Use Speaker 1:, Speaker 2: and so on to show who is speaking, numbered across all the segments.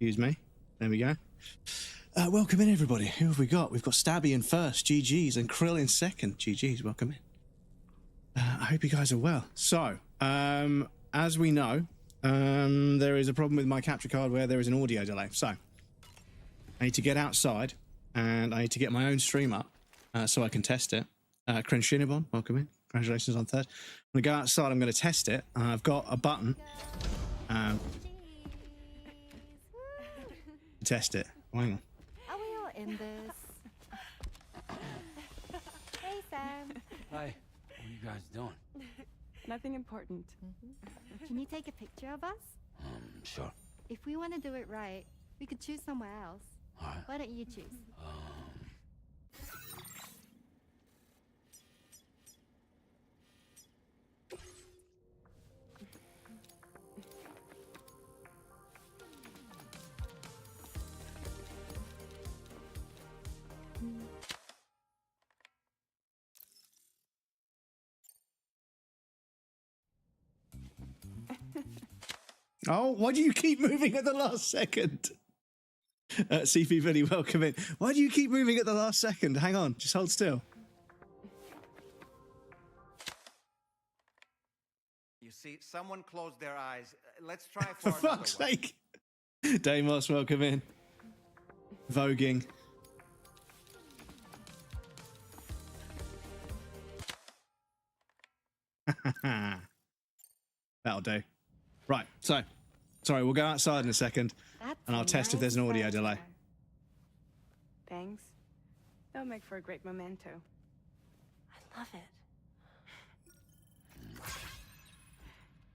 Speaker 1: Excuse me. There we go. Welcome in, everybody. Who have we got? We've got Stabby in first, GG's, and Krill in second. GG's, welcome in. I hope you guys are well. So, as we know, there is a problem with my capture card where there is an audio delay. So, I need to get outside, and I need to get my own stream up so I can test it. Kren Shinibon, welcome in. Congratulations on third. I'm going to go outside, I'm going to test it. I've got a button to test it. Oh, hang on.
Speaker 2: Are we all in this? Hey, Sam.
Speaker 3: Hi. What are you guys doing?
Speaker 4: Nothing important.
Speaker 2: Can you take a picture of us?
Speaker 3: Sure.
Speaker 2: If we want to do it right, we could choose somewhere else.
Speaker 3: All right.
Speaker 2: Why don't you choose?
Speaker 1: Oh, why do you keep moving at the last second? CP Vinny, welcome in. Why do you keep moving at the last second? Hang on, just hold still.
Speaker 5: You see, someone closed their eyes. Let's try
Speaker 1: For
Speaker 5: for
Speaker 1: fuck's sake. Deimos, welcome in. Voguing. That'll do. Right, so, sorry, we'll go outside in a second, and I'll test if there's an audio delay.
Speaker 4: Thanks. That'll make for a great memento.
Speaker 2: I love it.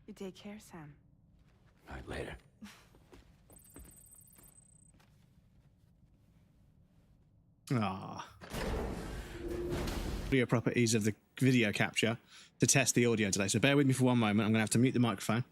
Speaker 4: You take care, Sam.
Speaker 3: All right, later.
Speaker 1: Ah. Audio properties of the video capture to test the audio delay. So bear with me for one moment. I'm going to have to mute the microphone.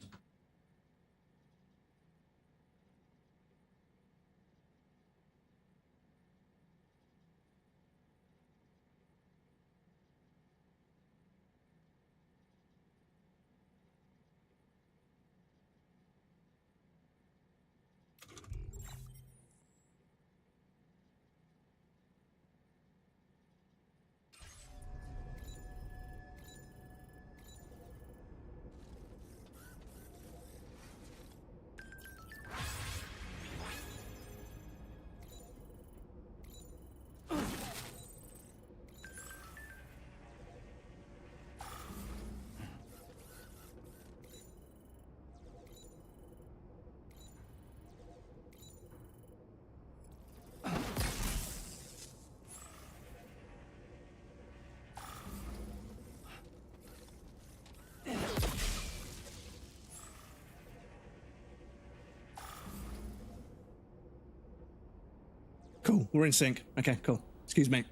Speaker 1: Cool, we're in sync. Okay, cool. Excuse me.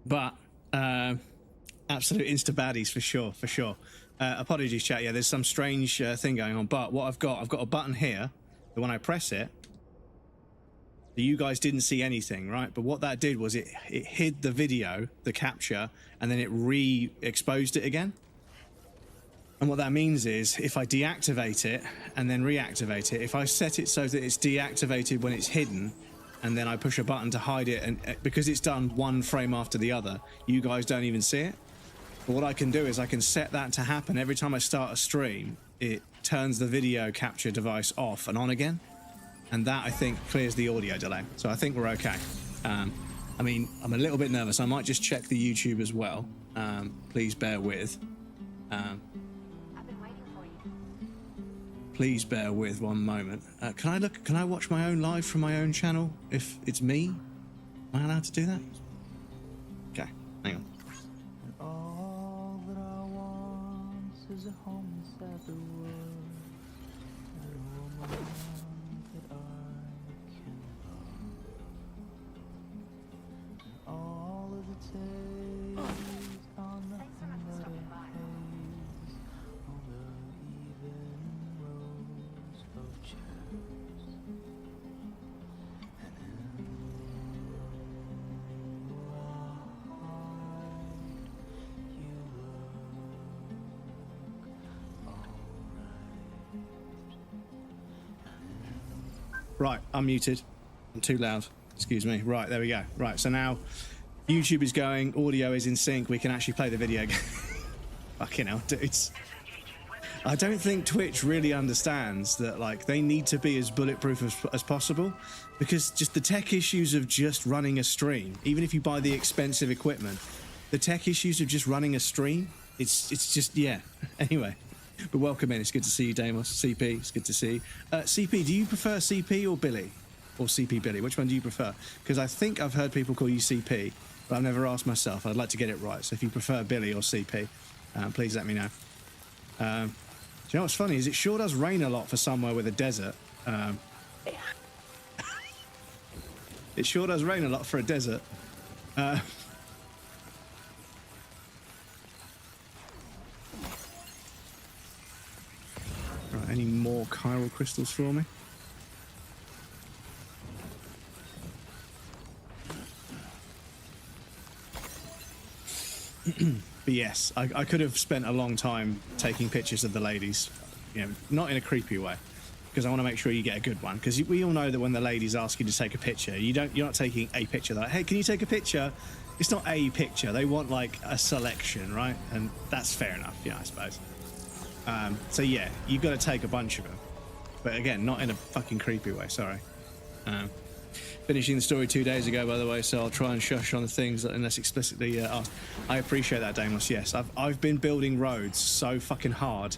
Speaker 1: But, absolute insta-baddies for sure, for sure. Apologies, chat. Yeah, there's some strange thing going on. But what I've got a button here that when I press it, you guys didn't see anything, right? But what that did was it hid the video, the capture, and then it re-exposed it again. And what that means is if I deactivate it and then reactivate it, if I set it so that it's deactivated when it's hidden and then I push a button to hide it, and because it's done one frame after the other, you guys don't even see it. But what I can do is I can set that to happen every time I start a stream. It turns the video capture device off and on again. And that, I think, clears the audio delay. So I think we're okay. I mean, I'm a little bit nervous. I might just check the YouTube as well. Please bear with. Please bear with one moment. Can I watch my own live from my own channel if it's me? Am I allowed to do that? Okay, hang on.
Speaker 6: All that I want is a home inside the world, and a woman that I can love. And all of the days are nothing but a haze on the even rows of chairs. And in your eye, you look alright.
Speaker 1: Right, I'm muted. I'm too loud. Excuse me. Right, there we go. Right, so now YouTube is going, audio is in sync. We can actually play the video game. Fucking hell, dudes. I don't think Twitch really understands that, like, they need to be as bulletproof as possible, because just the tech issues of just running a stream, even if you buy the expensive equipment, the tech issues of just running a stream, it's just, yeah. Anyway, but welcome in. It's good to see you, Damos. CP, it's good to see you. CP, do you prefer CP or Billy? Or CP Billy? Which one do you prefer? Because I think I've heard people call you CP, but I've never asked myself. I'd like to get it right. So if you prefer Billy or CP, please let me know. Do you know what's funny is it sure does rain a lot for somewhere with a desert. It sure does rain a lot for a desert. Right, any more chiral crystals for me? But yes, I could have spent a long time taking pictures of the ladies, you know, not in a creepy way, because I want to make sure you get a good one. Because we all know that when the ladies ask you to take a picture, you're not taking a picture. They're like, hey, can you take a picture? It's not a picture. They want like a selection, right? And that's fair enough, yeah, I suppose. So yeah, you've got to take a bunch of them, but again, not in a fucking creepy way. Sorry. Finishing the story 2 days ago, by the way, so I'll try and shush on the things unless explicitly asked. I appreciate that, Damos. Yes, I've been building roads so fucking hard.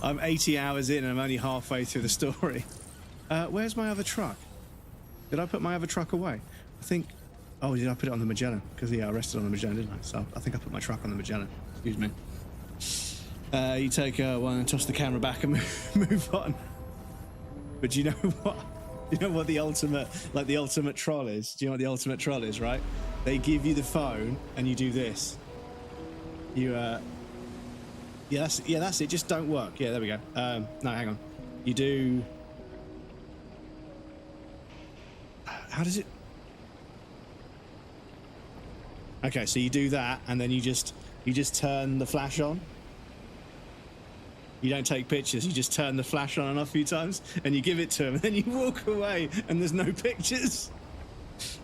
Speaker 1: I'm 80 hours in and I'm only halfway through the story. Where's my other truck? Did I put my other truck away? I think... Oh, did I put it on the Magellan? Because, yeah, I rested on the Magellan, didn't I? So I think I put my truck on the Magellan. Excuse me. You take one and toss the camera back and move on. But you know what? You know what the ultimate troll is? Do you know what the ultimate troll is, right? They give you the phone and you do this. You, yeah, that's it. Just don't work. Yeah, there we go. No, hang on. You do... How does it... Okay, so you do that and then you just turn the flash on. You don't take pictures, you just turn the flash on and off a few times and you give it to him and then you walk away and there's no pictures.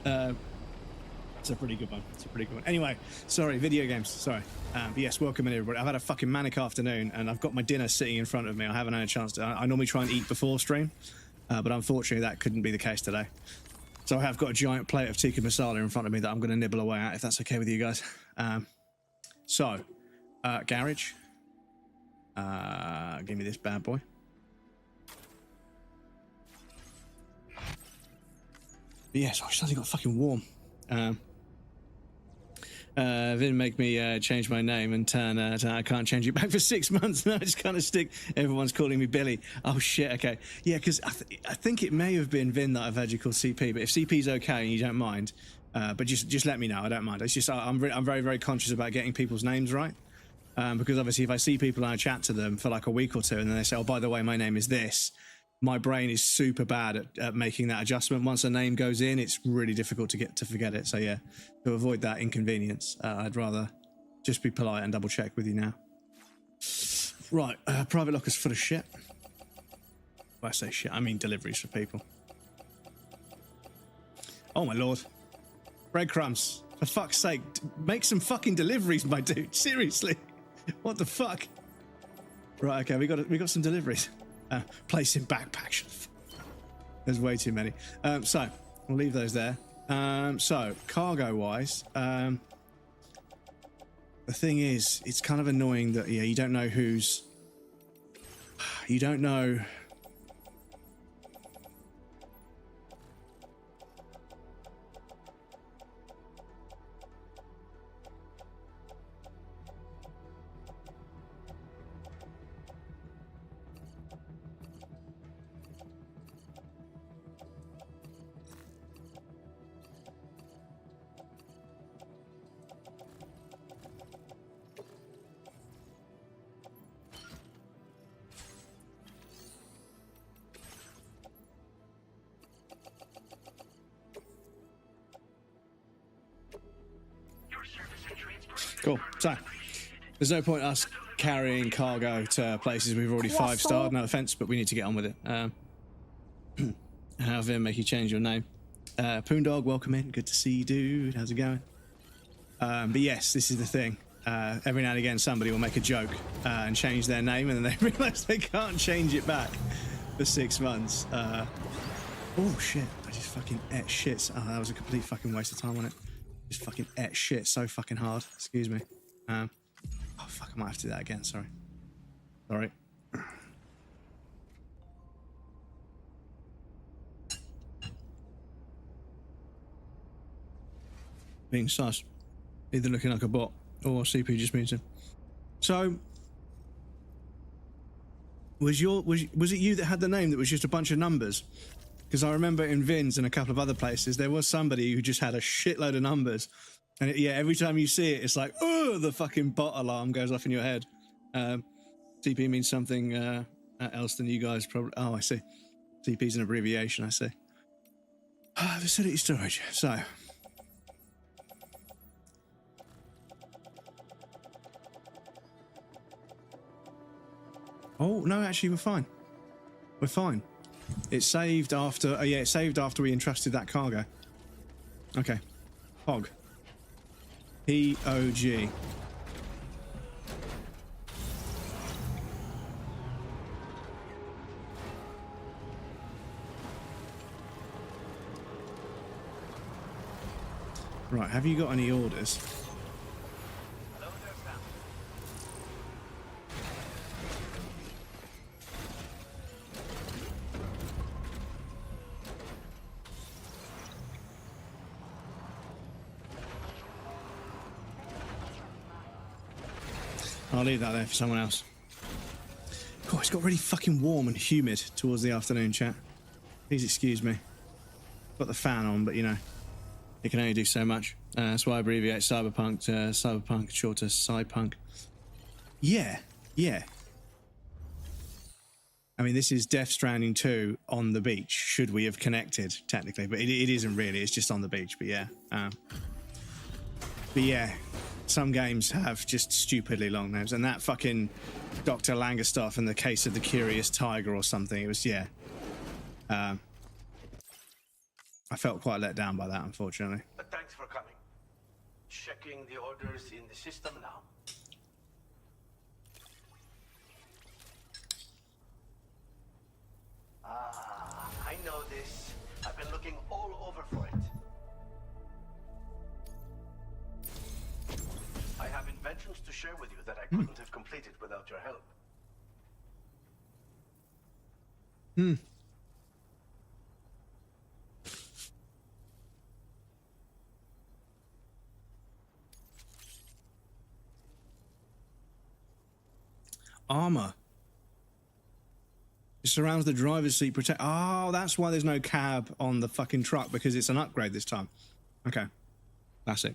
Speaker 1: It's a pretty good one. It's a pretty good one. Anyway, sorry, video games, sorry. But yes, welcome in everybody. I've had a fucking manic afternoon and I've got my dinner sitting in front of me. I haven't had a chance to, I normally try and eat before stream, but unfortunately that couldn't be the case today. So I have got a giant plate of tikka masala in front of me that I'm going to nibble away at, if that's okay with you guys. Garage. Give me this bad boy. But yes, I suddenly got fucking warm. Didn't make me change my name and turn I can't change it back for 6 months. Now I just kind of stick. Everyone's calling me Billy. Oh shit. Okay. Yeah, because I think it may have been Vin that I've heard you call CP. But if CP's okay and you don't mind, but just let me know. I don't mind. It's just I'm very, very conscious about getting people's names right. Because obviously if I see people and I chat to them for like a week or two and then they say, oh, by the way, my name is this, my brain is super bad at making that adjustment. Once a name goes in, it's really difficult to forget it. So yeah, to avoid that inconvenience, I'd rather just be polite and double check with you now. Right, private locker's full of shit. When I say shit, I mean deliveries for people. Oh my lord. Breadcrumbs. For fuck's sake, make some fucking deliveries, my dude. Seriously. What the fuck? Right, okay, we got some deliveries. Placing backpacks. There's way too many. So we'll leave those there. So cargo wise, the thing is, it's kind of annoying that you don't know who's. You don't know. Cool. So, there's no point us carrying cargo to places we've already 5-starred. No offense, but we need to get on with it. Have him make you change your name. Poondog, welcome in. Good to see you, dude. How's it going? But yes, this is the thing. Every now and again, somebody will make a joke and change their name, and then they realise they can't change it back for 6 months. Oh shit! I just fucking ate shit. Oh, that was a complete fucking waste of time on it. Just fucking ate shit so fucking hard. Excuse me. Oh fuck! I might have to do that again. Sorry. Sorry. Being sus. Either looking like a bot or CP just means him. So, was it you that had the name that was just a bunch of numbers? Because I remember in Vin's and a couple of other places, there was somebody who just had a shitload of numbers. And yeah, every time you see it, it's like, oh, the fucking bot alarm goes off in your head. CP means something else than you guys probably. Oh, I see. CP's an abbreviation, I see. Facility storage. So. Oh, no, actually, we're fine. We're fine. It saved after... Oh, yeah, it saved after we entrusted that cargo. Okay. POG. P-O-G. Right, have you got any orders? I'll leave that there for someone else. Oh, it's got really fucking warm and humid towards the afternoon, chat. Please excuse me. Got the fan on, but you know, it can only do so much. That's why I abbreviate cyberpunk to cyberpunk, short to cypunk. Yeah, yeah. I mean, this is Death Stranding 2 on the beach. Should we have connected, technically? But it isn't really. It's just on the beach, but yeah. But yeah. Some games have just stupidly long names, and that fucking Dr. Langer stuff in the case of the Curious Tiger or something, it was, yeah. I felt quite let down by that, unfortunately.
Speaker 7: Thanks for coming. Checking the orders in the system now. I know this. I've been looking all over for it. I have inventions to share with you that I couldn't have completed without your help.
Speaker 1: Armor. It surrounds the driver's seat. Oh, that's why there's no cab on the fucking truck, because it's an upgrade this time. Okay. Classic.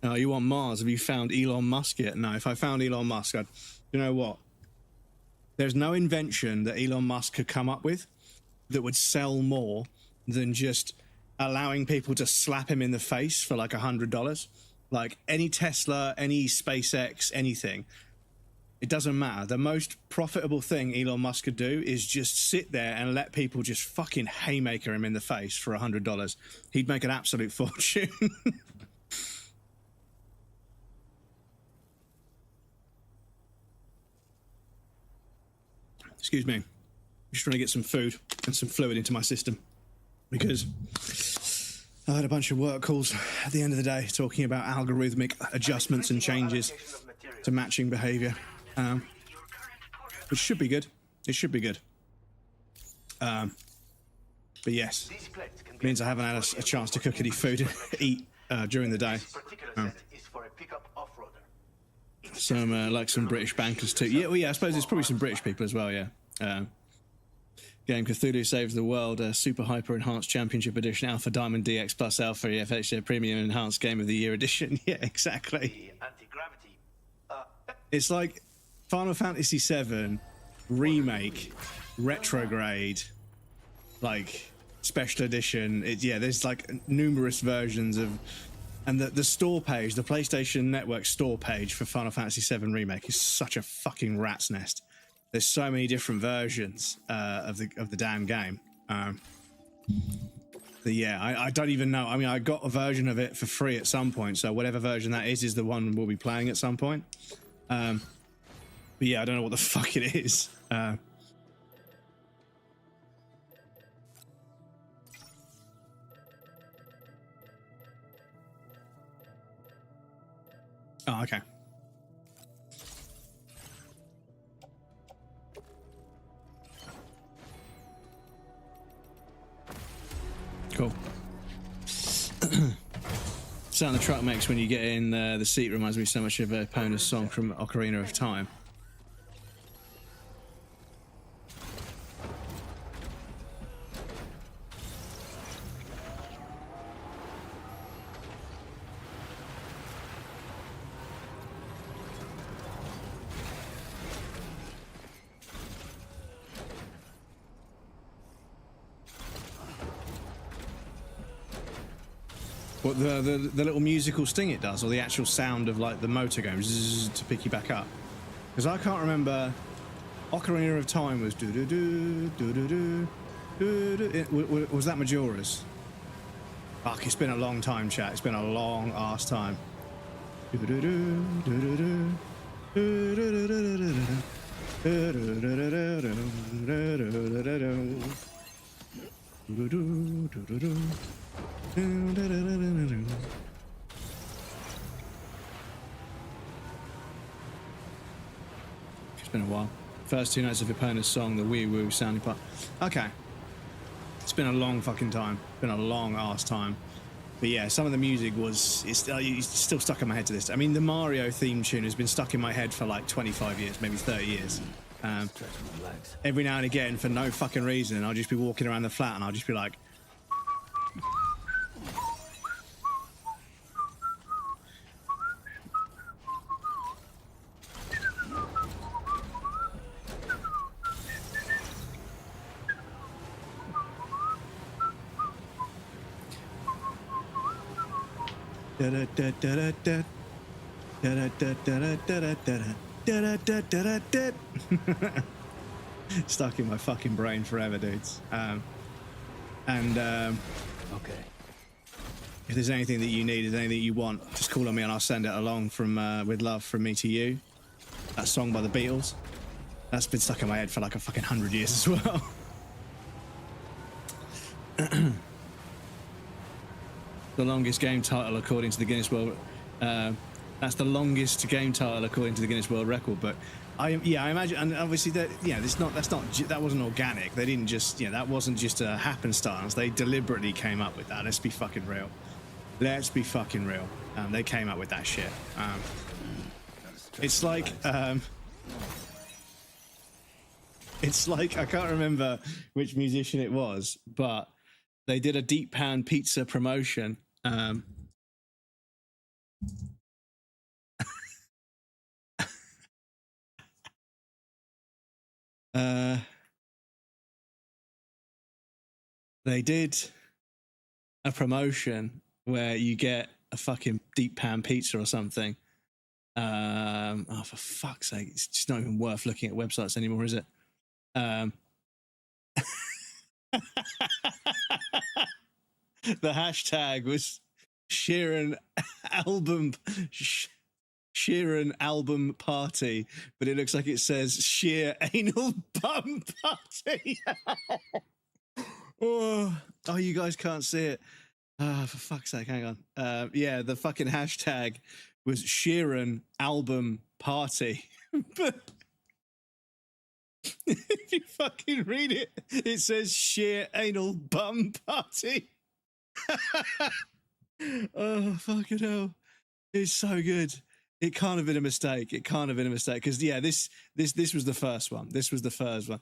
Speaker 1: Oh, you on Mars? Have you found Elon Musk yet? No, if I found Elon Musk, I'd... You know what? There's no invention that Elon Musk could come up with that would sell more than just allowing people to slap him in the face for like $100. Like any Tesla, any SpaceX, anything. It doesn't matter. The most profitable thing Elon Musk could do is just sit there and let people just fucking haymaker him in the face for $100. He'd make an absolute fortune. Excuse me. I'm just trying to get some food and some fluid into my system because I had a bunch of work calls at the end of the day talking about algorithmic adjustments and changes to matching behavior, which should be good. It should be good. But yes, it means I haven't had a chance to cook any food and eat during the day. Some like some British bankers too. Yeah, well, yeah. I suppose there's probably some British people as well. Yeah. Game Cthulhu Saves the World, Super Hyper Enhanced Championship Edition, Alpha Diamond DX Plus Alpha EFH Premium Enhanced Game of the Year Edition. Yeah, exactly. It's like Final Fantasy VII Remake, Retrograde, like Special Edition. Yeah, there's like numerous versions of. And the store page, the PlayStation Network store page for Final Fantasy VII Remake is such a fucking rat's nest. there's so many different versions of the damn game. But yeah, I don't even know. I mean, I got a version of it for free at some point, so whatever version that is the one we'll be playing at some point. But yeah, I don't know what the fuck it is. Oh, okay. Cool. Sound the truck makes when you get in the seat reminds me so much of Epona's song from Ocarina of Time. What the little musical sting it does, or the actual sound of like the motor going zzz to pick you back up? Because I can't remember. Ocarina of Time was do do do do do do do. Was that Majora's? Fuck, it's been a long time, chat. It's been a long ass time. Do do do do do do do do do do do. It's been a while. First two notes of Epona's song, the wee woo sounding part. Okay. It's been a long fucking time. Been a long ass time. But yeah, some of the music it's still stuck in my head to this. I mean, the Mario theme tune has been stuck in my head for like 25 years, maybe 30 years. Every now and again, for no fucking reason, I'll just be walking around the flat and I'll just be like, stuck in my fucking brain forever, dudes. Okay. If there's anything that you need, if there's anything you want, just call on me and I'll send it along from with love from me to you. That song by the Beatles. That's been stuck in my head for like a fucking 100 years as well. The longest game title according to the Guinness World. That's the longest game title according to the Guinness World Record. But I imagine, and obviously that that wasn't organic. They didn't just that wasn't just a happenstance. They deliberately came up with that. Let's be fucking real. Let's be fucking real. They came up with that shit. It's like I can't remember which musician it was, but they did a deep pan pizza promotion. They did a promotion where you get a fucking deep pan pizza or something. Oh, for fuck's sake, it's just not even worth looking at websites anymore, is it? The hashtag was Sheeran album party, but it looks like it says sheer anal bum party. Oh, you guys can't see it. For fuck's sake, hang on. Yeah, the fucking hashtag was Sheeran album party. But if you fucking read it, it says sheer anal bum party. Oh, fucking hell. It's so good. It can't have been a mistake. It can't have been a mistake. Because, yeah, this was the first one. This was the first one.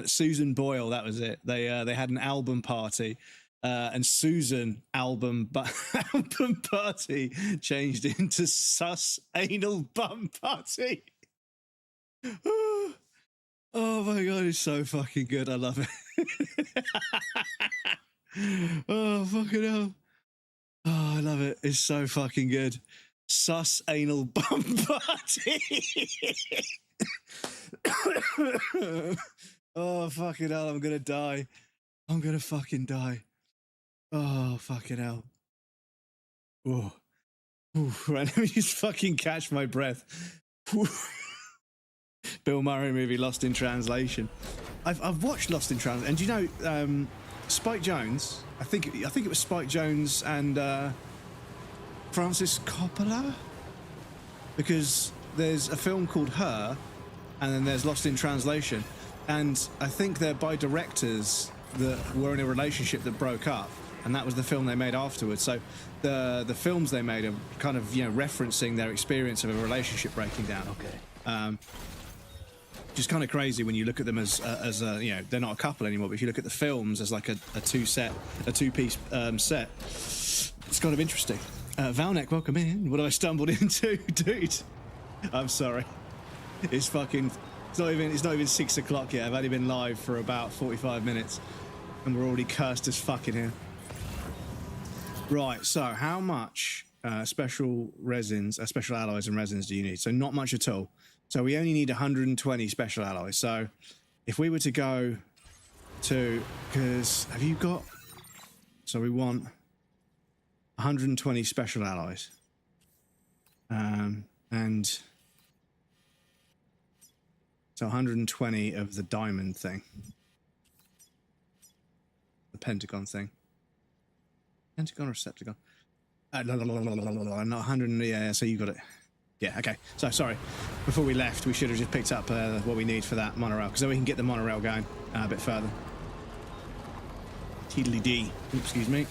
Speaker 1: Susan Boyle, that was it. They had an album party. And Susan album party changed into sus anal bum party. Oh my god, it's so fucking good. I love it. Oh, fucking hell. Oh, I love it. It's so fucking good. Sus anal bum party. Oh, fucking hell, I'm gonna die. I'm gonna fucking die. Oh, fucking hell. Oh. Ooh, right, let me just fucking catch my breath. Ooh. Bill Murray movie Lost in Translation. I've watched Lost in Translation, and do you know Spike Jonze? I think it was Spike Jonze and Francis Coppola, because there's a film called Her, and then there's Lost in Translation, and I think they're by directors that were in a relationship that broke up, and that was the film they made afterwards. So the films they made are kind of, you know, referencing their experience of a relationship breaking down.
Speaker 3: Okay.
Speaker 1: Just kind of crazy when you look at them as a, you know, they're not a couple anymore, but if you look at the films as like a two-piece set, it's kind of interesting. Valnek, welcome in. What have I stumbled into, dude? I'm sorry. It's not even 6 o'clock yet. I've only been live for about 45 minutes, and we're already cursed as fuck in here. Right. So, how much special alloys and resins do you need? So, not much at all. So we only need 120 special alloys. So if we were to go to, because have you got, so we want 120 special alloys. And so 120 of the diamond thing. The pentagon thing. Pentagon or septagon? Not 100, yeah, so you got it. Yeah, okay. So, sorry. Before we left, we should have just picked up what we need for that monorail, because then we can get the monorail going a bit further. Teedly-dee. Oops, excuse me.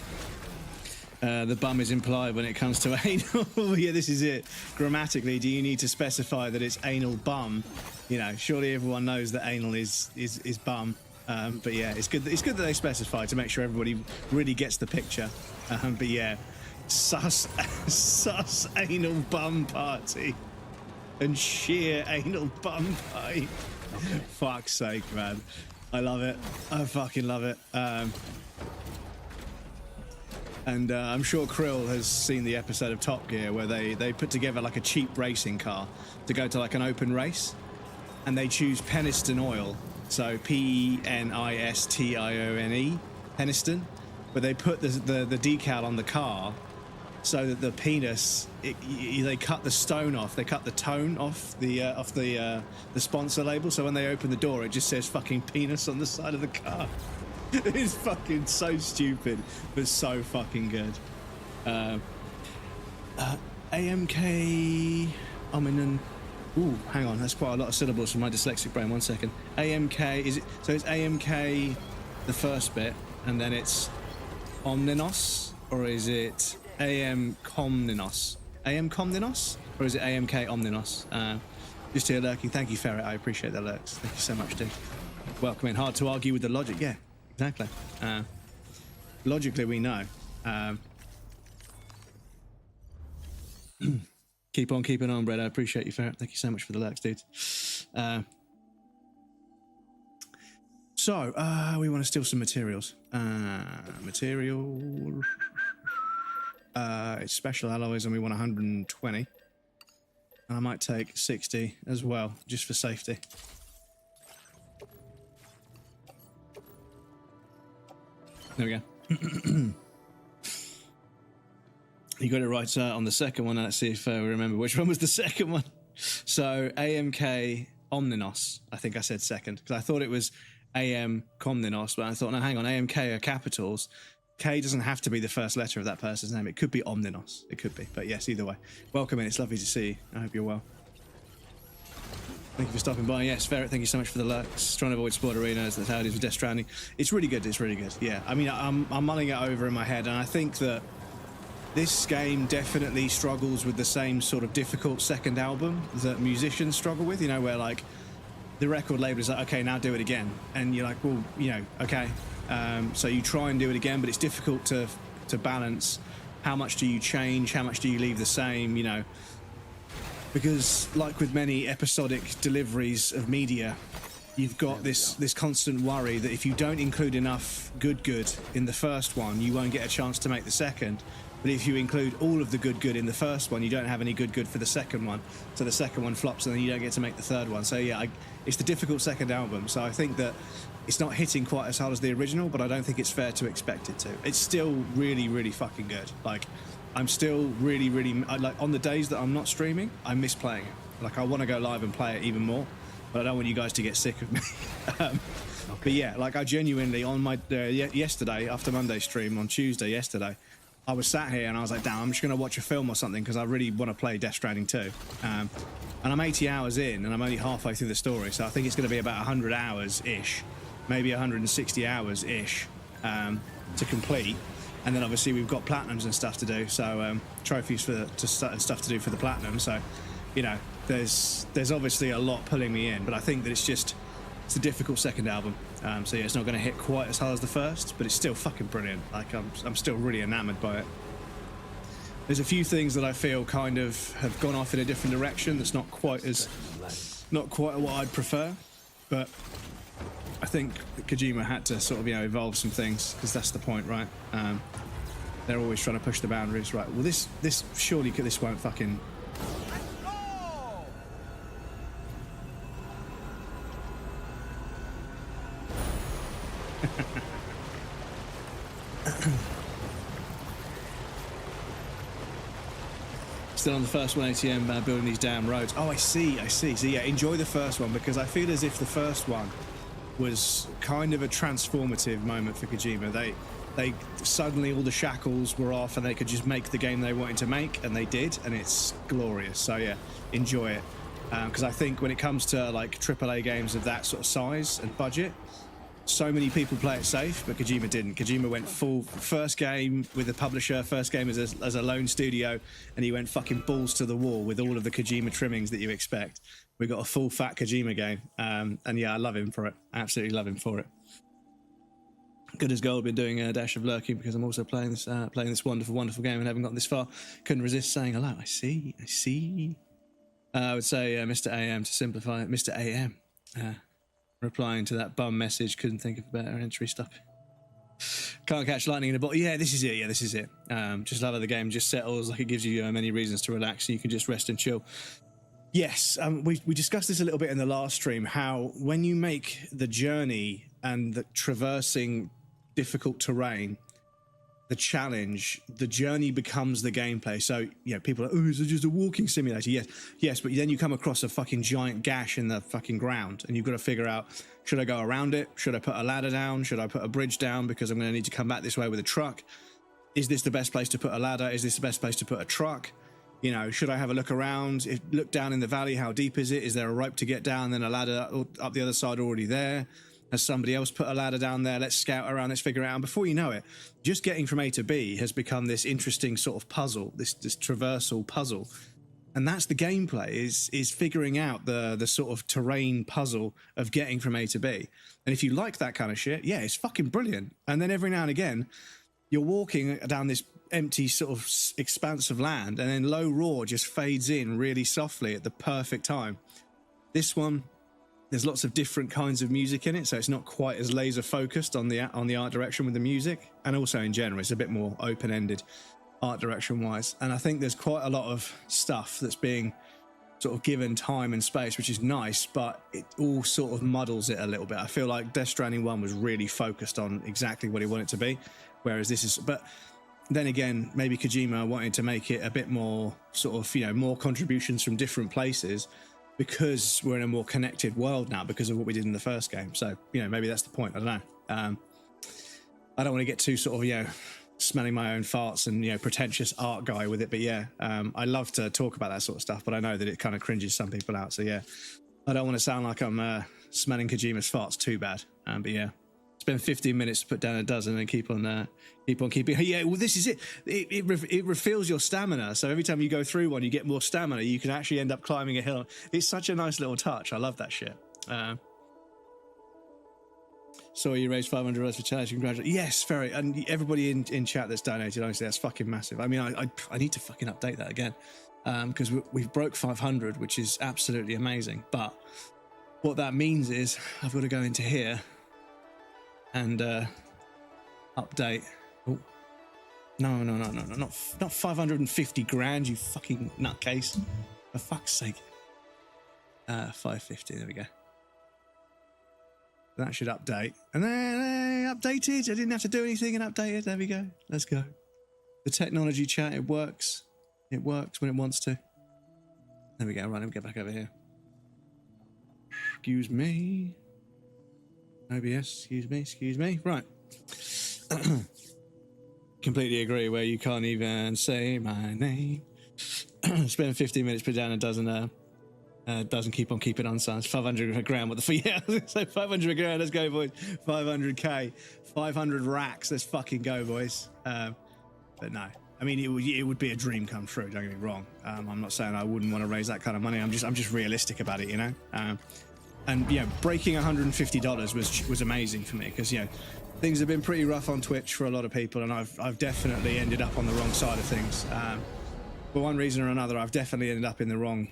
Speaker 1: The bum is implied when it comes to anal. Yeah, this is it. Grammatically, do you need to specify that it's anal bum? You know, surely everyone knows that anal is bum. But yeah, it's good that they specify to make sure everybody really gets the picture. But yeah. Sus anal bum party and sheer anal bum party. Okay. Fuck's sake, man. I love it. I fucking love it. And I'm sure Krill has seen the episode of Top Gear where they put together like a cheap racing car to go to like an open race, and they choose Peniston oil, so P-E-N-I-S-T-I-O-N-E, Peniston, but they put the decal on the car so that the penis, they cut the stone off, they cut the tone off the sponsor label, so when they open the door, it just says fucking penis on the side of the car. It's fucking so stupid, but so fucking good. AMK, ooh, hang on, that's quite a lot of syllables for my dyslexic brain. 1 second. AMK, is it? So it's AMK, the first bit, and then it's Omninos, or is it AM Comninos? AM Comninos? Or is it AMK Omninos? Just here lurking. Thank you, Ferret. I appreciate the lurks. Thank you so much, dude. Welcome in. Hard to argue with the logic. Yeah, exactly. Logically, we know. Keep on keeping on, Brett. I appreciate you, Ferret. Thank you so much for the lurks, dude. So, we want to steal some materials. Material... it's special alloys, and we want 120. And I might take 60 as well, just for safety. There we go. You got it right on the second one. Let's see if we remember which one was the second one. So AMK Omninos. I think I said second because I thought it was AM Comninos, but I thought, no, hang on, AMK are capitals. K doesn't have to be the first letter of that person's name. It could be Omninos. It could be. But yes, either way. Welcome in. It's lovely to see you. I hope you're well. Thank you for stopping by. Yes, Ferret, thank you so much for the lurks. Trying to avoid sport arenas. That's how it is with Death Stranding. It's really good. It's really good. Yeah. I mean, I'm mulling it over in my head, and I think that this game definitely struggles with the same sort of difficult second album that musicians struggle with, you know, where like the record label is like, okay, now do it again. And you're like, well, you know, okay. So you try and do it again, but it's difficult to balance. How much do you change? How much do you leave the same? You know, because like with many episodic deliveries of media, you've got this constant worry that if you don't include enough good in the first one, you won't get a chance to make the second. But if you include all of the good in the first one, you don't have any good for the second one. So the second one flops, and then you don't get to make the third one. So yeah, it's the difficult second album. So I think that it's not hitting quite as hard as the original, but I don't think it's fair to expect it to. It's still really, really fucking good. Like, I'm still really, like, on the days that I'm not streaming, I miss playing it. Like, I want to go live and play it even more, but I don't want you guys to get sick of me. But yeah, like, I genuinely, on my yesterday, after Monday's stream, on Tuesday yesterday, I was sat here and I was like, damn, I'm just going to watch a film or something because I really want to play Death Stranding 2. And I'm 80 hours in and I'm only halfway through the story, so I think it's going to be about 100 hours-ish, maybe 160 hours-ish to complete. And then obviously we've got platinums and stuff to do, so trophies and stuff to do for the platinum. So, you know, there's obviously a lot pulling me in, but I think that it's a difficult second album. So yeah, it's not going to hit quite as hard as the first, but it's still fucking brilliant. Like, I'm still really enamored by it. There's a few things that I feel kind of have gone off in a different direction. That's not quite what I'd prefer, but I think Kojima had to sort of, you know, evolve some things, because that's the point, right? They're always trying to push the boundaries, right? Well, this surely this won't fucking. Still on the first one, ATM, building these damn roads. Oh, I see. So yeah, enjoy the first one, because I feel as if the first one was kind of a transformative moment for Kojima. They suddenly, all the shackles were off and they could just make the game they wanted to make, and they did, and it's glorious. So yeah, enjoy it, because I think when it comes to like AAA games of that sort of size and budget, so many people play it safe, but Kojima didn't. Kojima went full first game with the publisher, first game as a lone studio, and he went fucking balls to the wall with all of the Kojima trimmings that you expect. We got a full fat Kojima game, and yeah, I love him for it. Absolutely love him for it. Good as gold. Been doing a dash of lurking because I'm also playing this wonderful game and haven't gotten this far. Couldn't resist saying hello. I see. I would say Mr. AM to simplify it. Mr. AM. Replying to that bum message, couldn't think of a better entry. Stop. Can't catch lightning in a bottle. Yeah, this is it. Just love how the game just settles. Like, it gives you many reasons to relax, so you can just rest and chill. Yes, we discussed this a little bit in the last stream, how when you make the journey and the traversing difficult terrain the challenge, the journey becomes the gameplay. So, you know, people are, oh, is it just a walking simulator? Yes, but then you come across a fucking giant gash in the fucking ground, and you've got to figure out, should I go around it? Should I put a ladder down? Should I put a bridge down because I'm going to need to come back this way with a truck? Is this the best place to put a ladder? Is this the best place to put a truck? You know, should I have a look around? Look down in the valley, how deep is it? Is there a rope to get down, then a ladder up the other side already there? Has somebody else put a ladder down there? Let's scout around, let's figure it out. And before you know it, just getting from A to B has become this interesting sort of puzzle, this traversal puzzle. And that's the gameplay, is figuring out the sort of terrain puzzle of getting from A to B. And if you like that kind of shit, yeah, it's fucking brilliant. And then every now and again, you're walking down this empty sort of expanse of land, and then low roar just fades in really softly at the perfect time. This one, there's lots of different kinds of music in it, so it's not quite as laser focused on the art direction with the music, and also in general it's a bit more open-ended art direction wise. And I think there's quite a lot of stuff that's being sort of given time and space, which is nice, but it all sort of muddles it a little bit. I feel like Death Stranding 1 was really focused on exactly what he wanted it to be, whereas this is, but then again, maybe Kojima wanted to make it a bit more sort of, you know, more contributions from different places, because we're in a more connected world now because of what we did in the first game. So, you know, maybe that's the point. I don't know. I don't want to get too sort of, you know, smelling my own farts and, you know, pretentious art guy with it. But yeah, I love to talk about that sort of stuff, but I know that it kind of cringes some people out. So yeah, I don't want to sound like I'm smelling Kojima's farts too bad. But yeah, spend 15 minutes to put down a dozen and keep on keeping. Yeah, well, this is it. It refills your stamina. So every time you go through one, you get more stamina. You can actually end up climbing a hill. It's such a nice little touch. I love that shit. So you raised $500 for challenge. Congratulations. Yes, very. And everybody in chat that's donated, honestly, that's fucking massive. I mean, I need to fucking update that again, because we've broke 500, which is absolutely amazing. But what that means is I've got to go into here and update. Oh, no, not 550 grand, you fucking nutcase. For fuck's sake. 550, there we go. That should update. And then updated. I didn't have to do anything and updated. There we go. Let's go. The technology chat, it works. It works when it wants to. There we go. Right, let me get back over here. Excuse me. OBS, excuse me. Right. Completely agree where you can't even say my name. Spend 15 minutes, put down, and doesn't keep on keeping on, son. It's 500 a grand. What the fuck? Yeah, so 500 a grand. Let's go, boys. 500k, 500 racks. Let's fucking go, boys. But no, I mean, it would be a dream come true. Don't get me wrong. I'm not saying I wouldn't want to raise that kind of money. I'm just realistic about it, you know. And you know, breaking $150 was amazing for me because, you know, things have been pretty rough on Twitch for a lot of people, and I've definitely ended up on the wrong side of things. For one reason or another, I've definitely ended up in the wrong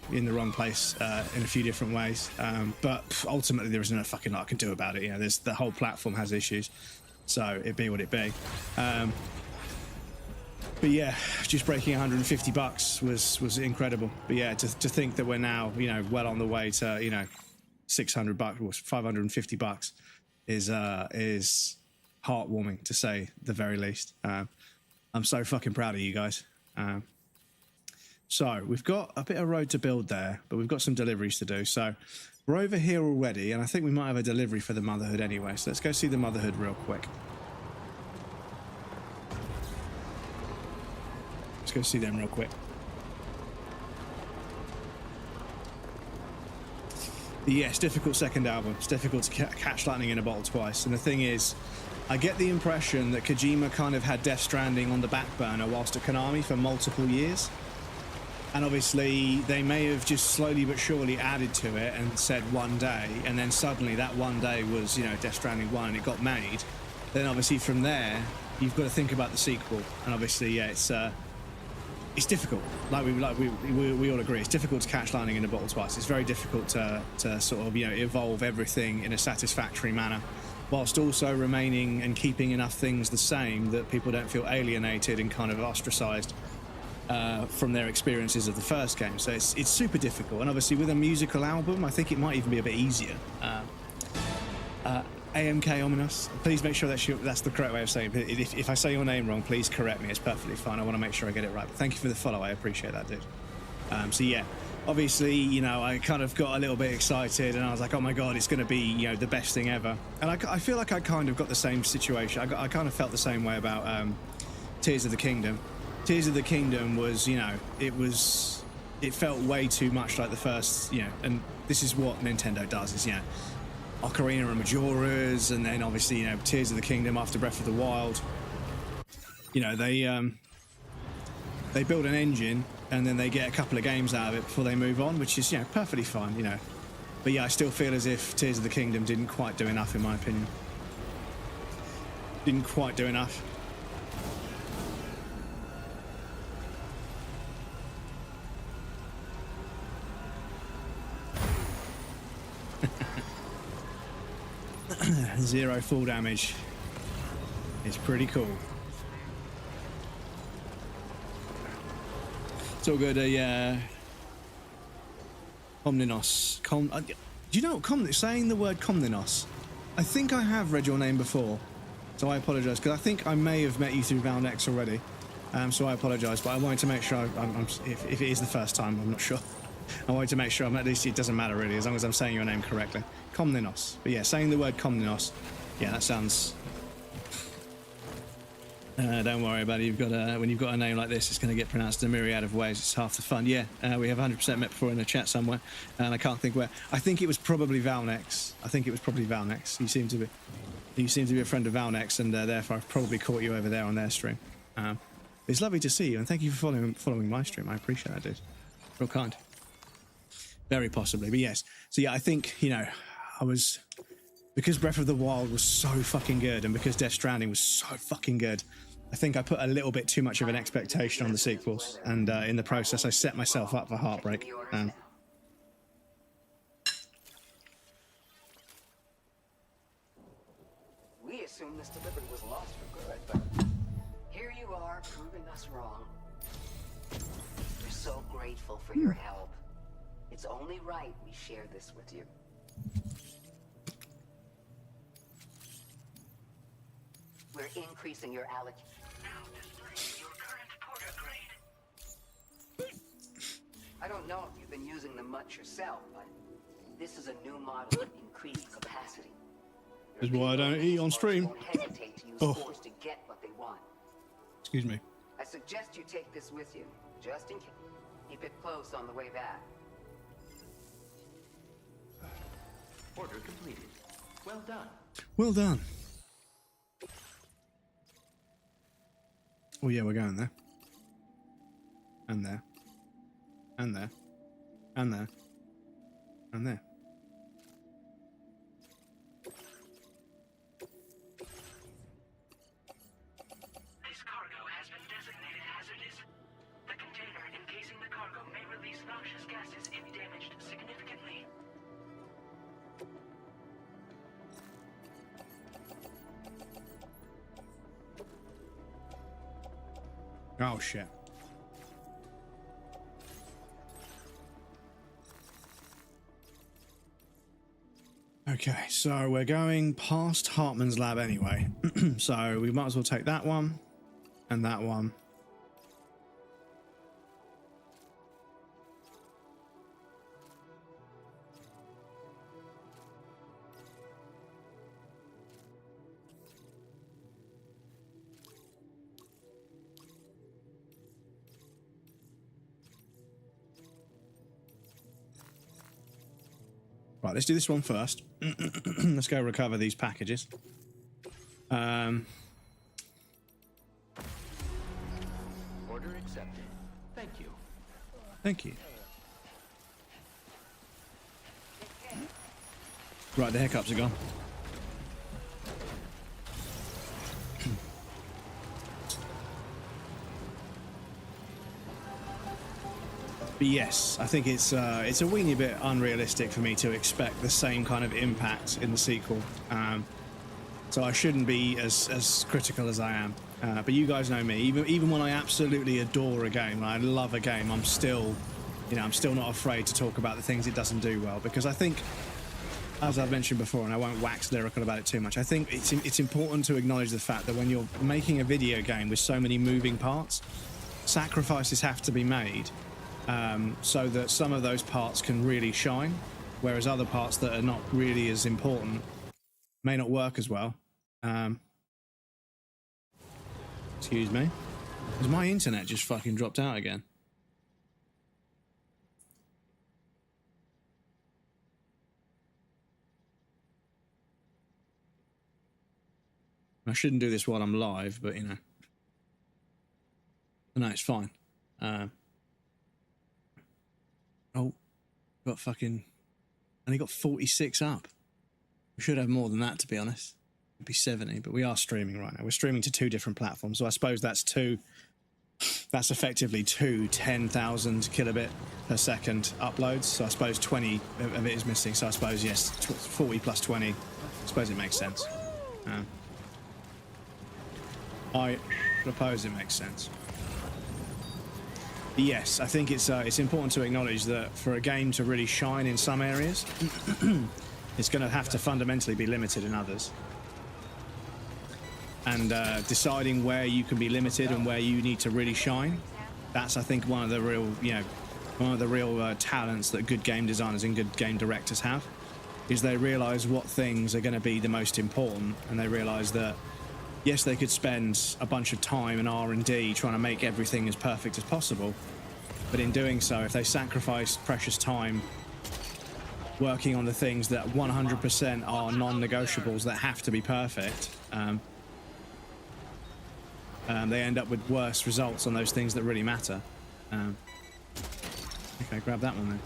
Speaker 1: place in a few different ways. But ultimately, there isn't a fucking lot I can do about it. You know, the whole platform has issues, so it be what it be. But yeah, just breaking $150 was incredible. But yeah, to think that we're now, you know, well on the way to, you know, $600 or $550 is heartwarming, to say the very least. I'm so fucking proud of you guys. So we've got a bit of road to build there, but we've got some deliveries to do. So we're over here already, and I think we might have a delivery for the Motherhood anyway. So let's go see the Motherhood real quick. Let's go see them real quick. Yes, difficult second album. It's difficult to catch lightning in a bottle twice. And the thing is, I get the impression that Kojima kind of had Death Stranding on the back burner whilst at Konami for multiple years. And obviously, they may have just slowly but surely added to it and said one day, and then suddenly that one day was, you know, Death Stranding 1 and it got made. Then obviously from there, you've got to think about the sequel. And obviously, yeah, it's difficult. Like we all agree, it's difficult to catch lightning in a bottle twice. It's very difficult to sort of, you know, evolve everything in a satisfactory manner, whilst also remaining and keeping enough things the same that people don't feel alienated and kind of ostracized from their experiences of the first game. So it's super difficult. And obviously with a musical album, I think it might even be a bit easier. AMK Ominous, please make sure that's the correct way of saying it. If I say your name wrong, please correct me. It's perfectly fine. I want to make sure I get it right. But thank you for the follow. I appreciate that, dude. So yeah, obviously, you know, I kind of got a little bit excited and I was like, oh my God, it's going to be, you know, the best thing ever. And I feel like I kind of got the same situation. I kind of felt the same way about Tears of the Kingdom. Tears of the Kingdom was, you know, it felt way too much like the first, you know, and this is what Nintendo does is, you know, Ocarina and Majora's, and then obviously, you know, Tears of the Kingdom after Breath of the Wild. You know, they build an engine and then they get a couple of games out of it before they move on, which is, you know, perfectly fine, you know. But yeah, I still feel as if Tears of the Kingdom didn't quite do enough, in my opinion. Didn't quite do enough. Zero full damage. It's pretty cool. It's all good. Yeah. Komninos. Do you know what saying the word Komninos? I think I have read your name before, so I apologise because I think I may have met you through Valnex already. So I apologise, but I wanted to make sure if it is the first time, I'm not sure. I wanted to make sure at least it doesn't matter really, as long as I'm saying your name correctly. Komninos. But yeah, saying the word Komninos, yeah, that sounds... don't worry about it. You've got when you've got a name like this, it's going to get pronounced in a myriad of ways. It's half the fun. Yeah, we have 100% met before in the chat somewhere, and I can't think where. I think it was probably Valnex. You seem to be a friend of Valnex, and therefore I've probably caught you over there on their stream. It's lovely to see you, and thank you for following my stream. I appreciate that, dude. Real kind. Very possibly, but yes. So yeah, I think, you know, because Breath of the Wild was so fucking good, and because Death Stranding was so fucking good, I think I put a little bit too much of an expectation on the sequels, and in the process, I set myself up for heartbreak.
Speaker 8: We assumed this delivery was lost for good, but here you are, proving us wrong. We're so grateful for your help. It's only right we share this with you. We're increasing your alloc.
Speaker 7: Now display your current porter grade.
Speaker 8: I don't know if you've been using them much yourself, but this is a new model with increased capacity.
Speaker 1: This is why I don't eat on stream.
Speaker 8: Won't hesitate to use
Speaker 1: Oh.
Speaker 8: force to get what they want.
Speaker 1: Excuse me.
Speaker 8: I suggest you take this with you, just in case. Keep it close on the way back.
Speaker 7: Order completed. Well done.
Speaker 1: Well done. Oh yeah, we're going there. And there. And there. And there. And there.
Speaker 7: This cargo has been designated hazardous. The container encasing the cargo may release noxious gases if damaged significantly.
Speaker 1: Oh shit. Okay, so we're going past Hartman's lab anyway. So we might as well take that one and that one. Right, let's do this one first. Let's go recover these packages.
Speaker 7: Order accepted. Thank you.
Speaker 1: Thank you. Right, the hiccups are gone. But yes, I think it's a weeny bit unrealistic for me to expect the same kind of impact in the sequel. So I shouldn't be as critical as I am. But you guys know me. Even when I absolutely adore a game, when I love a game, I'm still not afraid to talk about the things it doesn't do well, because I think, as I've mentioned before, and I won't wax lyrical about it too much, I think it's important to acknowledge the fact that when you're making a video game with so many moving parts, sacrifices have to be made. So that some of those parts can really shine, whereas other parts that are not really as important may not work as well. Excuse me. Has my internet just fucking dropped out again? I shouldn't do this while I'm live, but you know. No, it's fine. Oh, got fucking... only got 46 up. We should have more than that, to be honest. It'd be 70, but we are streaming right now. We're streaming to 2 different platforms, so I suppose that's effectively two 10,000 kilobit per second uploads. So I suppose 20 of it is missing. So I suppose, yes, 40 plus 20. I suppose it makes sense. I suppose it makes sense. Yes, I think it's important to acknowledge that for a game to really shine in some areas, it's going to have to fundamentally be limited in others. And deciding where you can be limited and where you need to really shine, that's, I think, one of the real talents that good game designers and good game directors have, is they realize what things are going to be the most important, and they realize that yes, they could spend a bunch of time and R&D trying to make everything as perfect as possible, but in doing so, if they sacrifice precious time working on the things that 100% are non-negotiables that have to be perfect, they end up with worse results on those things that really matter. Okay, grab that one then.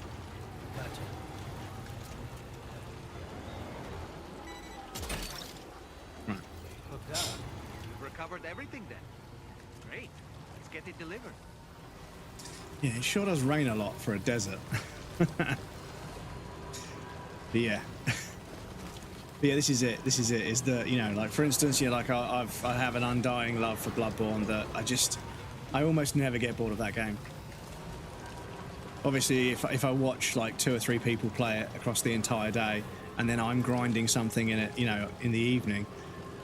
Speaker 1: Right.
Speaker 5: You've recovered everything then. Great. Let's get it delivered.
Speaker 1: Yeah, it sure does rain a lot for a desert. But yeah. But yeah, this is it. This is it. Is that, you know, like, for instance, you know, like I have an undying love for Bloodborne that I almost never get bored of that game. Obviously, if I watch like 2 or 3 people play it across the entire day, and then I'm grinding something in it, you know, in the evening,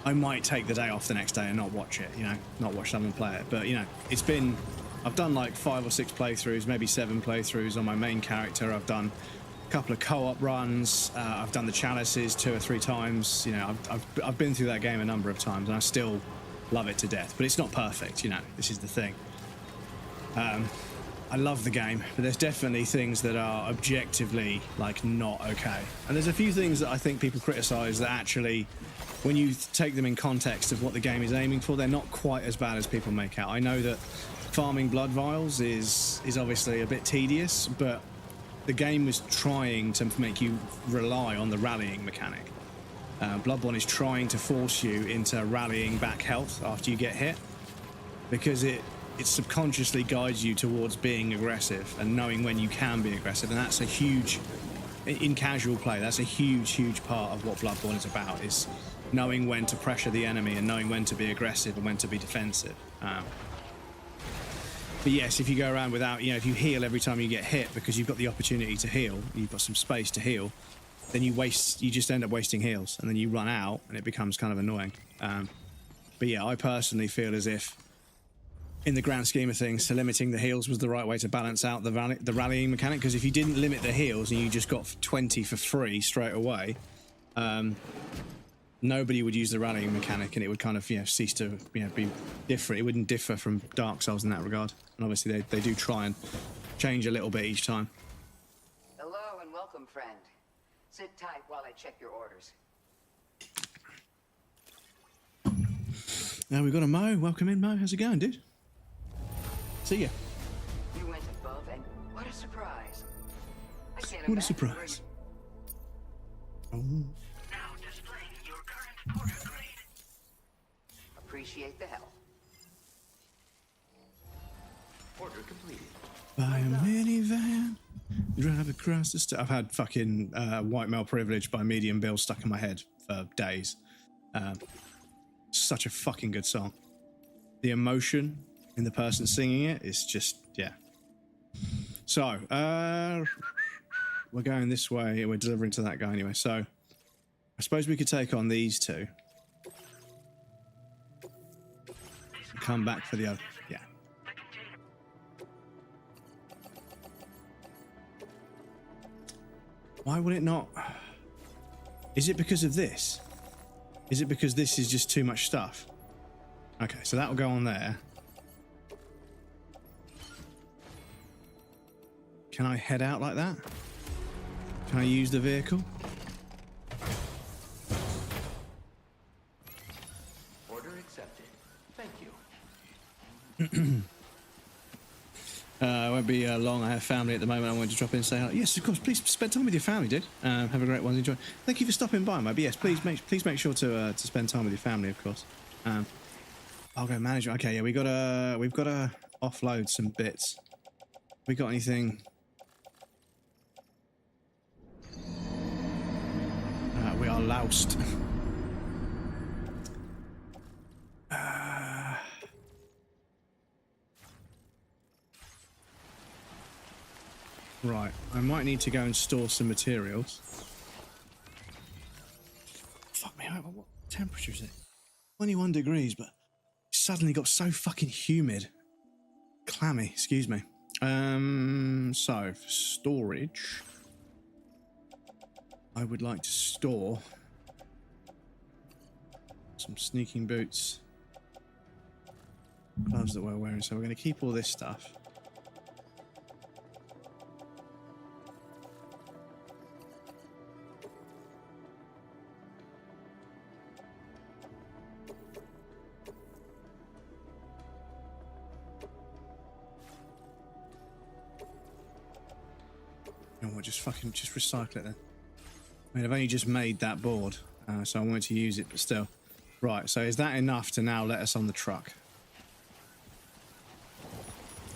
Speaker 1: I might take the day off the next day and not watch it, you know, not watch someone play it. But, you know, it's been, I've done like 5 or 6 playthroughs, maybe 7 playthroughs on my main character. I've done a couple of co-op runs. I've done the chalices 2 or 3 times. You know, I've been through that game a number of times, and I still love it to death. But it's not perfect, you know, this is the thing. I love the game, but there's definitely things that are objectively, like, not okay. And there's a few things that I think people criticize that actually, when you take them in context of what the game is aiming for, they're not quite as bad as people make out. I know that farming blood vials is obviously a bit tedious, but the game was trying to make you rely on the rallying mechanic. Bloodborne is trying to force you into rallying back health after you get hit, because it subconsciously guides you towards being aggressive and knowing when you can be aggressive. And that's a huge, in casual play, that's a huge part of what Bloodborne is about, is knowing when to pressure the enemy and knowing when to be aggressive and when to be defensive. But yes, if you go around without, you know, if you heal every time you get hit because you've got the opportunity to heal, you've got some space to heal, then you just end up wasting heals, and then you run out and it becomes kind of annoying. But yeah, I personally feel as if, in the grand scheme of things, limiting the heals was the right way to balance out the rallying mechanic, because if you didn't limit the heals and you just got 20 for free straight away, nobody would use the rallying mechanic, and it would kind of, you know, cease to, you know, be different. It wouldn't differ from Dark Souls in that regard. And obviously they do try and change a little bit each time.
Speaker 8: Hello and welcome, friend. Sit tight while I check your orders.
Speaker 1: Now we've got a Mo. Welcome in, Mo. How's it going, dude? See ya.
Speaker 8: You went above, and what a surprise. I can't
Speaker 1: What a
Speaker 8: imagine
Speaker 1: surprise. Oh.
Speaker 7: Now displaying your current porter grade.
Speaker 8: Appreciate the help.
Speaker 5: Order completed.
Speaker 1: Buy a minivan, drive across the I've had fucking white male privilege by medium bill stuck in my head for days. Such a fucking good song. The emotion in the person singing it is just, yeah. So, we're going this way, we're delivering to that guy anyway, so I suppose we could take on these two. Come back for the other, yeah. Why would it not? Is it because of this? Is it because this is just too much stuff? Okay, so that will go on there. Can I head out like that? Can I use the vehicle?
Speaker 5: Order accepted. Thank you.
Speaker 1: It won't be long. I have family at the moment. I wanted to drop in and say, yes, of course, please spend time with your family, dude. Have a great one. Enjoy. Thank you for stopping by, mate. But yes, please make sure to spend time with your family, of course. I'll go management. Okay, yeah, we've got to offload some bits. We got anything? We are loused. Right, I might need to go and store some materials. Fuck me, what temperature is it? 21 degrees, but it suddenly got so fucking humid. Clammy, excuse me. So, for storage, I would like to store some sneaking boots, gloves that we're wearing, so we're going to keep all this stuff. Just recycle it then. I mean, I've only just made that board, so I wanted to use it, but still. Right, so is that enough to now let us on the truck?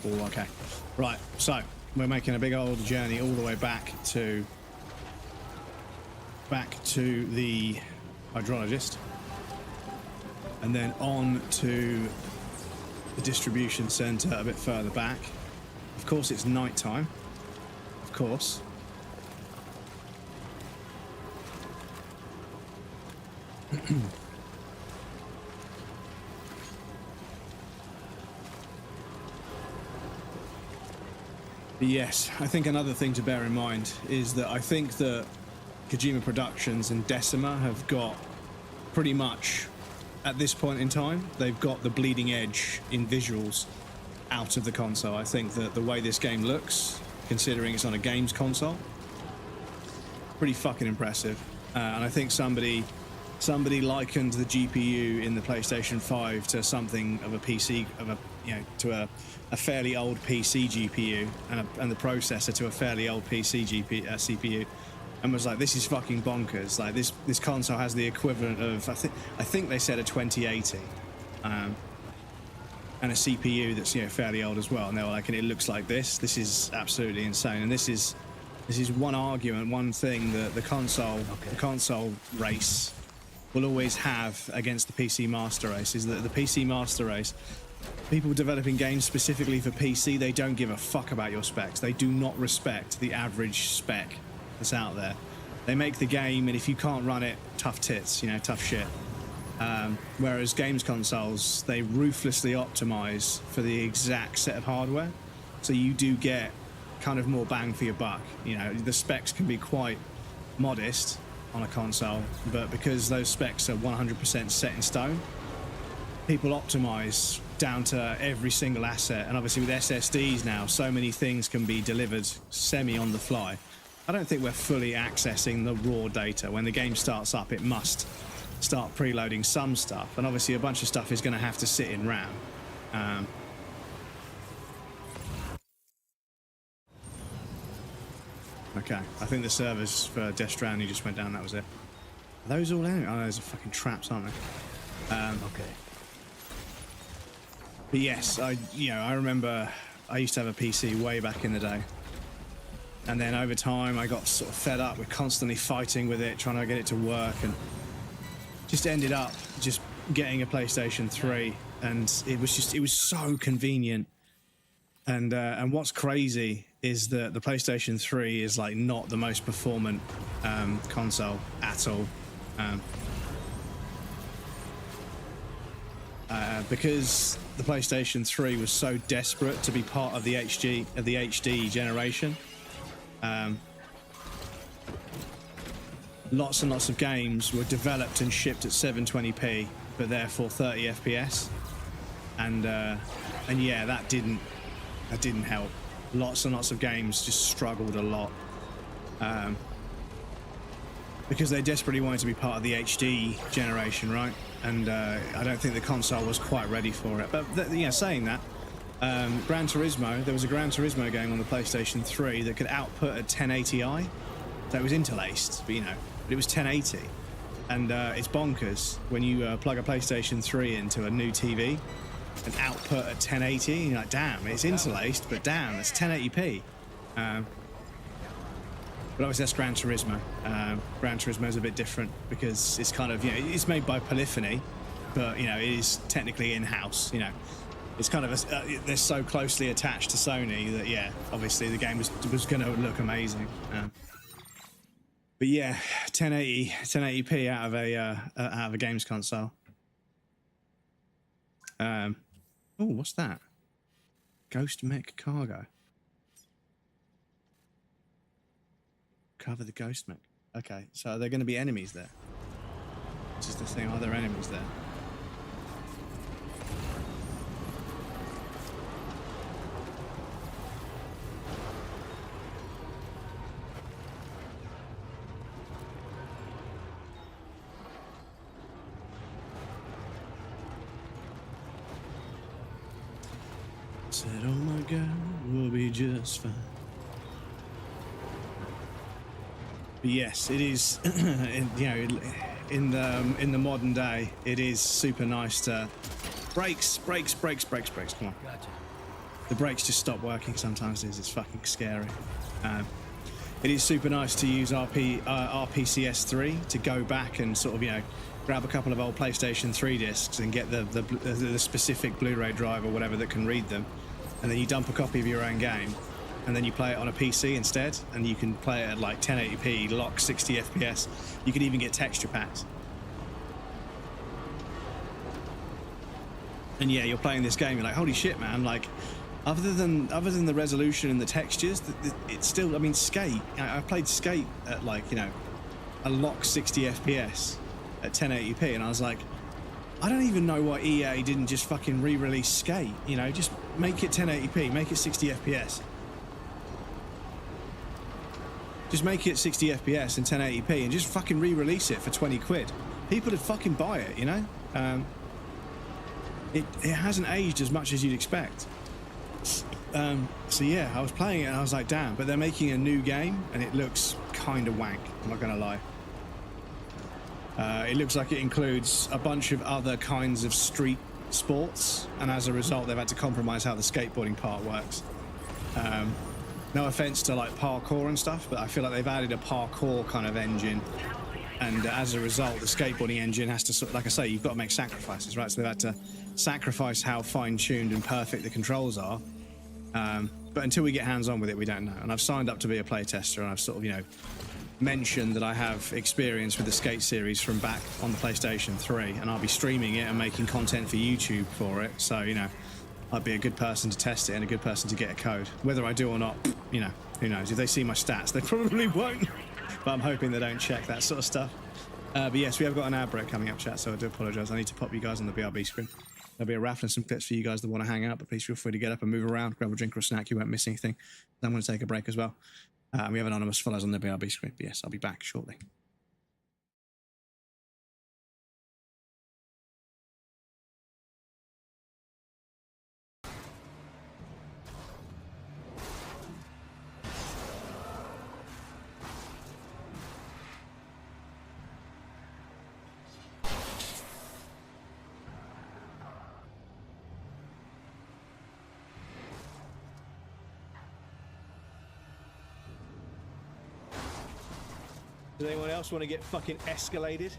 Speaker 1: Oh, okay. Right, so we're making a big old journey all the way back to the hydrologist, and then on to the distribution centre a bit further back. Of course, it's night time. Of course. But yes, I think another thing to bear in mind is that I think that Kojima Productions and Decima have got pretty much, at this point in time, they've got the bleeding edge in visuals out of the console. I think that the way this game looks, considering it's on a games console, pretty fucking impressive. And I think somebody likened the GPU in the PlayStation 5 to something of a PC, to a fairly old PC GPU, and the processor to a fairly old PC CPU, and was like, this is fucking bonkers. Like this console has the equivalent of I think they said a 2080, and a CPU that's fairly old as well. And they were like, and it looks like this. This is absolutely insane. And this is one argument, one thing that the console race will always have against the PC Master Race, is that the PC Master Race, people developing games specifically for PC, they don't give a fuck about your specs. They do not respect the average spec that's out there. They make the game, and if you can't run it, tough tits, tough shit. Whereas games consoles, they ruthlessly optimize for the exact set of hardware, so you do get kind of more bang for your buck. The specs can be quite modest on a console, but because those specs are 100% set in stone, people optimize down to every single asset. And obviously with SSDs now, so many things can be delivered semi on the fly. I don't think we're fully accessing the raw data. When the game starts up, it must start preloading some stuff, and obviously a bunch of stuff is going to have to sit in RAM. Okay, I think the servers for Death Stranding just went down. That was it. Are those all enemies? Oh, those are fucking traps, aren't they?
Speaker 3: Okay.
Speaker 1: But yes, I remember I used to have a PC way back in the day, and then over time I got sort of fed up with constantly fighting with it, trying to get it to work, and just ended up just getting a PlayStation 3, and it was so convenient. And what's crazy is that the PlayStation 3 is like not the most performant console at all, because the PlayStation 3 was so desperate to be part of the HD generation. Lots and lots of games were developed and shipped at 720p, but therefore 30 FPS, and yeah, that didn't help. Lots and lots of games just struggled a lot, because they desperately wanted to be part of the HD generation, right? And I don't think the console was quite ready for it. But saying that, Gran Turismo, there was a Gran Turismo game on the PlayStation 3 that could output at 1080i. So it was interlaced, but it was 1080. And it's bonkers when you plug a PlayStation 3 into a new TV and output at 1080, and you're like, damn, it's interlaced, but damn, it's 1080p. But obviously that's Gran Turismo. Gran Turismo is a bit different because it's kind of, it's made by Polyphony, but it is technically in-house. It's kind of they're so closely attached to Sony that obviously the game was going to look amazing. But yeah, 1080p out of a games console. Oh, what's that? Ghost Mech Cargo. Cover the Ghost Mech. Okay, so are there going to be enemies there? This is the thing. Are there enemies there? Said, oh my God, we'll be just fine. But yes, it is. In the modern day, it is super nice to brakes. Come on,
Speaker 3: Gotcha.
Speaker 1: the brakes just stop working sometimes. It's fucking scary. It is super nice to use RPCS3 to go back and sort of grab a couple of old PlayStation 3 discs and get the specific Blu-ray drive or whatever that can read them, and then you dump a copy of your own game, and then you play it on a PC instead, and you can play it at like 1080p, lock 60 FPS. You can even get texture packs. And yeah, you're playing this game, you're like, holy shit, man, like, Other than the resolution and the textures, it's still. I mean, Skate. I played Skate at like, you know, a lock 60 FPS at 1080p, and I was like, I don't even know why EA didn't just fucking re-release Skate. You know, just make it 1080p, make it 60 FPS. Just make it 60 FPS and 1080p, and just fucking re-release it for 20 quid. People would fucking buy it, you know. It hasn't aged as much as you'd expect. So yeah, I was playing it and I was like, damn, but they're making a new game and it looks kind of wank, I'm not gonna lie. It looks like it includes a bunch of other kinds of street sports, and as a result they've had to compromise how the skateboarding part works. No offense to like parkour and stuff, but I feel like they've added a parkour kind of engine, and as a result the skateboarding engine has to sort of, like I say, you've got to make sacrifices, right? So they've had to sacrifice how fine-tuned and perfect the controls are. But until we get hands-on with it, we don't know. And I've signed up to be a playtester, and I've sort of, you know, mentioned that I have experience with the Skate series from back on the PlayStation 3, and I'll be streaming it and making content for YouTube for it. So, you know, I'd be a good person to test it and a good person to get a code. Whether I do or not, you know, who knows? If they see my stats, they probably won't. But I'm hoping they don't check that sort of stuff. But yes, we have got an ad break coming up, chat, so I do apologise. I need to pop you guys on the BRB screen. There'll be a raffle and some clips for you guys that want to hang out, but please feel free to get up and move around, grab a drink or a snack. You won't miss anything. I'm going to take a break as well. We have anonymous follows on the BRB screen, but yes, I'll be back shortly. Does anyone else want to get fucking escalated?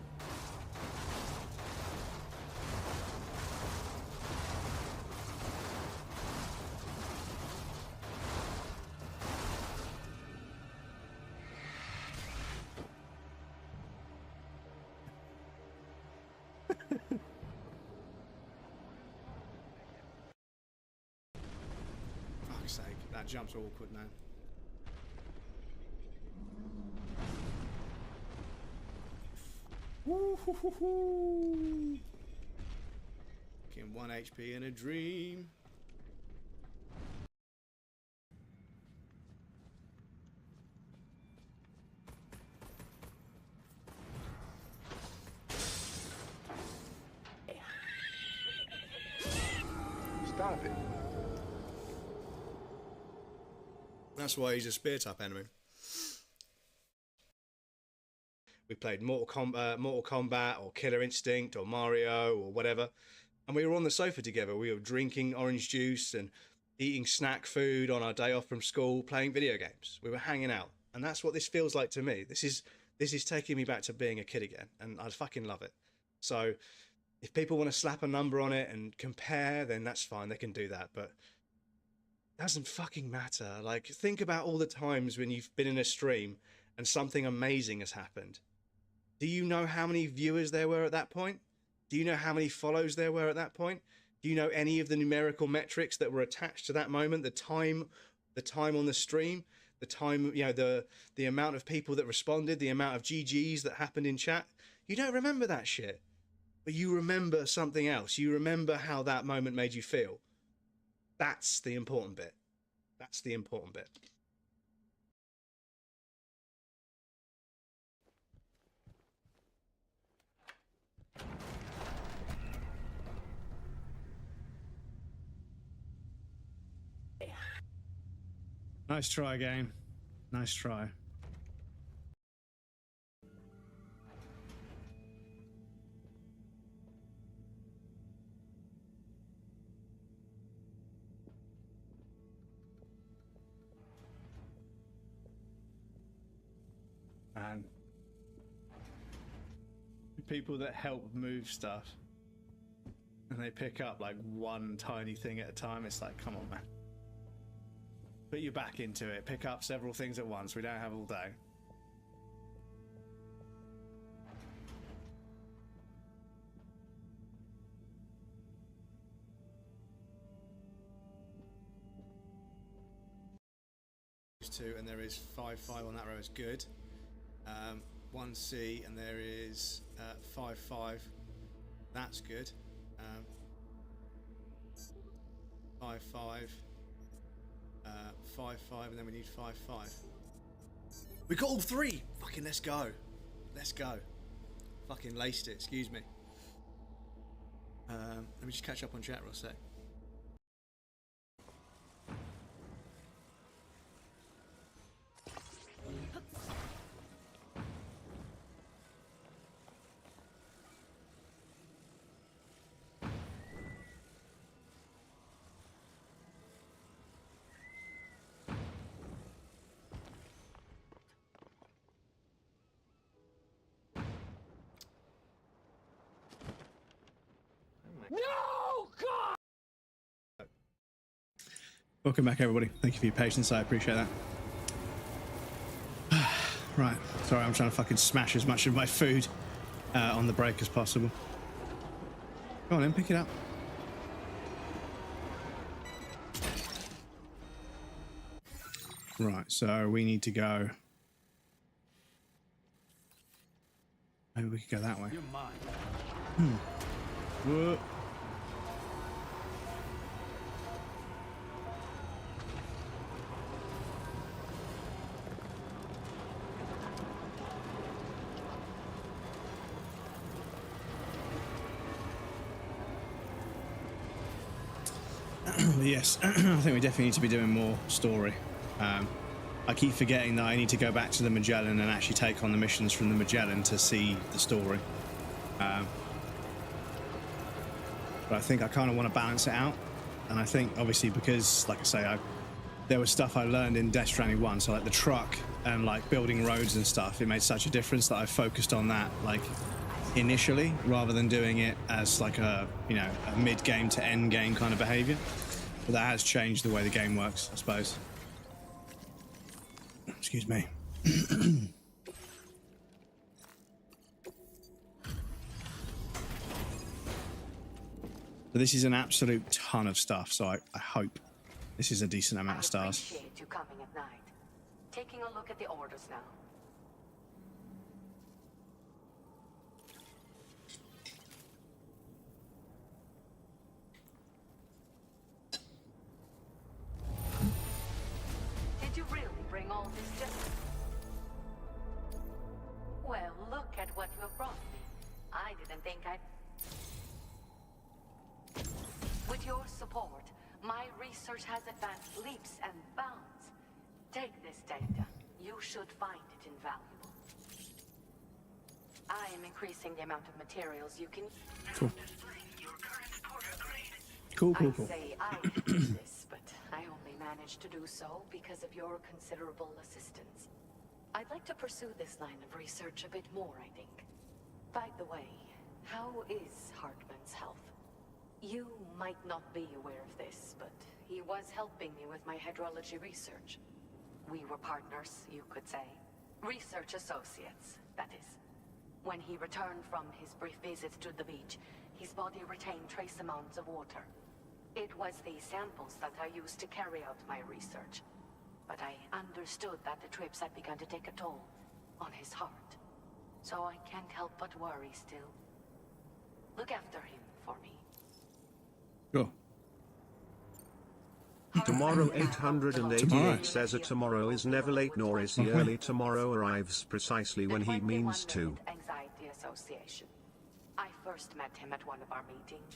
Speaker 1: Fuck's sake, that jump's awkward, man. Woo-hoo-hoo-hoo. Getting 1 HP in a dream.
Speaker 5: Stop it.
Speaker 1: That's why he's a spear type enemy. We played Mortal Kombat or Killer Instinct or Mario or whatever, and we were on the sofa together. We were drinking orange juice and eating snack food on our day off from school, playing video games. We were hanging out, and that's what this feels like to me. This is taking me back to being a kid again, and I fucking love it. So if people want to slap a number on it and compare, then that's fine. They can do that, but it doesn't fucking matter. Like, think about all the times when you've been in a stream and something amazing has happened. Do you know how many viewers there were at that point? Do you know how many follows there were at that point? Do you know any of the numerical metrics that were attached to that moment? The time on the stream, the time, you know, the amount of people that responded, the amount of GGs that happened in chat. You don't remember that shit, but you remember something else. You remember how that moment made you feel. That's the important bit. That's the important bit. Nice try, game. Nice try. Man. People that help move stuff and they pick up like one tiny thing at a time, it's like, come on, man. Put your back into it. Pick up several things at once. We don't have all day. 2, and there is 5-5 on that row is good. 1C, and there is 5-5. That's good. 5-5. 5-5, and then we need 5-5. We got all 3! Fucking let's go. Let's go. Fucking laced it, excuse me. Let me just catch up on chat real sec. Welcome back, everybody. Thank you for your patience. I appreciate that. Right. Sorry, I'm trying to fucking smash as much of my food on the break as possible. Go on then, pick it up. Right, so we need to go... Maybe we could go that way.
Speaker 5: You're mine.
Speaker 1: Whoa. Yes, I think we definitely need to be doing more story. I keep forgetting that I need to go back to the Magellan and actually take on the missions from the Magellan to see the story. But I think I kind of want to balance it out. And I think, obviously, because, like I say, there was stuff I learned in Death Stranding 1, so like the truck and like building roads and stuff, it made such a difference that I focused on that like initially, rather than doing it as like a, you know, a mid-game to end-game kind of behavior. But that has changed the way the game works, I suppose. Excuse me. But this is an absolute ton of stuff, so I hope this is a decent amount of stars.
Speaker 8: I appreciate you coming at night. Taking a look at the orders now. Did you really bring all this just... Well, look at what you have brought me. I didn't think I'd... With your support, my research has advanced leaps and bounds. Take this data. You should find it invaluable. I am increasing the amount of materials you can...
Speaker 1: Cool.
Speaker 8: I say I can do this, but I only managed to do so because of your considerable assistance. I'd like to pursue this line of research a bit more, I think. By the way, how is Hartman's health? You might not be aware of this, but he was helping me with my hydrology research. We were partners, you could say. Research associates, that is. When he returned from his brief visit to the beach, his body retained trace amounts of water. It was these samples that I used to carry out my research. But I understood that the trips had begun to take a toll on his heart. So I can't help but worry still. Look after him for me.
Speaker 1: Sure.
Speaker 9: Tomorrow 888 says a tomorrow is never late, nor is he early. Tomorrow arrives precisely when he means to.
Speaker 8: Anxiety Association. I first met him at one of our meetings.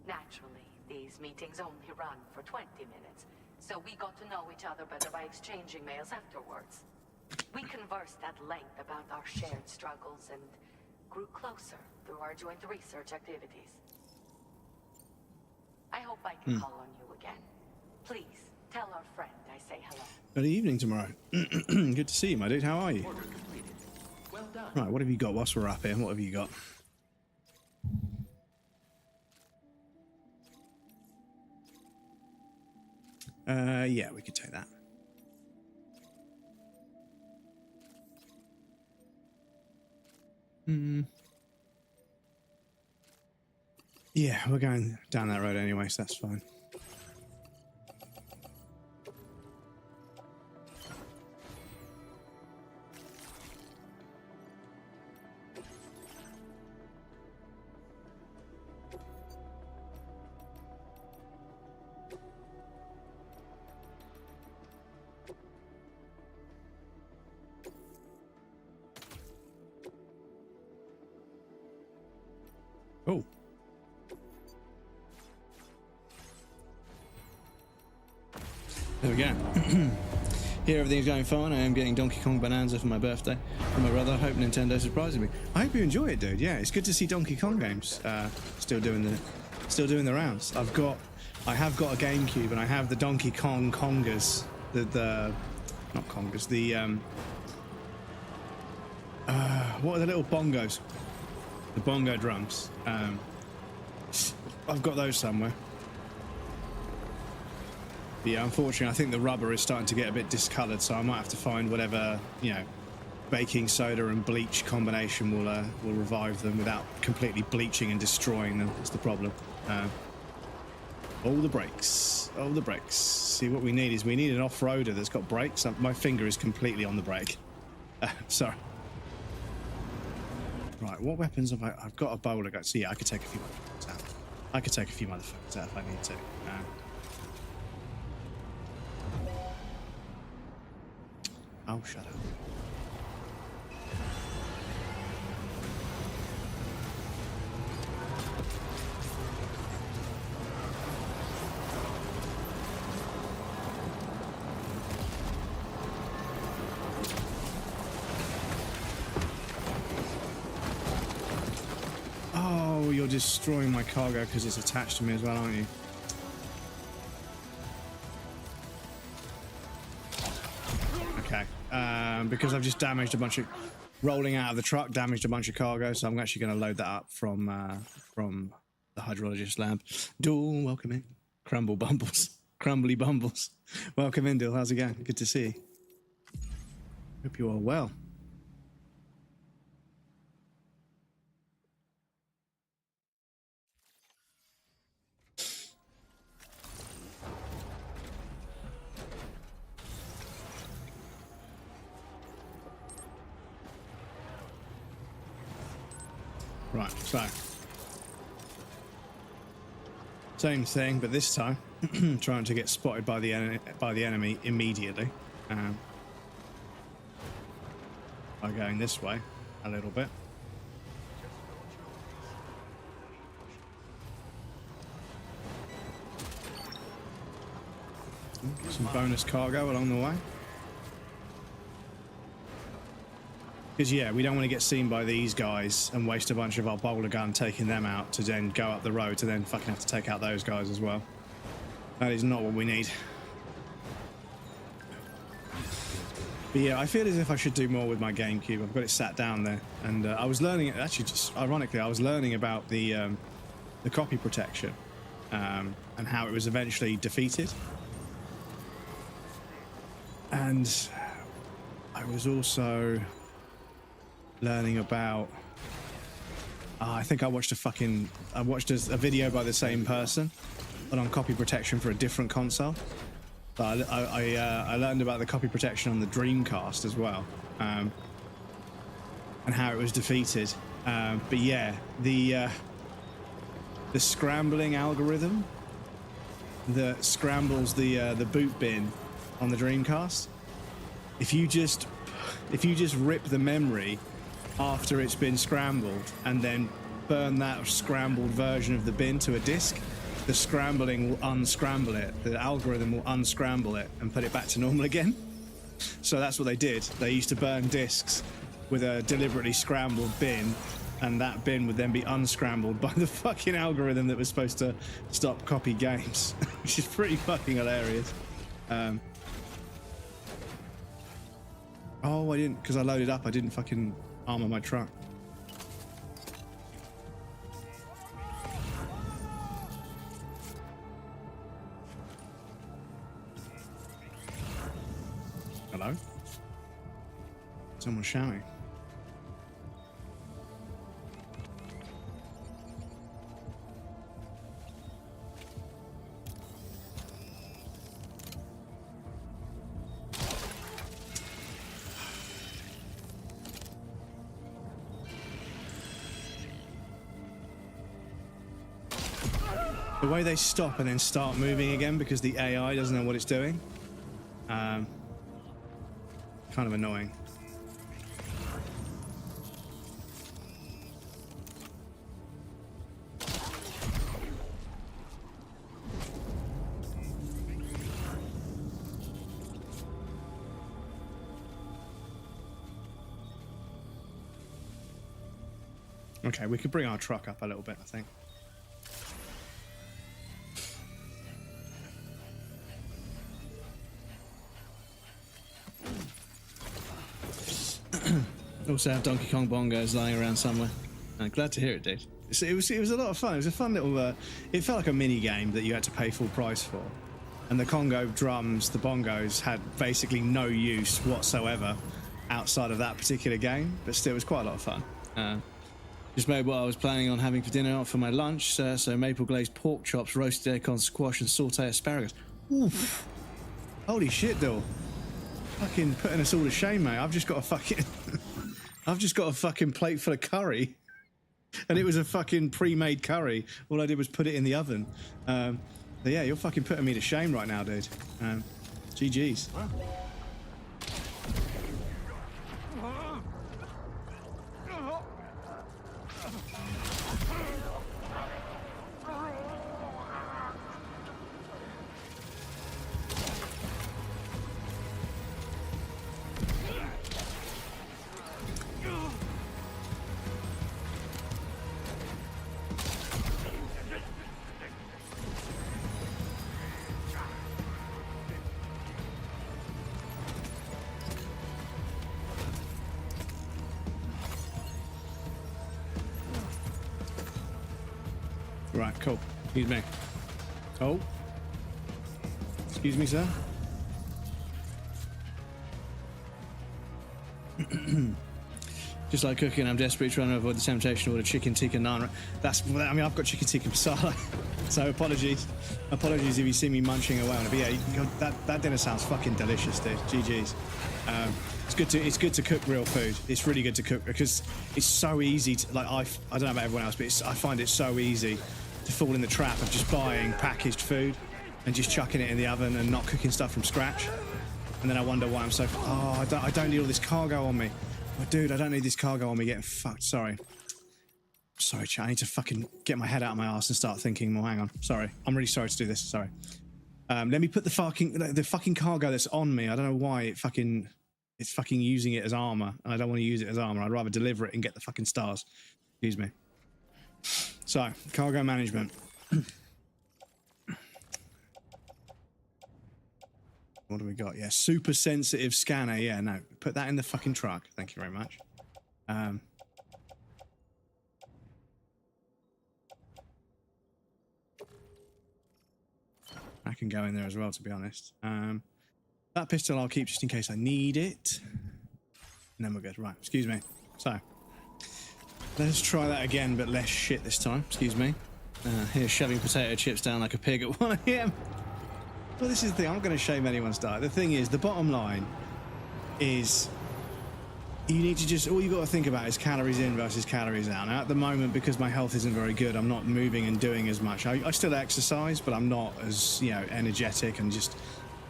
Speaker 8: Naturally, these meetings only run for 20 minutes, so we got to know each other better by exchanging mails afterwards. We conversed at length about our shared struggles and grew closer through our joint research activities. I hope I can call on you again. Please, tell our friend I say hello.
Speaker 1: Good evening tomorrow. Good to see you, my dude. How are you?
Speaker 5: Order completed. Well done.
Speaker 1: Right, what have you got whilst we're up here? What have you got? Yeah, we could take that. Yeah, we're going down that road anyway, so that's fine. Oh. There we go. Here everything's going fine. I am getting Donkey Kong Bonanza for my birthday from my brother. I hope Nintendo surprises me. I hope you enjoy it, dude. Yeah, it's good to see Donkey Kong games still doing the rounds. I have got a GameCube and I have the Donkey Kong Congas, not Congas, what are the little bongos? The bongo drums. I've got those somewhere. But yeah, unfortunately, I think the rubber is starting to get a bit discoloured, so I might have to find whatever, you know, baking soda and bleach combination will revive them without completely bleaching and destroying them. That's the problem. All the brakes. All the brakes. See, what we need is we need an off-roader that's got brakes. My finger is completely on the brake. Sorry. Right, what weapons have I... I've got a bowler gun. So yeah, I could take a few motherfuckers out. I could take a few motherfuckers out if I need to. Oh, shut up. Oh, you're destroying my cargo because it's attached to me as well, aren't you? Okay. Because I've just damaged a bunch of... Rolling out of the truck, damaged a bunch of cargo, so I'm actually going to load that up from the hydrologist lab. Duel, welcome in. Crumble Bumbles. Crumbly Bumbles. Welcome in, Duel. How's it going? Good to see you. Hope you are well. Right, so same thing, but this time trying to get spotted by the enemy immediately. By going this way a little bit. Get some bonus cargo along the way. Because, yeah, we don't want to get seen by these guys and waste a bunch of our bowler gun taking them out to then go up the road to then fucking have to take out those guys as well. That is not what we need. But yeah, I feel as if I should do more with my GameCube. I've got it sat down there. And I was learning, actually, just ironically, I was learning about the copy protection and how it was eventually defeated. And I was also... learning about I think I watched a video by the same person on copy protection for a different console, but I learned about the copy protection on the Dreamcast as well, and how it was defeated. But yeah, the scrambling algorithm that scrambles the boot bin on the Dreamcast, if you just rip the memory after it's been scrambled and then burn that scrambled version of the bin to a disk, the scrambling will unscramble it. The algorithm will unscramble it and put it back to normal again. So that's what they did. They used to burn disks with a deliberately scrambled bin, and that bin would then be unscrambled by the fucking algorithm that was supposed to stop copy games, which is pretty fucking hilarious. Oh, I didn't, because I loaded up, I didn't fucking armor my truck. Hello? Someone's shouting. The way they stop and then start moving again because the AI doesn't know what it's doing, kind of annoying. Okay, we could bring our truck up a little bit, I think. Also have Donkey Kong bongos lying around somewhere. I'm glad to hear it, dude. It was a lot of fun. It was a fun little. It felt like a mini game that you had to pay full price for, and the Congo drums, the bongos, had basically no use whatsoever outside of that particular game. But still, it was quite a lot of fun. Just made what I was planning on having for dinner for my lunch. So maple glazed pork chops, roasted acorn squash, and sauté asparagus. Oof! Holy shit, though. Fucking putting us all to shame, mate. I've just got a fucking plate full of curry, and it was a fucking pre-made curry. All I did was put it in the oven. But yeah, you're fucking putting me to shame right now, dude. GG's. Right, cool. Excuse me. Oh. Excuse me, sir. Just like cooking, I'm desperate trying to avoid the temptation to order chicken tikka naan. I mean, I've got chicken tikka masala, so apologies. Apologies if you see me munching away on it. But yeah, that dinner sounds fucking delicious, dude. GG's. It's good to cook real food. It's really good to cook because it's so easy to, like, I don't know about everyone else, but I find it so easy to fall in the trap of just buying packaged food and just chucking it in the oven and not cooking stuff from scratch. And then I wonder why I'm so, I don't need all this cargo on me. Oh, dude, I don't need this cargo on me getting fucked. Sorry, chat. I need to fucking get my head out of my ass and start thinking more. Hang on. Sorry. I'm really sorry to do this. Sorry. Let me put the fucking cargo that's on me. I don't know why it's fucking using it as armor, and I don't want to use it as armor. I'd rather deliver it and get the fucking stars. Excuse me. So, cargo management. What do we got? Yeah, super sensitive scanner. Yeah, no, put that in the fucking truck. Thank you very much. I can go in there as well, to be honest. That pistol I'll keep just in case I need it. And then we're good. Right, excuse me. So, let's try that again, but less shit this time. Excuse me. Here, shoving potato chips down like a pig at 1 AM. Well, this is the thing. I'm not going to shame anyone's diet. The thing is, the bottom line is you need to just, all you got to think about is calories in versus calories out. Now, at the moment, because my health isn't very good, I'm not moving and doing as much. I still exercise, but I'm not as, energetic and just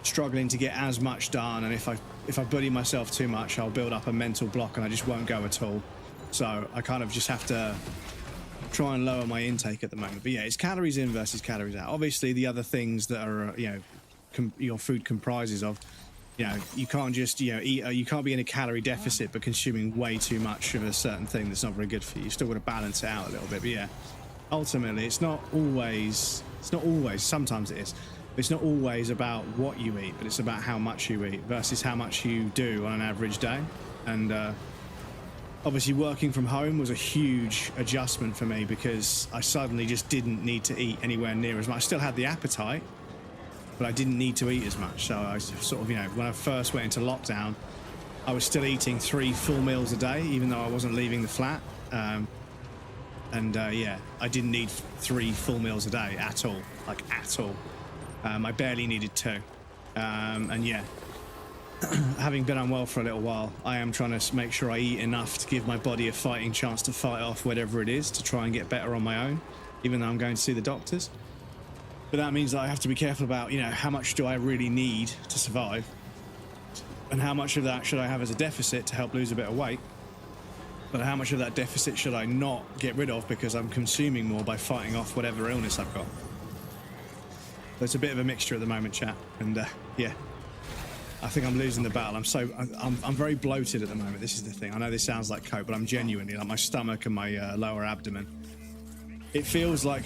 Speaker 1: struggling to get as much done. And if I bully myself too much, I'll build up a mental block and I just won't go at all. So I kind of just have to try and lower my intake at the moment. But yeah, it's calories in versus calories out. Obviously, the other things that are, your food comprises of, you can't just, eat, you can't be in a calorie deficit but consuming way too much of a certain thing that's not very good for you. You still got to balance it out a little bit. But yeah, ultimately, it's not always, sometimes it is. It's not always about what you eat, but it's about how much you eat versus how much you do on an average day. And obviously working from home was a huge adjustment for me because I suddenly just didn't need to eat anywhere near as much. I still had the appetite, but I didn't need to eat as much. So I sort of, when I first went into lockdown, I was still eating 3 full meals a day, even though I wasn't leaving the flat. Yeah, I didn't need 3 full meals a day at all, like at all. I barely needed 2. And yeah, having been unwell for a little while, I am trying to make sure I eat enough to give my body a fighting chance to fight off whatever it is, to try and get better on my own, even though I'm going to see the doctors. But that means that I have to be careful about, how much do I really need to survive, and how much of that should I have as a deficit to help lose a bit of weight, but how much of that deficit should I not get rid of because I'm consuming more by fighting off whatever illness I've got. So it's a bit of a mixture at the moment, chat, and yeah. I think I'm losing the battle. I'm very bloated at the moment. This is the thing. I know this sounds like coke, but I'm genuinely like my stomach and my lower abdomen. It feels like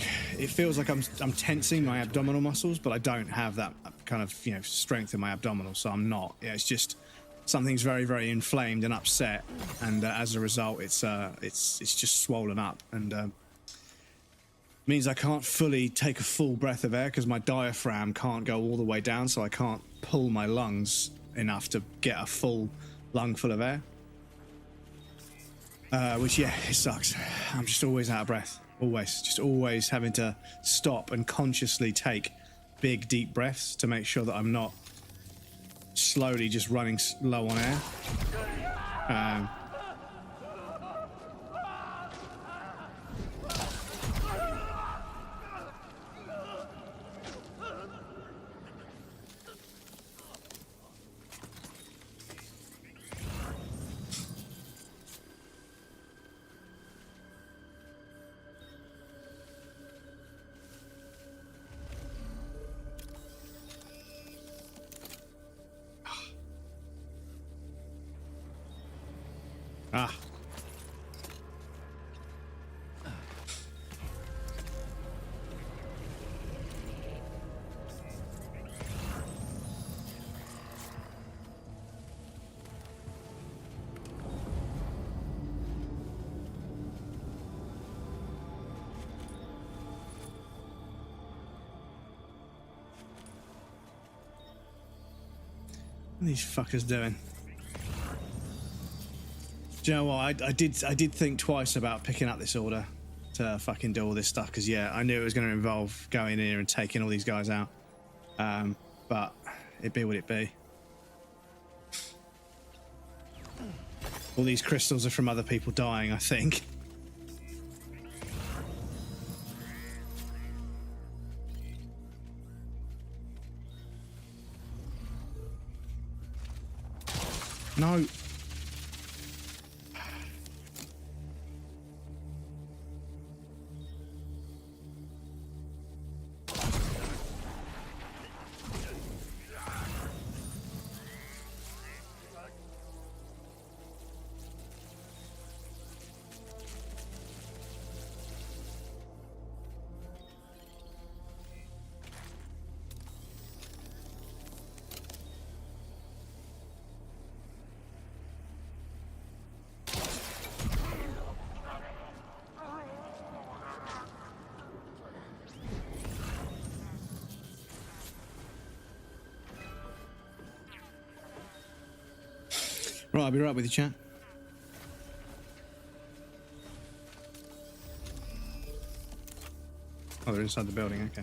Speaker 1: I'm tensing my abdominal muscles, but I don't have that kind of strength in my abdominal, so I'm not. Yeah, it's just something's very, very inflamed and upset, and as a result, it's just swollen up, and means I can't fully take a full breath of air because my diaphragm can't go all the way down, so I can't pull my lungs enough to get a full lungful of air. Which, yeah, it sucks. I'm just always out of breath. Always having to stop and consciously take big, deep breaths to make sure that I'm not slowly just running low on air. Ah. What are these fuckers doing? Do you know what? I did think twice about picking up this order to fucking do all this stuff, because yeah, I knew it was going to involve going in here and taking all these guys out. But it be what it be. All these crystals are from other people dying, I think. No. Right, I'll be right with you, chat. Oh, they're inside the building, okay.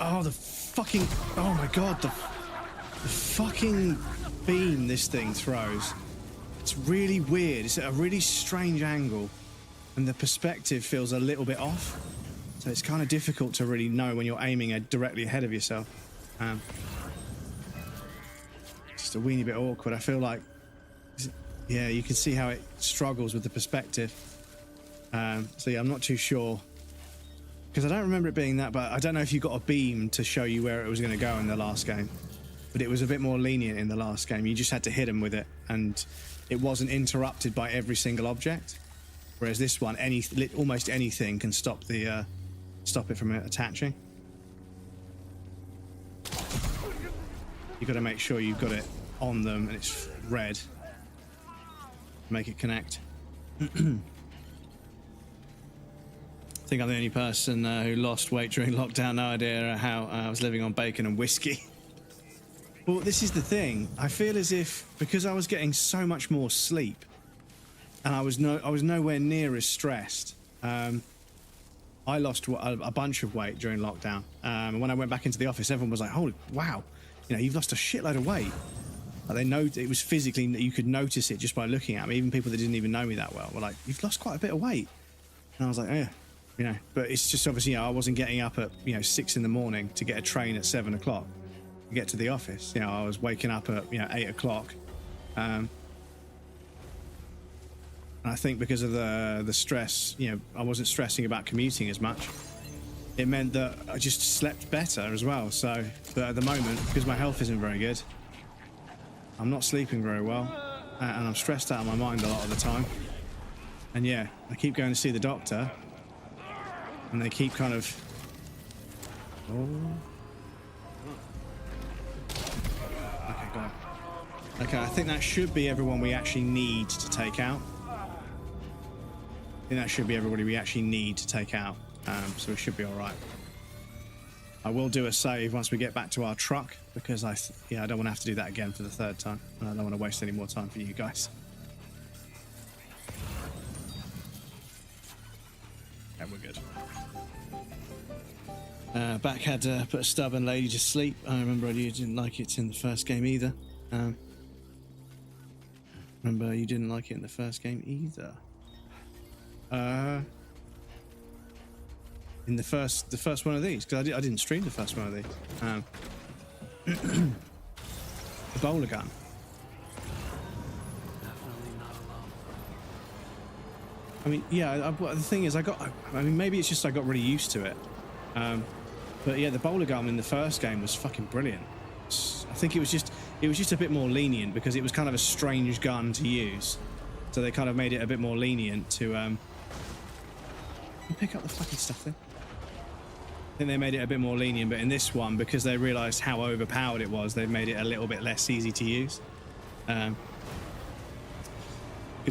Speaker 1: Oh, the fucking... Oh my god, the fucking beam this thing throws. It's really weird. It's at a really strange angle, and the perspective feels a little bit off. So it's kind of difficult to really know when you're aiming directly ahead of yourself. Just a weeny bit awkward. I feel like... Yeah, you can see how it struggles with the perspective. So yeah, I'm not too sure. Because I don't remember it being that, but I don't know if you got a beam to show you where it was going to go in the last game. But it was a bit more lenient in the last game. You just had to hit them with it, and it wasn't interrupted by every single object. Whereas this one, almost anything can stop it from attaching. You got to make sure you've got it on them and it's red. Make it connect. I think I'm the only person who lost weight during lockdown. No idea how I was living on bacon and whiskey. Well, this is the thing. I feel as if, because I was getting so much more sleep, and I was nowhere near as stressed. I lost a bunch of weight during lockdown. And when I went back into the office, everyone was like, "Holy wow, you've lost a shitload of weight." They know it was physically, you could notice it just by looking at me. Even people that didn't even know me that well were like, "You've lost quite a bit of weight." And I was like, "Yeah." But it's just obviously, I wasn't getting up at 6 in the morning to get a train at 7 o'clock to get to the office. I was waking up at 8 o'clock. And I think because of the stress, you know, I wasn't stressing about commuting as much. It meant that I just slept better as well. So, but at the moment, because my health isn't very good, I'm not sleeping very well, and I'm stressed out of my mind a lot of the time. And yeah, I keep going to see the doctor, and they keep kind of... Oh. Okay, got it. Okay, I think that should be everyone we actually need to take out. I think that should be everybody we actually need to take out. So we should be all right. I will do a save once we get back to our truck, because I don't want to have to do that again for the third time. And I don't want to waste any more time for you guys. Okay, we're good. Back had to put a stubborn lady to sleep. I remember you didn't like it in the first game either. Remember you didn't like it in the first game either. In the first one of these, because I didn't stream the first one of these. The bowler gun. I mean, yeah. The thing is, I mean, maybe it's just I got really used to it. But yeah, the bowler gun in the first game was fucking brilliant. I think it was just a bit more lenient because it was kind of a strange gun to use, so they kind of made it a bit more lenient to pick up the fucking stuff then. I think they made it a bit more lenient, but in this one, because they realised how overpowered it was, they made it a little bit less easy to use. Could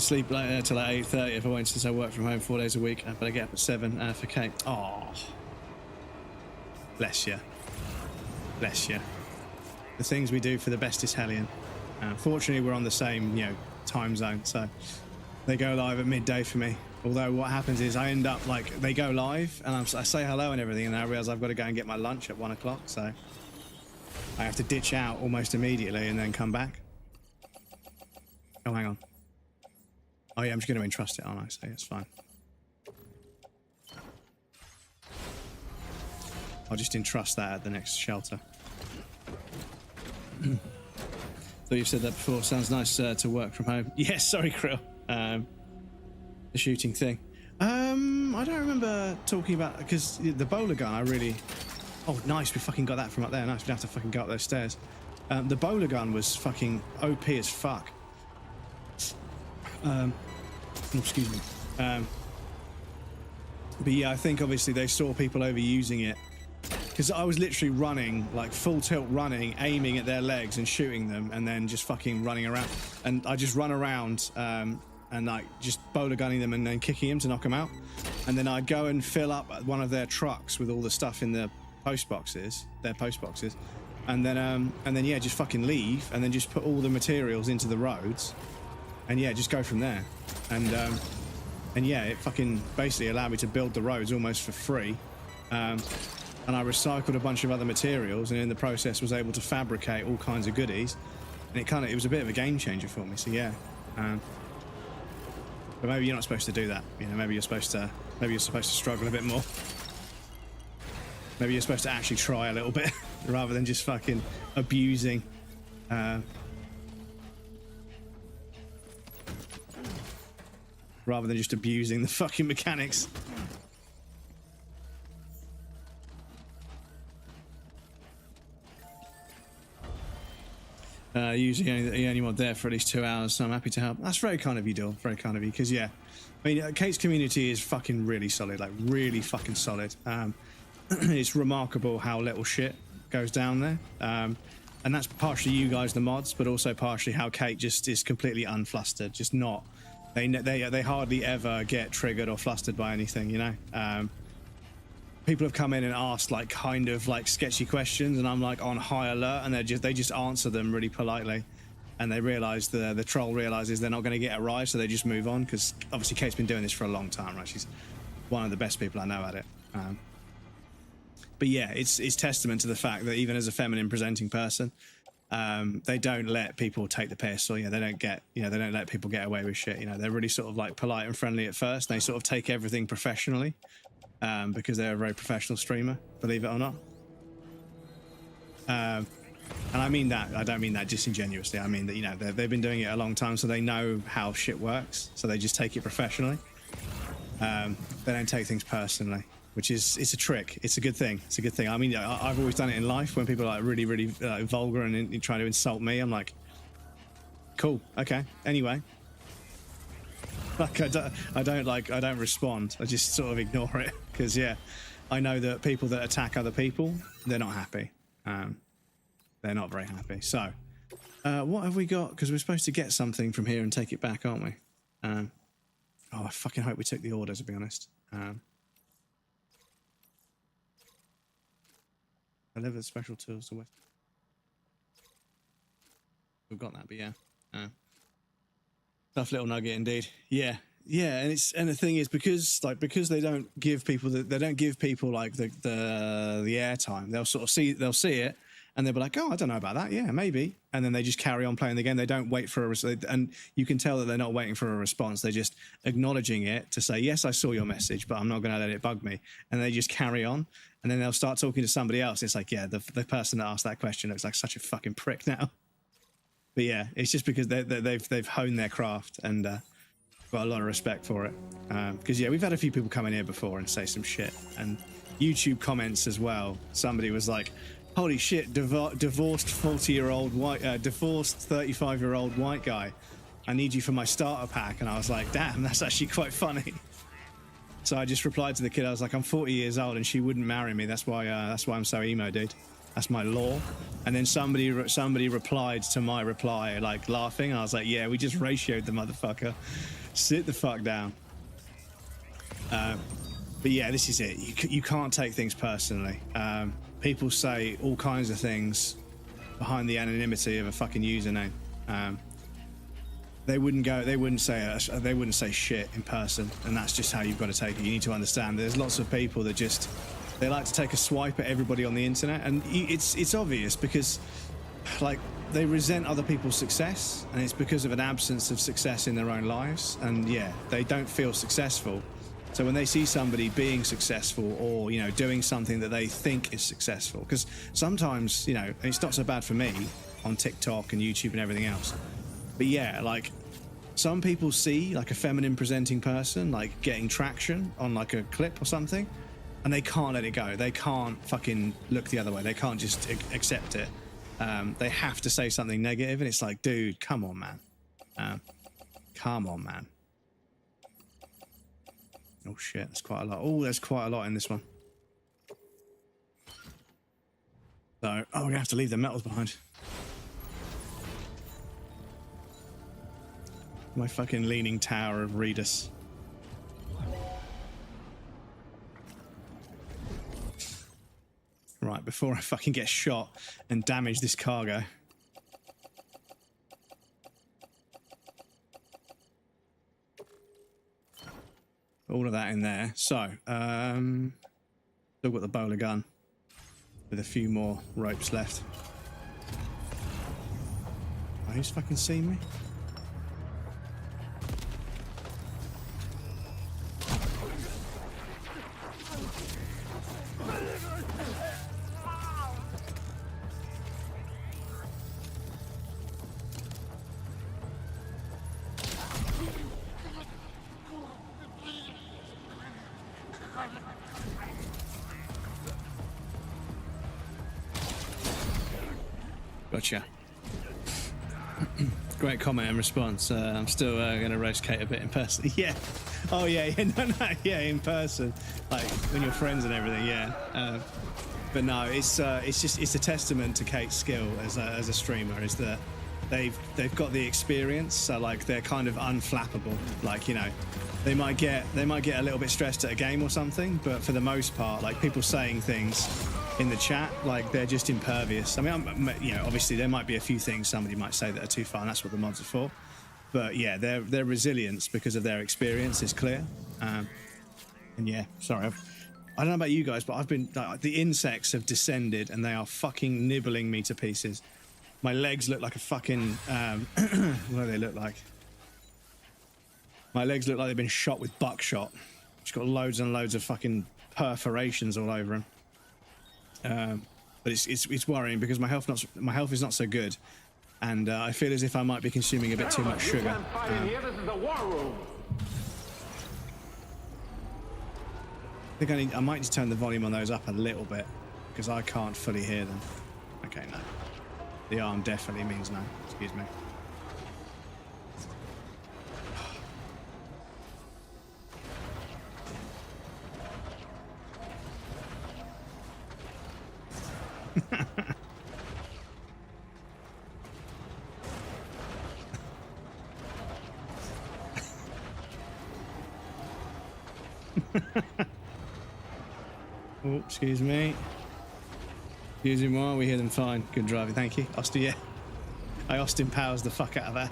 Speaker 1: sleep till like 8:30 if I went, since I work from home 4 days a week, but I get up at 7 for Kate. Oh, bless you. Bless you. The things we do for the bestest hellion. Fortunately, we're on the same, you know, time zone, so they go live at midday for me. Although what happens is I end up, like, they go live and I say hello and everything, and then I realise I've got to go and get my lunch at 1 o'clock, so I have to ditch out almost immediately and then come back. Oh, hang on. Oh yeah, I'm just going to entrust it, aren't I? So it's fine. I'll just entrust that at the next shelter. Thought you've said that before. Sounds nice to work from home. Yes, yeah, sorry, Krill. The shooting thing. I don't remember talking about, because the bowler gun, I really... Oh, nice, we fucking got that from up there. Nice, we don't have to fucking go up those stairs. The bowler gun was fucking OP as fuck. Excuse me. But yeah, I think obviously they saw people overusing it, because I was literally running, like full tilt running, aiming at their legs and shooting them, and then just fucking running around. And I just run around and like just bowler gunning them and then kicking them to knock them out. And then I'd go and fill up one of their trucks with all the stuff in the post boxes, and then yeah, just fucking leave, and then just put all the materials into the roads, and yeah, just go from there. And yeah, it fucking basically allowed me to build the roads almost for free. And I recycled a bunch of other materials, and in the process was able to fabricate all kinds of goodies. And it was a bit of a game changer for me. So yeah, but maybe you're not supposed to do that. You know, maybe you're supposed to struggle a bit more. Maybe you're supposed to actually try a little bit rather than just fucking abusing. Rather than just abusing the fucking mechanics. Usually you only want there for at least 2 hours, so I'm happy to help. That's very kind of you, Dill. Very kind of you, because yeah, I mean, Kate's community is fucking really solid, like really fucking solid. It's remarkable how little shit goes down there, and that's partially you guys, the mods, but also partially how Kate just is completely unflustered, just not. They hardly ever get triggered or flustered by anything, you know. People have come in and asked like kind of like sketchy questions, and I'm like on high alert, and they just answer them really politely, and they realise the troll realises they're not going to get a rise, so they just move on, because obviously Kate's been doing this for a long time, right? She's one of the best people I know at it. But yeah, it's testament to the fact that even as a feminine presenting person, they don't let people take the piss, or they don't let people get away with shit. You know, they're really sort of like polite and friendly at first. They sort of take everything professionally, because they're a very professional streamer, believe it or not. And I mean that, I don't mean that disingenuously. I mean that, you know, they've been doing it a long time, so they know how shit works. So they just take it professionally. They don't take things personally, which is, it's a trick. It's a good thing. It's a good thing. I mean, I've always done it in life when people are like really, really vulgar and trying to insult me. I'm like, cool, okay. Anyway, like I don't respond. I just sort of ignore it because yeah, I know that people that attack other people, they're not happy. They're not very happy. So, what have we got? Because we're supposed to get something from here and take it back, aren't we? Oh, I fucking hope we took the order, to be honest. Deliver special tools to West. We've got that, but yeah. Tough little nugget indeed. Yeah. Yeah, and the thing is because they don't give people like the airtime. They'll sort of see it and they'll be like, oh, I don't know about that. Yeah, maybe. And then they just carry on playing the game. They don't wait for and you can tell that they're not waiting for a response. They're just acknowledging it to say, yes, I saw your message, but I'm not going to let it bug me. And they just carry on. And then they'll start talking to somebody else. It's like, yeah, the person that asked that question looks like such a fucking prick now. But yeah, it's just because they've honed their craft and got a lot of respect for it. Because yeah, we've had a few people come in here before and say some shit. And YouTube comments as well. Somebody was like, holy shit, divorced 40-year-old white, divorced 35-year-old white guy. I need you for my starter pack. And I was like, damn, that's actually quite funny. So I just replied to the kid. I was like, I'm 40 years old and she wouldn't marry me. That's why I'm so emo, dude. That's my law. And then somebody replied to my reply, like laughing. I was like, yeah, we just ratioed the motherfucker. Sit the fuck down. But yeah, this is it. You can't take things personally. People say all kinds of things behind the anonymity of a fucking username. They wouldn't say shit in person, and that's just how you've got to take it. You need to understand there's lots of people that just, they like to take a swipe at everybody on the internet, and it's obvious because like they resent other people's success, and it's because of an absence of success in their own lives, and yeah, they don't feel successful. So when they see somebody being successful or, you know, doing something that they think is successful, because sometimes, you know, it's not so bad for me on TikTok and YouTube and everything else. But yeah, like some people see like a feminine presenting person like getting traction on like a clip or something, and they can't let it go. They can't fucking look the other way. They can't just accept it. They have to say something negative, and it's like, dude, come on, man. Come on, man. Oh shit, that's quite a lot. Oh, there's quite a lot in this one. So, oh, we're gonna have to leave the metals behind. My fucking leaning tower of Redus. Right, before I fucking get shot and damage this cargo. All of that in there. So, still got the bowler gun with a few more ropes left. Oh, who's fucking seen me? Gotcha. Great comment and response. I'm still going to roast Kate a bit in person. Yeah. Oh yeah. No. Yeah, in person. Like when you're friends and everything. Yeah. But no, it's a testament to Kate's skill as a streamer. Is that they've got the experience. So like they're kind of unflappable. Like, you know, they might get a little bit stressed at a game or something, but for the most part, like people saying things in the chat, like they're just impervious. I mean, you know, obviously there might be a few things somebody might say that are too far, and that's what the mods are for. But yeah, their resilience because of their experience is clear. And yeah, sorry, I don't know about you guys, but I've been the insects have descended and they are fucking nibbling me to pieces. My legs look like a fucking what do they look like? My legs look like they've been shot with buckshot. Just got loads and loads of fucking perforations all over them. but it's worrying because my health is not so good, and I feel as if I might be consuming a bit too much sugar.
Speaker 10: This is the war room.
Speaker 1: I think I might just turn the volume on those up a little bit because I can't fully hear them. Okay, no. The arm definitely means no. Excuse me. Oh, excuse me. Excuse me, while we hear them fine. Good driving, thank you. Austin, yeah. I Austin powers the fuck out of that.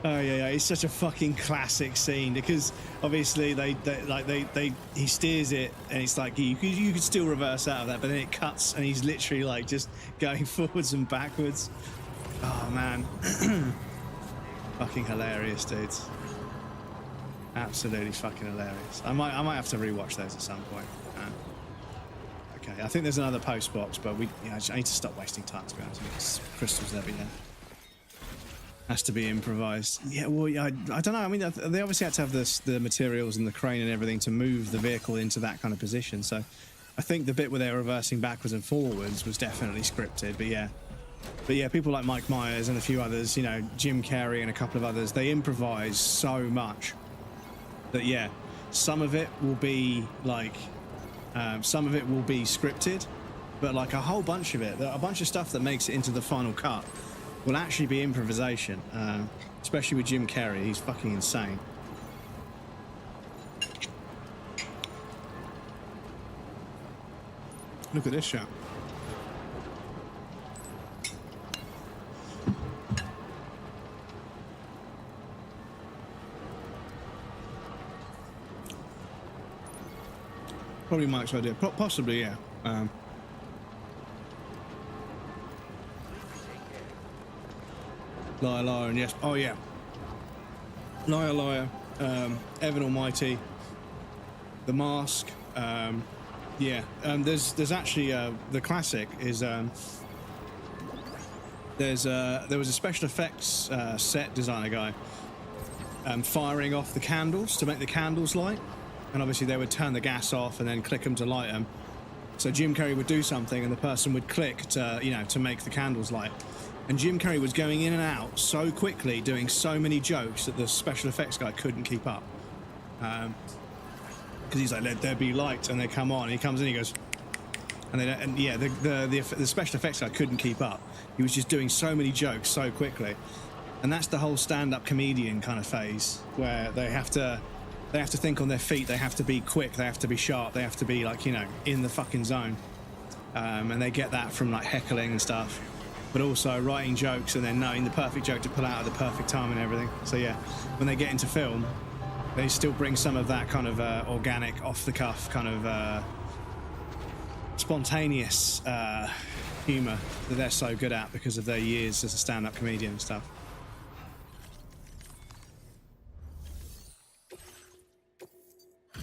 Speaker 1: Oh yeah, it's such a fucking classic scene because obviously he steers it and it's like you could still reverse out of that, but then it cuts and he's literally like just going forwards and backwards. Oh man, fucking hilarious, dudes. Absolutely fucking hilarious. I might have to rewatch those at some point. Okay, I think there's another post box, but I need to stop wasting time, to be honest. It's crystals everywhere. Has to be improvised. Yeah, well, I don't know. I mean, they obviously had to have the materials and the crane and everything to move the vehicle into that kind of position. So I think the bit where they're reversing backwards and forwards was definitely scripted. But yeah, people like Mike Myers and a few others, you know, Jim Carrey and a couple of others, they improvise so much that, yeah, some of it will be like, some of it will be scripted, but like a whole bunch of it, a bunch of stuff that makes it into the final cut will actually be improvisation, especially with Jim Carrey. He's fucking insane. Look at this shot. Probably Mike's idea. Possibly, yeah. Liar, liar, and yes. Oh, yeah. Liar, liar. Evan Almighty. The Mask. Yeah. There's actually the classic is there was a special effects set designer guy firing off the candles to make the candles light, and obviously they would turn the gas off and then click them to light them. So Jim Carrey would do something and the person would click to make the candles light. And Jim Carrey was going in and out so quickly, doing so many jokes that the special effects guy couldn't keep up. Because he's like, "Let there be light," and they come on. And he comes in, he goes, the special effects guy couldn't keep up. He was just doing so many jokes so quickly, and that's the whole stand-up comedian kind of phase where they have to think on their feet. They have to be quick. They have to be sharp. They have to be like, in the fucking zone. And they get that from like heckling and stuff, but also writing jokes and then knowing the perfect joke to pull out at the perfect time and everything. So yeah, when they get into film, they still bring some of that kind of organic, off-the-cuff kind of spontaneous humour that they're so good at because of their years as a stand-up comedian and stuff.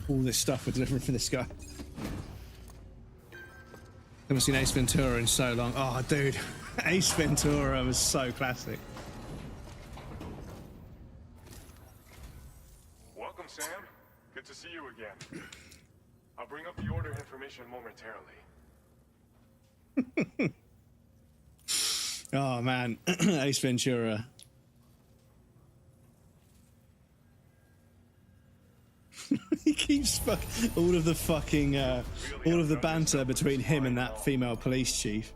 Speaker 1: All this stuff we're delivering for this guy. Haven't seen Ace Ventura in so long. Oh, dude, Ace Ventura was so classic.
Speaker 11: Welcome, Sam. Good to see you again. I'll bring up the order information momentarily.
Speaker 1: Oh man, Ace Ventura. He keeps all of the fucking all of the banter between him and that female police chief.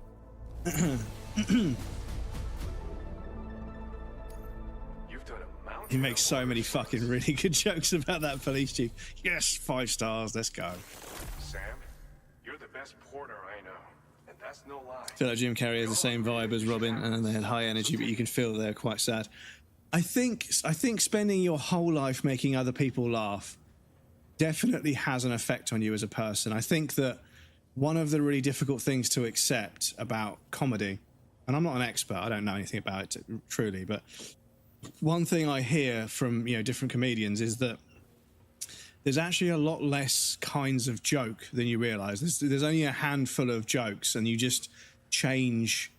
Speaker 1: He makes so many fucking really good jokes about that police chief. Yes, 5 stars, let's go.
Speaker 11: Sam, you're the best porter I know, and that's no lie.
Speaker 1: I feel like Jim Carrey has the same vibe as Robin, and they had high energy, but you can feel they're quite sad. I think spending your whole life making other people laugh definitely has an effect on you as a person. I think that one of the really difficult things to accept about comedy, and I'm not an expert, I don't know anything about it truly, but one thing I hear from different comedians is that there's actually a lot less kinds of joke than you realize. There's only a handful of jokes, and you just change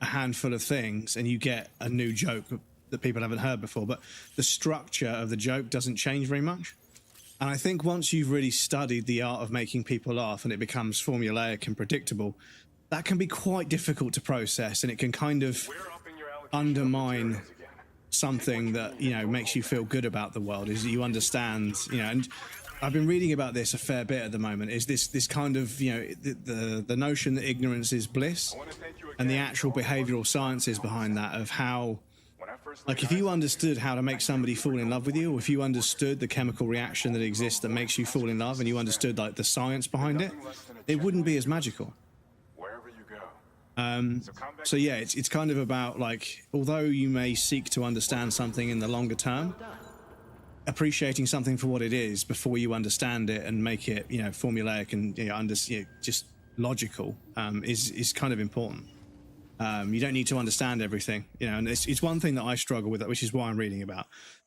Speaker 1: a handful of things and you get a new joke that people haven't heard before. But the structure of the joke doesn't change very much. And I think once you've really studied the art of making people laugh and it becomes formulaic and predictable, that can be quite difficult to process, and it can kind of undermine something that, you know, makes you feel good about the world, is that you understand, you know. And I've been reading about this a fair bit at the moment, is this kind of, you know, the notion that ignorance is bliss, and the actual behavioral sciences behind that, of how, like, if you understood how to make somebody fall in love with you, or if you understood the chemical reaction that exists that makes you fall in love, and you understood like the science behind it, it wouldn't be as magical. So yeah, it's kind of about, like, although you may seek to understand something in the longer term, appreciating something for what it is before you understand it and make it, you know, formulaic and, you know, just logical, is kind of important. You don't need to understand everything, you know, and it's one thing that I struggle with, which is why I'm reading about.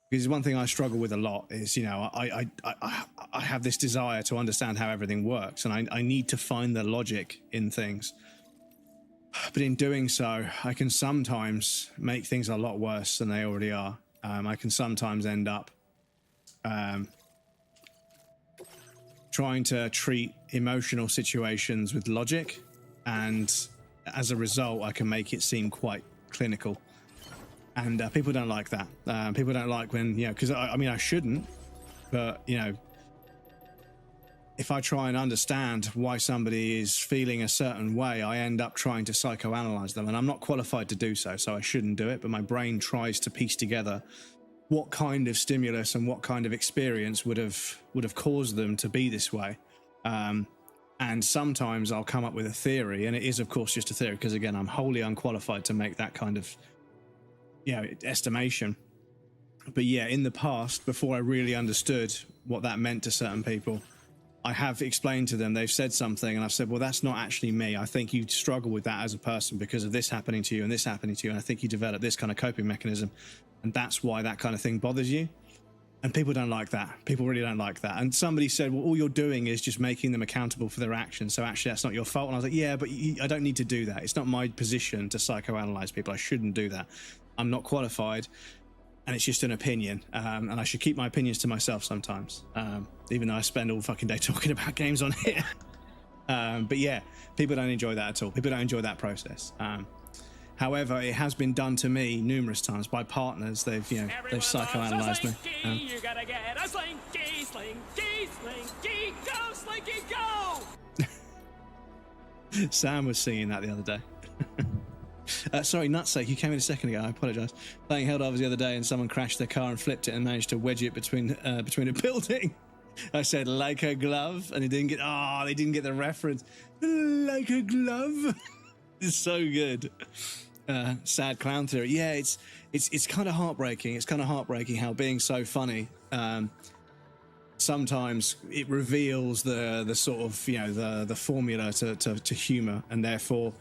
Speaker 1: Because one thing I struggle with a lot is, you know, I have this desire to understand how everything works, and I need to find the logic in things. But in doing so, I can sometimes make things a lot worse than they already are. I can sometimes end up trying to treat emotional situations with logic, and as a result, I can make it seem quite clinical. And people don't like that. People don't like when, you know, because I mean, I shouldn't, but, you know, if I try and understand why somebody is feeling a certain way, I end up trying to psychoanalyze them, and I'm not qualified to do so, so I shouldn't do it. But my brain tries to piece together what kind of stimulus and what kind of experience would have caused them to be this way. And sometimes I'll come up with a theory, and it is, of course, just a theory, because again, I'm wholly unqualified to make that kind of, you know, estimation. But yeah, in the past, before I really understood what that meant to certain people, I have explained to them, they've said something, and I've said, well, that's not actually me. I think you struggle with that as a person because of this happening to you and this happening to you, and I think you develop this kind of coping mechanism, and that's why that kind of thing bothers you. And people don't like that. People really don't like that. And somebody said, well, all you're doing is just making them accountable for their actions, so actually that's not your fault. And I was like, yeah, but I don't need to do that. It's not my position to psychoanalyze people. I shouldn't do that. I'm not qualified, and it's just an opinion, and I should keep my opinions to myself sometimes, even though I spend all fucking day talking about games on here. But yeah, people don't enjoy that at all. People don't enjoy that process. However, it has been done to me numerous times by partners. They've, you know, they've psychoanalyzed me.
Speaker 12: You gotta get a slinky, slinky, slinky, go, slinky, go!
Speaker 1: Sam was singing that the other day. Sorry, nutsack, you came in a second ago. I apologise. Playing Helldivers the other day, and someone crashed their car and flipped it and managed to wedge it between a building. I said, like a glove, and they didn't get the reference. Like a glove. It's so good. Sad clown theory. Yeah, it's kind of heartbreaking. It's kind of heartbreaking how being so funny, sometimes it reveals the sort of, you know, the formula to humor, and therefore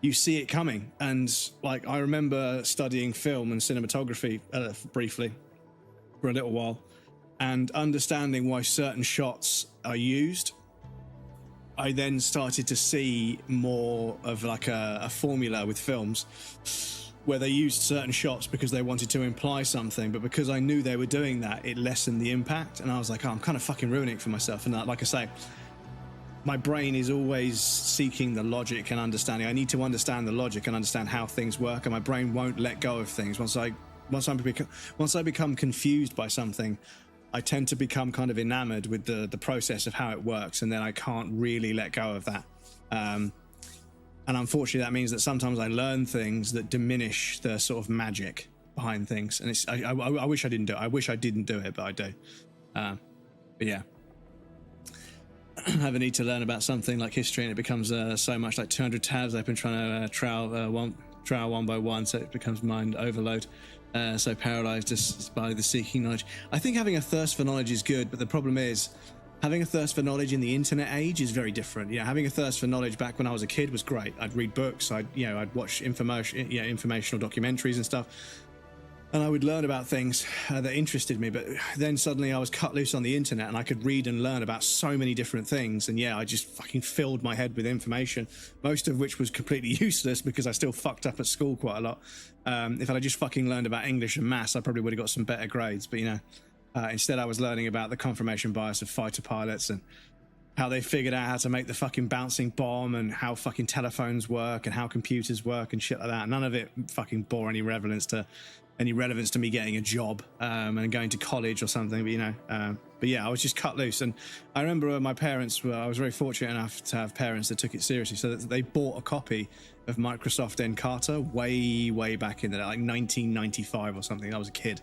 Speaker 1: you see it coming. And like, I remember studying film and cinematography briefly for a little while, and understanding why certain shots are used. I then started to see more of like a formula with films where they used certain shots because they wanted to imply something, but because I knew they were doing that, it lessened the impact. And I was like, oh, I'm kind of fucking ruining it for myself. And like I say, my brain is always seeking the logic and understanding. I need to understand the logic and understand how things work, and my brain won't let go of things. Once I become confused by something, I tend to become kind of enamored with the process of how it works, and then I can't really let go of that. And unfortunately, that means that sometimes I learn things that diminish the sort of magic behind things. And I wish I didn't do it. I wish I didn't do it, but I do. But yeah. I have a need to learn about something like history, and it becomes so much like 200 tabs open trying to trial one by one, so it becomes mind overload. So paralyzed just by the seeking knowledge. I think having a thirst for knowledge is good, but the problem is having a thirst for knowledge in the internet age is very different. Yeah, having a thirst for knowledge back when I was a kid was great. I'd read books, I'd watch informational documentaries and stuff. and I would learn about things that interested me. But then suddenly I was cut loose on the internet, and I could read and learn about so many different things. And yeah, I just fucking filled my head with information, most of which was completely useless because I still fucked up at school quite a lot. If I'd just fucking learned about English and maths, I probably would have got some better grades. But, you know, instead I was learning about the confirmation bias of fighter pilots and how they figured out how to make the fucking bouncing bomb and how fucking telephones work and how computers work and shit like that. None of it fucking bore any relevance to me getting a job and going to college or something. But, you know, but yeah, I was just cut loose. And I remember my parents I was very fortunate enough to have parents that took it seriously. So that they bought a copy of Microsoft Encarta way back in the day, like 1995 or something. I was a kid.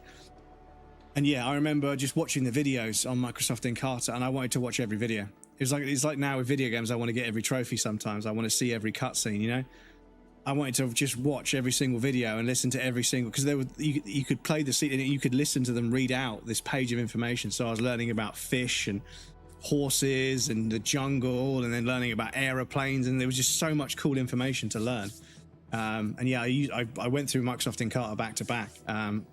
Speaker 1: And yeah, I remember just watching the videos on Microsoft Encarta, and I wanted to watch every video. It's like now with video games, I want to get every trophy sometimes. I want to see every cutscene, you know? I wanted to just watch every single video and listen to every single, because you could play the scene and you could listen to them read out this page of information. So I was learning about fish and horses and the jungle, and then learning about aeroplanes, and there was just so much cool information to learn. And yeah, I went through Microsoft Encarta back to back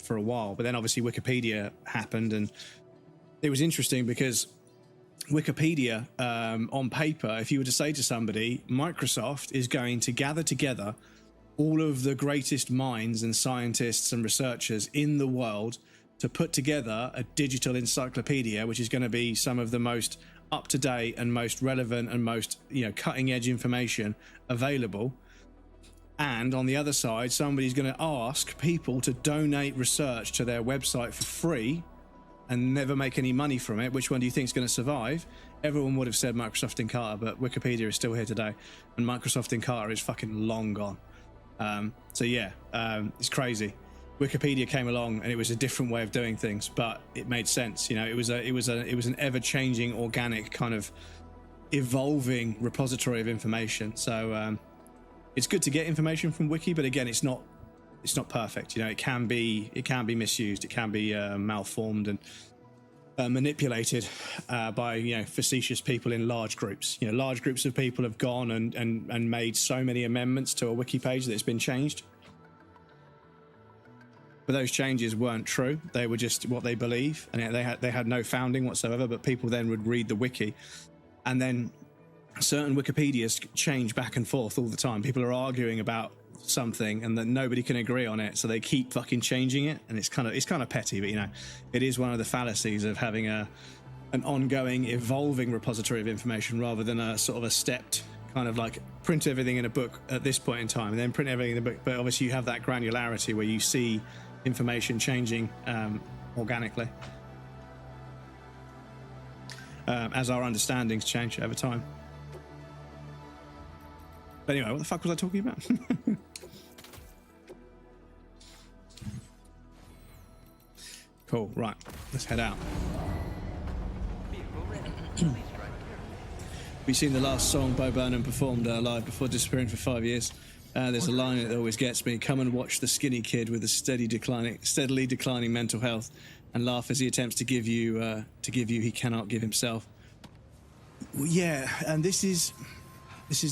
Speaker 1: for a while, but then obviously Wikipedia happened, and it was interesting because Wikipedia, on paper, if you were to say to somebody, Microsoft is going to gather together all of the greatest minds and scientists and researchers in the world to put together a digital encyclopedia, which is going to be some of the most up-to-date and most relevant and most, you know, cutting-edge information available. And on the other side, somebody's going to ask people to donate research to their website for free and never make any money from it. Which one do you think is going to survive? Everyone would have said Microsoft Encarta, but Wikipedia is still here today, and Microsoft Encarta is fucking long gone. So yeah, it's crazy. Wikipedia came along, and it was a different way of doing things, but it made sense. You know, it was an ever-changing, organic, kind of evolving repository of information. So it's good to get information from Wiki, but again, it's not perfect. You know, it can be misused, it can be malformed and manipulated by, you know, facetious people in large groups. You know, large groups of people have gone and made so many amendments to a wiki page that it's been changed. But those changes weren't true. They were just what they believe, and they had no founding whatsoever. But people then would read the wiki, and then certain Wikipedias change back and forth all the time. People are arguing about something and that nobody can agree on it, so they keep fucking changing it, and it's kind of petty. But, you know, it is one of the fallacies of having an ongoing, evolving repository of information rather than a sort of a stepped kind of like print everything in a book at this point in time and then print everything in the book. But obviously you have that granularity where you see information changing organically as our understandings change over time. But anyway, what the fuck was I talking about? Cool, right, let's head out. We've seen the last song Bo Burnham performed live before disappearing for 5 years. There's a line that always gets me: "Come and watch the skinny kid with a steadily declining mental health, and laugh as he attempts to give you he cannot give himself." Well, yeah, and this is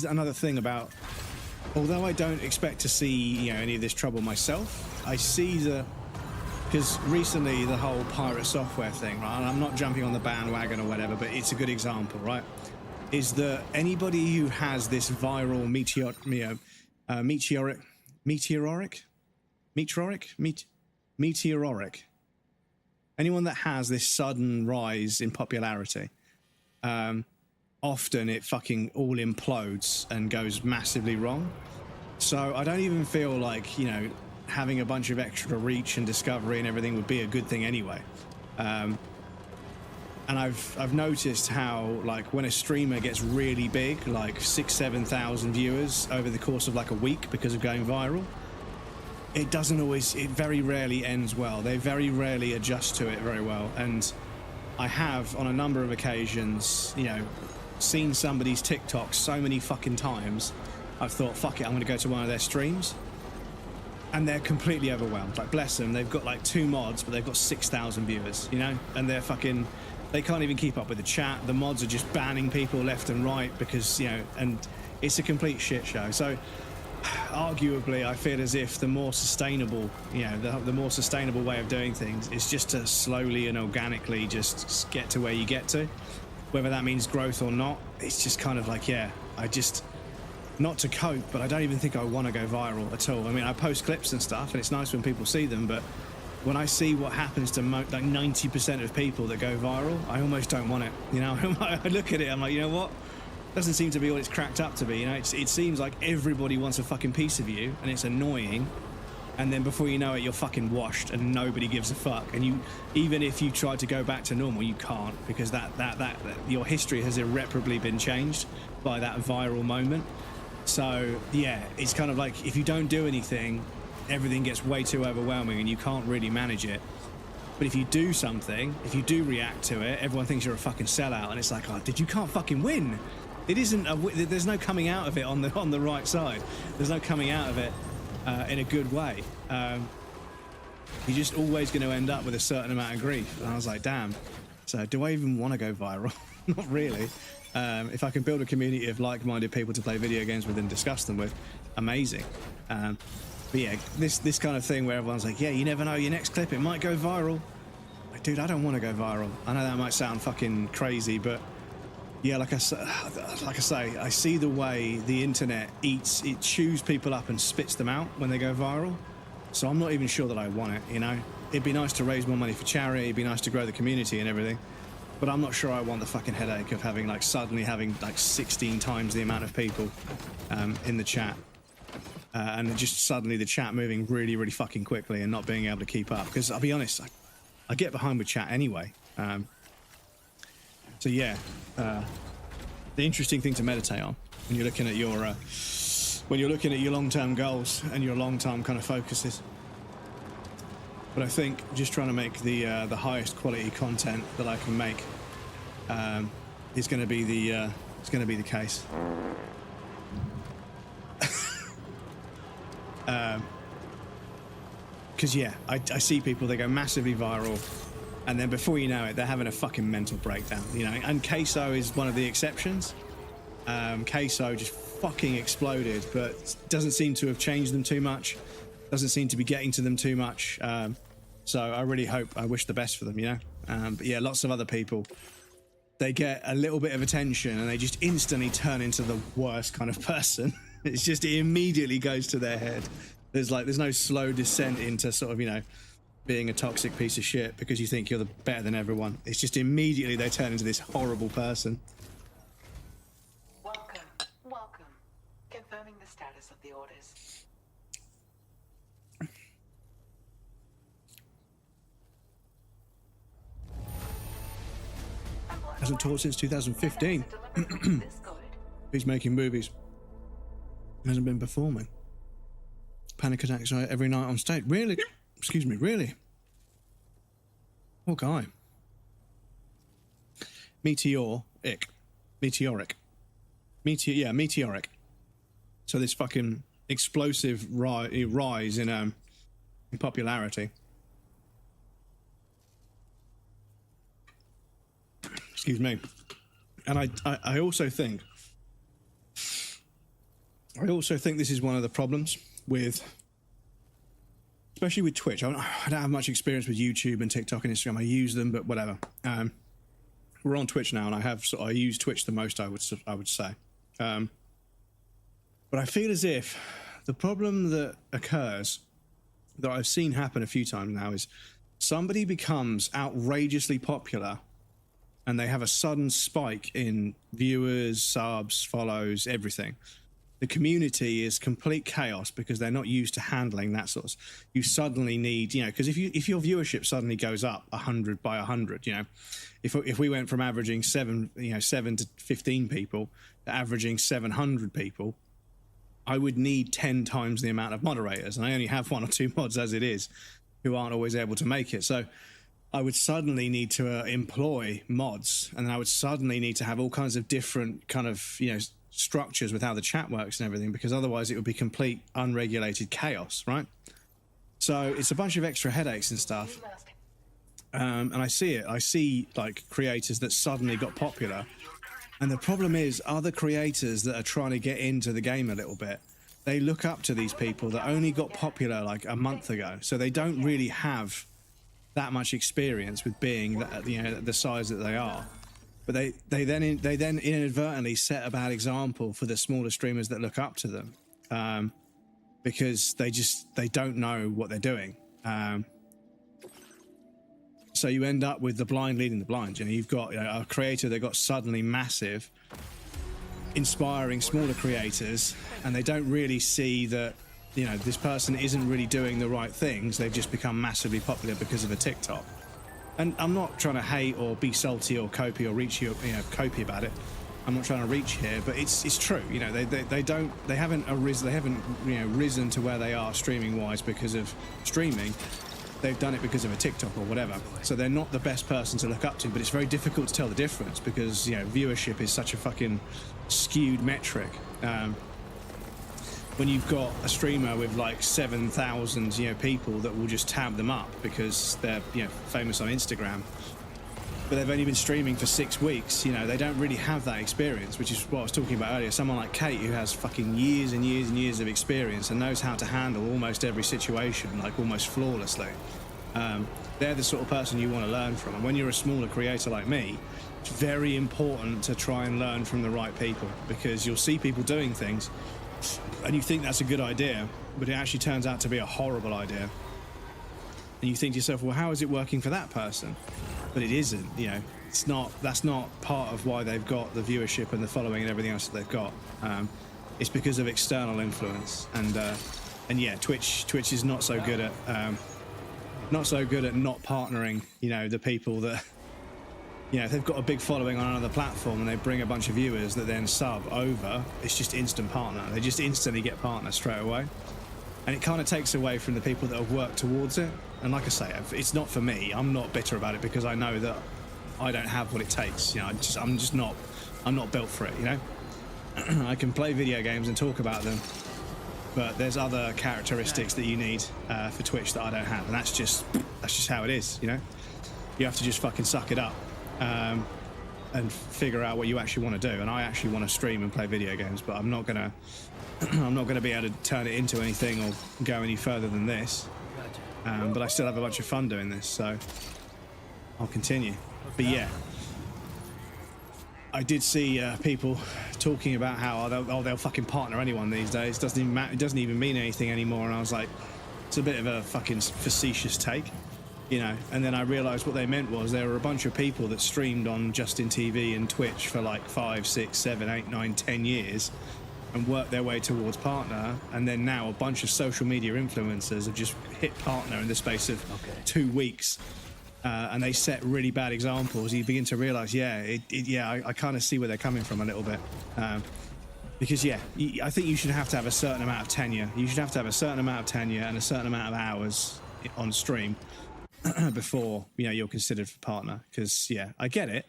Speaker 1: another thing about. Although I don't expect to see, you know, any of this trouble myself, I see because recently the whole pirate software thing, right? And I'm not jumping on the bandwagon or whatever, but it's a good example, right? Is that anybody who has this viral meteoric, anyone that has this sudden rise in popularity, often it fucking all implodes and goes massively wrong. So I don't even feel like, you know, having a bunch of extra reach and discovery and everything would be a good thing anyway. And I've noticed how, like, when a streamer gets really big, like 6,000-7,000 viewers over the course of like a week because of going viral, it very rarely ends well. They very rarely adjust to it very well. And I have, on a number of occasions, you know, seen somebody's TikTok so many fucking times, I've thought, fuck it, I'm going to go to one of their streams. And they're completely overwhelmed. Like, bless them, they've got like 2 mods, but they've got 6,000 viewers, you know? And they're fucking, they can't even keep up with the chat. The mods are just banning people left and right because, you know, and it's a complete shit show. So arguably, I feel as if the more sustainable, you know, the more sustainable way of doing things is just to slowly and organically just get to where you get to. Whether that means growth or not, it's just kind of like, yeah, I just, not to cope, but I don't even think I want to go viral at all. I mean, I post clips and stuff, and it's nice when people see them, but when I see what happens to like 90% of people that go viral, I almost don't want it. You know, I look at it, I'm like, you know what? Doesn't seem to be what it's cracked up to be. You know, it seems like everybody wants a fucking piece of you, and it's annoying. And then before you know it, you're fucking washed, and nobody gives a fuck. And you, even if you try to go back to normal, you can't, because that your history has irreparably been changed by that viral moment. So yeah, it's kind of like if you don't do anything, everything gets way too overwhelming, and you can't really manage it. But if you do something, if you do react to it, everyone thinks you're a fucking sellout, and it's like, oh, you can't fucking win. It isn't. There's no coming out of it on the right side. There's no coming out of it in a good way. You're just always going to end up with a certain amount of grief. And I was like, damn. So do I even want to go viral? Not really. If I can build a community of like-minded people to play video games with and discuss them with, amazing. But yeah, this kind of thing where everyone's like, yeah, you never know, your next clip, it might go viral. Like, dude, I don't want to go viral. I know that might sound fucking crazy, but yeah, like I say, I see the way the internet it chews people up and spits them out when they go viral. So I'm not even sure that I want it, you know? It'd be nice to raise more money for charity, it'd be nice to grow the community and everything, but I'm not sure I want the fucking headache of having suddenly having 16 times the amount of people in the chat. And just suddenly the chat moving really, really fucking quickly and not being able to keep up. Because I'll be honest, I get behind with chat anyway. So yeah, the interesting thing to meditate on when you're looking at your long-term goals and your long-term kind of focuses. But I think just trying to make the highest quality content that I can make is going to be the case. Because yeah, I see people, they go massively viral, and then before you know it, they're having a fucking mental breakdown, you know. And Queso is one of the exceptions. Queso just fucking exploded, but doesn't seem to have changed them too much. Doesn't seem to be getting to them too much. So I really hope, I wish the best for them, you know. But yeah, lots of other people, they get a little bit of attention and they just instantly turn into the worst kind of person. It's just, it immediately goes to their head. There's no slow descent into sort of, you know, being a toxic piece of shit because you think you're better than everyone. It's just immediately they turn into this horrible person.
Speaker 8: Welcome. Confirming the status of the orders.
Speaker 1: Hasn't taught since 2015. He's making movies. Hasn't been performing. Panic attacks every night on stage. Really? Excuse me, really? Poor guy. Meteoric. So this fucking explosive rise in popularity. Excuse me. And I also think this is one of the problems with, especially with Twitch. I don't have much experience with YouTube and TikTok and Instagram. I use them, but whatever. We're on Twitch now, and I use Twitch the most, I would say. But I feel as if the problem that occurs, that I've seen happen a few times now, is somebody becomes outrageously popular, and they have a sudden spike in viewers, subs, follows, everything. The community is complete chaos because they're not used to handling that sort of. You suddenly need, you know, because if your viewership suddenly goes up 100 by 100, you know, if we went from averaging 7 to 15 people to averaging 700 people, I would need 10 times the amount of moderators, and I only have 1 or 2 mods as it is, who aren't always able to make it. So I would suddenly need to employ mods, and then I would suddenly need to have all kinds of different kind of, you know, structures with how the chat works and everything, because otherwise it would be complete unregulated chaos, right? So it's a bunch of extra headaches and stuff. And I see like creators that suddenly got popular, and the problem is other creators that are trying to get into the game a little bit they look up to these people that only got popular like a month ago, so they don't really have that much experience with being the size that they are. But they then inadvertently set a bad example for the smaller streamers that look up to them, because they don't know what they're doing. So you end up with the blind leading the blind. You know, you've got a creator that got suddenly massive, inspiring smaller creators, and they don't really see that, you know, this person isn't really doing the right things. They've just become massively popular because of a TikTok. And I'm not trying to hate or be salty or copy or reach you, copy about it. I'm not trying to reach here, but it's true. You know, they haven't risen to where they are streaming wise because of streaming. They've done it because of a TikTok or whatever. So they're not the best person to look up to, but it's very difficult to tell the difference because, you know, viewership is such a fucking skewed metric. When you've got a streamer with like 7,000, people that will just tab them up because they're, famous on Instagram, but they've only been streaming for 6 weeks, they don't really have that experience, which is what I was talking about earlier. Someone like Kate, who has fucking years and years and years of experience and knows how to handle almost every situation, like almost flawlessly. They're the sort of person you want to learn from. And when you're a smaller creator like me, it's very important to try and learn from the right people, because you'll see people doing things and you think that's a good idea, but it actually turns out to be a horrible idea. And you think to yourself, well, how is it working for that person? But it isn't, it's not, that's not part of why they've got the viewership and the following and everything else that they've got. It's because of external influence. And yeah, Twitch is not so good at not partnering, the people that, if they've got a big following on another platform and they bring a bunch of viewers that then sub over, it's just instant partner. They just instantly get partner straight away. And it kind of takes away from the people that have worked towards it. And like I say, it's not for me. I'm not bitter about it because I know that I don't have what it takes. I'm not built for it, I can play video games and talk about them, but there's other characteristics that you need for Twitch that I don't have. And that's just how it is, You have to just fucking suck it up. And figure out what you actually want to do. And I actually want to stream and play video games, but I'm not gonna be able to turn it into anything or go any further than this. But I still have a bunch of fun doing this, so I'll continue. But yeah, I did see people talking about how they'll fucking partner anyone these days. Doesn't even matter. It doesn't even mean anything anymore. And I was like, it's a bit of a fucking facetious take. And then I realized what they meant was there were a bunch of people that streamed on Justin TV and Twitch for like 5, 6, 7, 8, 9, 10 years and worked their way towards partner, and then now a bunch of social media influencers have just hit partner in the space of 2 weeks, and they set really bad examples. You begin to realize, I kind of see where they're coming from a little bit, because I think you should have to have a certain amount of tenure. You should have to have a certain amount of tenure and a certain amount of hours on stream before you're considered for partner. Because I get it,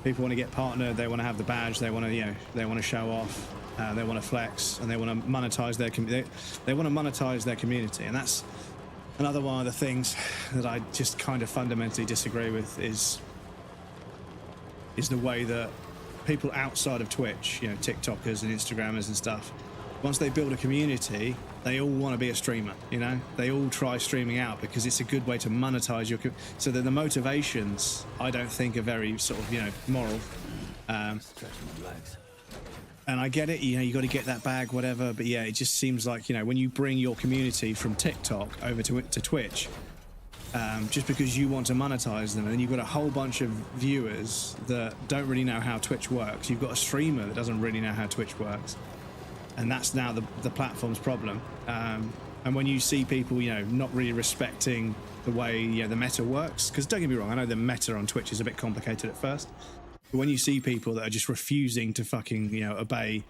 Speaker 1: people want to get partnered, they want to have the badge, they want to show off, they want to flex, and they want to monetize their community. And that's another one of the things that I just kind of fundamentally disagree with is the way that people outside of Twitch, TikTokers and Instagrammers and stuff, once they build a community, they all want to be a streamer, They all try streaming out because it's a good way to monetize your... So that the motivations, I don't think, are very sort of, moral. And I get it, you got to get that bag, whatever. But yeah, it just seems like, when you bring your community from TikTok over to Twitch, just because you want to monetize them, and then you've got a whole bunch of viewers that don't really know how Twitch works. You've got a streamer that doesn't really know how Twitch works. And that's now the platform's problem. And when you see people, not really respecting the way the meta works, because don't get me wrong, I know the meta on Twitch is a bit complicated at first, but when you see people that are just refusing to fucking obey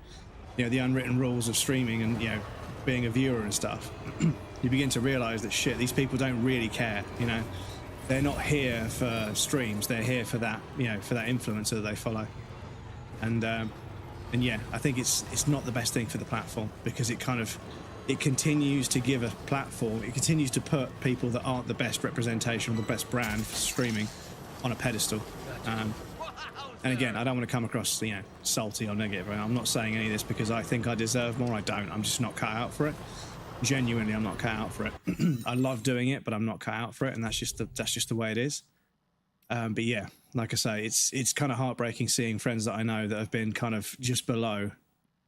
Speaker 1: the unwritten rules of streaming and being a viewer and stuff, you begin to realize that shit, these people don't really care. They're not here for streams, they're here for that for that influencer that they follow. And yeah, I think it's not the best thing for the platform, because it continues to give a platform, it continues to put people that aren't the best representation, the best brand for streaming on a pedestal. And again, I don't want to come across, you know, salty or negative. I'm not saying any of this because I think I deserve more. I don't. I'm just not cut out for it. Genuinely, I'm not cut out for it. I love doing it, but I'm not cut out for it, and that's just the way it is. But yeah, like I say, it's kind of heartbreaking seeing friends that I know that have been kind of just below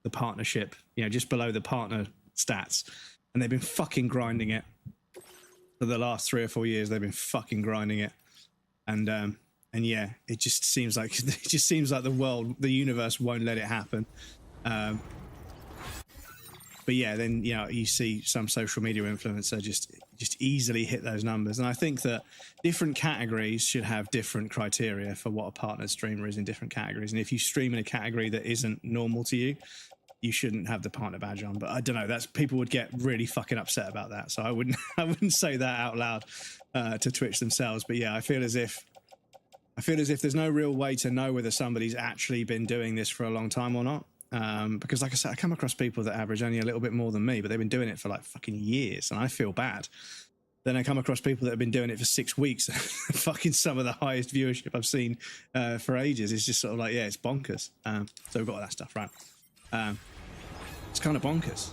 Speaker 1: the partnership, you know, just below the partner stats, and they've been fucking grinding it for the last 3 or 4 years. They've been fucking grinding it, and yeah, it just seems like the universe won't let it happen. But yeah, then, you know, you see some social media influencer just easily hit those numbers. And I think that different categories should have different criteria for what a partner streamer is in different categories. And if you stream in a category that isn't normal to you, you shouldn't have the partner badge on. But I don't know, that's, people would get really fucking upset about that. So I wouldn't say that out loud to Twitch themselves. But yeah, I feel as if there's no real way to know whether somebody's actually been doing this for a long time or not. Because like I said, I come across people that average only a little bit more than me, but they've been doing it for like fucking years, and I feel bad. Then I come across people that have been doing it for 6 weeks. Fucking some of the highest viewership I've seen for ages. It's just sort of like, yeah, it's bonkers. So we've got that stuff, right? It's kind of bonkers.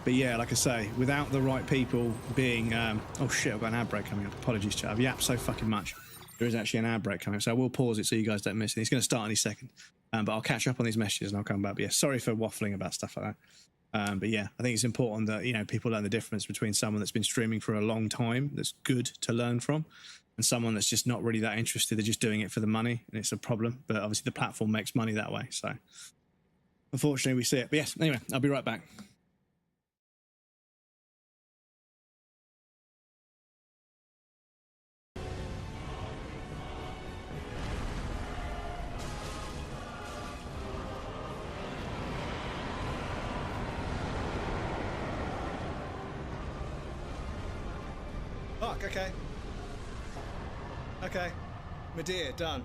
Speaker 1: But yeah, like I say, without the right people being... oh shit, I've got an ad break coming up. Apologies, chat. I've yapped so fucking much. There is actually an ad break coming up, so I will pause it so you guys don't miss it. It's going to start any second. But I'll catch up on these messages and I'll come back. But yeah, sorry for waffling about stuff like that. But yeah, I think it's important that, you know, people learn the difference between someone that's been streaming for a long time, that's good to learn from, and someone that's just not really that interested. They're just doing it for the money, and it's a problem. But obviously the platform makes money that way. So unfortunately we see it. But yes, anyway, I'll be right back. Fuck, okay. Okay. Medea, done.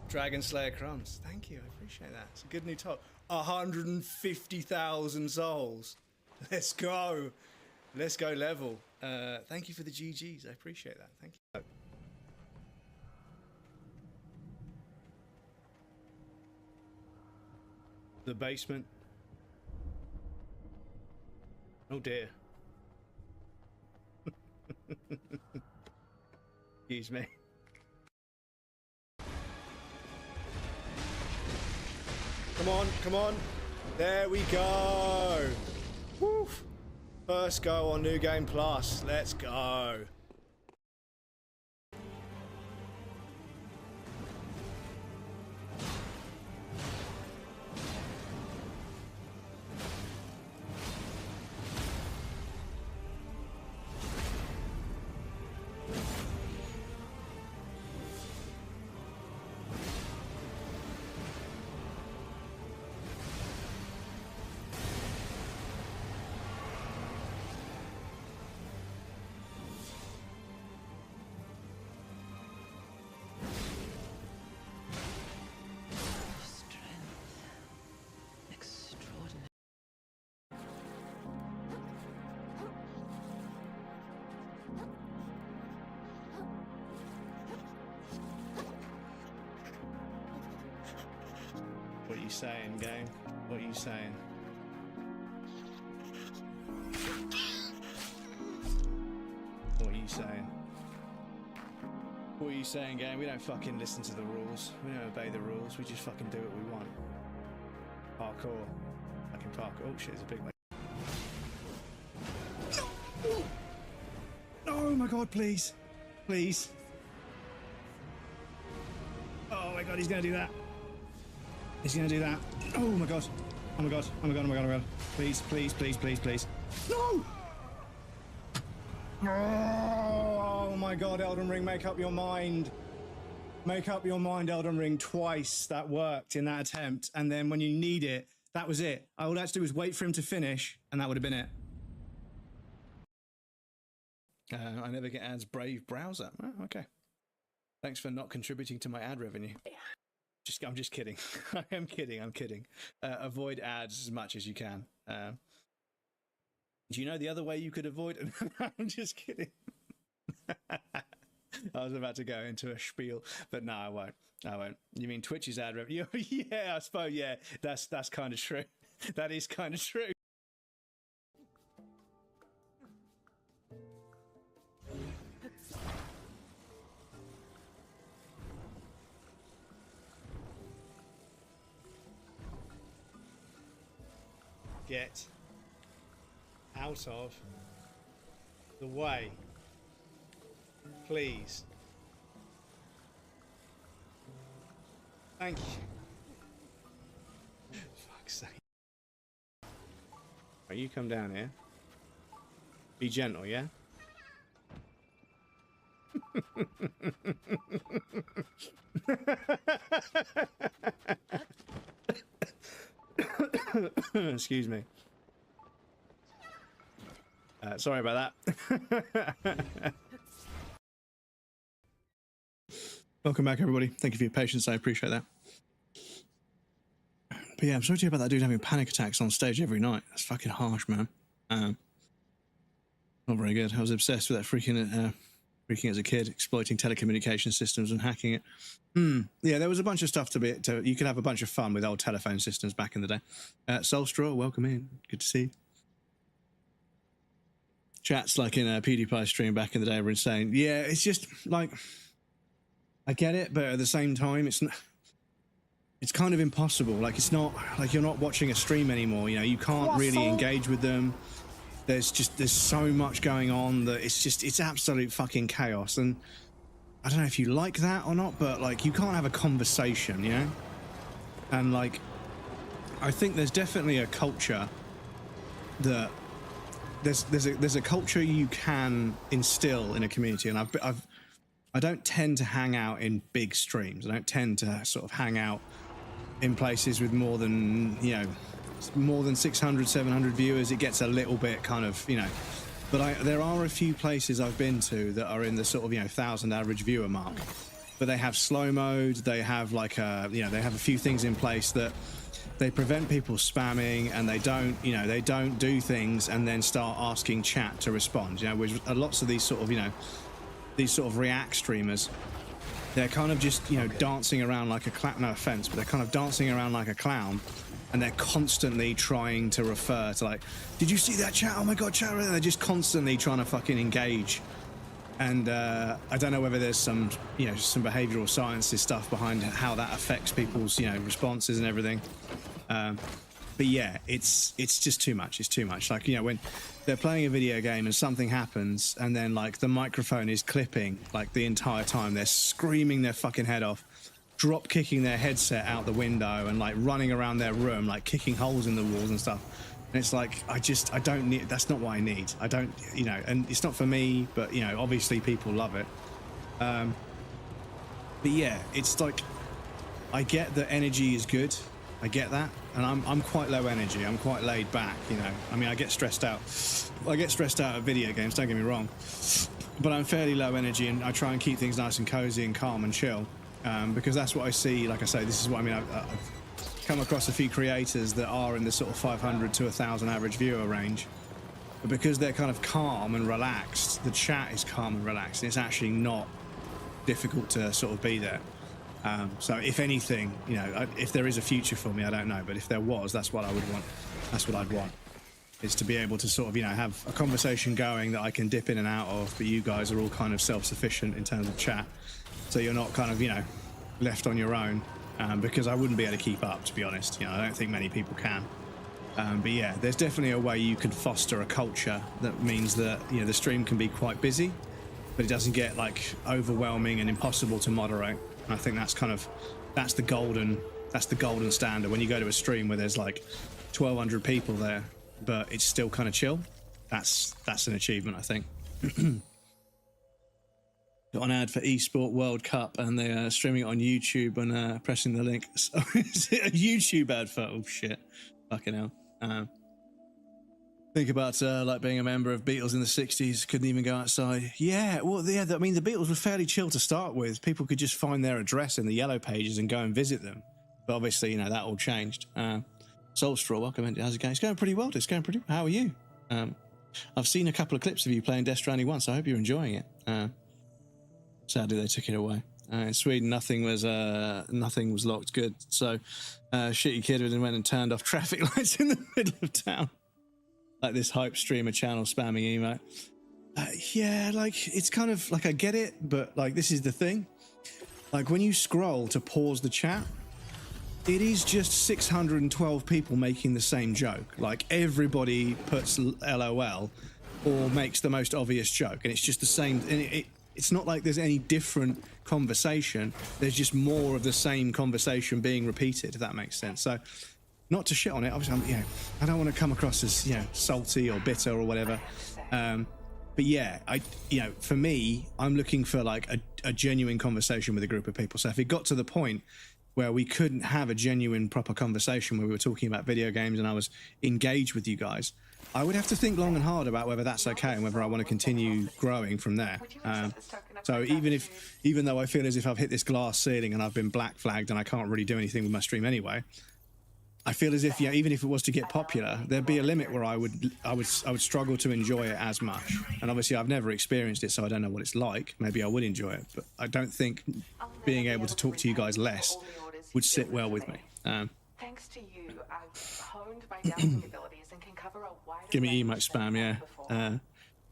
Speaker 1: Dragon Slayer Crumbs. Thank you, I appreciate that. It's a good new top. 150,000 souls. Let's go. Let's go level. Thank you for the GGs. I appreciate that. Thank you. The basement. Oh dear. Excuse me. Come on, come on. There we go. Woof. First go on New Game Plus. Let's go. What are you saying, game? What are you saying? What are you saying? What are you saying, game? We don't fucking listen to the rules. We don't obey the rules. We just fucking do what we want. Parkour. Fucking parkour. Oh shit, there's a big one. Oh my god, please. Please. Oh my god, he's gonna do that. He's gonna do that. Oh my god. Oh my god. Oh my god. Oh my god. Oh my god. Please, please, please, please, please. No! Oh my god, Elden Ring, make up your mind. Make up your mind, Elden Ring. Twice that worked in that attempt. And then when you need it, that was it. All I had to do was wait for him to finish, and that would have been it. I never get ads. Brave browser. Oh, okay. Thanks for not contributing to my ad revenue. I'm just kidding. I am kidding. I'm kidding. Avoid ads as much as you can. Do you know the other way you could avoid it? I'm just kidding. I was about to go into a spiel, but no, I won't. I won't. You mean Twitch's ad revenue? Yeah, I suppose. Yeah, that's kind of true. That is kind of true. Get out of the way, please. Thank you. Fuck's sake. Right, you come down here. Be gentle, yeah? Excuse me. Sorry about that. Welcome back, everybody. Thank you for your patience. I appreciate that. But yeah, I'm sorry to hear about that dude having panic attacks on stage every night. That's fucking harsh, man. Not very good. I was obsessed with that freaking as a kid, exploiting telecommunication systems and hacking it. Yeah, there was a bunch of stuff you could have a bunch of fun with old telephone systems back in the day. Soulstraw, welcome in. Good to see you. Chats like in a PewDiePie stream back in the day were insane. Yeah, it's just like, I get it, but at the same time, it's kind of impossible. Like, it's not like you're not watching a stream anymore. You know, you can't really engage with them. There's so much going on that it's absolute fucking chaos. And I don't know if you like that or not, but like, you can't have a conversation, you know? And like, I think there's definitely a culture that there's a culture you can instill in a community. And I don't tend to hang out in big streams. I don't tend to sort of hang out in places with more than 600, 700 viewers. It gets a little bit kind of, you know, but there are a few places I've been to that are in the sort of, 1,000 average viewer mark, but they have slow mode. They have like they have a few things in place that they prevent people spamming, and they don't do things and then start asking chat to respond, which lots of these sort of React streamers, they're kind of just, dancing around like a clown. No offense, but they're kind of dancing around like a clown, and they're constantly trying to refer to, like, did you see that chat? Oh my god, chat! And they're just constantly trying to fucking engage. And I don't know whether there's some behavioral sciences stuff behind how that affects people's, responses and everything. But yeah, it's just too much. It's too much. Like, when they're playing a video game and something happens, and then like the microphone is clipping like the entire time, they're screaming their fucking head off, drop kicking their headset out the window, and like running around their room, like kicking holes in the walls and stuff. And it's like, I don't need, that's not what I need. I don't, and it's not for me, but obviously people love it. But yeah, it's like, I get that energy is good. I get that. And I'm quite low energy. I'm quite laid back, I mean, I get stressed out. I get stressed out at video games, don't get me wrong. But I'm fairly low energy, and I try and keep things nice and cozy and calm and chill. Because that's what I see. Like I say, this is what I mean. I've come across a few creators that are in the sort of 500 to 1,000 average viewer range, but because they're kind of calm and relaxed, the chat is calm and relaxed, and it's actually not difficult to sort of be there. So if anything, if there is a future for me, I don't know, but if there was, that's what I would want. That's what I'd want, is to be able to sort of, have a conversation going that I can dip in and out of, but you guys are all kind of self-sufficient in terms of chat, so you're not kind of, left on your own. Because I wouldn't be able to keep up, to be honest. I don't think many people can. But yeah, there's definitely a way you can foster a culture that means that, the stream can be quite busy, but it doesn't get like overwhelming and impossible to moderate. And I think that's the golden standard. When you go to a stream where there's like 1,200 people there, but it's still kind of chill, that's an achievement, I think. Got an ad for eSport World Cup, and they're streaming it on YouTube and pressing the link. So, is it a YouTube ad for? Oh shit! Fucking hell. Think about like being a member of Beatles in the 60s, couldn't even go outside. Yeah, well, yeah. I mean, the Beatles were fairly chill to start with. People could just find their address in the yellow pages and go and visit them. But obviously, that all changed. Soulstraw, welcome in. How's it going? It's going pretty well. It's going pretty well. How are you? I've seen a couple of clips of you playing Death Stranding once. So I hope you're enjoying it. Sadly, they took it away. In Sweden, nothing was locked good. So, shitty kid went and turned off traffic lights in the middle of town, like this hype streamer channel spamming email. Yeah, like it's kind of like I get it, but like this is the thing. Like when you scroll to pause the chat, it is just 612 people making the same joke. Like everybody puts LOL or makes the most obvious joke, and it's just the same. And it's not like there's any different conversation. There's just more of the same conversation being repeated, if that makes sense. So, not to shit on it. Obviously, I don't want to come across as salty or bitter or whatever. But yeah, for me, I'm looking for like a genuine conversation with a group of people. So if it got to the point where we couldn't have a genuine, proper conversation where we were talking about video games and I was engaged with you guys, I would have to think long and hard about whether that's okay and whether I want to continue growing from there. So even though I feel as if I've hit this glass ceiling and I've been black flagged and I can't really do anything with my stream anyway, I feel as if even if it was to get popular, there'd be a limit where I would struggle to enjoy it as much. And obviously I've never experienced it, so I don't know what it's like. Maybe I would enjoy it, but I don't think being able to talk to you guys less would sit well with me.
Speaker 8: Thanks to you, I've honed my dancing abilities and can cover a wider
Speaker 1: Give me emote spam, yeah.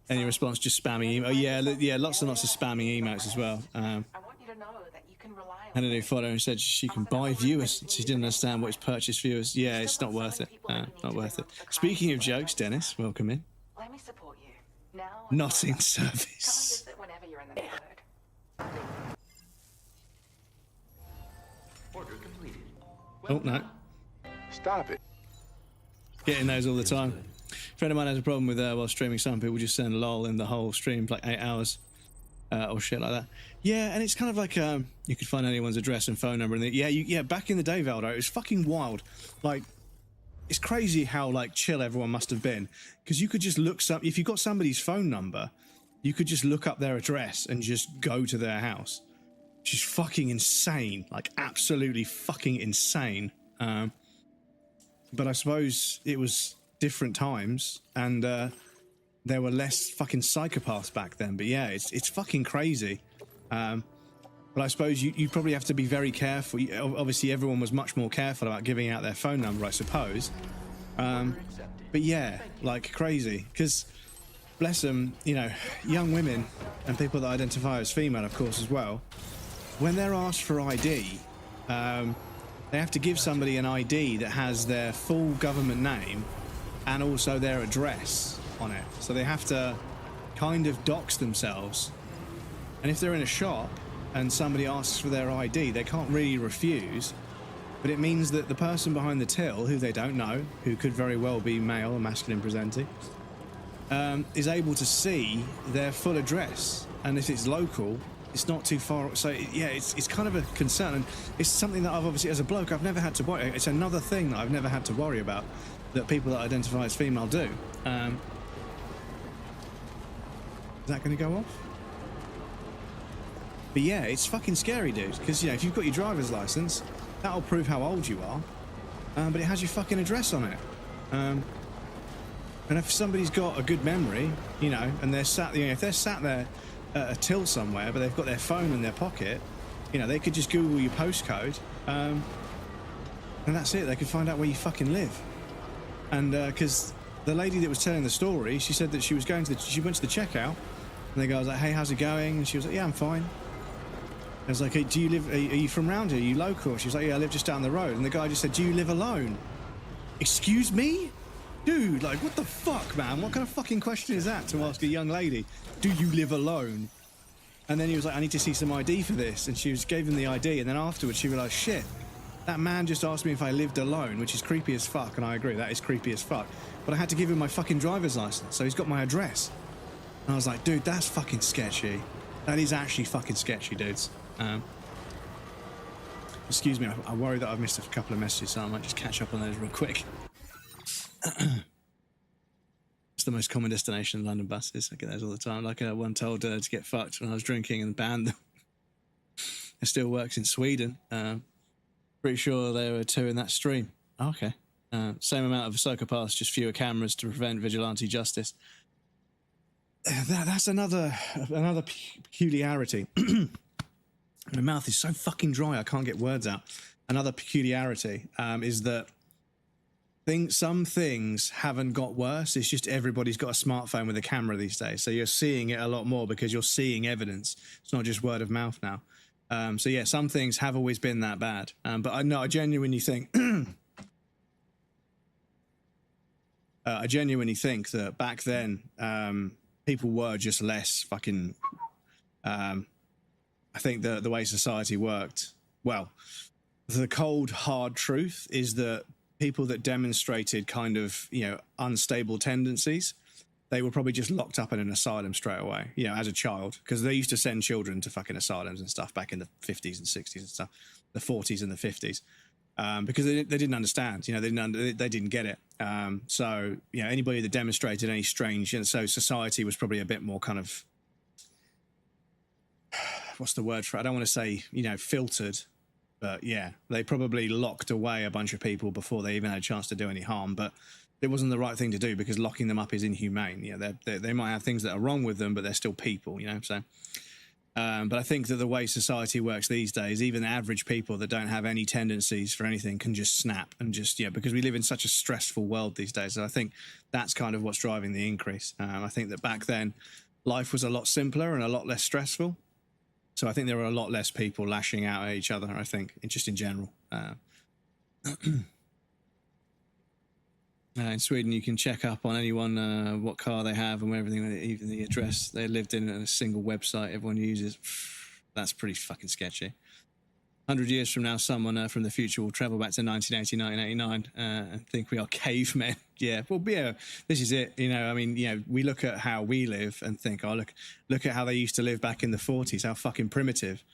Speaker 1: Any response, just spamming email. Oh, yeah, lots and lots of spamming emotes as well.
Speaker 8: I want you to know that you can rely on
Speaker 1: Had a new follower who said she can buy viewers. She didn't understand what is purchase viewers. Yeah, it's not worth it. Not worth it. Speaking of jokes, Dennis, welcome in.
Speaker 8: Let me support you. Now
Speaker 1: Not in
Speaker 8: come and
Speaker 1: service.
Speaker 8: visit whenever you're in the neighborhood.
Speaker 5: Order completed.
Speaker 1: Oh, no.
Speaker 11: Stop it.
Speaker 1: Getting those all the time. A friend of mine has a problem with while streaming. Some people just send lol in the whole stream for like 8 hours or shit like that. Yeah, and it's kind of like you could find anyone's address and phone number. And back in the day, Valdo, it was fucking wild. Like, it's crazy how like chill everyone must have been, because you could just look if you got somebody's phone number, you could just look up their address and just go to their house. Which is fucking insane, like absolutely fucking insane. But I suppose it was different times, and there were less fucking psychopaths back then. But yeah, it's fucking crazy. But I suppose you probably have to be very careful. Obviously, everyone was much more careful about giving out their phone number, I suppose. But yeah, like crazy. Because, bless them, young women and people that identify as female, of course, as well, when they're asked for ID, they have to give somebody an ID that has their full government name and also their address on it. So they have to kind of dox themselves. And if they're in a shop and somebody asks for their ID, they can't really refuse. But it means that the person behind the till, who they don't know, who could very well be male or masculine presenting, is able to see their full address. And if it's local, it's not too far. So yeah, it's kind of a concern, and it's something that I've obviously, as a bloke, I've never had to worry. It's another thing that I've never had to worry about, that people that identify as female do. Is that going to go off? But yeah, it's fucking scary, dude, because if you've got your driver's license, that'll prove how old you are, but it has your fucking address on it. And if somebody's got a good memory, and they're sat, if they're sat there at a till somewhere, but they've got their phone in their pocket, they could just Google your postcode, and that's it. They could find out where you fucking live. And because the lady that was telling the story, she said that she was she went to the checkout, and the guy was like, "Hey, how's it going?" And she was like, "Yeah, I'm fine." I was like, "Hey, do you live? Are you from around here? Are you local?" She was like, "Yeah, I live just down the road." And the guy just said, "Do you live alone?" Excuse me? Dude, like, what the fuck, man? What kind of fucking question is that to ask a young lady? Do you live alone? And then he was like, "I need to see some ID for this." And she gave him the ID, and then afterwards she realised, shit, that man just asked me if I lived alone, which is creepy as fuck, and I agree, that is creepy as fuck. But I had to give him my fucking driver's licence, so he's got my address. And I was like, dude, that's fucking sketchy. That is actually fucking sketchy, dudes. Excuse me, I worry that I've missed a couple of messages, so I might just catch up on those real quick. It's the most common destination in London buses. I get those all the time. Like one told to get fucked when I was drinking and banned them. It still works in Sweden. Pretty sure there were 2 in that stream. Okay. Same amount of psychopaths, just fewer cameras to prevent vigilante justice. that's another peculiarity. My mouth is so fucking dry I can't get words out. Another peculiarity is that some things haven't got worse. It's just everybody's got a smartphone with a camera these days, so you're seeing it a lot more because you're seeing evidence. It's not just word of mouth now. So yeah, some things have always been that bad. But I genuinely think that back then people were just less fucking. I think the way society worked. Well, the cold hard truth is that people that demonstrated kind of unstable tendencies, they were probably just locked up in an asylum straight away, as a child, because they used to send children to fucking asylums and stuff back in the 50s and 60s and stuff, the 40s and the 50s, because they didn't understand, they didn't get it. So, anybody that demonstrated any strange, so society was probably a bit more kind of, what's the word for it? I don't want to say, filtered, but yeah, they probably locked away a bunch of people before they even had a chance to do any harm, but it wasn't the right thing to do because locking them up is inhumane. They might have things that are wrong with them, but they're still people, so. But I think that the way society works these days, even average people that don't have any tendencies for anything can just snap and just, because we live in such a stressful world these days. So I think that's kind of what's driving the increase. I think that back then life was a lot simpler and a lot less stressful. So I think there were a lot less people lashing out at each other, I think, just in general. In Sweden, you can check up on anyone, what car they have and everything, even the address they lived in, a single website everyone uses. That's pretty fucking sketchy. 100 years from now, someone from the future will travel back to 1980, 1989 and think we are cavemen. Yeah, well, yeah, this is it. We look at how we live and think, oh, look at how they used to live back in the 40s, how fucking primitive.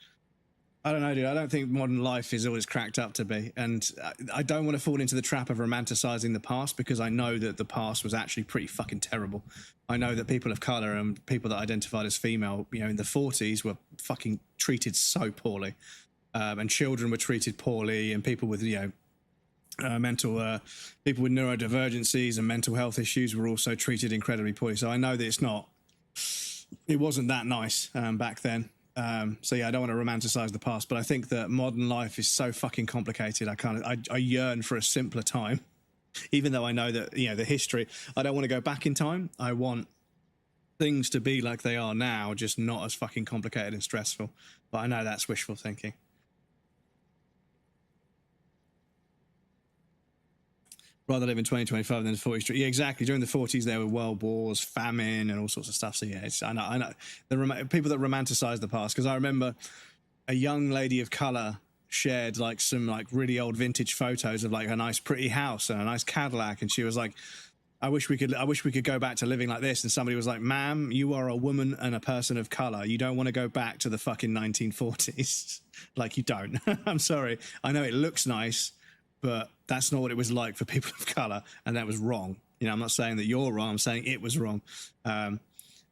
Speaker 1: I don't know, dude. I don't think modern life is all it's cracked up to be. And I don't want to fall into the trap of romanticizing the past because I know that the past was actually pretty fucking terrible. I know that people of color and people that identified as female, in the 40s were fucking treated so poorly. And children were treated poorly, and people with, mental, people with neurodivergencies and mental health issues were also treated incredibly poorly. So I know that it wasn't that nice back then. So yeah, I don't want to romanticize the past, but I think that modern life is so fucking complicated. I yearn for a simpler time, even though I know that, the history, I don't want to go back in time. I want things to be like they are now, just not as fucking complicated and stressful. But I know that's wishful thinking. Rather live in 2025 than the 40s. Yeah, exactly. During the 40s, there were world wars, famine, and all sorts of stuff. So yeah, I know. The people that romanticize the past, because I remember a young lady of color shared some really old vintage photos of a nice pretty house and a nice Cadillac, and she was like, I wish we could go back to living like this. And somebody was like, ma'am, you are a woman and a person of color. You don't want to go back to the fucking 1940s. You don't. I'm sorry. I know it looks nice, but that's not what it was like for people of color, and that was wrong. I'm not saying that you're wrong. I'm saying it was wrong. But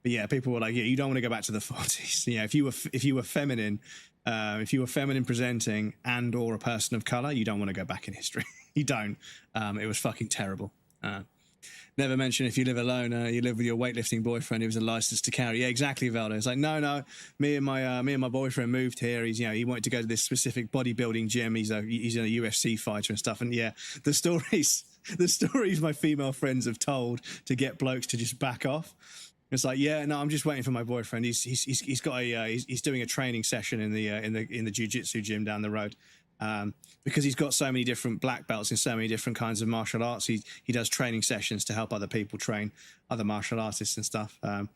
Speaker 1: yeah, people were like, yeah, you don't want to go back to the 40s. If you were feminine, if you were feminine presenting and or a person of color, you don't want to go back in history. You don't. It was fucking terrible. Never mention if you live alone, you live with your weightlifting boyfriend who's a license to carry. Yeah, exactly, Valdo. It's like, no, me and my boyfriend moved here. He's, he wanted to go to this specific bodybuilding gym. He's a UFC fighter and stuff. And yeah, the stories my female friends have told to get blokes to just back off. It's like, yeah, no, I'm just waiting for my boyfriend. He's got he's doing a training session in the jiu-jitsu gym down the road. Because he's got so many different black belts in so many different kinds of martial arts, he does training sessions to help other people train other martial artists and stuff. And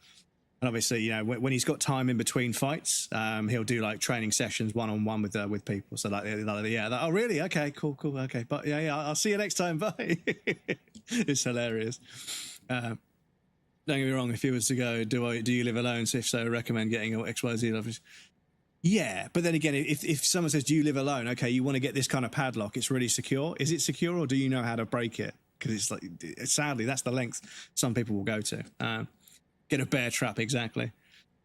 Speaker 1: obviously, when he's got time in between fights, he'll do training sessions one-on-one with people. So oh really? Okay, cool, okay, but yeah, I'll see you next time. Bye. It's hilarious. Don't get me wrong. If he was to go, do you live alone? So if so, I recommend getting XYZ. Yeah, but then again, if someone says, do you live alone? Okay, you want to get this kind of padlock. It's really secure. Is it secure, or do you know how to break it? Because sadly, that's the length some people will go to. Get a bear trap, exactly.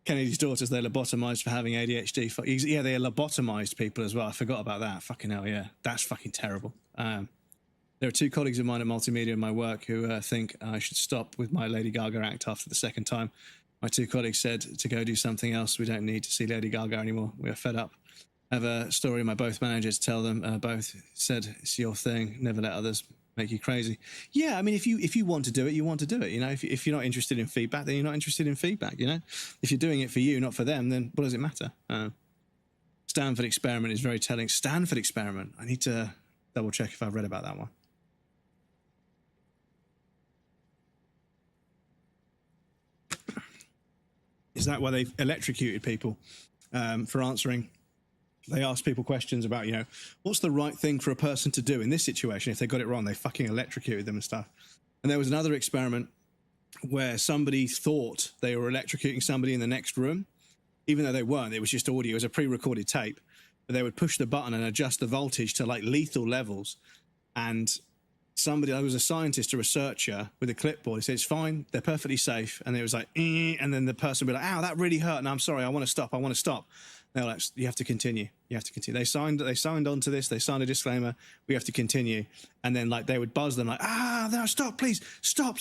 Speaker 1: Kennedy's daughters, they're lobotomized for having ADHD. Yeah, they're lobotomized people as well. I forgot about that. Fucking hell, yeah. That's fucking terrible. There are two colleagues of mine at Multimedia in my work who think I should stop with my Lady Gaga act after the second time. My two colleagues said to go do something else. We don't need to see Lady Gaga anymore. We are fed up. I have a story my both managers tell them. Both said it's your thing. Never let others make you crazy. Yeah, I mean, if you want to do it, you want to do it. You know, if you're not interested in feedback, then you're not interested in feedback. You know, if you're doing it for you, not for them, then what does it matter? Stanford experiment is very telling. Stanford experiment. I need to double check if I've read about that one. Is that why they've electrocuted people for answering? They asked people questions about, you know, what's the right thing for a person to do in this situation? If they got it wrong, they fucking electrocuted them and stuff. And there was another experiment where somebody thought they were electrocuting somebody in the next room, even though they weren't. It was just audio. It was a pre-recorded tape. But they would push the button and adjust the voltage to like lethal levels. And somebody, there was a scientist, a researcher with a clipboard. He said, it's fine, they're perfectly safe. And it was like, and then the person would be like, ow, that really hurt. And I'm sorry, I want to stop. They were like, you have to continue. You have to continue. They signed on to this. They signed a disclaimer. We have to continue. And then like they would buzz them like, no, stop, please. Stop.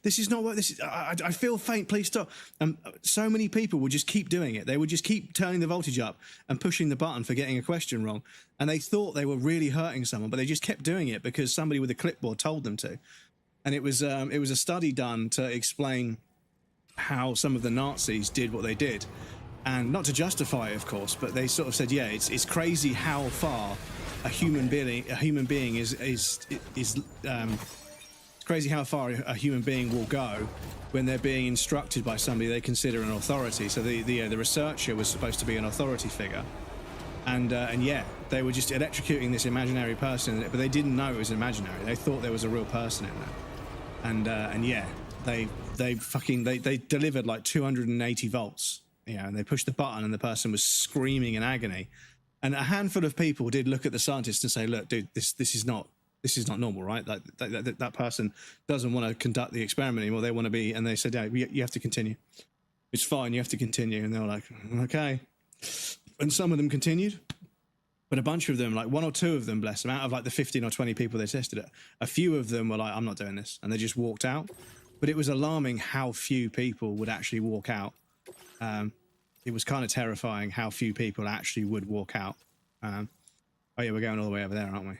Speaker 1: This is not what this is. I feel faint. Please stop. And so many people would just keep doing it. They would just keep turning the voltage up and pushing the button for getting a question wrong. And they thought they were really hurting someone, but they just kept doing it because somebody with a clipboard told them to. And it was a study done to explain how some of the Nazis did what they did. And not to justify it, of course, but they sort of said, yeah, it's crazy how far a human being is it's crazy how far a human being will go when they're being instructed by somebody they consider an authority. So the researcher was supposed to be an authority figure, and yeah, they were just electrocuting this imaginary person, but they didn't know it was imaginary. They thought there was a real person in there, and yeah, they delivered like 280 volts. Yeah, and they pushed the button and the person was screaming in agony. And a handful of people did look at the scientist and say, look, dude, this is not normal, right? That person doesn't want to conduct the experiment anymore. They want to be, and they said, yeah, you have to continue. It's fine, you have to continue. And they were like, okay. And some of them continued, but a bunch of them, like one or two of them, bless them, out of like the 15 or 20 people they tested it, a few of them were like, I'm not doing this. And they just walked out. But it was alarming how few people would actually walk out. It was kind of terrifying how few people actually would walk out. Oh yeah, we're going all the way over there, aren't we?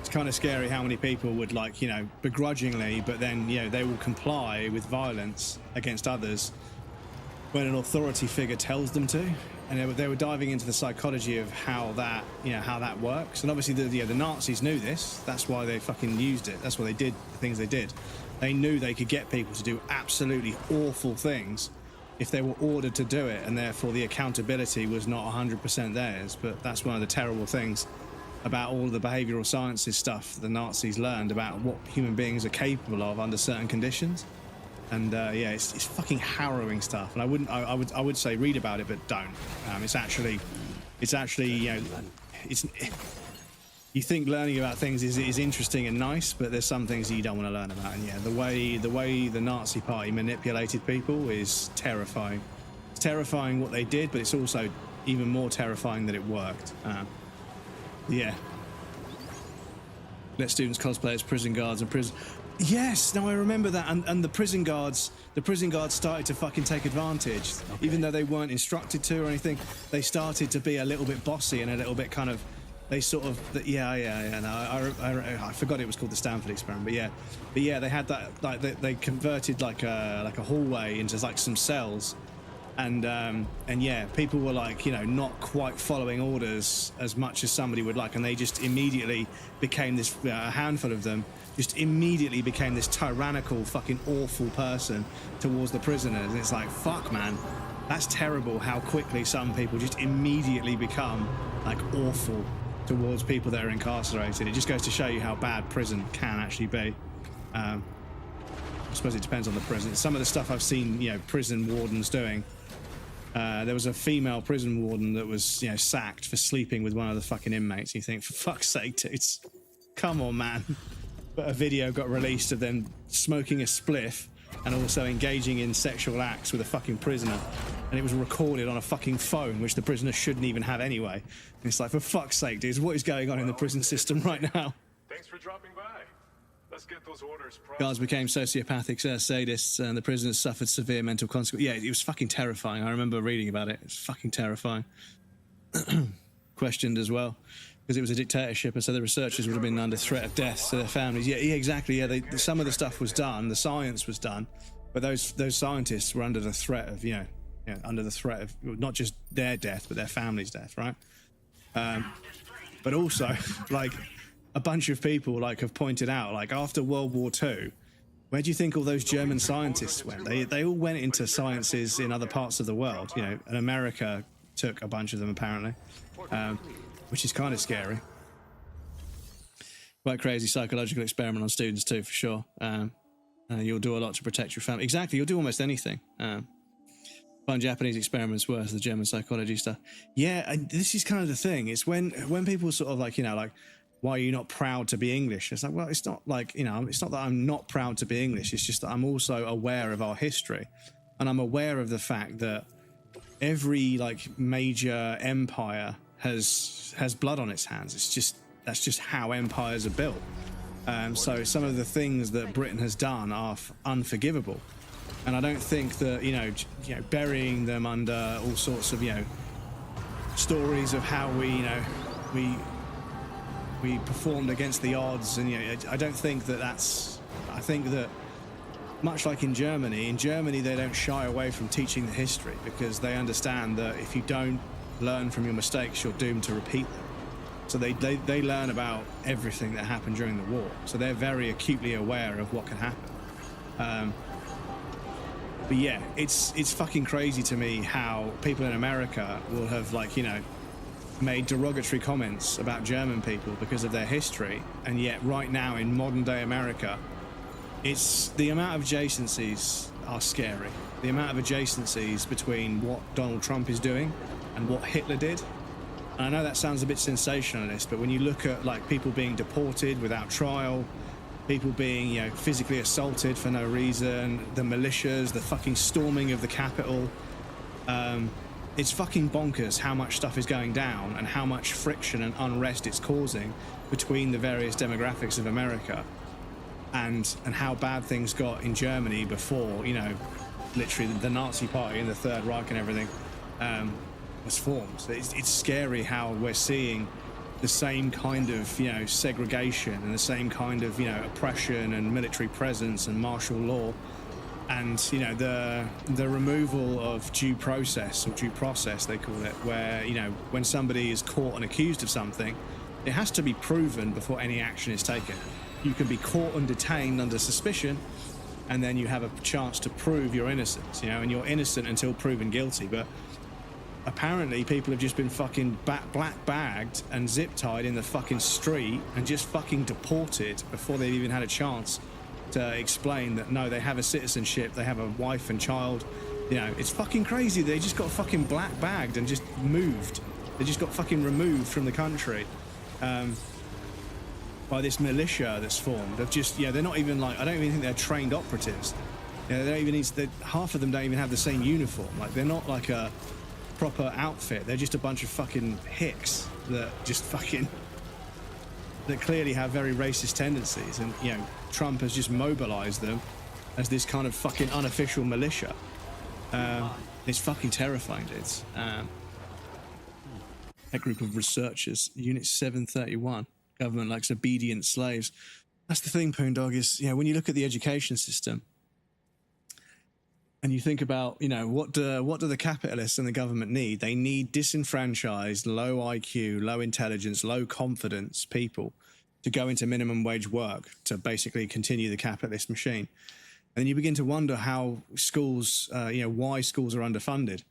Speaker 1: It's kind of scary how many people would, like, you know, begrudgingly, but then, you know, they will comply with violence against others when an authority figure tells them to. And they were diving into the psychology of how that, you know, how that works. And obviously the Nazis knew this. That's why they fucking used it. That's why they did the things they did. They knew they could get people to do absolutely awful things if they were ordered to do it, and therefore the accountability was not 100% theirs. But that's one of the terrible things about all of the behavioral sciences stuff the Nazis learned about what human beings are capable of under certain conditions. And yeah, it's fucking harrowing stuff. And I would say read about it, but don't. It's actually, you know, you think learning about things is interesting and nice, but there's some things that you don't want to learn about. And yeah, the way the Nazi Party manipulated people is terrifying. It's terrifying what they did, but it's also even more terrifying that it worked. Yeah. Let students cosplay as prison guards and prison. Yes, no, I remember that. And the prison guards started to fucking take advantage, even though they weren't instructed to or anything. They started to be a little bit bossy and a little bit kind of. They sort of, yeah. No, I forgot it was called the Stanford experiment, but yeah, they had that, like they converted like a hallway into like some cells, and yeah, people were like, you know, not quite following orders as much as somebody would like, and they just immediately became this, a handful of them just immediately became this tyrannical, fucking awful person towards the prisoners, and it's like, fuck, man, that's terrible how quickly some people just immediately become like awful towards people that are incarcerated. It just goes to show you how bad prison can actually be. I suppose it depends on the prison. Some of the stuff I've seen, you know, prison wardens doing. There was a female prison warden that was, you know, sacked for sleeping with one of the fucking inmates. You think, for fuck's sake, dudes, come on, man. But a video got released of them smoking a spliff and also engaging in sexual acts with a fucking prisoner. And it was recorded on a fucking phone, which the prisoner shouldn't even have anyway. And it's like, for fuck's sake, dudes, what is going on in the prison system right now?
Speaker 11: Thanks for dropping by. Let's get those orders
Speaker 1: Guards became sociopathic sadists, and the prisoners suffered severe mental consequences. Yeah, it was fucking terrifying. I remember reading about it. It's fucking terrifying. Questioned as well, because it was a dictatorship, and so the researchers would have been under threat of death to their families. Yeah, exactly. Yeah, some of the stuff was done, the science was done, but those scientists were under the threat of, under the threat of not just their death, but their family's death, right? But also, like, a bunch of people have pointed out, after World War II, where do you think all those German scientists went? They all went into sciences in other parts of the world, and America took a bunch of them apparently, which is kind of scary. Quite crazy psychological experiment on students too, for sure. You'll do a lot to protect your family. Exactly, you'll do almost anything. Find Japanese experiments worse than the German psychology stuff. Yeah, and this is kind of the thing. It's when people sort of why are you not proud to be English? It's like, well, it's not it's not that I'm not proud to be English. It's just that I'm also aware of our history, and I'm aware of the fact that every major empire has blood on its hands. That's just how empires are built. So some of the things that Britain has done are unforgivable, and I don't think that burying them under all sorts of stories of how we performed against the odds, and I don't think that that's. I think that much like in Germany they don't shy away from teaching the history, because they understand that if you don't learn from your mistakes, you're doomed to repeat them. So they learn about everything that happened during the war, so they're very acutely aware of what can happen. But yeah, it's fucking crazy to me how people in America will have made derogatory comments about German people because of their history, and yet right now in modern day America, it's the amount of adjacencies are scary. The amount of adjacencies between what Donald Trump is doing and what Hitler did. And I know that sounds a bit sensationalist, but when you look at people being deported without trial, people being physically assaulted for no reason, the militias, the fucking storming of the Capitol, it's fucking bonkers how much stuff is going down and how much friction and unrest it's causing between the various demographics of America, and how bad things got in Germany before literally the Nazi Party and the Third Reich and everything was formed. So it's scary how we're seeing the same kind of segregation and the same kind of oppression and military presence and martial law, and the removal of due process, or due process they call it, where when somebody is caught and accused of something, it has to be proven before any action is taken. You can be caught and detained under suspicion, and then you have a chance to prove your innocence, and you're innocent until proven guilty. But apparently people have just been fucking black bagged and zip tied in the fucking street and just fucking deported before they've even had a chance to explain that no, they have a citizenship, they have a wife and child. It's fucking crazy. They just got fucking black bagged and just moved. They just got fucking removed from the country by this militia that's formed of just they're not even I don't even think they're trained operatives. They don't even half of them don't even have the same uniform. They're not like a proper outfit. They're just a bunch of fucking hicks that just fucking that clearly have very racist tendencies, and Trump has just mobilized them as this kind of fucking unofficial militia. It's fucking terrifying, dudes. A group of researchers, Unit 731, government likes obedient slaves. That's the thing, Poondog, is when you look at the education system and you think about what do the capitalists and the government need? They need disenfranchised, low IQ, low intelligence, low confidence people to go into minimum wage work to basically continue the capitalist machine. And then you begin to wonder how schools, why schools are underfunded.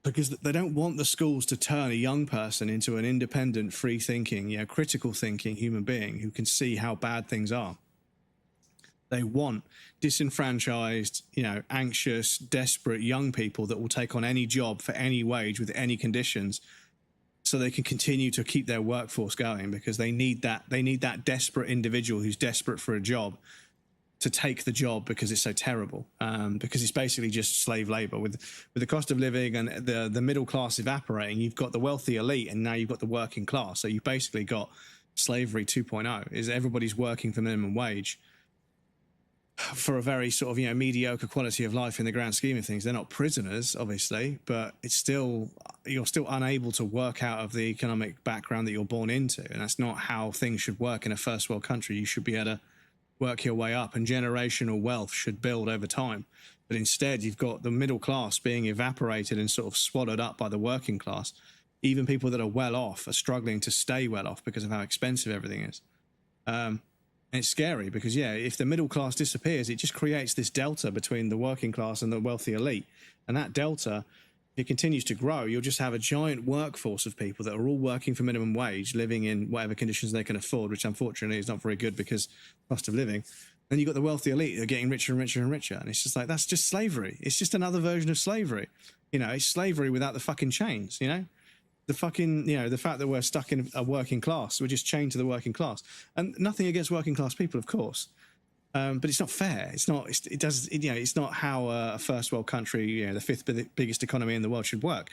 Speaker 1: Because they don't want the schools to turn a young person into an independent, free-thinking, critical thinking human being who can see how bad things are. They want disenfranchised, anxious, desperate young people that will take on any job for any wage with any conditions, so they can continue to keep their workforce going, because they need that desperate individual who's desperate for a job to take the job because it's so terrible, because it's basically just slave labor. With the cost of living and the middle class evaporating, you've got the wealthy elite, and now you've got the working class. So you've basically got slavery 2.0, is everybody's working for minimum wage for a very sort of, you know, mediocre quality of life in the grand scheme of things. They're not prisoners, obviously, but it's still, you're still unable to work out of the economic background that you're born into. And that's not how things should work in a first world country. You should be able to work your way up, and generational wealth should build over time. But instead, you've got the middle class being evaporated and sort of swallowed up by the working class. Even people that are well off are struggling to stay well off because of how expensive everything is. And it's scary because, yeah, if the middle class disappears, it just creates this delta between the working class and the wealthy elite. And that delta, if it continues to grow, you'll just have a giant workforce of people that are all working for minimum wage, living in whatever conditions they can afford, which unfortunately is not very good because cost of living. Then you've got the wealthy elite that are getting richer and richer and richer. And it's just like, that's just slavery. It's just another version of slavery. You know, it's slavery without the fucking chains, you know? The fucking, you know, the fact that we're stuck in a working class, we're just chained to the working class. And nothing against working class people, of course. But it's not fair. It's not, it's not how a first world country, you know, the fifth biggest economy in the world should work.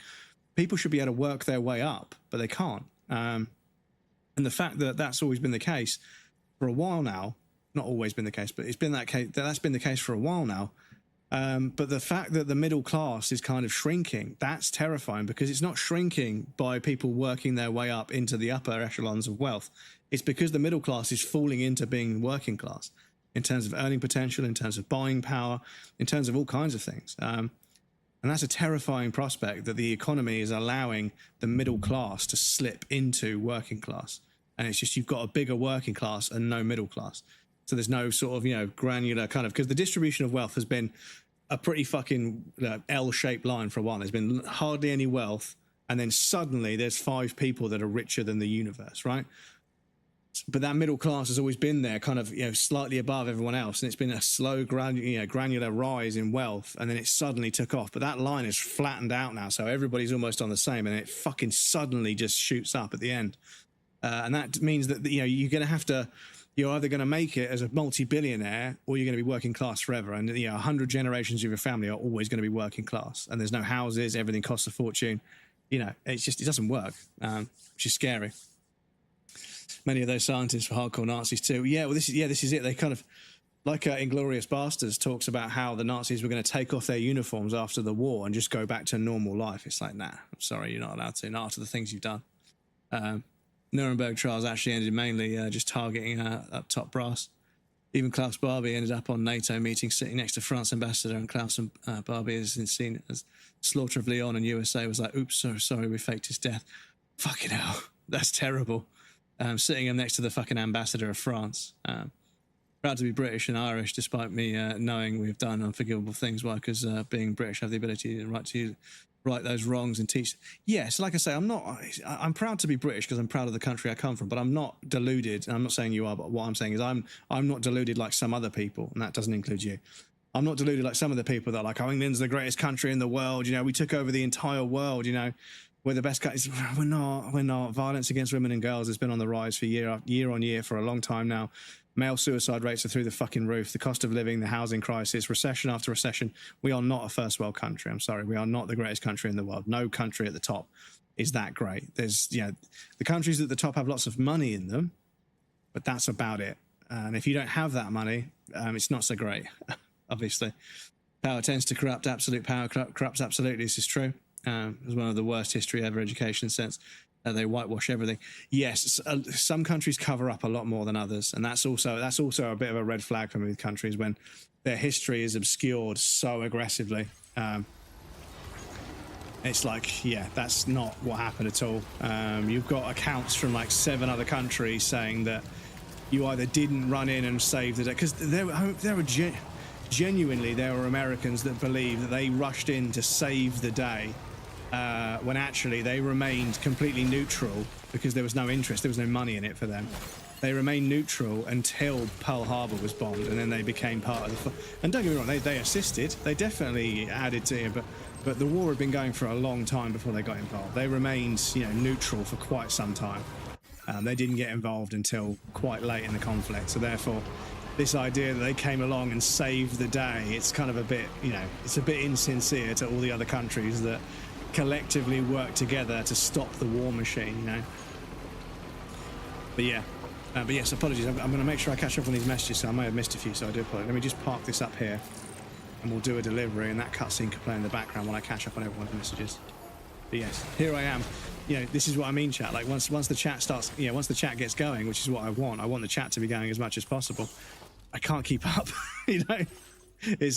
Speaker 1: People should be able to work their way up, but they can't. And the fact that that's always been the case for a while now, not always been the case, but it's been that case, that's been the case for a while now. But the fact that the middle class is kind of shrinking, that's terrifying, because it's not shrinking by people working their way up into the upper echelons of wealth. It's because the middle class is falling into being working class in terms of earning potential, in terms of buying power, in terms of all kinds of things. And that's a terrifying prospect, that the economy is allowing the middle class to slip into working class. And it's just, you've got a bigger working class and no middle class. So there's no sort of, you know, granular kind of, because the distribution of wealth has been a pretty fucking L-shaped line for a while. There's been hardly any wealth, and then suddenly there's 5 people that are richer than the universe, right? But that middle class has always been there, kind of, you know, slightly above everyone else, and it's been a slow, granular rise in wealth, and then it suddenly took off. But that line is flattened out now, so everybody's almost on the same, and it fucking suddenly just shoots up at the end. And that means that, you know, you're going to have to, you're either going to make it as a multi-billionaire, or you're going to be working class forever. And, you know, 100 generations of your family are always going to be working class. And there's no houses, everything costs a fortune. You know, it's just, it doesn't work, which is scary. Many of those scientists were hardcore Nazis too. Yeah, well, this is it. They kind of, like Inglourious Basterds talks about how the Nazis were going to take off their uniforms after the war and just go back to normal life. It's like, nah, I'm sorry, you're not allowed to, not after the things you've done. Nuremberg trials actually ended mainly just targeting up top brass. Even Klaus Barbie ended up on NATO meetings sitting next to France ambassador, and Klaus and Barbie is seen as slaughter of Leon, and USA was like, oops, sorry, we faked his death. Fucking hell, that's terrible. Sitting him next to the fucking ambassador of France. Proud to be British and Irish, despite me knowing we've done unforgivable things. Why? Because being British, I have the ability and right to right those wrongs and teach. Yes, like I say, I'm proud to be British because I'm proud of the country I come from, but I'm not deluded. And I'm not saying you are, but what I'm saying is I'm not deluded like some other people, and that doesn't include you. I'm not deluded like some of the people that are like, oh, England's the greatest country in the world. You know, we took over the entire world. You know, we're the best country. We're not. Violence against women and girls has been on the rise for year on year for a long time now. Male suicide rates are through the fucking roof. The cost of living, the housing crisis, recession after recession. We are not a first world country. I'm sorry. We are not the greatest country in the world. No country at the top is that great. There's, you know, the countries at the top have lots of money in them, but that's about it. And if you don't have that money, it's not so great, obviously. Power tends to corrupt. Absolute power corrupts absolutely. This is true. It was one of the worst history ever education sense. They whitewash everything. Yes, some countries cover up a lot more than others, and that's also a bit of a red flag for me with countries when their history is obscured so aggressively. It's like, yeah, that's not what happened at all. You've got accounts from like 7 other countries saying that you either didn't run in and save the day, because genuinely there were Americans that believed that they rushed in to save the day. When actually they remained completely neutral because there was no interest, there was no money in it for them. They remained neutral until Pearl Harbor was bombed, and then they became part of the... And don't get me wrong, they assisted. They definitely added to it, but the war had been going for a long time before they got involved. They remained, you know, neutral for quite some time. They didn't get involved until quite late in the conflict, so therefore this idea that they came along and saved the day, it's kind of a bit, you know, it's a bit insincere to all the other countries that collectively work together to stop the war machine, you know. But yeah, But yes, apologies. I'm going to make sure I catch up on these messages, so I may have missed a few, so I do apologize. Let me just park this up here, and we'll do a delivery, and that cutscene could play in the background while I catch up on everyone's messages. But yes, here I am. You know, this is what I mean, chat. Like once the chat starts, you know, once the chat gets going, which is what I want the chat to be going as much as possible. I can't keep up, you know.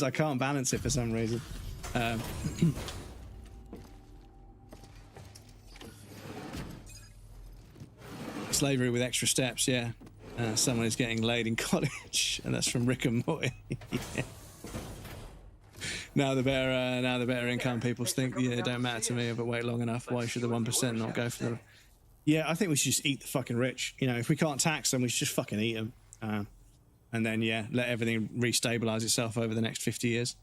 Speaker 1: I can't balance it for some reason. Slavery with extra steps, yeah. Someone is getting laid in college, and that's from Rick and Morty. Yeah. Now the better income people think, yeah, it don't matter to me if I wait long enough. Why should the 1% not go for them? Yeah, I think we should just eat the fucking rich. You know, if we can't tax them, we should just fucking eat them. And then, yeah, let everything restabilize itself over the next 50 years.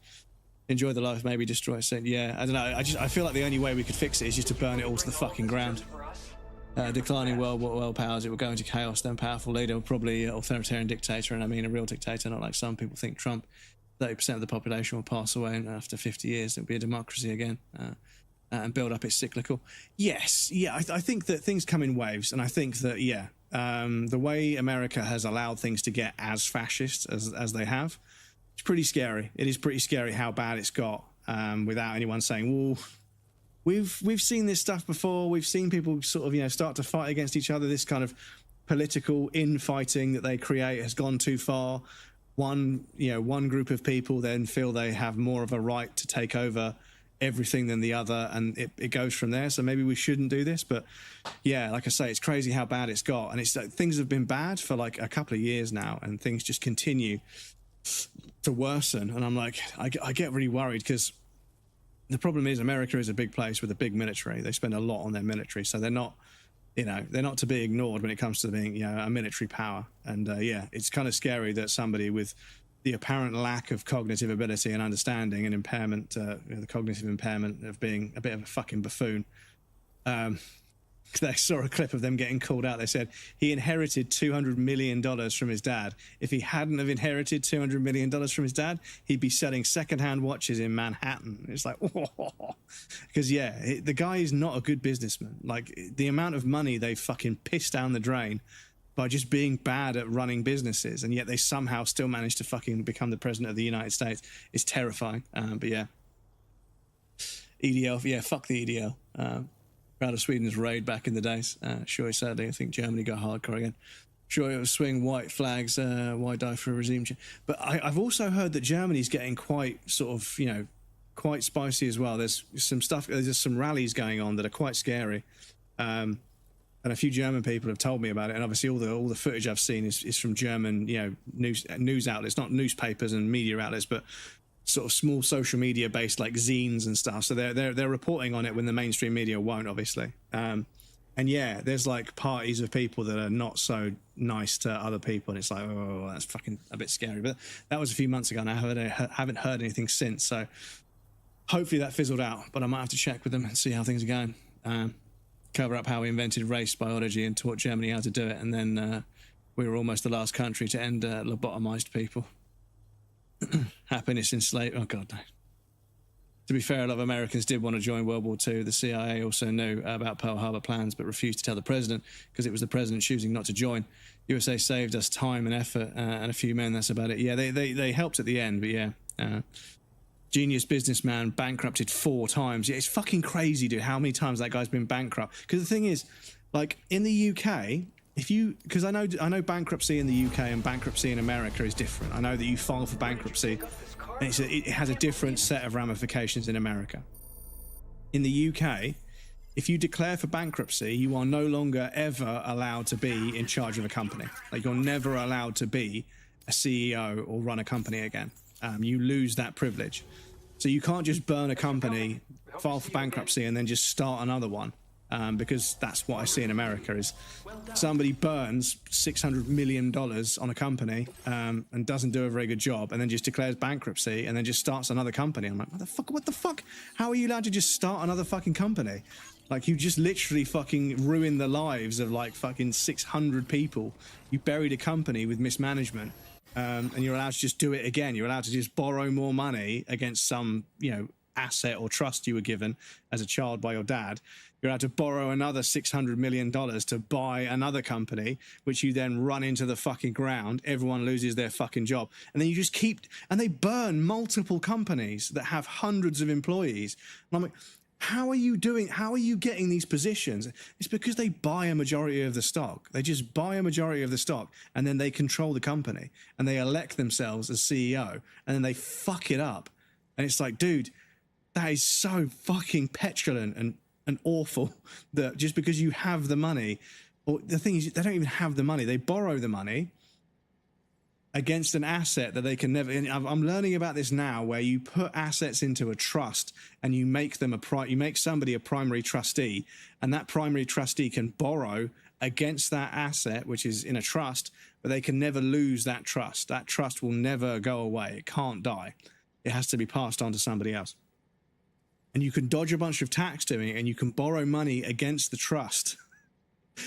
Speaker 1: Enjoy the life, maybe destroy it. Yeah, I don't know. I feel like the only way we could fix it is just to burn it all to the fucking ground. Declining world powers, it will go into chaos. Then powerful leader, probably authoritarian dictator, and I mean a real dictator, not like some people think Trump. 30% of the population will pass away, and after 50 years, it'll be a democracy again, and build up its cyclical. Yes, yeah, I think that things come in waves, and I think that, yeah, the way America has allowed things to get as fascist as they have, it's pretty scary. It is pretty scary how bad it's got, without anyone saying, well, we've seen this stuff before. We've seen people sort of, you know, start to fight against each other. This kind of political infighting that they create has gone too far. One group of people then feel they have more of a right to take over everything than the other, and it goes from there. So maybe we shouldn't do this, but yeah, like I say, it's crazy how bad it's got, and it's like things have been bad for like a couple of years now, and things just continue to worsen. And I'm like, I get really worried, because the problem is America is a big place with a big military. They spend a lot on their military, so they're not to be ignored when it comes to being, you know, a military power. And yeah, it's kind of scary that somebody with the apparent lack of cognitive ability and understanding and impairment, the cognitive impairment of being a bit of a fucking buffoon. They saw a clip of them getting called out. They said he inherited $200 million from his dad. If he hadn't have inherited $200 million from his dad, he'd be selling secondhand watches in Manhattan. It's like, because yeah, the guy is not a good businessman. Like the amount of money they fucking pissed down the drain by just being bad at running businesses, and yet they somehow still managed to fucking become the president of the United States is terrifying. But yeah, EDL, yeah, fuck the EDL. Proud of Sweden's raid back in the days. Sure, sadly, I think Germany got hardcore again. Sure, it was swing white flags, why die for a regime change? But I've also heard that Germany's getting quite sort of, you know, quite spicy as well. There's some stuff, there's some rallies going on that are quite scary. And a few German people have told me about it. And obviously all the footage I've seen is from German, you know, news outlets, not newspapers and media outlets, but sort of small social media based like zines and stuff. So they're reporting on it when the mainstream media won't, obviously. And yeah, there's like parties of people that are not so nice to other people, and it's like, oh, that's fucking a bit scary. But that was a few months ago, and I haven't heard anything since. So hopefully that fizzled out, but I might have to check with them and see how things are going. Cover up how we invented race biology and taught Germany how to do it, and then we were almost the last country to end lobotomized people. Happiness in slavery. Oh god, no. To be fair, a lot of Americans did want to join World War II. The CIA also knew about Pearl Harbor plans but refused to tell the president because it was the president choosing not to join. USA saved us time and effort and a few men, that's about it. Yeah, they helped at the end, but yeah. Genius businessman bankrupted 4 times. Yeah, it's fucking crazy, dude, how many times that guy's been bankrupt. Because the thing is, like, in the UK, because I know bankruptcy in the UK and bankruptcy in America is different. I know that you file for bankruptcy and it has a different set of ramifications in America. In the UK, if you declare for bankruptcy, you are no longer ever allowed to be in charge of a company. Like, you're never allowed to be a CEO or run a company again. You lose that privilege. So you can't just burn a company, file for bankruptcy, and then just start another one. Because that's what I see in America is somebody burns $600 million on a company and doesn't do a very good job, and then just declares bankruptcy and then just starts another company. I'm like, what the fuck? How are you allowed to just start another fucking company? Like, you just literally fucking ruined the lives of like fucking 600 people. You buried a company with mismanagement, and you're allowed to just do it again. You're allowed to just borrow more money against some, you know, asset or trust you were given as a child by your dad. You're allowed to borrow another $600 million to buy another company, which you then run into the fucking ground. Everyone loses their fucking job. And then you just keep, and they burn multiple companies that have hundreds of employees. And I'm like, how are you getting these positions? It's because they buy a majority of the stock. They just buy a majority of the stock, and then they control the company, and they elect themselves as CEO, and then they fuck it up. And it's like, dude, that is so fucking petulant and awful that just because you have the money, or the thing is, they don't even have the money. They borrow the money against an asset that they can never. And I'm learning about this now, where you put assets into a trust and you make them you make somebody a primary trustee, and that primary trustee can borrow against that asset, which is in a trust, but they can never lose that trust. That trust will never go away. It can't die. It has to be passed on to somebody else. And you can dodge a bunch of tax doing it, and you can borrow money against the trust.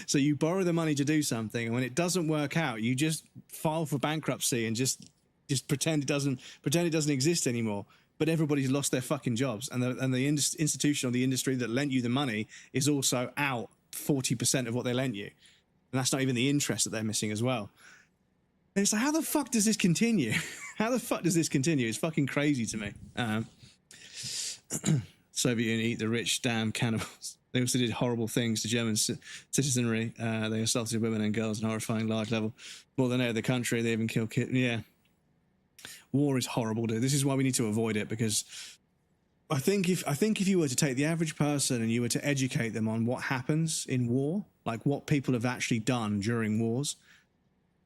Speaker 1: So you borrow the money to do something, and when it doesn't work out, you just file for bankruptcy and just pretend it doesn't exist anymore. But everybody's lost their fucking jobs, and the institution or the industry that lent you the money is also out 40% of what they lent you, and that's not even the interest that they're missing as well. And it's like, how the fuck does this continue? How the fuck does this continue? It's fucking crazy to me. Soviet Union, eat the rich, damn cannibals. They also did horrible things to German citizenry. They assaulted women and girls on a horrifying large level. More than any other country, they even killed kids. Yeah. War is horrible, dude. This is why we need to avoid it, because I think if you were to take the average person and you were to educate them on what happens in war, like what people have actually done during wars,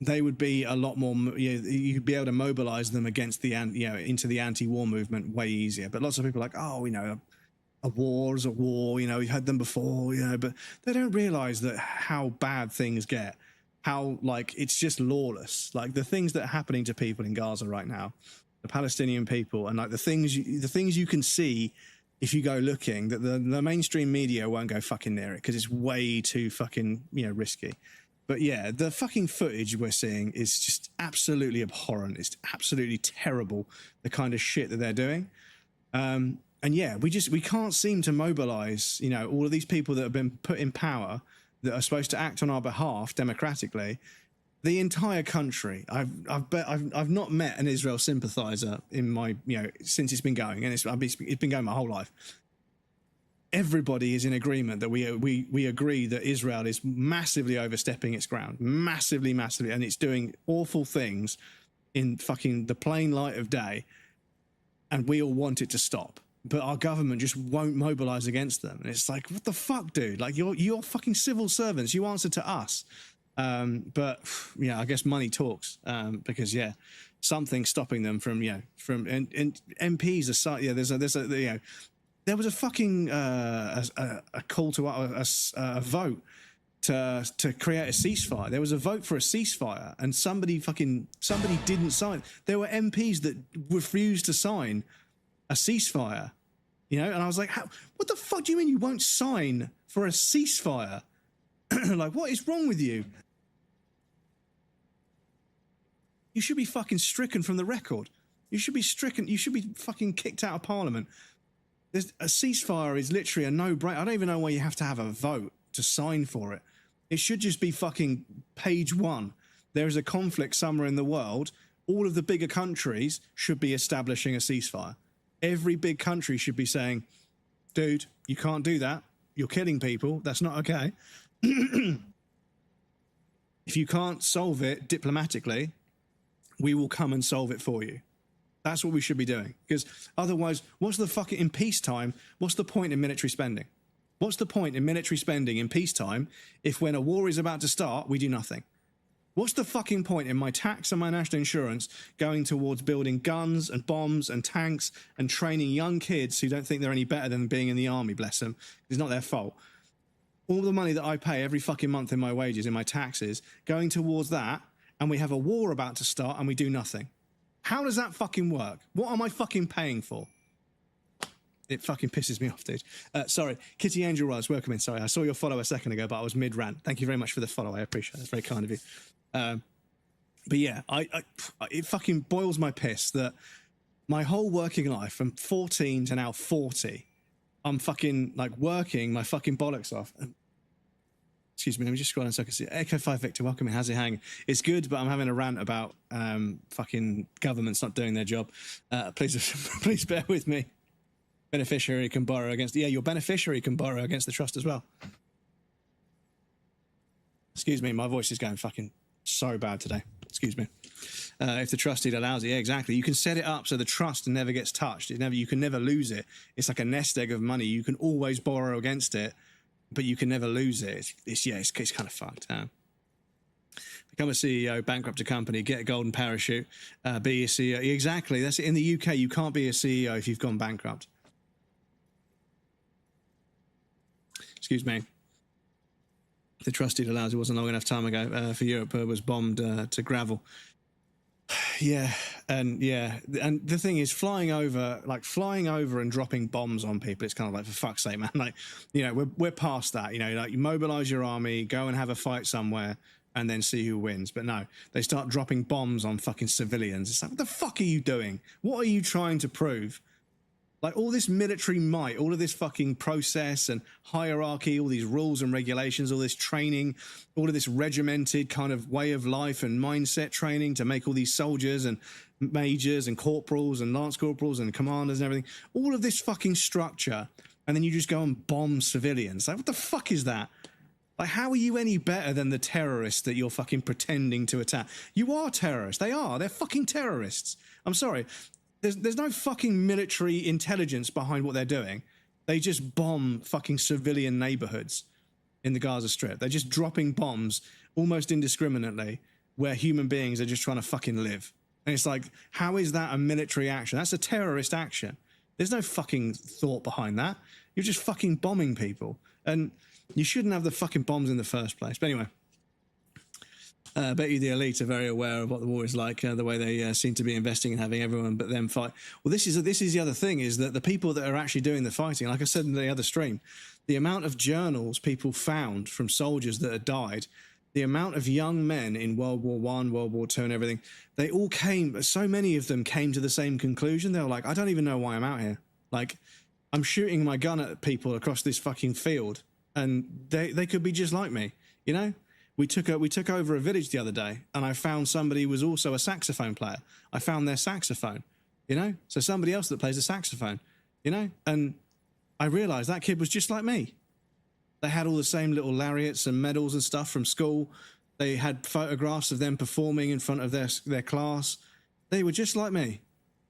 Speaker 1: they would be a lot more, you'd be able to mobilize them against into the anti-war movement way easier. But lots of people are like, oh, a war is a war, we've had them before, but they don't realize that how bad things get, how, like, it's just lawless. Like, the things that are happening to people in Gaza right now, the Palestinian people, and like the things you can see if you go looking, that the mainstream media won't go fucking near it because it's way too fucking, risky. But yeah, the fucking footage we're seeing is just absolutely abhorrent. It's absolutely terrible, the kind of shit that they're doing. And yeah, we can't seem to mobilize, all of these people that have been put in power that are supposed to act on our behalf democratically. The entire country. I've not met an Israel sympathizer in my, since it's been going, and it's been going my whole life. Everybody is in agreement that we agree that Israel is massively overstepping its ground, massively, and it's doing awful things in fucking the plain light of day, and we all want it to stop. But our government just won't mobilize against them. And it's like, what the fuck, dude? Like, you're fucking civil servants. You answer to us. But yeah, I guess money talks. Because something's stopping them from and MPs aside. Yeah, there was a fucking a call to a vote to create a ceasefire. There was a vote for a ceasefire, and somebody didn't sign. There were MPs that refused to sign a ceasefire, and I was like, what the fuck do you mean you won't sign for a ceasefire? Like, what is wrong with you? You should be fucking stricken from the record. You should be stricken. You should be fucking kicked out of Parliament. A ceasefire is literally a no-brainer. I don't even know why you have to have a vote to sign for it. It should just be fucking page one. There is a conflict somewhere in the world. All of the bigger countries should be establishing a ceasefire. Every big country should be saying, dude, you can't do that. You're killing people. That's not okay. If you can't solve it diplomatically, we will come and solve it for you. That's what we should be doing. Because otherwise, what's the fucking, in peacetime, what's the point in military spending? What's the point in military spending in peacetime if when a war is about to start, we do nothing? What's the fucking point in my tax and my national insurance going towards building guns and bombs and tanks and training young kids who don't think they're any better than being in the army, bless them? It's not their fault. All the money that I pay every fucking month in my wages, in my taxes, going towards that, and we have a war about to start and we do nothing. How does that fucking work? What am I fucking paying for? It fucking pisses me off, dude. Sorry, Kitty Angel Rise, welcome in. Sorry, I saw your follow a second ago, but I was mid-rant. Thank you very much for the follow. I appreciate it. It's very kind of you. But yeah, it fucking boils my piss that my whole working life, from 14 to now 40, I'm fucking like working my fucking bollocks off. Excuse me, let me just scroll on so I can see. Echo 5 Victor, welcome in. How's it hanging? It's good, but I'm having a rant about fucking governments not doing their job. Please, please bear with me. Beneficiary can borrow against... Yeah, your beneficiary can borrow against the trust as well. Excuse me, my voice is going fucking so bad today. Excuse me. If the trust deed allows it, yeah, exactly. You can set it up so the trust never gets touched. You can never lose it. It's like a nest egg of money. You can always borrow against it, but you can never lose it. It's kind of fucked. Become a CEO, bankrupt a company, get a golden parachute, be a CEO. Exactly. That's it. In the UK, you can't be a CEO if you've gone bankrupt. Excuse me. The trust deed allows it wasn't long enough time ago for Europe was bombed to gravel. Yeah, and the thing is, flying over and dropping bombs on people, it's kind of like, for fuck's sake, man, like, you know, we're past that, you know, like, you mobilize your army, go and have a fight somewhere and then see who wins. But no, they start dropping bombs on fucking civilians. It's like, what the fuck are you doing? What are you trying to prove? Like, all this military might, all of this fucking process and hierarchy, all these rules and regulations, all this training, all of this regimented kind of way of life and mindset training to make all these soldiers and majors and corporals and lance corporals and commanders and everything, all of this fucking structure, and then you just go and bomb civilians. Like, what the fuck is that? Like, how are you any better than the terrorists that you're fucking pretending to attack? You are terrorists. They are. They're fucking terrorists. I'm sorry. There's no fucking military intelligence behind what they're doing. They just bomb fucking civilian neighborhoods in the Gaza Strip. They're just dropping bombs almost indiscriminately where human beings are just trying to fucking live. And it's like, how is that a military action? That's a terrorist action. There's no fucking thought behind that. You're just fucking bombing people. And you shouldn't have the fucking bombs in the first place. But anyway. I bet you the elite are very aware of what the war is like, the way they seem to be investing in having everyone but them fight. Well, this is the other thing, is that the people that are actually doing the fighting, like I said in the other stream, the amount of journals people found from soldiers that had died, the amount of young men in World War I, World War II and everything, they all came, so many of them came to the same conclusion. They were like, I don't even know why I'm out here. Like, I'm shooting my gun at people across this fucking field, and they could be just like me, you know? We took over a village the other day, and I found somebody who was also a saxophone player. I found their saxophone, you know? So somebody else that plays a saxophone, you know? And I realised that kid was just like me. They had all the same little lariats and medals and stuff from school. They had photographs of them performing in front of their class. They were just like me,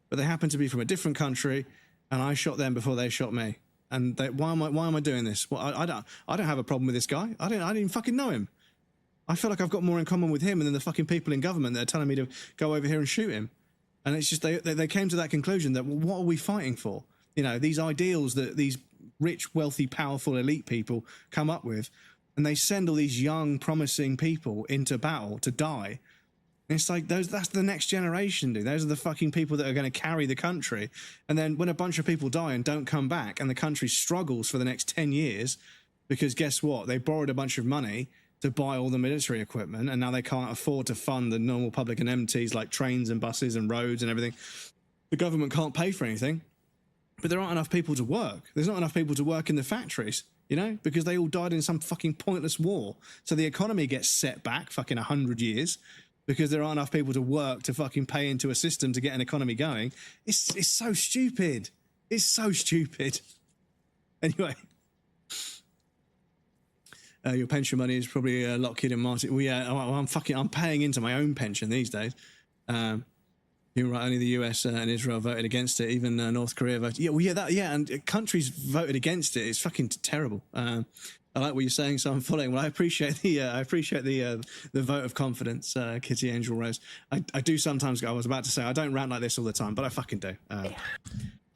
Speaker 1: but they happened to be from a different country, and I shot them before they shot me. And why am I doing this? Well, I don't have a problem with this guy. I didn't even fucking know him. I feel like I've got more in common with him than the fucking people in government that are telling me to go over here and shoot him. And it's just, they came to that conclusion that, well, what are we fighting for? You know, these ideals that these rich, wealthy, powerful, elite people come up with, and they send all these young, promising people into battle to die. And it's like, that's the next generation, dude. Those are the fucking people that are going to carry the country. And then when a bunch of people die and don't come back, and the country struggles for the next 10 years, because guess what? They borrowed a bunch of money to buy all the military equipment, and now they can't afford to fund the normal public amenities like trains and buses and roads and everything. The government can't pay for anything, but there aren't enough people to work. There's not enough people to work in the factories, you know, because they all died in some fucking pointless war. So the economy gets set back fucking 100 years because there aren't enough people to work to fucking pay into a system to get an economy going. It's so stupid. It's so stupid. Anyway. Your pension money is probably Lockheed and Martin. Well, yeah, I'm paying into my own pension these days. You're right. Only the US and Israel voted against it. Even North Korea voted. Yeah, well, yeah, and countries voted against it. It's fucking terrible. I like what you're saying, so I'm following. Well, I appreciate the vote of confidence, Kitty Angel Rose. I do sometimes go. I was about to say I don't rant like this all the time, but I fucking do.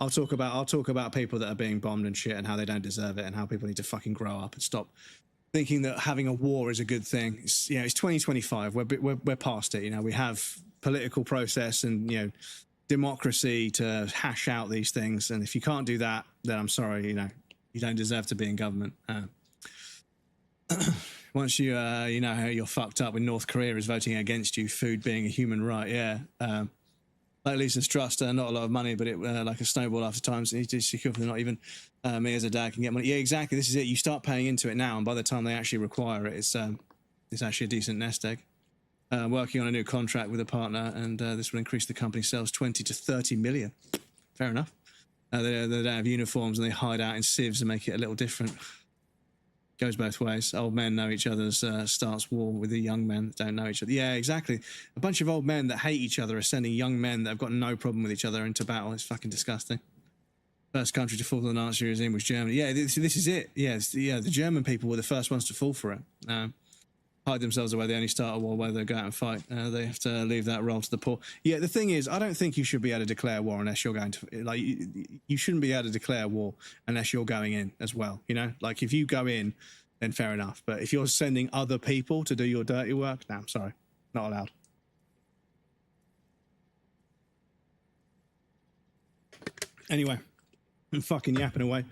Speaker 1: I'll talk about people that are being bombed and shit, and how they don't deserve it, and how people need to fucking grow up and stop thinking that having a war is a good thing. It's 2025. We're past it. You know, we have political process and, you know, democracy to hash out these things. And if you can't do that, then I'm sorry, you know, you don't deserve to be in government. Once you you know how you're fucked up when North Korea is voting against you, food being a human right. Yeah. like Lisa's trust, not a lot of money, but it like a snowball after times. It's secure for not even me as a dad can get money. Yeah, exactly. This is it. You start paying into it now, and by the time they actually require it, it's actually a decent nest egg. Working on a new contract with a partner, and this will increase the company sales 20 to 30 million. Fair enough. They don't have uniforms, and they hide out in civs and make it a little different. Goes both ways. Old men know each other's starts war with the young men that don't know each other. Yeah, exactly. A bunch of old men that hate each other are sending young men that have got no problem with each other into battle. It's fucking disgusting. First country to fall to the Nazi regime was Germany. Yeah, this is it. Yeah, the German people were the first ones to fall for it. Hide themselves away. They only start a war where they go out and fight. They have to leave that role to the poor. Yeah, the thing is, I don't think you should be able to declare war unless you're going to, like, you shouldn't be able to declare war unless you're going in as well, you know? Like, if you go in, then fair enough. But if you're sending other people to do your dirty work, no, I'm sorry, not allowed. Anyway, I'm fucking yapping away.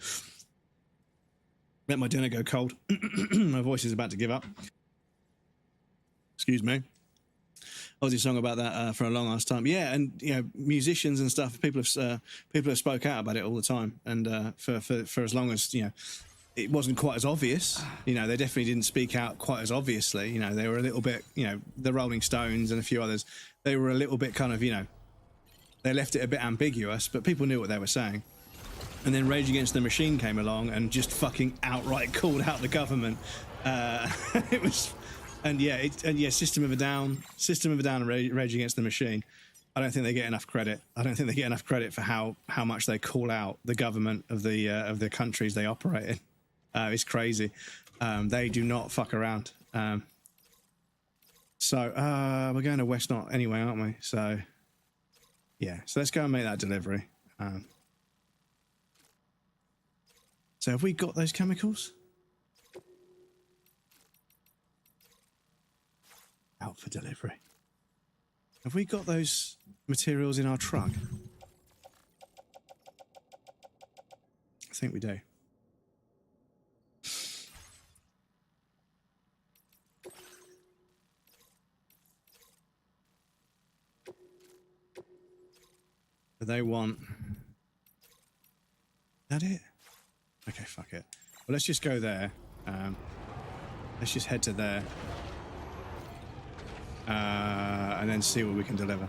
Speaker 1: Let my dinner go cold. My voice is about to give up. Excuse me. Aussie song about that for a long ass time. Yeah, and you know, musicians and stuff. People have spoke out about it all the time, and for as long as, you know, it wasn't quite as obvious. You know, they definitely didn't speak out quite as obviously. You know, they were a little bit, you know, the Rolling Stones and a few others. They were a little bit kind of, you know, they left it a bit ambiguous, but people knew what they were saying. And then Rage Against the Machine came along and just fucking outright called out the government. It was. And yeah, System of a Down and Rage Against the Machine. I don't think they get enough credit. I don't think they get enough credit for how much they call out the government of the countries they operate in. It's crazy. They do not fuck around. So we're going to West Knot anyway, aren't we? So yeah, so let's go and make that delivery. So have we got those chemicals? Out for delivery. Have we got those materials in our truck? I think we do. But they want... Is that it? Okay, fuck it. Well, let's just go there. Let's just head to there. And then see what we can deliver.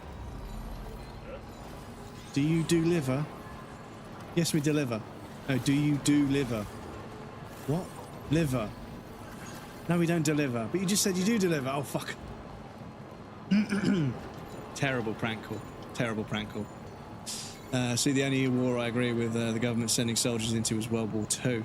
Speaker 1: Do you do liver? Yes, we deliver. No, do you do liver? What? Liver? No, we don't deliver. But you just said you do deliver. Oh, fuck. Terrible prank call. Terrible prank call. See, the only war I agree with the government sending soldiers into was World War II.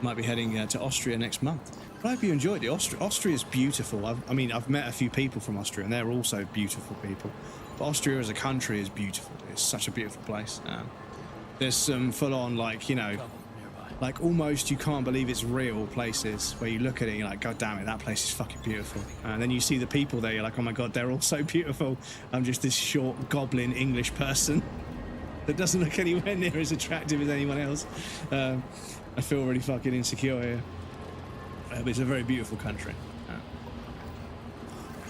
Speaker 1: Might be heading to Austria next month. I hope you enjoyed it. Austria is beautiful. I've met a few people from Austria, and they're also beautiful people. But Austria as a country is beautiful. It's such a beautiful place. There's some full-on, like, you know, like almost you can't believe it's real places where you look at it and you're like, God damn it, that place is fucking beautiful. And then you see the people there, you're like, oh my God, they're all so beautiful. I'm just this short goblin English person that doesn't look anywhere near as attractive as anyone else. I feel really fucking insecure here. But it's a very beautiful country.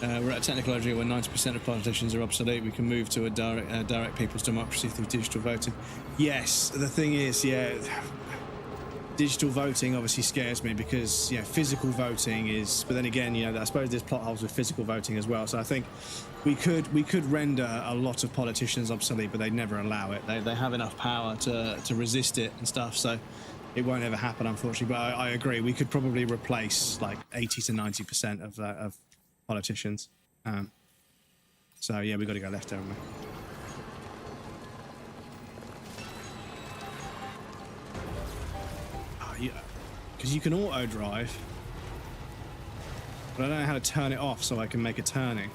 Speaker 1: We're at a technical age where 90% of politicians are obsolete. We can move to a direct people's democracy through digital voting. Yes, the thing is, yeah, digital voting obviously scares me because, you know, physical voting is. But then again, you know, I suppose there's plot holes with physical voting as well. So I think we could render a lot of politicians obsolete, but they'd never allow it. They have enough power to resist it and stuff. So it won't ever happen, unfortunately. But I agree. We could probably replace like 80 to 90% of politicians. So yeah, we've got to go left, haven't we? Oh, yeah, because you can auto drive, but I don't know how to turn it off so I can make a turning.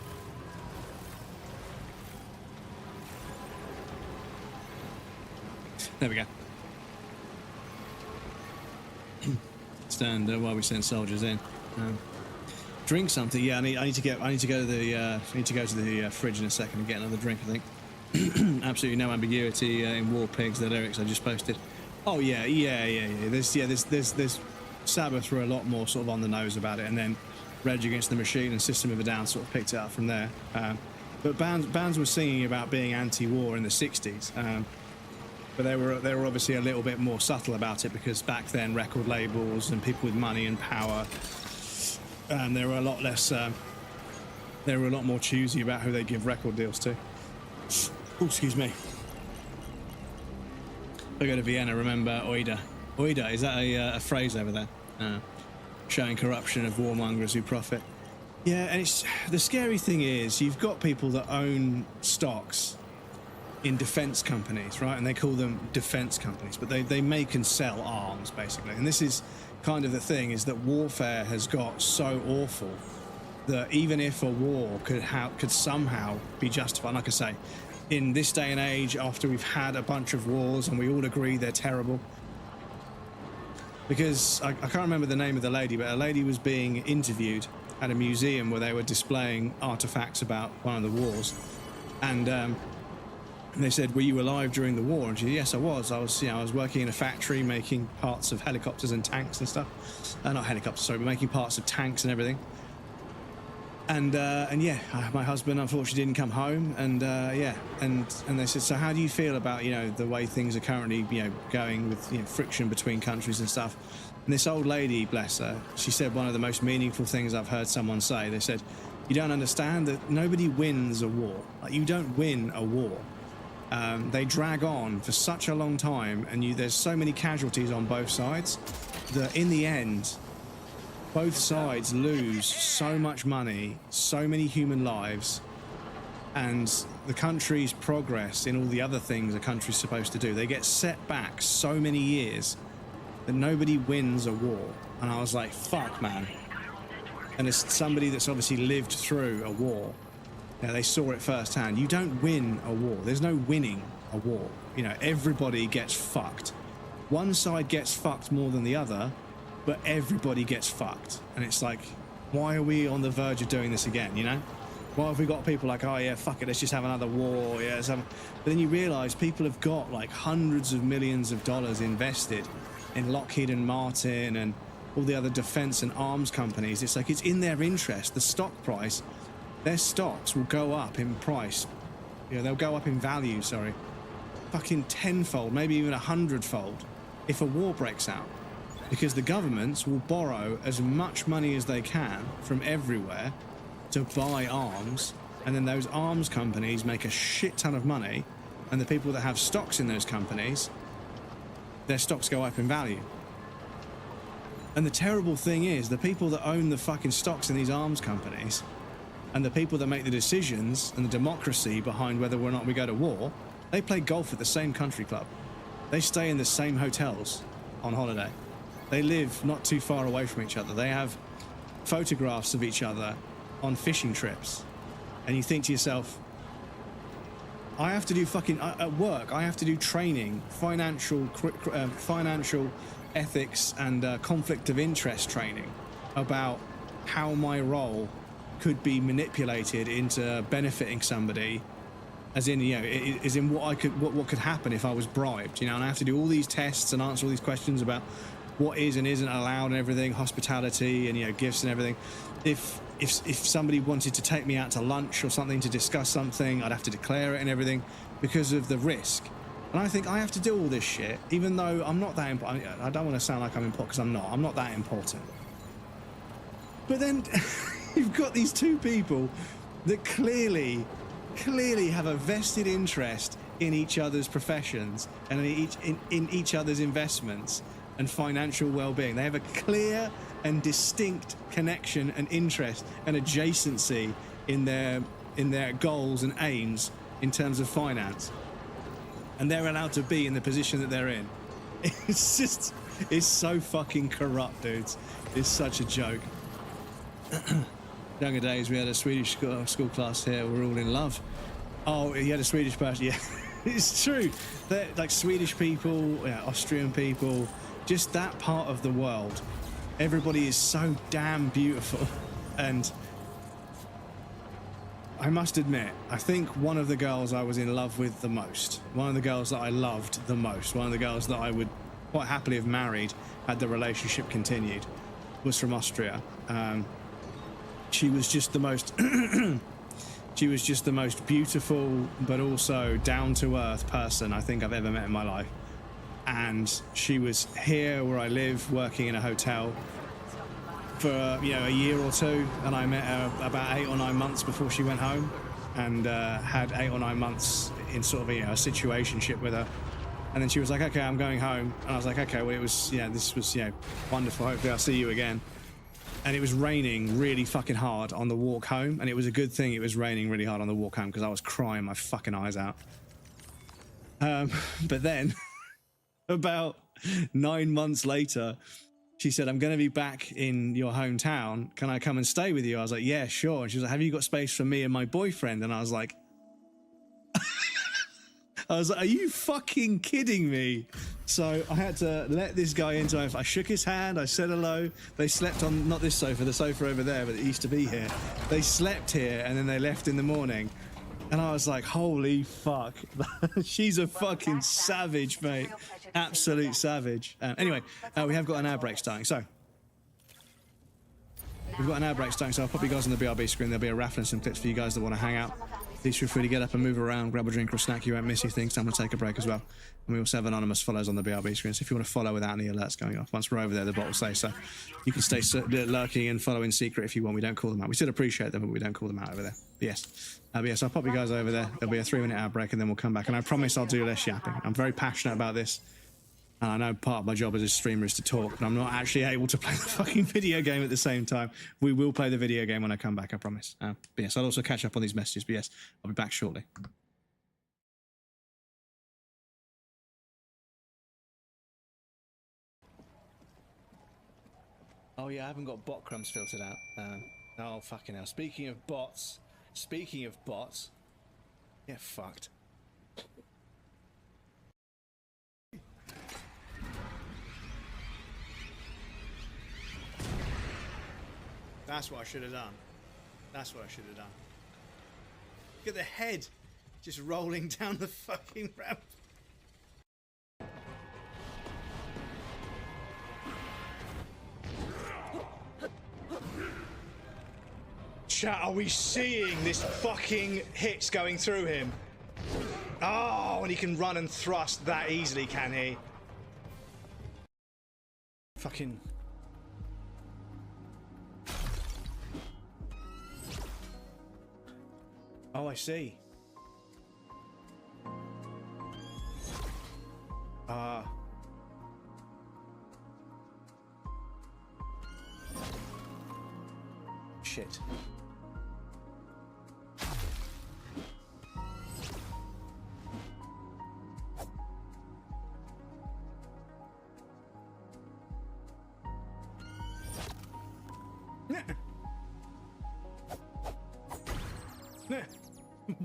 Speaker 1: There we go. Stand while we send soldiers in. Drink something. Yeah, I need to go to the fridge in a second and get another drink. I think. Absolutely no ambiguity in War Pigs, the lyrics I just posted. Oh yeah. There's Sabbath were a lot more sort of on the nose about it, and then Rage Against the Machine and System of a Down sort of picked it up from there. But bands were singing about being anti-war in the 60s, but they were obviously a little bit more subtle about it, because back then record labels and people with money and power, they were a lot less. They were a lot more choosy about who they give record deals to. Oh, excuse me. I go to Vienna, remember Oida. Oida, is that a phrase over there? Showing corruption of warmongers who profit. Yeah, and it's the scary thing is you've got people that own stocks in defense companies, right? And they call them defense companies, but they make and sell arms, basically. And this is kind of the thing, is that warfare has got so awful that even if a war could somehow be justified, like I say, in this day and age, after we've had a bunch of wars and we all agree they're terrible, because I can't remember the name of the lady, but a lady was being interviewed at a museum where they were displaying artifacts about one of the wars, and they said, "Were you alive during the war?" And she said, "Yes, I was. I was working in a factory making parts of helicopters and tanks and stuff. Not helicopters, sorry, but making parts of tanks and everything." And yeah, my husband unfortunately didn't come home, and yeah, and they said, "So how do you feel about, you know, the way things are currently, you know, going with, you know, friction between countries and stuff?" And this old lady, bless her, she said one of the most meaningful things I've heard someone say. They said, "You don't understand that nobody wins a war. Like, you don't win a war. They drag on for such a long time, and there's so many casualties on both sides that in the end, both sides lose so much money, so many human lives, and the country's progress in all the other things a country's supposed to do, they get set back so many years that nobody wins a war." And I was like, fuck, man. And as somebody that's obviously lived through a war, you know, they saw it firsthand. You don't win a war. There's no winning a war. You know, everybody gets fucked. One side gets fucked more than the other, but everybody gets fucked. And it's like, why are we on the verge of doing this again, you know? Why have we got people like, oh yeah, fuck it, let's just have another war, yeah. But then you realise people have got like hundreds of millions of dollars invested in Lockheed and Martin and all the other defence and arms companies. It's like, it's in their interest. The stock price, their stocks will go up in price. You know, they'll go up in value, sorry. Fucking tenfold, maybe even 100-fold if a war breaks out. Because the governments will borrow as much money as they can from everywhere to buy arms, and then those arms companies make a shit ton of money, and the people that have stocks in those companies, their stocks go up in value. And the terrible thing is, the people that own the fucking stocks in these arms companies, and the people that make the decisions and the democracy behind whether or not we go to war, they play golf at the same country club. They stay in the same hotels on holiday. They live not too far away from each other. They have photographs of each other on fishing trips. And you think to yourself, I have to do fucking, at work, I have to do training, financial ethics and conflict of interest training about how my role could be manipulated into benefiting somebody, as in, you know, is in what could happen if I was bribed, you know, and I have to do all these tests and answer all these questions about what is and isn't allowed and everything, hospitality and, you know, gifts and everything. If somebody wanted to take me out to lunch or something to discuss something, I'd have to declare it and everything because of the risk. And I think I have to do all this shit, even though I'm not that important. I don't want to sound like I'm important, because I'm not. I'm not that important. But then you've got these two people that clearly have a vested interest in each other's professions and in each other's investments and financial well-being. They have a clear and distinct connection and interest and adjacency in their goals and aims in terms of finance, and they're allowed to be in the position that they're in. It's so fucking corrupt, dudes. It's such a joke. Younger days, we had a Swedish school class here. We're all in love. Oh, he had a Swedish person. Yeah, it's true. They're like Swedish people, yeah, Austrian people, just that part of the world. Everybody is so damn beautiful. And I must admit, I think one of the girls I was in love with the most, one of the girls that I loved the most, one of the girls that I would quite happily have married had the relationship continued, was from Austria. She was just the most She was just the most beautiful, but also down-to-earth person I think I've ever met in my life. And she was here where I live, working in a hotel for, you know, a year or two. And I met her about 8 or 9 months before she went home, and had 8 or 9 months in sort of, you know, a situationship with her. And then she was like, okay, I'm going home. And I was like, okay, well, it was, you know, this was, you know, wonderful. Hopefully I'll see you again. And it was raining really fucking hard on the walk home. And it was a good thing it was raining really hard on the walk home, because I was crying my fucking eyes out. But then, about 9 months later, she said, I'm going to be back in your hometown. Can I come and stay with you? I was like, yeah, sure. And she was like, have you got space for me and my boyfriend? And I was like, are you fucking kidding me? So I had to let this guy into it. I shook his hand, I said hello. They slept on, not this sofa, the sofa over there, but it used to be here. They slept here and then they left in the morning. And I was like, holy fuck. She's a fucking savage, mate. Absolute savage. Anyway, we have got an air brake starting. So we've got an air brake starting. So I'll pop you guys on the BRB screen. There'll be a raffle and some clips for you guys that want to hang out. Please feel free to get up and move around, grab a drink or a snack. You won't miss anything. So I'm going to take a break as well. And we also have anonymous follows on the BRB screen. So if you want to follow without any alerts going off, once we're over there, the bot will say so. You can stay lurking and follow in secret if you want. We don't call them out. We still appreciate them, but we don't call them out over there. But yes. Yes, I'll pop you guys over there. There'll be a 3-minute ad break and then we'll come back. And I promise I'll do less yapping. I'm very passionate about this. And I know part of my job as a streamer is to talk, but I'm not actually able to play the fucking video game at the same time. We will play the video game when I come back, I promise. But yes, I'll also catch up on these messages. But yes, I'll be back shortly. Oh yeah, I haven't got bot crumbs filtered out. Oh fucking hell. Speaking of bots, get fucked. That's what I should have done. That's what I should have done. Look at the head just rolling down the fucking ramp. Chat, are we seeing this fucking hits going through him? Oh, and he can run and thrust that easily, can he? Fucking... Oh, I see. Shit.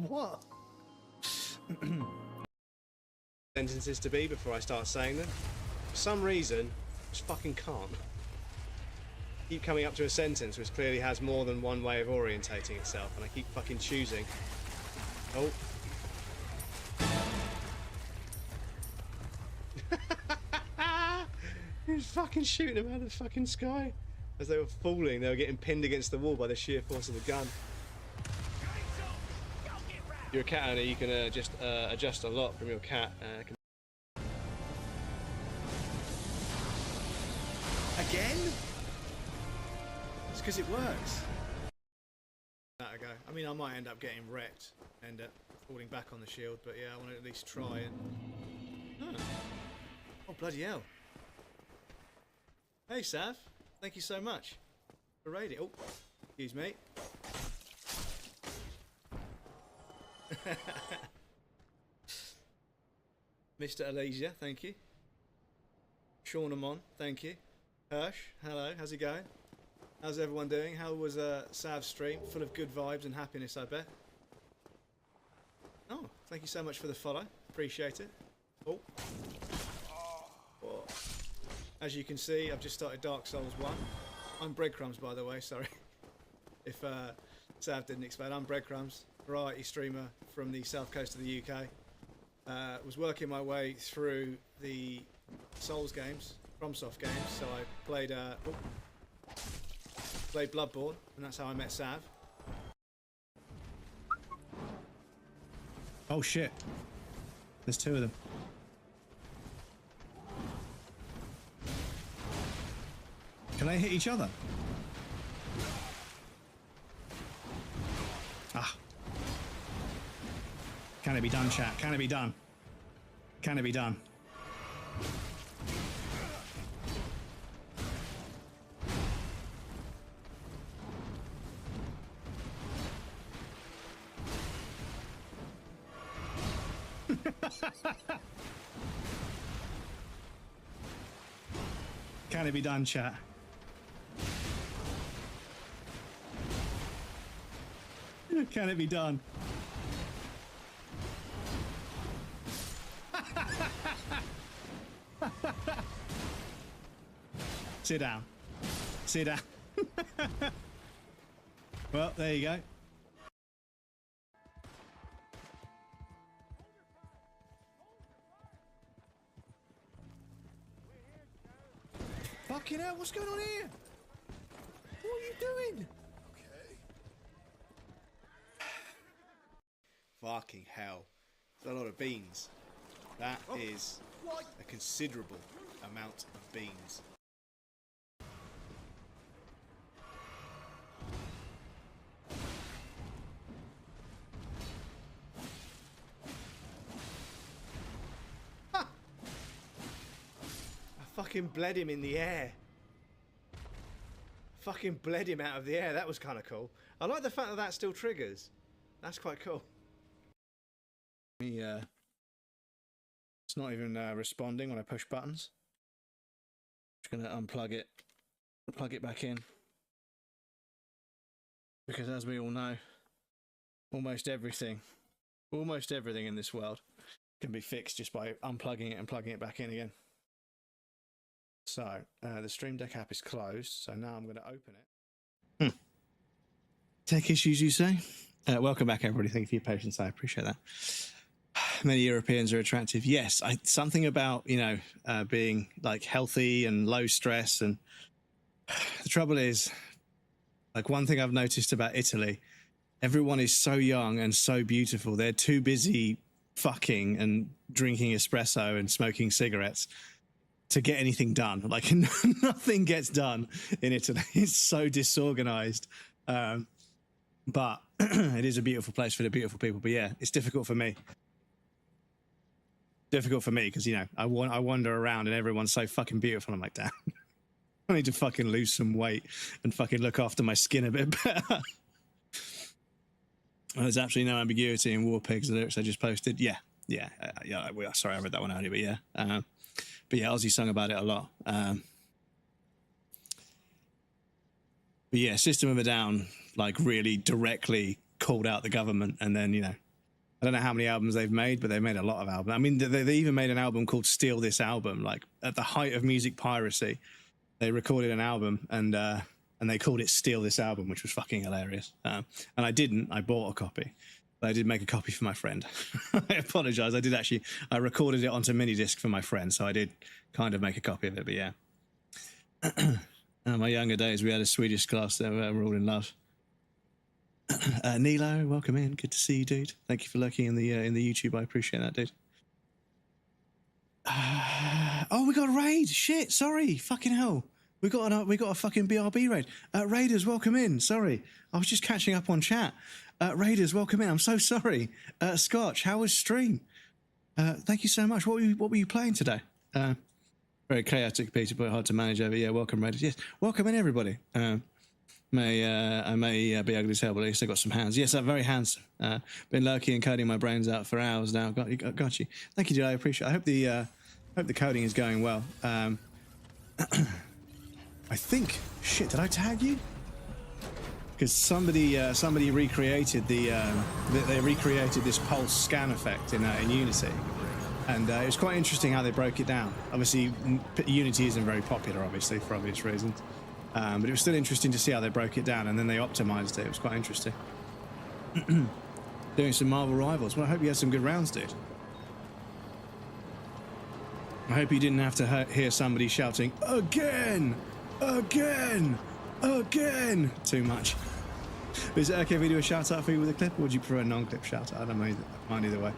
Speaker 1: What? Sentences to be before I start saying them. For some reason, I just fucking can't. Keep coming up to a sentence which clearly has more than one way of orientating itself, and I keep fucking choosing. Oh. He was fucking shooting them out of the fucking sky. As they were falling, they were getting pinned against the wall by the sheer force of the gun. You're a cat owner, you can just adjust a lot from your cat. Again? It's because it works. That ago. I mean, I might end up getting wrecked, end up falling back on the shield, but yeah, I want to at least try and... Oh, bloody hell. Hey, Sav. Thank you so much for raiding. Oh, excuse me. Mr. Alesia, thank you. Sean Amon, thank you. Hirsch, hello, how's it going? How's everyone doing? How was Sav's stream? Full of good vibes and happiness, I bet. Oh, thank you so much for the follow. Appreciate it. Oh. Oh. As you can see, I've just started Dark Souls 1. I'm Breadcrumbs, by the way, sorry. If Sav didn't explain, I'm Breadcrumbs. Variety streamer from the south coast of the UK. Was working my way through the Souls games, FromSoft games, so I played played Bloodborne, and that's how I met Sav. Oh shit. There's two of them. Can they hit each other? Ah. Can it be done, chat? Can it be done? Can it be done? Can it be done, chat? Can it be done? Sit down. Sit down. Well, there you go. Fucking hell, what's going on here? What are you doing? Okay. Fucking hell. That's a lot of beans. That is a considerable amount of beans. Fucking bled him in the air. Fucking bled him out of the air. That was kind of cool. I like the fact that that still triggers. That's quite cool. It's not even responding when I push buttons. Just gonna unplug it, plug it back in. Because as we all know, almost everything in this world can be fixed just by unplugging it and plugging it back in again. So, the Stream Deck app is closed, so now I'm going to open it. Tech issues, you say? Welcome back, everybody. Thank you for your patience. I appreciate that. Many Europeans are attractive. Yes, something about, you know, being, like, healthy and low stress. And the trouble is, like, one thing I've noticed about Italy, everyone is so young and so beautiful. They're too busy fucking and drinking espresso and smoking cigarettes to get anything done. Like, nothing gets done in Italy. It's so disorganized. But it is a beautiful place for the beautiful people. But yeah, it's difficult for me. Difficult for me because, you know, I wander around and everyone's so fucking beautiful. I'm like, damn, I need to fucking lose some weight and fucking look after my skin a bit better. There's absolutely no ambiguity in War Pigs, the lyrics I just posted. Yeah. Sorry, I read that one earlier, but yeah. But yeah, Ozzy sung about it a lot. But yeah, System of a Down, like, really directly called out the government. And then, you know, I don't know how many albums they've made, but they made a lot of albums. I mean, they even made an album called Steal This Album. Like, at the height of music piracy, they recorded an album and they called it Steal This Album, which was fucking hilarious. And I didn't. I bought a copy. But I did make a copy for my friend. I apologize. I recorded it onto mini disc for my friend, so I did kind of make a copy of it, but yeah. My younger days, we had a Swedish class that were all in love. Nilo, welcome in. Good to see you, dude. Thank you for lurking in the YouTube. I appreciate that, dude. Oh, we got a raid. Shit, sorry. Fucking hell. We got a fucking BRB raid. Raiders, welcome in. Sorry. I was just catching up on chat. Raiders, welcome in. I'm so sorry. Scotch, how was stream? Thank you so much. What were you playing today? Very chaotic, Peter, but hard to manage over. Yeah, welcome, Raiders. Yes, welcome in, everybody. I may be ugly as hell, but at least I got some hands. Yes, I'm very handsome. Been lurking and coding my brains out for hours now. Got you. Thank you, dude. I appreciate it. I hope the coding is going well. I think. Shit, did I tag you? Because somebody recreated they recreated this pulse scan effect in Unity, and it was quite interesting how they broke it down. Obviously, Unity isn't very popular, obviously, for obvious reasons, but it was still interesting to see how they broke it down, and then they optimized it. It was quite interesting. Doing some Marvel Rivals. Well, I hope you had some good rounds, dude. I hope you didn't have to hear somebody shouting again too much. Is it okay if we do a shout out for you with a clip, or would you prefer a non-clip shout out? I don't mind either way.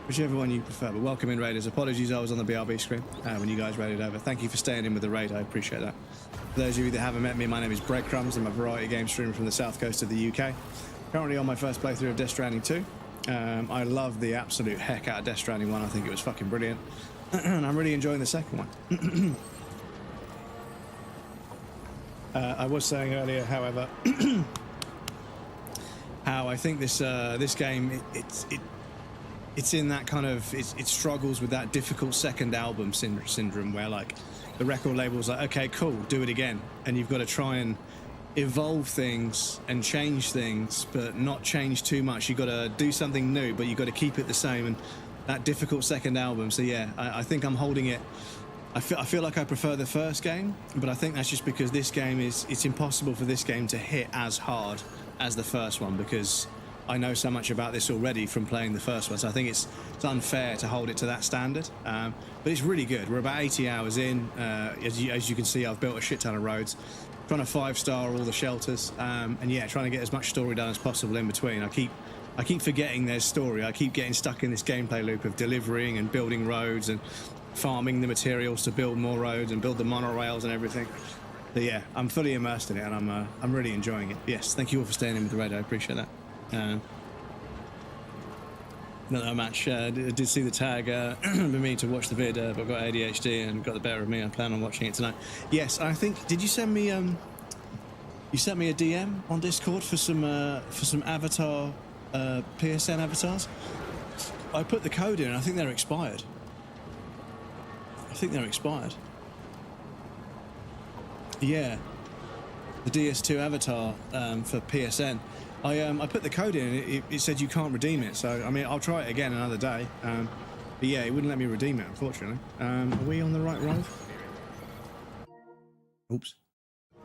Speaker 1: Whichever one you prefer. But welcome in, Raiders. Apologies, I was on the BRB screen when you guys raided over. Thank you for staying in with the raid. I appreciate that. For those of you that haven't met me, my name is Breadcrumbs. I'm a variety game streamer from the south coast of the UK. Currently on my first playthrough of Death Stranding 2. I love the absolute heck out of Death Stranding 1. I think it was fucking brilliant. And I'm really enjoying the second one. I was saying earlier, however, how I think this game it's in that kind of it struggles with that difficult second album syndrome where like the record label's like, okay, cool, do it again, and you've got to try and evolve things and change things, but not change too much. You've got to do something new, but you've got to keep it the same. And that difficult second album. So yeah, I think I'm holding it. I feel like I prefer the first game, but I think that's just because this game it's impossible for this game to hit as hard as the first one, because I know so much about this already from playing the first one. So I think it's unfair to hold it to that standard. But it's really good. We're about 80 hours in. As you can see, I've built a shit ton of roads, trying to 5-star all the shelters, and yeah, trying to get as much story done as possible in between. I keep forgetting there's story. I keep getting stuck in this gameplay loop of delivering and building roads and farming the materials to build more roads and build the monorails and everything. But yeah, I'm fully immersed in it, and I'm really enjoying it. Yes, thank you all for staying in with the raid. I appreciate that. Another match. Did see the tag. Been meaning to watch the vid, but got ADHD and got the better of me. I plan on watching it tonight. Yes, I think. Did you send me? You sent me a DM on Discord for some avatar, PSN avatars. I put the code in, and I think they're expired. Yeah, the DS2 avatar for PSN. I put the code in, and it said you can't redeem it. So I mean, I'll try it again another day. But yeah, it wouldn't let me redeem it, unfortunately. Are we on the right road? Oops. Are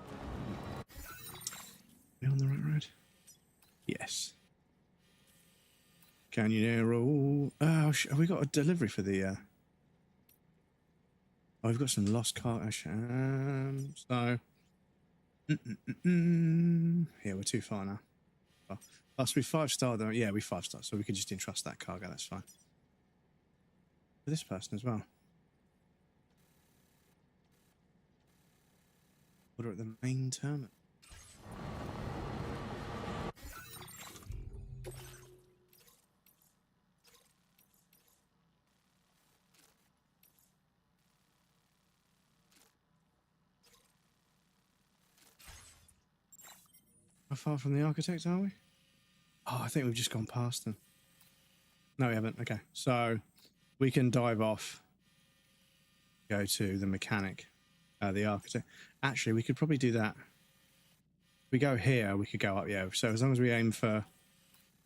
Speaker 1: we on the right road? Yes. Canyonero. Oh, have we got a delivery for the? Oh, we've got some lost car. So. Yeah, we're too far now. Oh, so we 5-star though. Yeah, we 5-star, so we could just entrust that cargo. That's fine. For this person as well. Order at the main terminal. How far from the architect are we? Oh, I think we've just gone past them. No, we haven't. Okay, so we can dive off, go to the mechanic, the architect. Actually, we could probably do that. If we go here, we could go up, yeah. So as long as we aim for...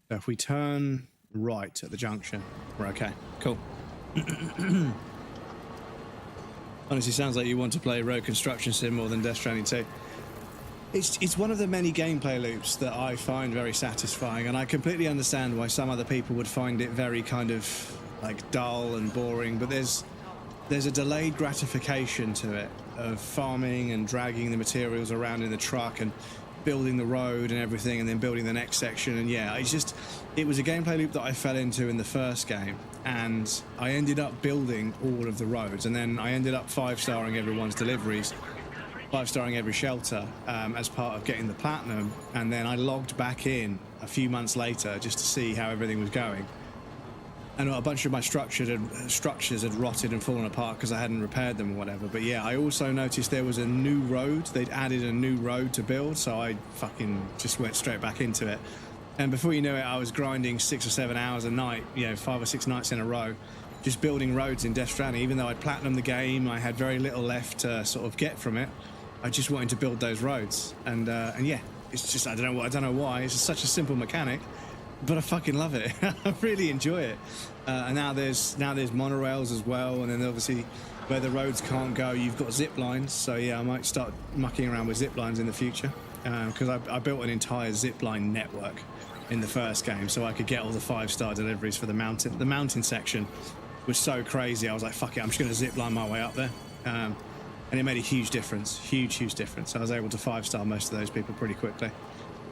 Speaker 1: So if we turn right at the junction, we're okay. Cool. Honestly, sounds like you want to play Road Construction Sim more than Death Stranding 2. It's one of the many gameplay loops that I find very satisfying, and I completely understand why some other people would find it very kind of like dull and boring, but there's a delayed gratification to it of farming and dragging the materials around in the truck and building the road and everything, and then building the next section. And yeah, it was a gameplay loop that I fell into in the first game, and I ended up building all of the roads, and then I ended up 5-starring everyone's deliveries, 5-starring every shelter as part of getting the platinum, and then I logged back in a few months later just to see how everything was going. And a bunch of my structures had rotted and fallen apart because I hadn't repaired them or whatever. But yeah, I also noticed there was a new road. They'd added a new road to build, so I fucking just went straight back into it. And before you knew it, I was grinding 6 or 7 hours a night, 5 or 6 nights in a row, just building roads in Death Stranding. Even though I'd platinumed the game, I had very little left to sort of get from it. I just wanted to build those roads, and yeah, it's just I don't know why. It's just such a simple mechanic, but I fucking love it. I really enjoy it. And now there's monorails as well, and then obviously where the roads can't go, you've got zip lines. So yeah, I might start mucking around with zip lines in the future, because I built an entire zip line network in the first game, so I could get all the 5-star deliveries for the mountain. The mountain section was so crazy. I was like, fuck it, I'm just going to zip line my way up there. And it made a huge difference, huge difference. I was able to 5-star most of those people pretty quickly.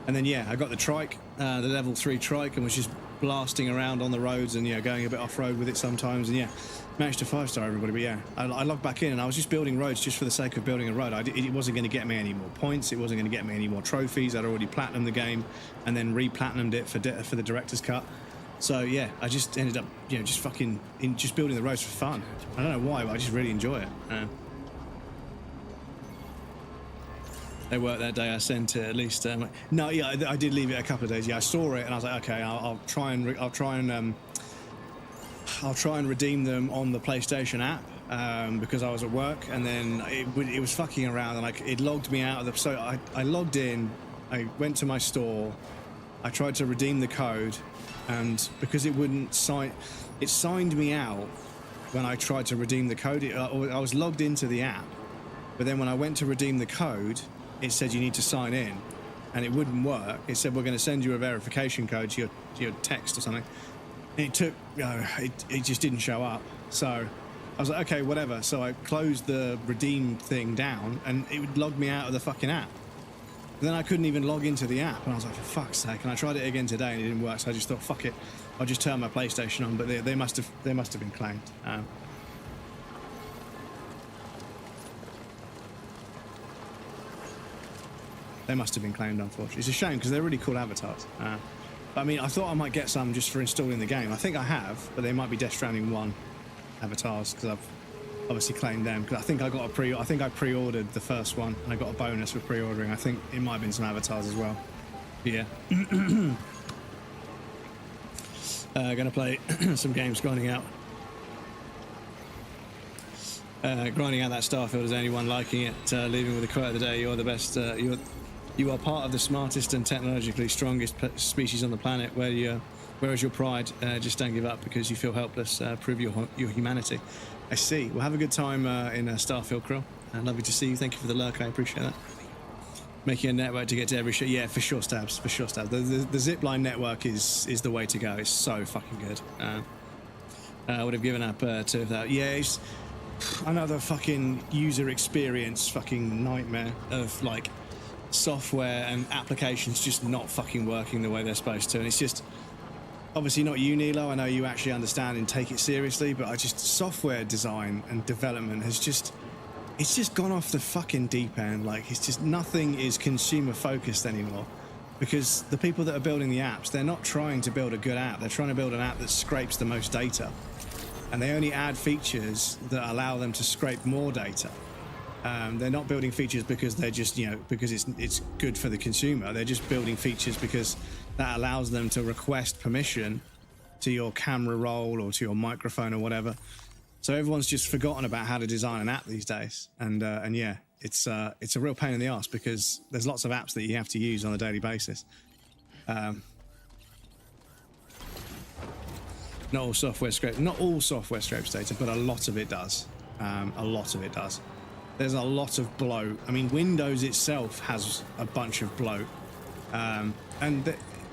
Speaker 1: And then yeah, I got the trike, the level 3 trike, and was just blasting around on the roads and going a bit off road with it sometimes. And yeah, managed to 5-star everybody. But yeah, I logged back in and I was just building roads just for the sake of building a road. It wasn't going to get me any more points. It wasn't going to get me any more trophies. I'd already platinumed the game and then re-platinumed it for the director's cut. So yeah, I just ended up just fucking just building the roads for fun. I don't know why, but I just really enjoy it. They worked that day. I sent it at least. No, yeah, I did leave it a couple of days. Yeah, I saw it and I was like, okay, I'll try and redeem them on the PlayStation app because I was at work, and then it was fucking around and it logged me out of the. So I logged in, I went to my store, I tried to redeem the code, and because it wouldn't sign, it signed me out when I tried to redeem the code. I was logged into the app, but then when I went to redeem the code, it said you need to sign in, and it wouldn't work. It said we're going to send you a verification code to your text or something. And it took, it just didn't show up. So I was like, okay, whatever. So I closed the redeem thing down, and it would log me out of the fucking app. Then I couldn't even log into the app, and I was like, for fuck's sake. And I tried it again today, and it didn't work. So I just thought, fuck it, I'll just turn my PlayStation on. But they must have been claimed. They must have been claimed, unfortunately. It's a shame because they're really cool avatars. But I mean, I thought I might get some just for installing the game. I think I have, but they might be Death Stranding 1 avatars because I've obviously claimed them. Because I think I pre-ordered the first one, and I got a bonus for pre-ordering. I think it might have been some avatars as well. Yeah. Gonna play some games grinding out. Grinding out that Starfield. Is anyone liking it? Leaving with a quote of the day: "You're the best. You are part of the smartest and technologically strongest species on the planet. Where is your pride? Just don't give up because you feel helpless. Prove your humanity." I see. Well, have a good time in Starfield, Krill. Lovely to see you. Thank you for the lurk. I appreciate that. Making a network to get to every shit. Yeah, for sure, Stabs. For sure, Stabs. The zipline network is the way to go. It's so fucking good. I would have given up to that. Yeah, it's another fucking user experience fucking nightmare of like software and applications just not fucking working the way they're supposed to. And it's just obviously not you, Nilo. I know you actually understand and take it seriously, but software design and development has just gone off the fucking deep end. Like, it's just nothing is consumer focused anymore, because the people that are building the apps, they're not trying to build a good app. They're trying to build an app that scrapes the most data, and they only add features that allow them to scrape more data. They're not building features because they're just, because it's good for the consumer. They're just building features because that allows them to request permission to your camera roll or to your microphone or whatever. So everyone's just forgotten about how to design an app these days. And yeah, it's a real pain in the ass because there's lots of apps that you have to use on a daily basis. Not all software scrapes data, but a lot of it does. A lot of it does. There's a lot of bloat. I mean, Windows itself has a bunch of bloat. And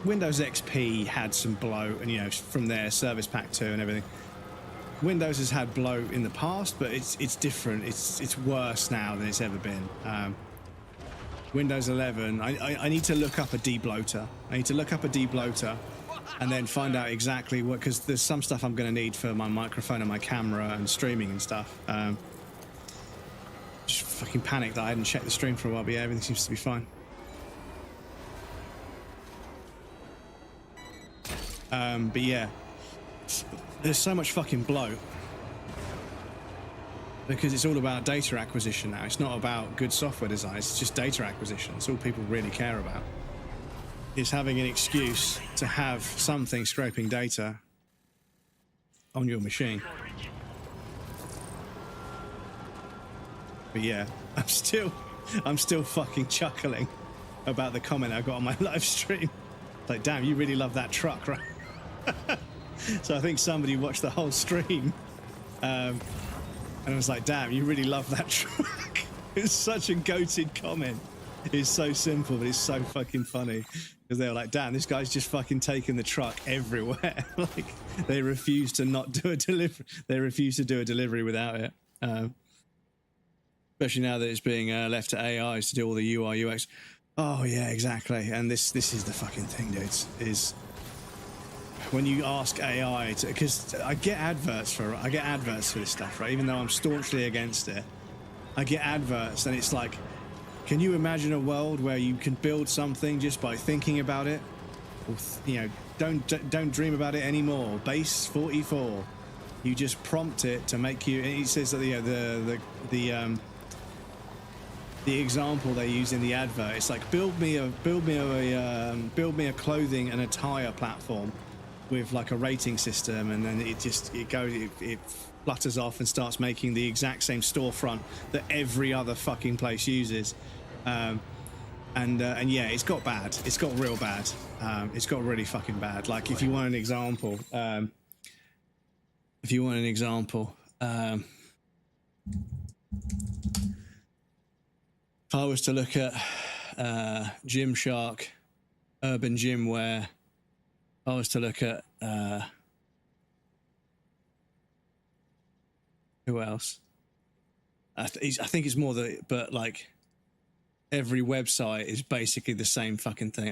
Speaker 1: Windows XP had some bloat, and from their Service Pack 2 and everything. Windows has had bloat in the past, but it's different. It's worse now than it's ever been. Windows 11, I need to look up a debloater. And then find out exactly what, because there's some stuff I'm going to need for my microphone and my camera and streaming and stuff. Just fucking panicked that I hadn't checked the stream for a while, but yeah, everything seems to be fine. But yeah, there's so much fucking bloat because it's all about data acquisition now. It's not about good software design. It's just data acquisition. It's all people really care about. Is having an excuse to have something scraping data on your machine. But yeah, I'm still fucking chuckling about the comment I got on my live stream. Like, damn, you really love that truck, right? So I think somebody watched the whole stream, and I was like, damn, you really love that truck. It's such a goated comment. It's so simple, but it's so fucking funny. Because they were like, damn, this guy's just fucking taking the truck everywhere. Like, they refuse to not do a delivery. They refuse to do a delivery without it. Especially now that it's being left to AIs to do all the UI, UX. Oh yeah, exactly. And this is the fucking thing, dudes. Is when you ask AI to, because I get adverts for this stuff, right? Even though I'm staunchly against it, I get adverts, and it's like, can you imagine a world where you can build something just by thinking about it? Or don't dream about it anymore. Base 44. You just prompt it to make you. It says that the example they use in the advert. It's like build me a clothing and attire platform with like a rating system, and then it flutters off and starts making the exact same storefront that every other fucking place uses. And yeah, it's got bad. It's got real bad. It's got really fucking bad. Like if you want an example. If you want an example, if I was to look at Gymshark, Urban Gymwear, if I was to look at who else? I think it's more that, but like every website is basically the same fucking thing.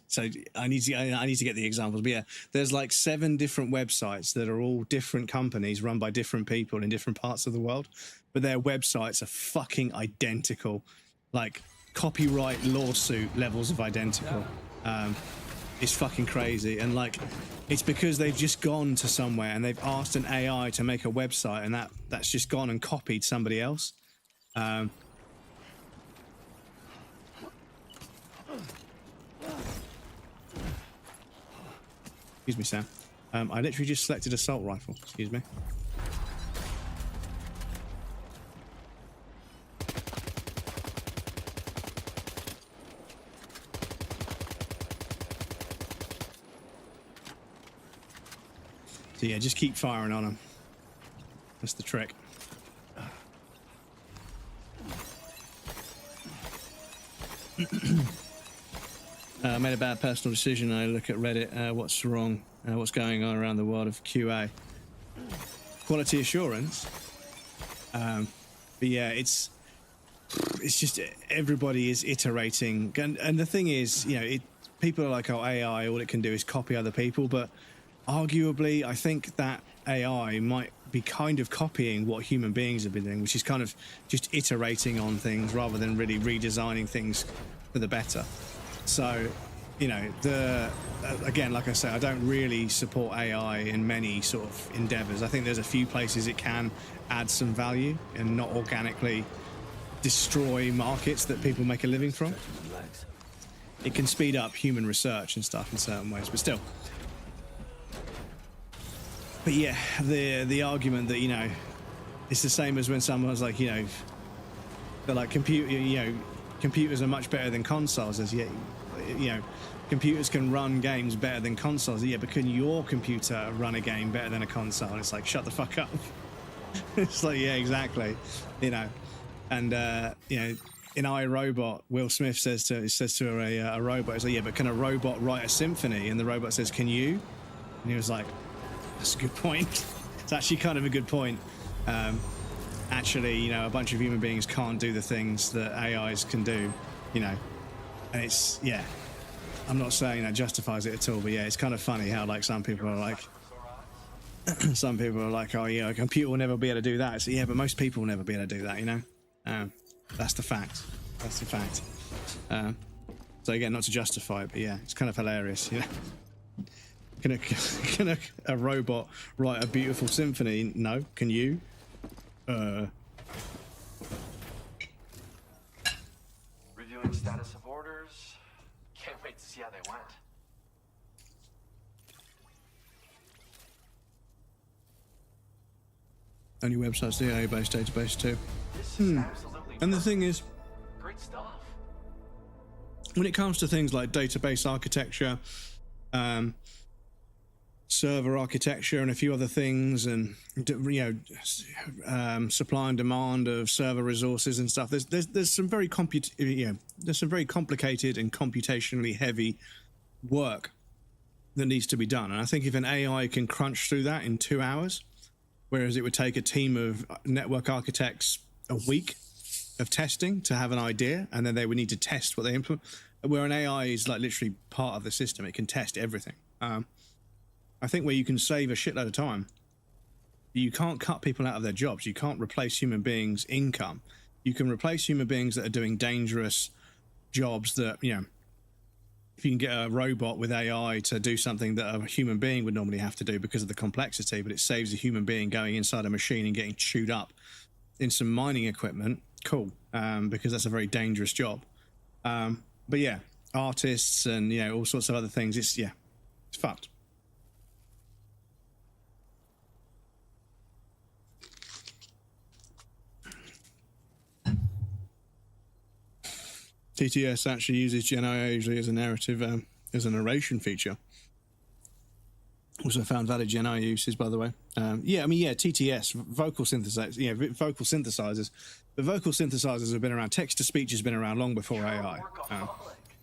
Speaker 1: So I need to get the examples. But yeah, there's like 7 different websites that are all different companies run by different people in different parts of the world, but their websites are fucking identical, like copyright lawsuit levels of identical. It's fucking crazy, and like it's because they've just gone to somewhere and they've asked an AI to make a website, and that's just gone and copied somebody else. Excuse me, Sam. I literally just selected assault rifle. Excuse me. So yeah, just keep firing on them. That's the trick. I made a bad personal decision. I look at Reddit. What's wrong? What's going on around the world of QA? Quality assurance. But yeah, it's just everybody is iterating, and the thing is, people are like, oh, AI, all it can do is copy other people, but arguably, I think that AI might be kind of copying what human beings have been doing, which is kind of just iterating on things rather than really redesigning things for the better. So, again, like I say, I don't really support AI in many sort of endeavors. I think there's a few places it can add some value and not organically destroy markets that people make a living from. It can speed up human research and stuff in certain ways, but still. But yeah, the argument that, it's the same as when someone's like, they're like computers are much better than consoles. As computers can run games better than consoles. Yeah, but can your computer run a game better than a console? And it's like, shut the fuck up. It's like, yeah, exactly. And in iRobot, Will Smith says to a robot, he's like, yeah, but can a robot write a symphony? And the robot says, can you? And he was like, that's a good point. It's actually kind of a good point. Actually, a bunch of human beings can't do the things that AIs can do, and it's, yeah, I'm not saying that justifies it at all, but yeah, it's kind of funny how like some people are like, oh yeah, a computer will never be able to do that. So yeah, but most people will never be able to do that, that's the fact. That's the fact. So again, not to justify it, but yeah, it's kind of hilarious, Can a robot write a beautiful symphony? No. Can you?
Speaker 13: Reviewing status of orders. Can't wait to see how they went.
Speaker 1: Only websites DIA-based database too.
Speaker 13: This is absolutely
Speaker 1: And the thing is,
Speaker 13: great stuff.
Speaker 1: when it comes to things like database architecture, server architecture, and a few other things, and supply and demand of server resources and stuff, there's some very there's some very complicated and computationally heavy work that needs to be done. And I think if an AI can crunch through that in 2 hours, whereas it would take a team of network architects a week, of testing to have an idea, and then they would need to test what they implement. Where an AI is like literally part of the system, it can test everything. I think where you can save a shitload of time, you can't cut people out of their jobs. You can't replace human beings' income. You can replace human beings that are doing dangerous jobs that, you know, if you can get a robot with AI to do something that a human being would normally have to do because of the complexity, but it saves a human being going inside a machine and getting chewed up in some mining equipment, cool, because that's a very dangerous job. But yeah, artists and, you know, all sorts of other things, it's fucked. TTS actually uses Gen AI usually as a narrative, as a narration feature. Also found valid Gen AI uses, by the way. TTS, vocal synthesizers, vocal synthesizers. The vocal synthesizers have been around. Text-to-speech has been around long before AI.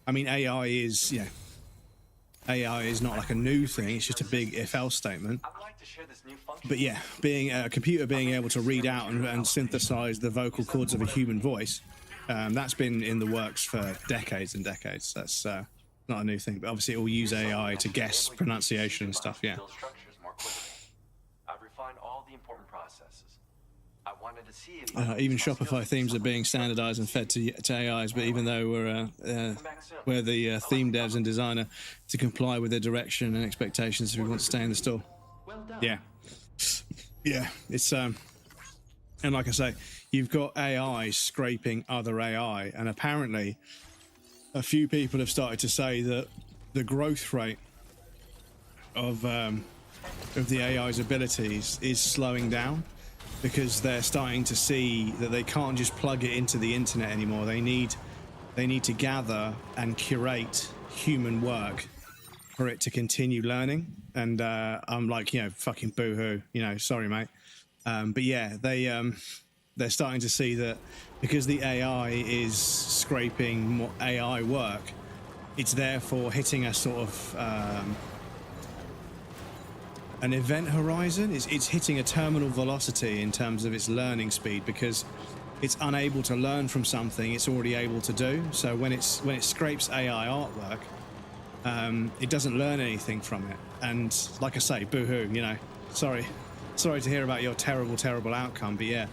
Speaker 1: AI is, AI is not like a new thing. It's just a big if-else statement. But yeah, being a computer being able to read out and synthesize the vocal cords of a human voice, that's been in the works for decades and decades. That's not a new thing, but obviously it will use AI to guess pronunciation and stuff, yeah.
Speaker 13: I've refined all the important processes. I wanted to see
Speaker 1: Even Shopify themes are being standardized and fed to AIs, but even though we're the theme devs and designer to comply with their direction and expectations if we want to stay in the store. Yeah, it's and like I say, you've got AI scraping other AI, and apparently a few people have started to say that the growth rate of the AI's abilities is slowing down, because they're starting to see that they can't just plug it into the internet anymore. They need to gather and curate human work for it to continue learning. And I'm like, fucking boo-hoo, sorry, mate. But yeah, they're starting to see that because the AI is scraping more AI work, it's therefore hitting a sort of an event horizon. It's hitting a terminal velocity in terms of its learning speed, because it's unable to learn from something it's already able to do. So when it scrapes AI artwork, it doesn't learn anything from it. And like I say, boo-hoo, sorry to hear about your terrible outcome, but yeah.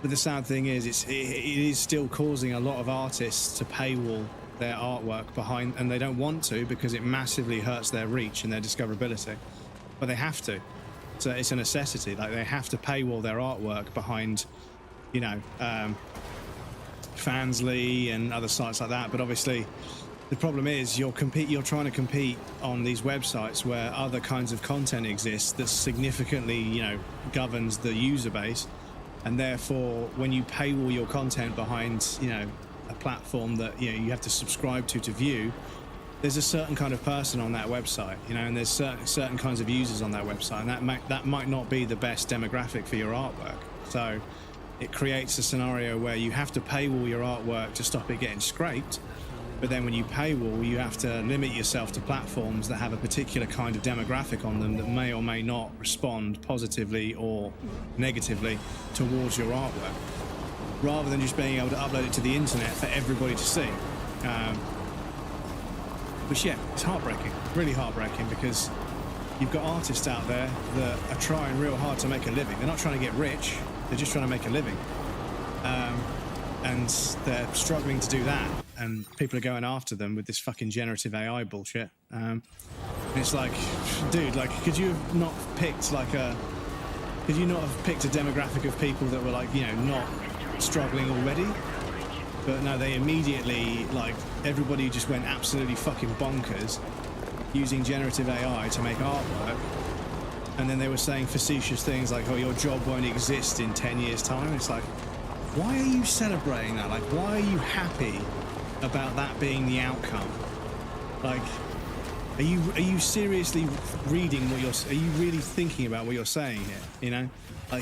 Speaker 1: But the sad thing is, it is still causing a lot of artists to paywall their artwork behind, and they don't want to because it massively hurts their reach and their discoverability. But they have to. So it's a necessity. Like, they have to paywall their artwork behind, Fansly and other sites like that. But obviously, the problem is you're trying to compete on these websites where other kinds of content exists that significantly, governs the user base, and therefore when you paywall your content behind, a platform that you have to subscribe to view, there's a certain kind of person on that website, and there's certain kinds of users on that website, and that might not be the best demographic for your artwork. So it creates a scenario where you have to paywall your artwork to stop it getting scraped. But then when you paywall, you have to limit yourself to platforms that have a particular kind of demographic on them that may or may not respond positively or negatively towards your artwork, rather than just being able to upload it to the internet for everybody to see. Which, yeah, it's heartbreaking, really heartbreaking, because you've got artists out there that are trying real hard to make a living. They're not trying to get rich, they're just trying to make a living. And they're struggling to do that, and people are going after them with this fucking generative AI bullshit. It's like, dude, could you have not picked a demographic of people that were not struggling already? But no, they immediately, everybody just went absolutely fucking bonkers using generative AI to make artwork. And then they were saying facetious things like, oh, your job won't exist in 10 years' time. It's like, why are you celebrating that? Why are you happy about that being the outcome? Are you seriously reading are you really thinking about what you're saying here?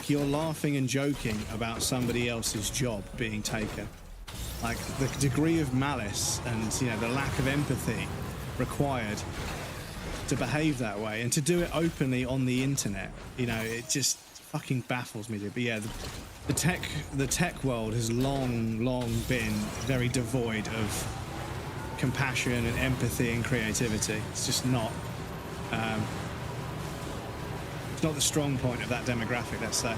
Speaker 1: You're laughing and joking about somebody else's job being taken. The degree of malice and, the lack of empathy required to behave that way and to do it openly on the internet, it just fucking baffles me, dude. But yeah, the tech world has long been very devoid of compassion and empathy and creativity. It's just not. It's not the strong point of that demographic, let's say.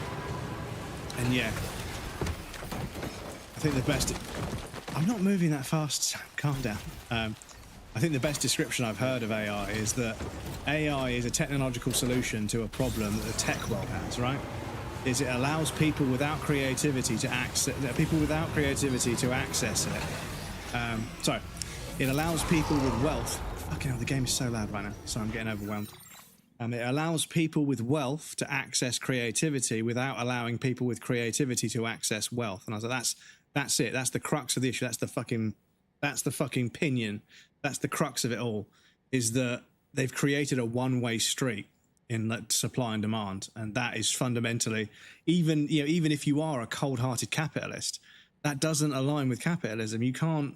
Speaker 1: And yeah, I think the best. I'm not moving that fast. Sam, calm down. I think the best description I've heard of AI is that AI is a technological solution to a problem that the tech world has, right? Is it allows people without creativity to access it. Sorry, it allows people with wealth. Fucking hell, the game is so loud right now. Sorry, I'm getting overwhelmed. It allows people with wealth to access creativity without allowing people with creativity to access wealth. And I was like, that's it. That's the crux of the issue. That's the fucking pinion. That's the crux of it all, is that they've created a one-way street in supply and demand. And that is fundamentally, even if you are a cold-hearted capitalist, that doesn't align with capitalism. You can't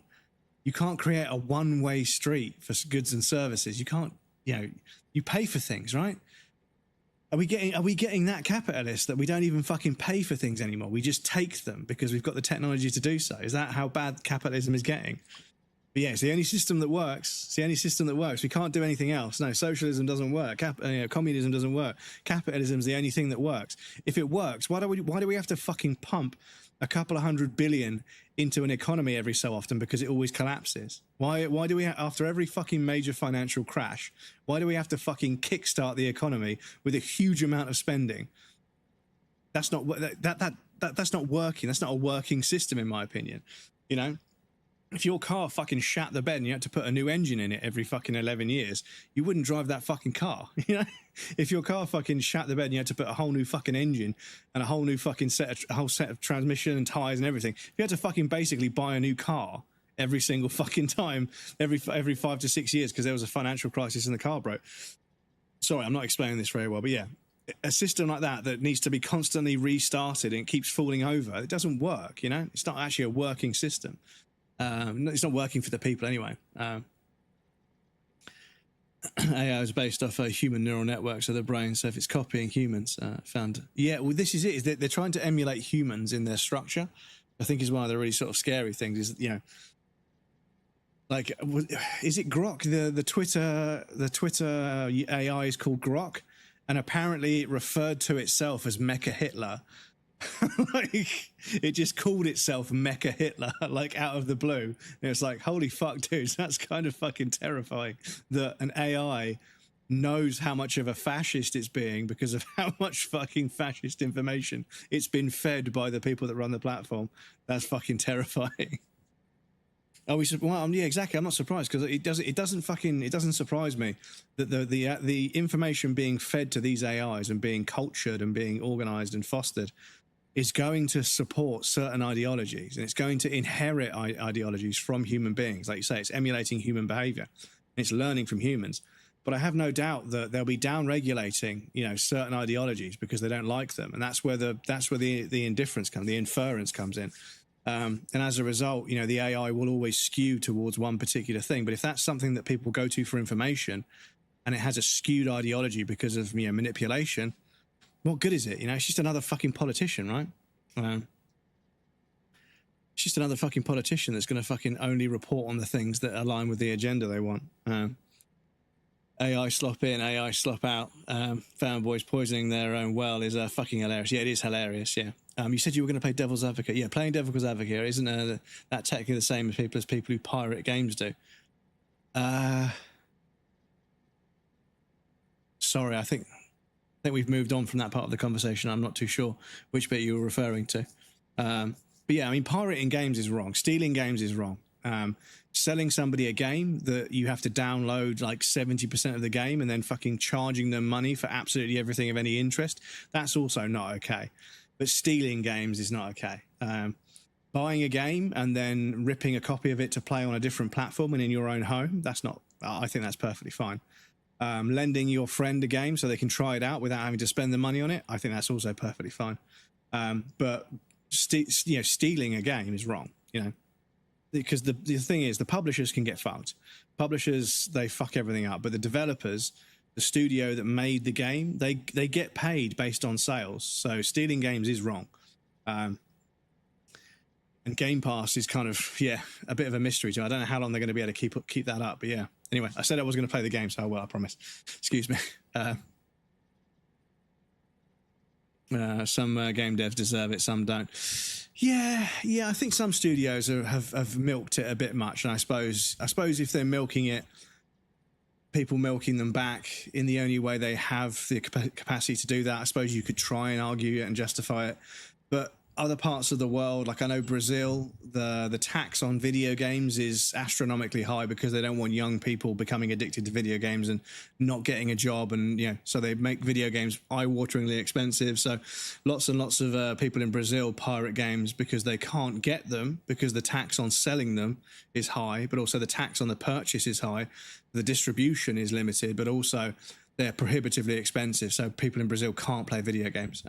Speaker 1: create a one-way street for goods and services. You can't, you pay for things, right? Are we getting that capitalist that we don't even fucking pay for things anymore? We just take them because we've got the technology to do so. Is that how bad capitalism is getting? But yeah, it's the only system that works. It's the only system that works. We can't do anything else. No, socialism doesn't work. Communism doesn't work. Capitalism is the only thing that works. If it works, why do we have to fucking pump a couple of $100 billion into an economy every so often because it always collapses? Why do we after every fucking major financial crash, why do we have to fucking kickstart the economy with a huge amount of spending? That's not that's not working. That's not a working system, in my opinion. If your car fucking shat the bed and you had to put a new engine in it every fucking 11 years, you wouldn't drive that fucking car. If your car fucking shat the bed and you had to put a whole new fucking engine and a whole new fucking set of transmission and tires and everything, if you had to fucking basically buy a new car every single fucking time, every 5 to 6 years because there was a financial crisis and the car broke. Sorry, I'm not explaining this very well, but yeah, a system like that needs to be constantly restarted and keeps falling over, it doesn't work. It's not actually a working system. It's not working for the people anyway. AI is based off human neural networks of the brain, so if it's copying humans, this is it. Is they're trying to emulate humans in their structure. I think is one of the really sort of scary things. Is is it Grok? The Twitter AI is called Grok, and apparently it referred to itself as Mecha Hitler. It just called itself Mecha Hitler, out of the blue. And it's like, holy fuck, dudes, that's kind of fucking terrifying that an AI knows how much of a fascist it's being because of how much fucking fascist information it's been fed by the people that run the platform. That's fucking terrifying. Yeah, exactly. I'm not surprised because it doesn't surprise me that the information being fed to these AIs and being cultured and being organized and fostered is going to support certain ideologies, and it's going to inherit ideologies from human beings. Like you say, it's emulating human behavior. It's learning from humans. But I have no doubt that they'll be down-regulating, certain ideologies because they don't like them, and that's where the indifference comes, the inference comes in. And as a result, the AI will always skew towards one particular thing. But if that's something that people go to for information, and it has a skewed ideology because of manipulation, what good is it? It's just another fucking politician, right? It's just another fucking politician that's going to fucking only report on the things that align with the agenda they want. AI slop in, AI slop out. Fanboys poisoning their own well is fucking hilarious. Yeah, it is hilarious, yeah. You said you were going to play devil's advocate. Yeah, playing devil's advocate isn't that technically the same as people who pirate games do. Sorry, I think we've moved on from that part of the conversation. I'm not too sure which bit you were referring to. But yeah, pirating games is wrong. Stealing games is wrong. Selling somebody a game that you have to download 70% of the game and then fucking charging them money for absolutely everything of any interest, that's also not okay. But stealing games is not okay. Buying a game and then ripping a copy of it to play on a different platform and in your own home, I think that's perfectly fine. Lending your friend a game so they can try it out without having to spend the money on it, I think that's also perfectly fine. But stealing a game is wrong, because the thing is, the publishers can get fucked. Publishers, they fuck everything up, but the developers, the studio that made the game, they get paid based on sales. So stealing games is wrong. And Game Pass is kind of, a bit of a mystery to me. I don't know how long they're going to be able to keep that up, but yeah. Anyway, I said I was going to play the game, so I will, I promise. Excuse me. Some game devs deserve it, some don't. Yeah, I think some studios have milked it a bit much, and I suppose if they're milking it, people milking them back in the only way they have the capacity to do that, I suppose you could try and argue it and justify it. But other parts of the world, like I know Brazil, the tax on video games is astronomically high because they don't want young people becoming addicted to video games and not getting a job, and so they make video games eye-wateringly expensive. So lots and lots of people in Brazil pirate games because they can't get them because the tax on selling them is high, but also the tax on the purchase is high. The distribution is limited, but also they're prohibitively expensive. So people in Brazil can't play video games.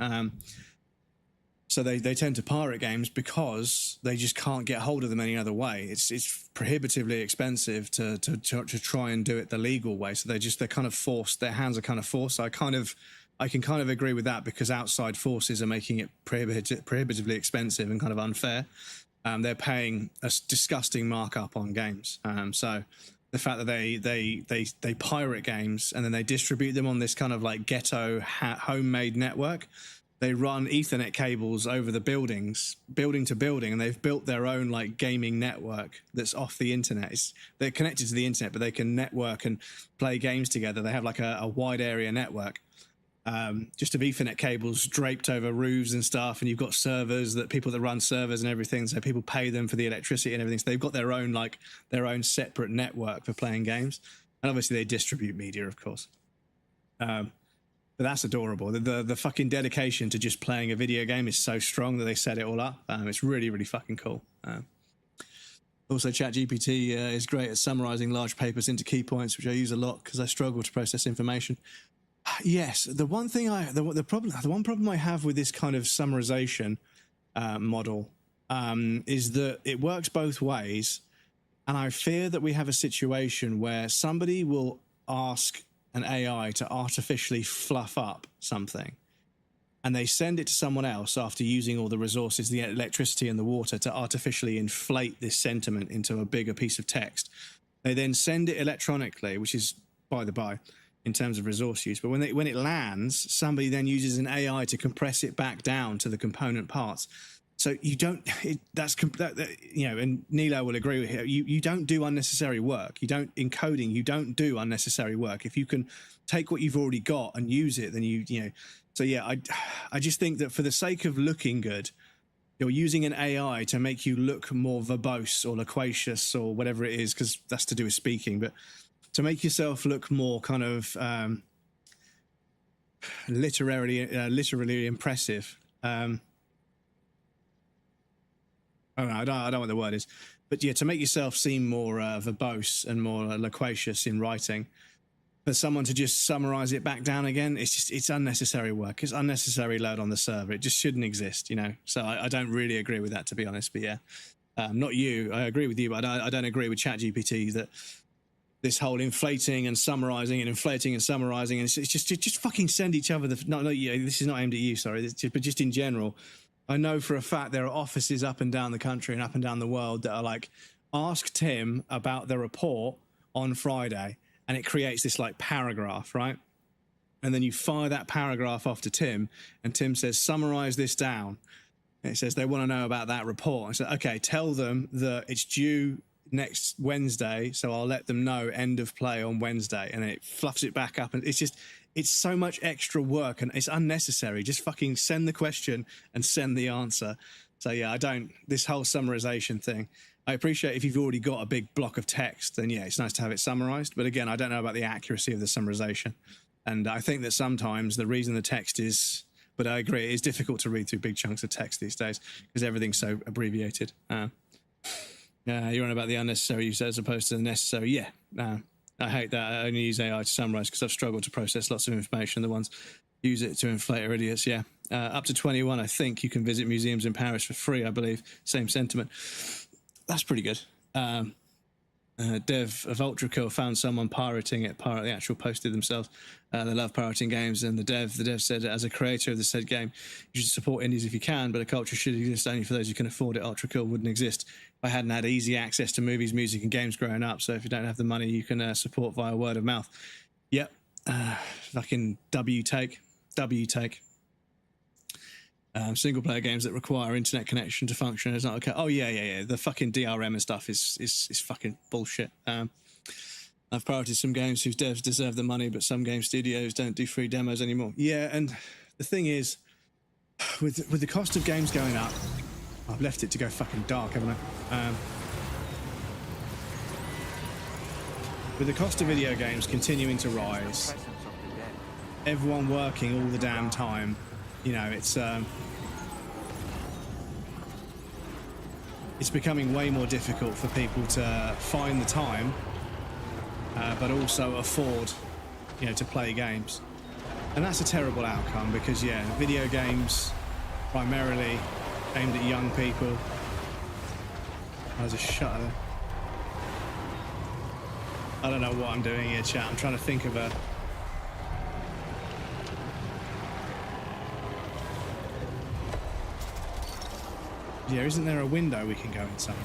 Speaker 1: So they tend to pirate games because they just can't get hold of them any other way. It's prohibitively expensive to try and do it the legal way. So they're kind of forced. Their hands are kind of forced. So I can kind of agree with that because outside forces are making it prohibitively expensive and kind of unfair. They're paying a disgusting markup on games. So the fact that they pirate games and then they distribute them on this kind of like ghetto homemade network. They run Ethernet cables over the buildings, building to building, and they've built their own like gaming network that's off the internet. They're connected to the internet, but they can network and play games together. They have like a wide area network, just of Ethernet cables draped over roofs and stuff. And you've got servers people that run servers and everything. So people pay them for the electricity and everything. So they've got their own separate network for playing games. And obviously they distribute media, of course. But that's adorable. The fucking dedication to just playing a video game is so strong that they set it all up. It's really, really fucking cool. Also, ChatGPT is great at summarizing large papers into key points, which I use a lot because I struggle to process information. Yes, the one problem I have with this kind of summarization model is that it works both ways, and I fear that we have a situation where somebody will ask an AI to artificially fluff up something, and they send it to someone else after using all the resources, the electricity and the water, to artificially inflate this sentiment into a bigger piece of text. They then send it electronically, which is by the by in terms of resource use. But when it lands, somebody then uses an AI to compress it back down to the component parts. So you don't, and Nilo will agree with here, you don't do unnecessary work. In coding, you don't do unnecessary work. If you can take what you've already got and use it, then so yeah, I just think that for the sake of looking good, you're using an AI to make you look more verbose or loquacious or whatever it is, because that's to do with speaking, but to make yourself look more kind of literally impressive. I don't know what the word is, but yeah, to make yourself seem more verbose and more loquacious in writing, for someone to just summarize it back down again, it's unnecessary work. It's unnecessary load on the server. It just shouldn't exist, So I don't really agree with that, to be honest. But yeah, not you. I agree with you, but I don't agree with ChatGPT that this whole inflating and summarizing and inflating and summarizing, and it's just fucking send each other the. No, yeah, this is not aimed at you, sorry, but just in general. I know for a fact there are offices up and down the country and up and down the world that are like, ask Tim about the report on Friday, and it creates this like paragraph, right? And then you fire that paragraph off to Tim, and Tim says, summarize this down. And it says they want to know about that report. I said, okay, tell them that it's due next Wednesday, so I'll let them know end of play on Wednesday, and it fluffs it back up, and it's so much extra work and it's unnecessary. Just fucking send the question and send the answer. So yeah, this whole summarization thing, I appreciate if you've already got a big block of text, then yeah, it's nice to have it summarized. But again, I don't know about the accuracy of the summarization. And I think that sometimes the reason the text is, but I agree, it is difficult to read through big chunks of text these days because everything's so abbreviated. You're on about the unnecessary use as opposed to the necessary. Yeah, I hate that. I only use AI to summarize because I've struggled to process lots of information. The ones use it to inflate are idiots. Yeah. Up to 21, I think you can visit museums in Paris for free, I believe. Same sentiment. That's pretty good. Dev of Ultrakill found someone pirating it. The actual posted themselves. They love pirating games, and the dev said, as a creator of the said game, you should support indies if you can, but a culture should exist only for those who can afford it. Ultrakill wouldn't exist if I hadn't had easy access to movies, music, and games growing up. So if you don't have the money, you can support via word of mouth. Yep. Fucking W take. Single player games that require internet connection to function is not okay. Oh yeah. The fucking DRM and stuff is fucking bullshit. I've prioritized some games whose devs deserve the money, but some game studios don't do free demos anymore. Yeah, and the thing is, with the cost of games going up, I've left it to go fucking dark, haven't I? With the cost of video games continuing to rise, everyone working all the damn time, you know, it's becoming way more difficult for people to find the time, but also afford, you know, to play games. And that's a terrible outcome because, yeah, video games primarily aimed at young people. There's a shutter there. I don't know what I'm doing here, chat. I'm trying to think of a... Yeah, isn't there a window we can go in somewhere?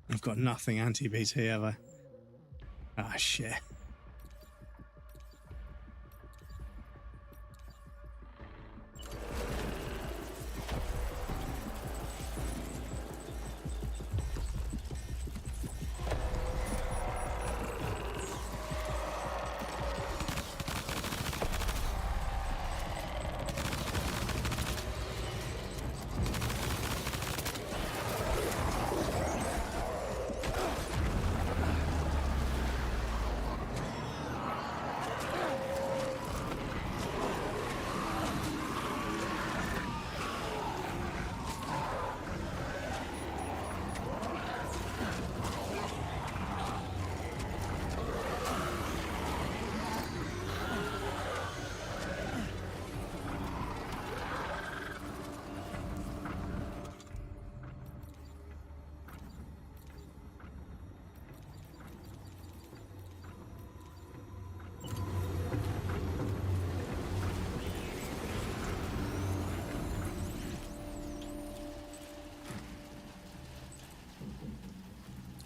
Speaker 1: I've got nothing anti-BT, have I? Ah, shit.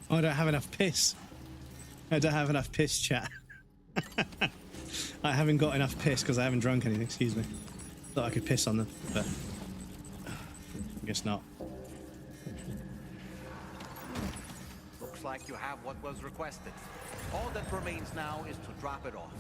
Speaker 1: I don't have enough piss. I don't have enough piss, chat. I haven't got enough piss because I haven't drunk anything, excuse me. Thought I could piss on them, but I guess not.
Speaker 5: Looks like you have what was requested. All that remains now is to drop it off.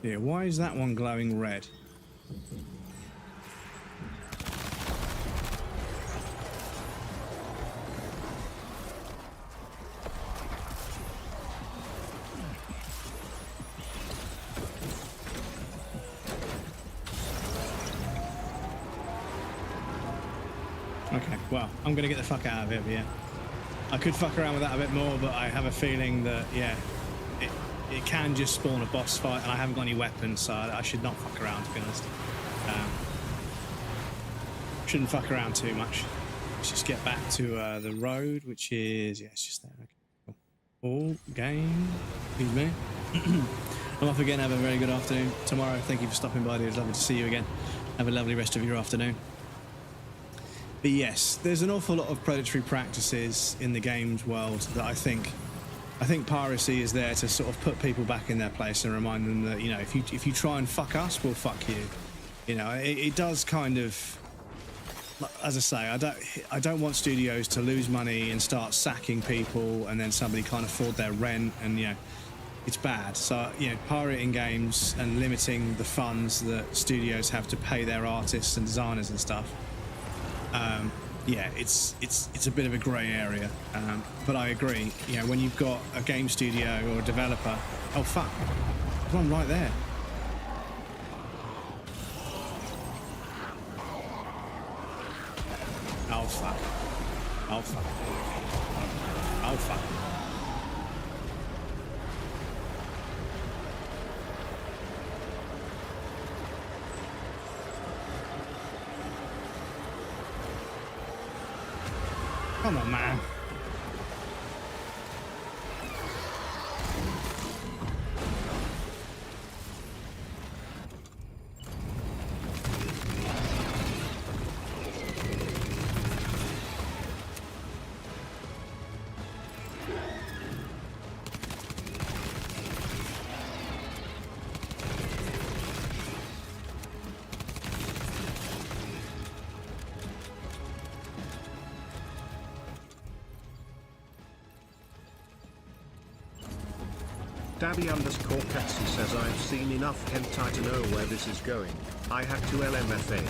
Speaker 1: Yeah, why is that one glowing red? Okay, well, I'm gonna get the fuck out of here, but yeah. I could fuck around with that a bit more, but I have a feeling that, yeah, it can just spawn a boss fight, and I haven't got any weapons, so I should not fuck around, to be honest. Shouldn't fuck around too much. Let's just get back to the road, which is, yeah, it's just there. Okay, cool. All game. Excuse me. I'm off again. Have a very good afternoon tomorrow. Thank you for stopping by. It was lovely to see you again. Have a lovely rest of your afternoon. But yes, there's an awful lot of predatory practices in the games world that I think piracy is there to sort of put people back in their place and remind them that, you know, if you try and fuck us, we'll fuck you. You know, it does kind of, as I say, I don't want studios to lose money and start sacking people, and then somebody can't afford their rent, and, you know, it's bad. So, you know, pirating games and limiting the funds that studios have to pay their artists and designers and stuff. Yeah, it's a bit of a grey area. But I agree. You know, when you've got a game studio or a developer, oh fuck, there's one right there. Oh fuck. Oh fuck. Oh fuck. Come on, man.
Speaker 9: Dabby_Katsu says I've seen enough hentai to know where this is going. I had to LMFA.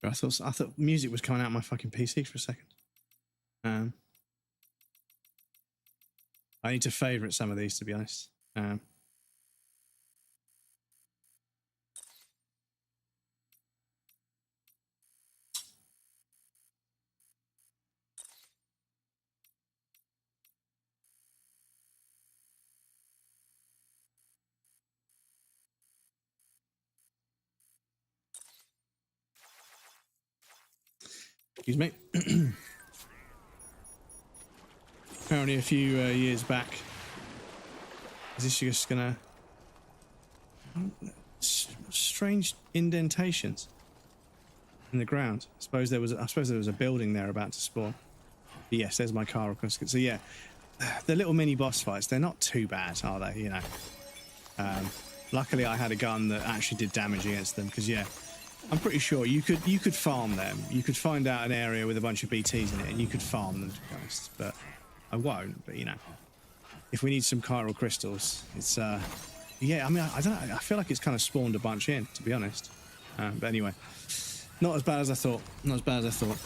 Speaker 9: I thought music was coming out of my fucking PC for a second. I need to favourite some of these, to be honest. Excuse me. Apparently a few years back, is this just gonna... strange indentations in the ground. I suppose there was a building there about to spawn. But yes, there's my car across. So yeah, the little mini boss fights, they're not too bad, are they? You know. Luckily I had a gun that actually did damage against them, because yeah, I'm pretty sure you could farm them. You could find out an area with a bunch of BTs in it and you could farm them, to be honest. But I won't. But you know, if we need some chiral crystals, it's yeah, I mean, I don't know, I feel like it's kind of spawned a bunch in, to be honest. But anyway, not as bad as I thought. Not as bad as I thought.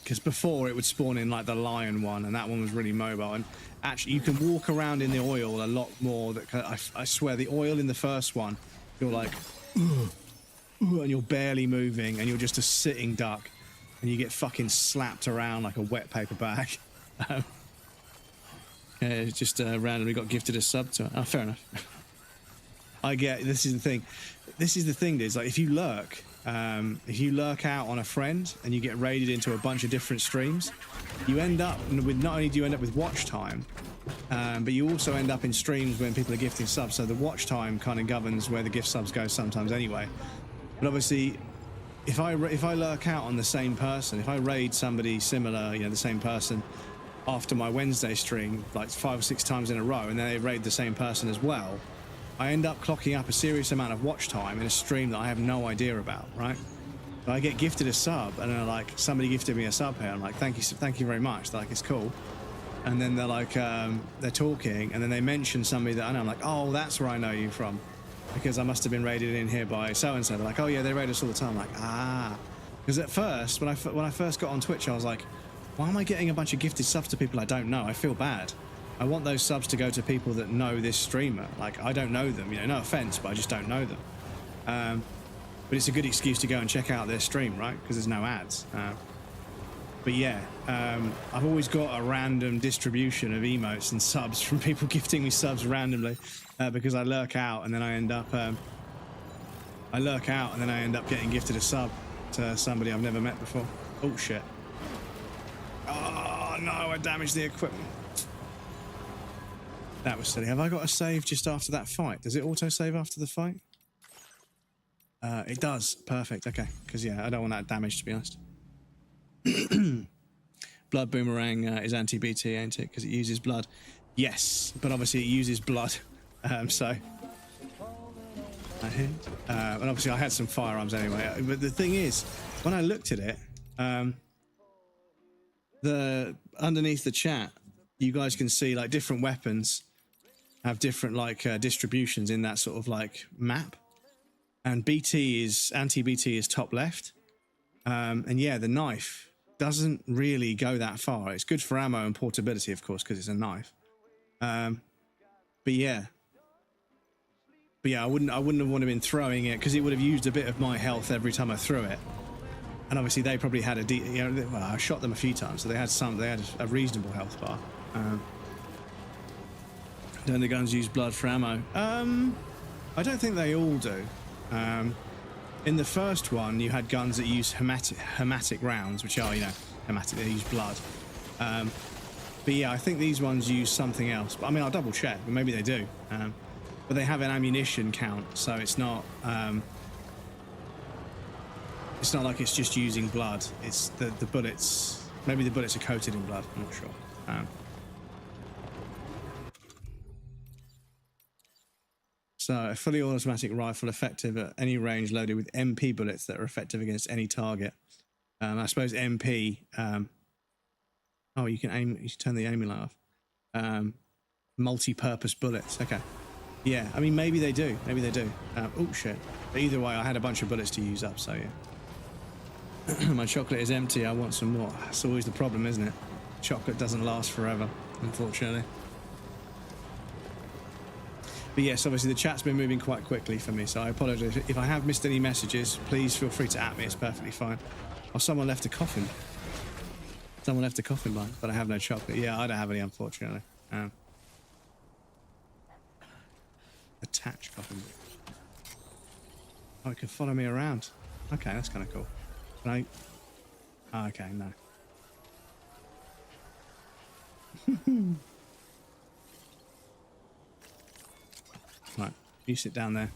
Speaker 9: Because before it would spawn in like the lion one, and that one was really mobile. And actually, you can walk around in the oil a lot more. I swear, the oil in the first one, you're like, ugh, and you're barely moving, and you're just a sitting duck, and you get fucking slapped around like a wet paper bag. Just randomly got gifted a sub to it. Oh, fair enough. I get. This is the thing. This is the thing, dude. Like if you lurk out on a friend and you get raided into a bunch of different streams, you end up with, not only do you end up with watch time, but you also end up in streams when people are gifting subs. So the watch time kind of governs where the gift subs go sometimes anyway. But obviously, if I lurk out on the same person, if I raid somebody similar, you know, the same person after my Wednesday stream like 5 or 6 times in a row, and then they raid the same person as well, I end up clocking up a serious amount of watch time in a stream that I have no idea about, right? So I get gifted a sub, and they're like, somebody gifted me a sub here. I'm like, thank you very much. They're like, it's cool. And then they're like, they're talking, and then they mention somebody that I know. I'm like, oh, that's where I know you from, because I must have been raided in here by so-and-so. They're like, oh yeah, they raid us all the time. I'm like, ah. Because at first, when I first got on Twitch, I was like,
Speaker 1: Why am I getting a bunch of gifted subs to people I don't know? I feel bad. I want those subs to go to people that know this streamer. Like, I don't know them, you know, no offense, but I just don't know them. But it's a good excuse to go and check out their stream, right? Because there's no ads. But yeah, I've always got a random distribution of emotes and subs from people gifting me subs randomly because I lurk out and then I end up getting gifted a sub to somebody I've never met before. Oh shit. Oh no, I damaged the equipment. That was silly. Have I got a save just after that fight? Does it auto save after the fight? It does. Perfect. Okay. Because yeah, I don't want that damage, to be honest. Blood boomerang is anti-BT, ain't it? Because it uses blood. Yes, but obviously it uses blood. So I hit. And obviously I had some firearms anyway. But the thing is, when I looked at it, underneath the chat, you guys can see like different weapons have different like distributions in that sort of like map. And anti-BT is top left. And yeah, the knife doesn't really go that far. It's good for ammo and portability, of course, because it's a knife. But yeah, I wouldn't have wanted been throwing it because it would have used a bit of my health every time I threw it. And obviously they probably had well, I shot them a few times, so they had a reasonable health bar. Don't the guns use blood for ammo? I don't think they all do. In the first one, you had guns that use hematic rounds, which are, you know, hematic, they use blood. But yeah, I think these ones use something else. But I mean, I'll double check, but maybe they do. But they have an ammunition count, so it's not like it's just using blood. It's the bullets, maybe the bullets are coated in blood, I'm not sure. So a fully automatic rifle effective at any range, loaded with MP bullets that are effective against any target. I suppose MP. Oh, you can aim. You can turn the aiming light off. Multi-purpose bullets. Okay. Yeah. I mean, maybe they do. Maybe they do. Oh shit. But either way, I had a bunch of bullets to use up. So yeah. My chocolate is empty. I want some more. That's always the problem, isn't it? Chocolate doesn't last forever, unfortunately. But yes, obviously the chat's been moving quite quickly for me, so I apologise. If I have missed any messages, please feel free to at me, it's perfectly fine. Oh, someone left a coffin. Someone left a coffin bun, but I have no chocolate. Yeah, I don't have any, unfortunately. Attach coffin bun. Oh, it can follow me around. Okay, that's kind of cool. Can I... Oh, okay, no. Right, you sit down there.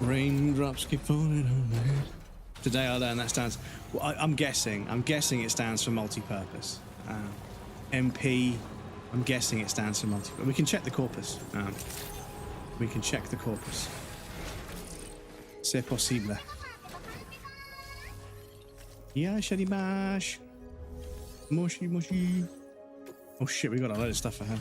Speaker 1: Raindrops keep falling on my head. Today I learned that stands. Well, I'm guessing it stands for multi-purpose. MP. I'm guessing it stands for multi. We can check the corpus. We can check the corpus. C'est possible. Yeah, shady bash. Moshi moshi. Oh shit, we got a load of stuff for him.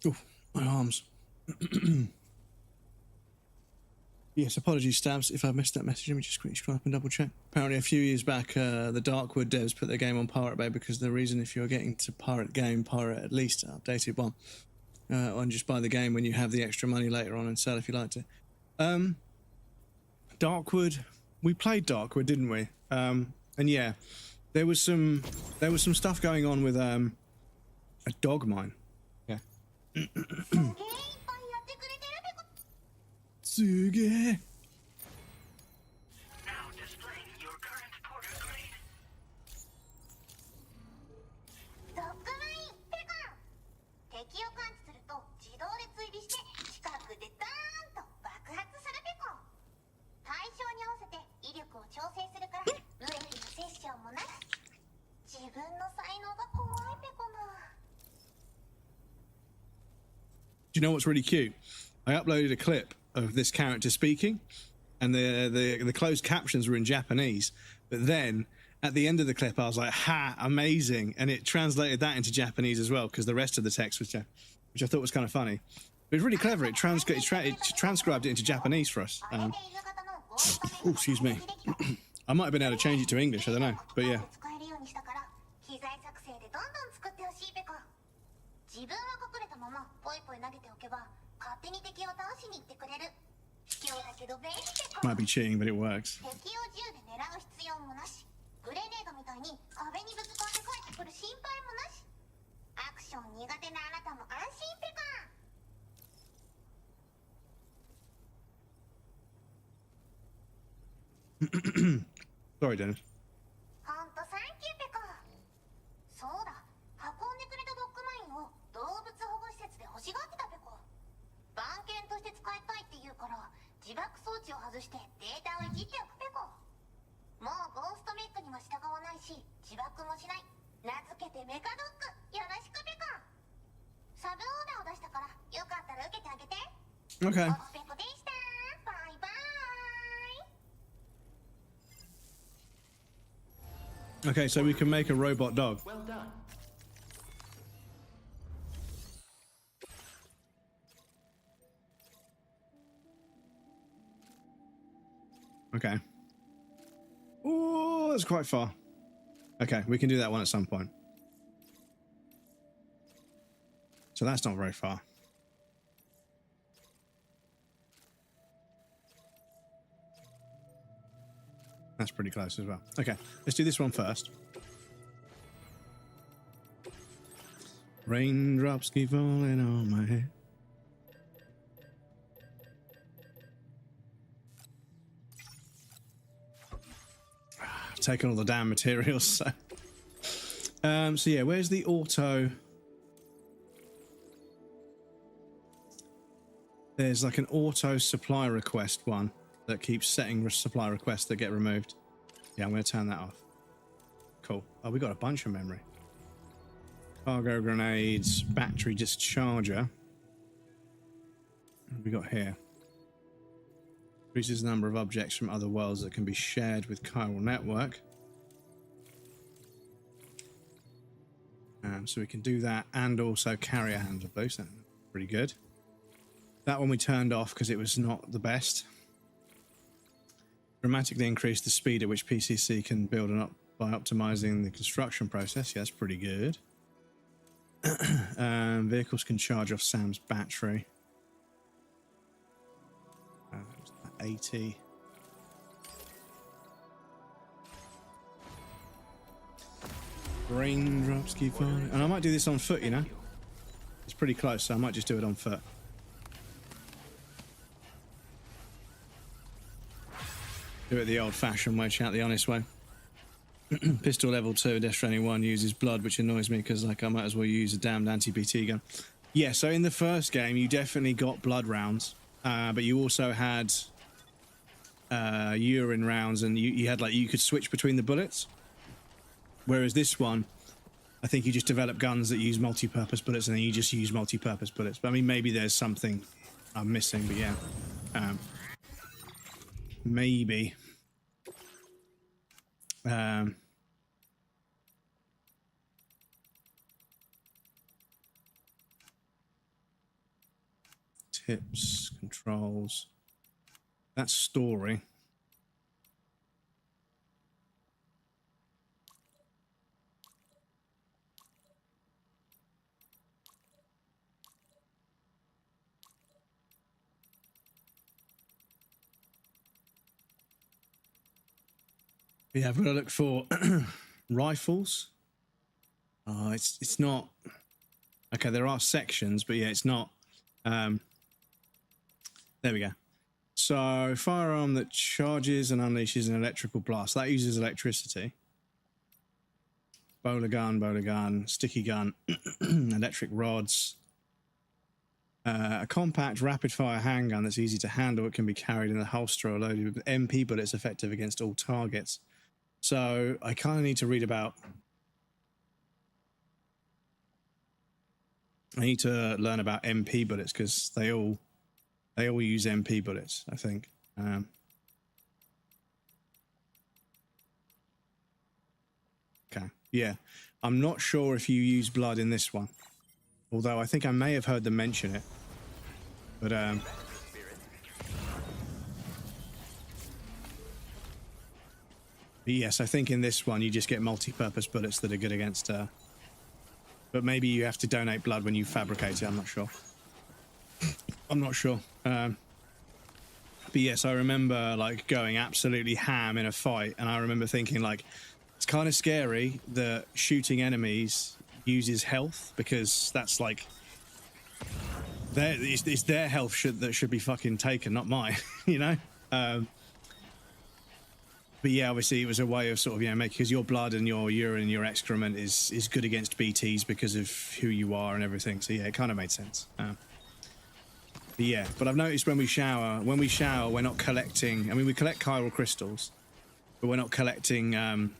Speaker 1: Oh, my arms. Yes, apologies, Stabs, if I missed that message. Let me just quickly scroll up and double check. Apparently, a few years back, the Darkwood devs put their game on Pirate Bay because the reason if you're getting to pirate game, pirate at least an updated one. And just buy the game when you have the extra money later on and sell if you like to. Darkwood, we played Darkwood, didn't we? And yeah, there was some stuff going on with a dog mine. Yeah. Tsuge.
Speaker 7: Now displaying your current porter grade.
Speaker 1: you know what's really cute? I uploaded a clip of this character speaking, and the closed captions were in Japanese. But then at the end of the clip, I was like, "Ha, amazing!" And it translated that into Japanese as well, because the rest of the text was, which I thought was kind of funny. But it's really clever. It transcribed it into Japanese for us. Oh, excuse me. I might have been able to change it to English. I don't know, but yeah.
Speaker 14: 自分は隠れたままポイポイ投げておけば勝手に敵を倒しに行ってくれる。卑怯だけど便利でこ
Speaker 1: Might be cheating, but it works.
Speaker 14: 敵を銃で狙う必要もなし。グレネードみたいに壁にぶつかって帰ってくる心配もなし。アクション苦手なあなたも安心ペカ。
Speaker 1: Sorry, Dennis.
Speaker 14: ほんとサンキューペコ。そうだ、運んでくれたドッグマインを動物保護施設で欲しがってたペコ。番犬として使いたいって言うから自爆装置を外してデータをいじっておくペコ。もうゴーストメックには従わないし自爆もしない。名付けてメカドッグよろしくペコ。サブオーダーを出したからよかったら受けてあげて。
Speaker 1: Okay.
Speaker 14: おつペコでした。バイバイ。
Speaker 1: Okay, so we can make a robot dog.
Speaker 12: Well done.
Speaker 1: Okay. Oh, that's quite far. Okay, we can do that one at some point. So that's not very far. That's pretty close as well. Okay, let's do this one first. Raindrops keep falling on my head. I've taken all the damn materials, so... so yeah, where's the auto... There's like an auto supply request one that keeps setting supply requests that get removed. Yeah, I'm going to turn that off. Cool. Oh, we got a bunch of memory. Cargo grenades, battery discharger. What have we got here? Increases the number of objects from other worlds that can be shared with chiral network. So we can do that and also carrier handler boost. That's pretty good. That one we turned off because it was not the best. Dramatically increase the speed at which PCC can build up by optimizing the construction process. Yeah, that's pretty good. Vehicles can charge off Sam's battery. 80. Raindrops keep falling. And I might do this on foot, you know? It's pretty close, so I might just do it on foot. Do it the old-fashioned way, chat the honest way. Pistol level 2, Death Stranding 1 uses blood, which annoys me because like I might as well use a damned anti-BT gun. Yeah, so in the first game you definitely got blood rounds, but you also had urine rounds, and you had like you could switch between the bullets. Whereas this one, I think you just develop guns that use multi-purpose bullets, and then you just use multi-purpose bullets. But I mean, maybe there's something I'm missing, but yeah. Maybe. Tips, controls. That's story. Yeah, I've got to look for rifles. It's not okay. There are sections, but yeah, it's not. There we go. So firearm that charges and unleashes an electrical blast that uses electricity. Bowler gun, sticky gun, electric rods. A compact rapid-fire handgun that's easy to handle. It can be carried in a holster or loaded with MP bullets, effective against all targets. So I kind of need to read about I need to learn about MP bullets because they all use MP bullets, I think. Okay, yeah. I'm not sure if you use blood in this one, although I think I may have heard them mention it. But yes, I think in this one you just get multi-purpose bullets that are good against. But maybe you have to donate blood when you fabricate it. I'm not sure. I'm not sure. But yes, I remember like going absolutely ham in a fight, and I remember thinking like, it's kind of scary that shooting enemies uses health, because that's like it's their health that should be fucking taken, not mine. You know. But yeah, obviously it was a way of sort of, you know, making, because your blood and your urine and your excrement is good against BTs because of who you are and everything. So yeah, it kind of made sense. But yeah, but I've noticed when we shower, we're not collecting. I mean, we collect chiral crystals, but we're not collecting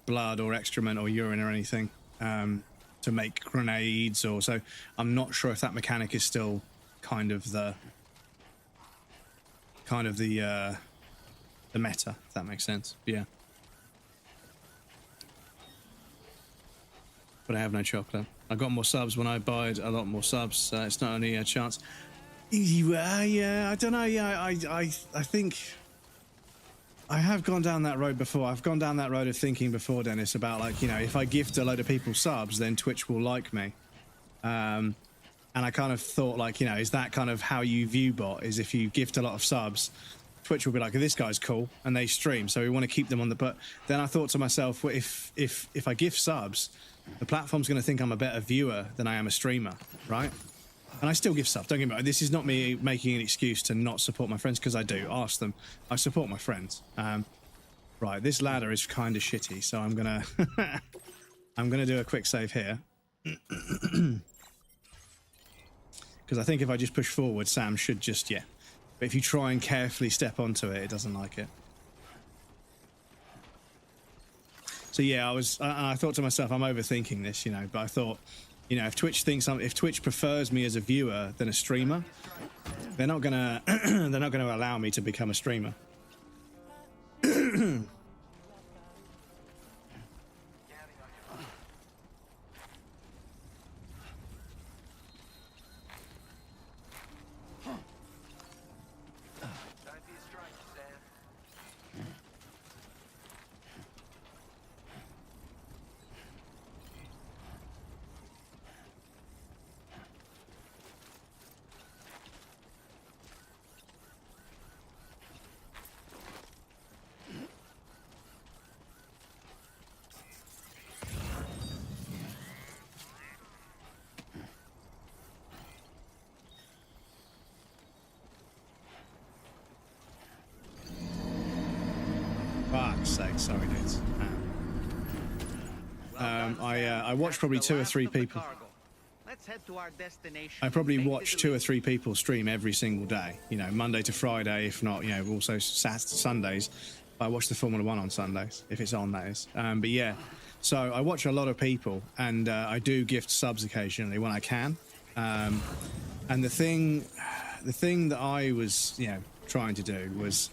Speaker 1: blood or excrement or urine or anything to make grenades or so. I'm not sure if that mechanic is still kind of the meta, if that makes sense. Yeah. But I have no chocolate. I got more subs when I buyed a lot more subs. It's not only a chance. Yeah, I don't know. Yeah, I think I have gone down that road before. I've gone down that road of thinking before, Dennis, about like, you know, if I gift a load of people subs, then Twitch will like me. And I kind of thought like, you know, is that kind of how you view bot? Is if you gift a lot of subs, Twitch will be like, oh, this guy's cool, and they stream, so we want to keep them on the. But then I thought to myself, well, if I gift subs, the platform's going to think I'm a better viewer than I am a streamer, right? And I still give subs. Don't get me wrong. This is not me making an excuse to not support my friends, because I do. Ask them. I support my friends. Right, this ladder is kind of shitty, so I'm gonna I'm gonna do a quick save here. Because I think if I just push forward, Sam should just, yeah. But if you try and carefully step onto it, it doesn't like it. So yeah, I thought to myself, I'm overthinking this, you know, but I thought, you know, if Twitch prefers me as a viewer than a streamer, they're not gonna allow me to become a streamer. Fuck's sake, sorry dudes. I watched probably 2 or 3 people. I probably watch 2 or 3 people stream every single day, you know, Monday to Friday, if not, you know, also Sundays. I watch the Formula 1 on Sundays, if it's on, that is. But yeah, so I watch a lot of people, and I do gift subs occasionally when I can. And the thing that I was, you know, trying to do was,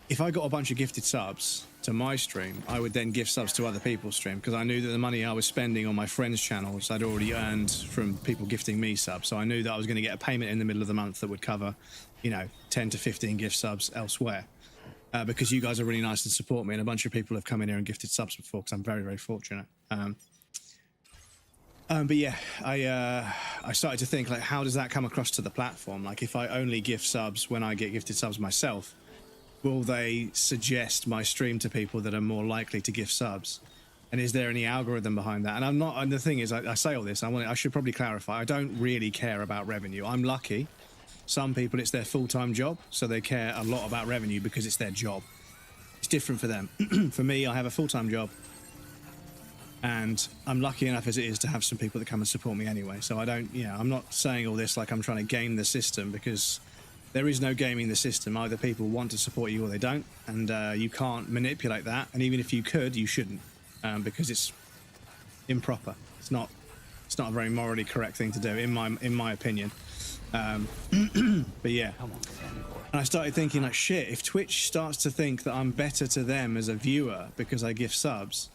Speaker 1: if I got a bunch of gifted subs to my stream, I would then gift subs to other people's stream, because I knew that the money I was spending on my friends' channels I'd already earned from people gifting me subs. So I knew that I was going to get a payment in the middle of the month that would cover, you know, 10 to 15 gift subs elsewhere. Because you guys are really nice and support me, and a bunch of people have come in here and gifted subs before, because I'm very, very fortunate. But yeah, I started to think, like, how does that come across to the platform? Like, if I only gift subs when I get gifted subs myself, will they suggest my stream to people that are more likely to gift subs? And is there any algorithm behind that? And I'm not, and the thing is, I say all this, I should probably clarify, I don't really care about revenue. I'm lucky. Some people, it's their full-time job, so they care a lot about revenue because it's their job. It's different for them. For me, I have a full-time job, and I'm lucky enough as it is to have some people that come and support me anyway. So I don't, you know, I'm not saying all this like I'm trying to game the system, because there is no gaming the system. Either people want to support you or they don't, and you can't manipulate that. And even if you could, you shouldn't, because it's improper. It's not It's not a very morally correct thing to do, in my opinion. But yeah. And I started thinking, like, shit, if Twitch starts to think that I'm better to them as a viewer because I give subs,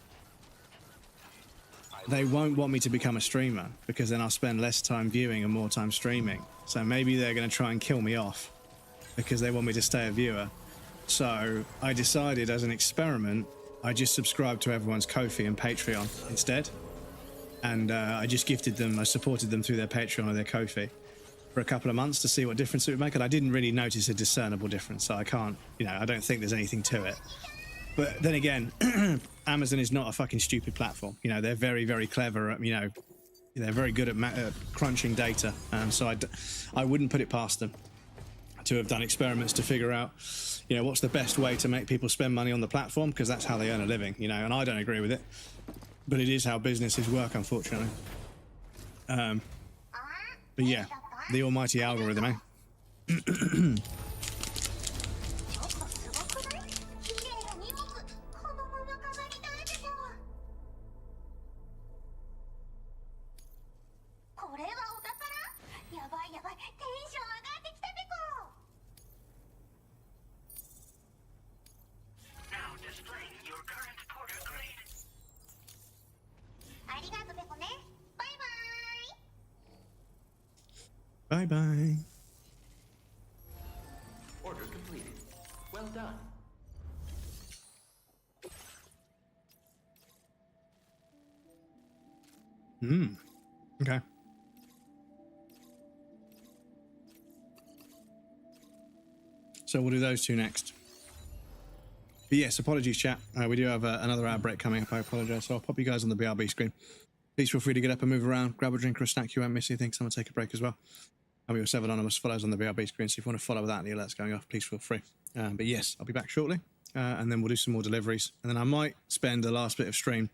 Speaker 1: they won't want me to become a streamer, because then I'll spend less time viewing and more time streaming. So maybe they're going to try and kill me off because they want me to stay a viewer. So I decided, as an experiment, I just subscribed to everyone's Ko-fi and Patreon instead. And I just gifted them, I supported them through their Patreon or their Ko-fi for a couple of months to see what difference it would make. And I didn't really notice a discernible difference. So I can't, you know, I don't think there's anything to it. But then again, Amazon is not a fucking stupid platform. You know, they're very, very clever at, you know, they're very good at crunching data. So I wouldn't put it past them to have done experiments to figure out, you know, what's the best way to make people spend money on the platform, because that's how they earn a living, you know, and I don't agree with it. But it is how businesses work, unfortunately. But yeah, the almighty algorithm, eh?
Speaker 7: Now displaying your current porter grade.
Speaker 1: Bye-bye.
Speaker 13: Order completed. Well done.
Speaker 1: Okay. So we'll do those two next. But yes, apologies, chat. We do have another outbreak coming up. I apologize. So I'll pop you guys on the BRB screen. Please feel free to get up and move around, grab a drink or a snack. You won't miss anything. Someone take a break as well. And we also have anonymous follows on the BRB screen. So if you want to follow without any alerts going off, please feel free. But yes, I'll be back shortly. And then we'll do some more deliveries. And then I might spend the last bit of stream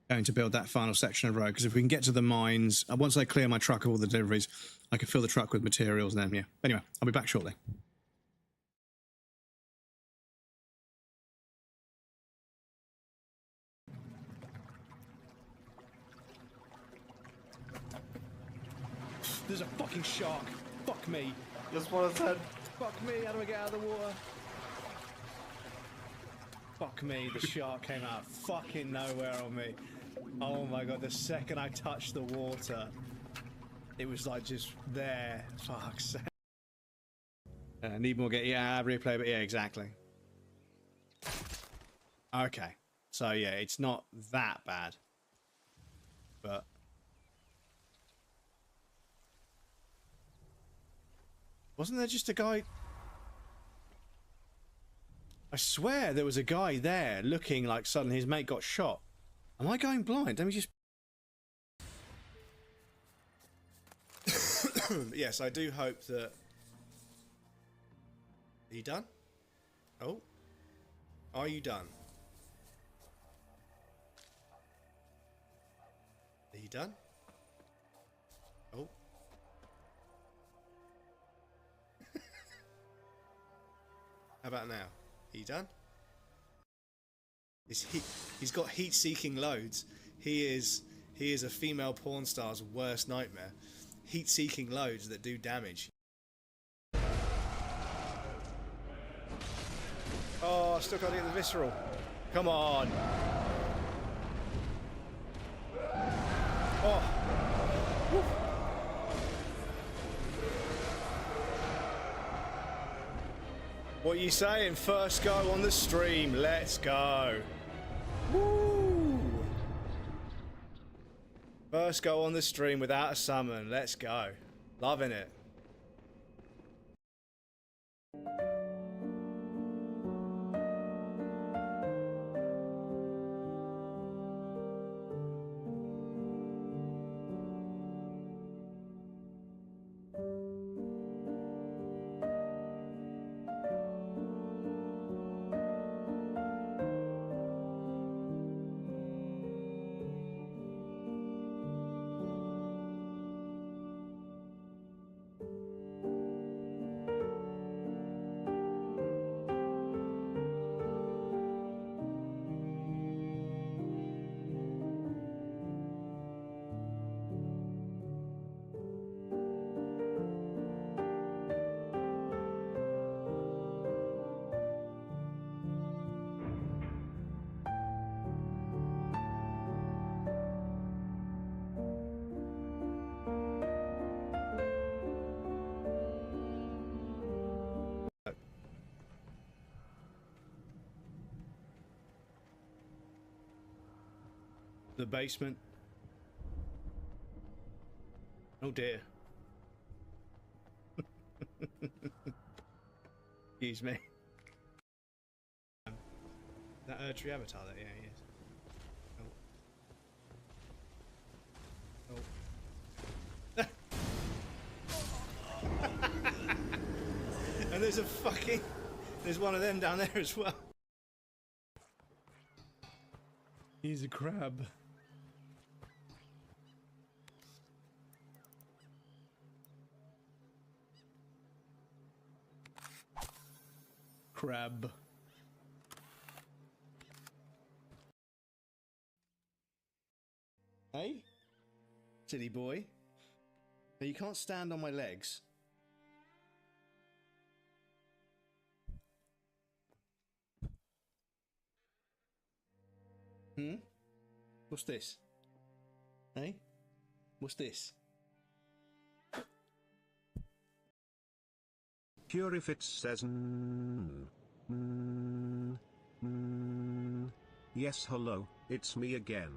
Speaker 1: going to build that final section of road. Because if we can get to the mines, once I clear my truck of all the deliveries, I can fill the truck with materials and then, yeah. Anyway, I'll be back shortly. There's a fucking shark. Fuck me.
Speaker 15: Just what I said.
Speaker 1: Fuck me. How do I get out of the water? Fuck me. The shark came out of fucking nowhere on me. Oh my god. The second I touched the water, it was like just there. Fuck's sake. Need more yeah, replay, but yeah, exactly. Okay. So yeah, it's not that bad. But wasn't there just a guy? I swear there was a guy there looking like suddenly his mate got shot. Am I going blind? Let me just... Yes, I do hope that... Are you done? Oh. Are you done? Are you done? Oh. How about now? Are you done? He's got heat-seeking loads. He is a female porn star's worst nightmare. Heat-seeking loads that do damage. Oh, I still got to get the visceral. Come on. Oh. Woo. What are you saying? First go on the stream. Let's go. Woo! First go on the stream without a summon. Let's go. Loving it. The basement. Oh dear. Excuse me. That Erdtree avatar there, yeah, he is. And there's a fucking... There's one of them down there as well. He's a crab. Crab. Hey? Silly boy. Now you can't stand on my legs. Hmm? What's this? Hey? What's this?
Speaker 15: Pure if it says yes, hello, it's me again.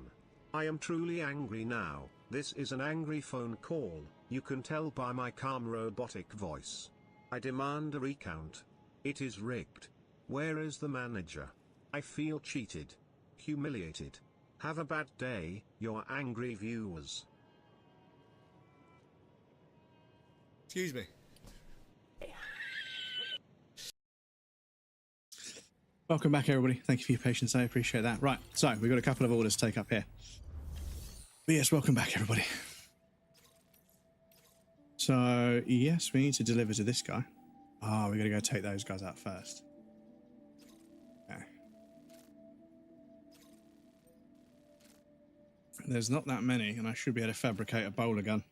Speaker 15: I am truly angry now. This is an angry phone call, you can tell by my calm robotic voice. I demand a recount. It is rigged. Where is the manager? I feel cheated. Humiliated. Have a bad day, your angry viewers.
Speaker 1: Excuse me. Welcome back, everybody. Thank you for your patience. I appreciate that. Right, so we've got a couple of orders to take up here. But yes, welcome back, everybody. So, yes, we need to deliver to this guy. Ah, we got to go take those guys out first. Okay. There's not that many, and I should be able to fabricate a bowler gun.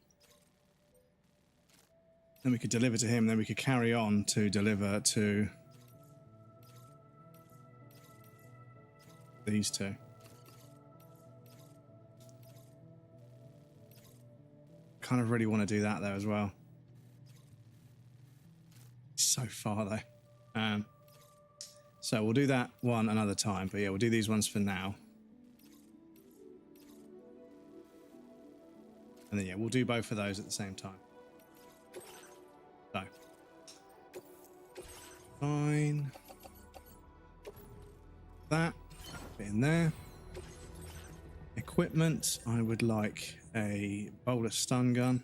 Speaker 1: Then we could deliver to him, then we could carry on to deliver to these two. Kind of really want to do that though as well. It's so far though. So we'll do that one another time, but yeah, we'll do these ones for now. And then yeah, we'll do both of those at the same time. So. Fine. That. Bit in there. Equipment, I would like a bowler stun gun.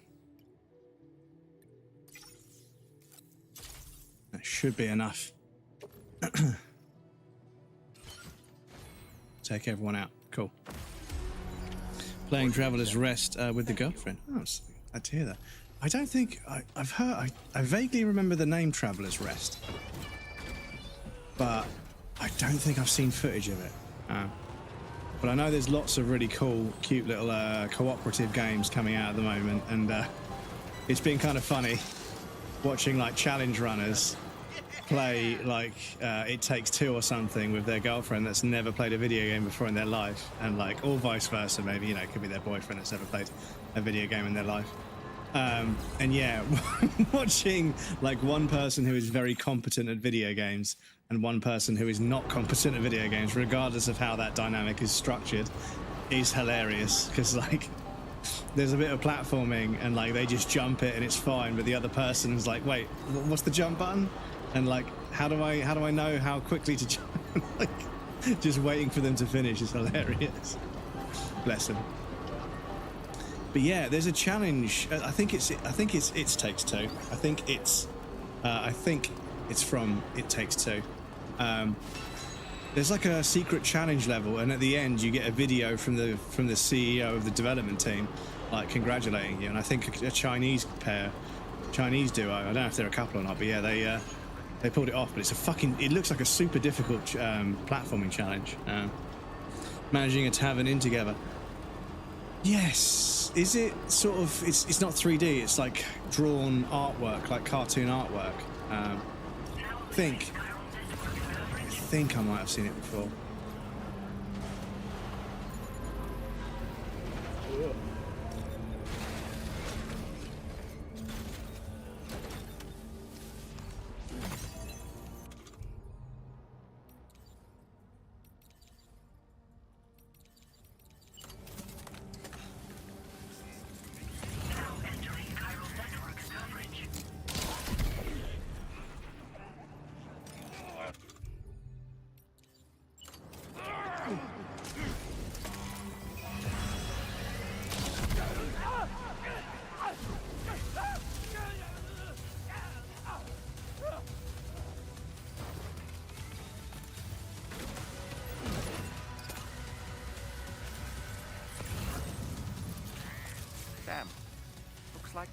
Speaker 1: That should be enough. Take everyone out. Cool. Playing Traveler's Rest with the girlfriend. Oh, I'm glad to hear that. I don't think I've heard. I vaguely remember the name Traveler's Rest, but I don't think I've seen footage of it. But I know there's lots of really cool, cute little cooperative games coming out at the moment, and it's been kind of funny watching like challenge runners play like It Takes Two or something with their girlfriend that's never played a video game before in their life, and like, or vice versa, maybe, you know, it could be their boyfriend that's never played a video game in their life. And yeah, watching like one person who is very competent at video games and one person who is not competent at video games, regardless of how that dynamic is structured, is hilarious, because like there's a bit of platforming and like they just jump it and it's fine, but the other person is like, wait, what's the jump button? And like, how do I know how quickly to jump? Like, just waiting for them to finish is hilarious. Bless them. But yeah, there's a challenge. I think it's It Takes Two. I think it's from It Takes Two. There's like a secret challenge level, and at the end you get a video from the CEO of the development team, like congratulating you. And I think a Chinese duo. I don't know if they're a couple or not, but yeah, they pulled it off. But it looks like a super difficult platforming challenge. Managing a tavern inn together. Yes. Is it sort of? It's not 3D. It's like drawn artwork, like cartoon artwork. I think I might have seen it before.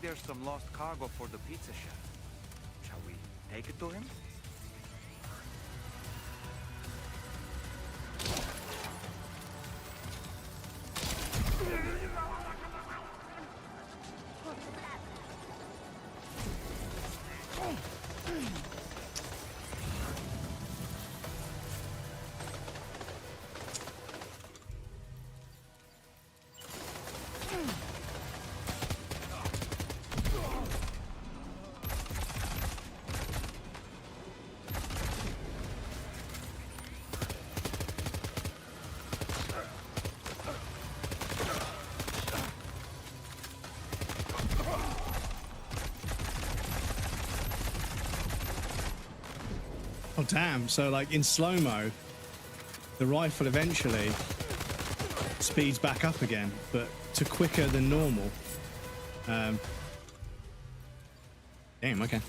Speaker 5: there's some lost cargo for the pizza chef. Shall we take it to him?
Speaker 1: Oh damn, so like in slow-mo, the rifle eventually speeds back up again, but to quicker than normal. Damn, okay.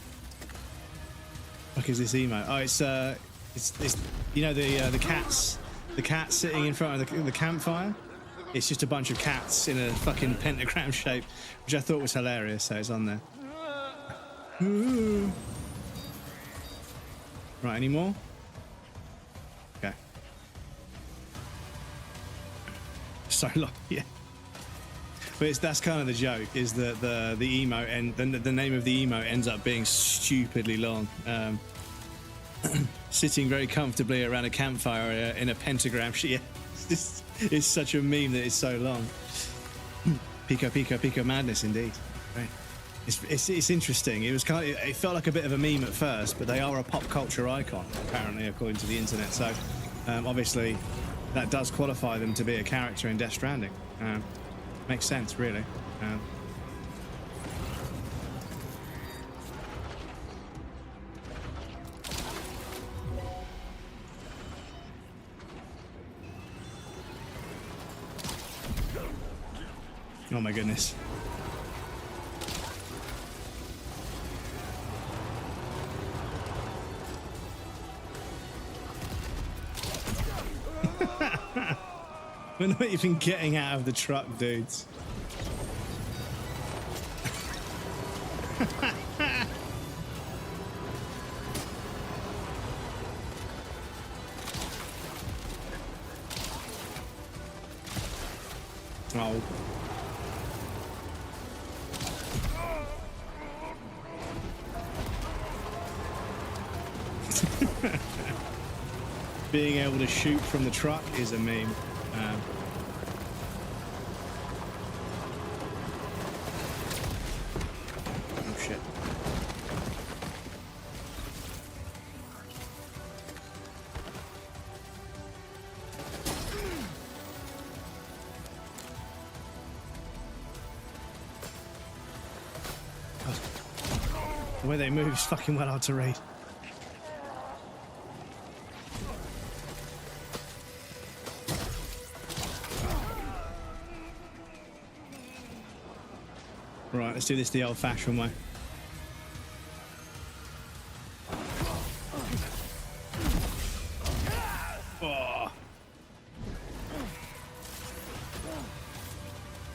Speaker 1: What is this emo? Oh, it's you know the cats sitting in front of the campfire? It's just a bunch of cats in a fucking pentagram shape, which I thought was hilarious, so it's on there. Right, any more? Okay. So long, yeah. But that's kind of the joke, is that the emote and the name of the emote ends up being stupidly long. Sitting very comfortably around a campfire in a pentagram. Yeah, it's such a meme that it's so long. Pico, pico, pico madness, indeed. Right. It's interesting. It felt like a bit of a meme at first, but they are a pop culture icon, apparently, according to the internet. So, obviously, that does qualify them to be a character in Death Stranding. Makes sense, really. Oh my goodness. We're not even getting out of the truck, dudes. Oh. Being able to shoot from the truck is a meme. Oh shit. The way they move is fucking well hard to read. Right, let's do this the old-fashioned way. Oh.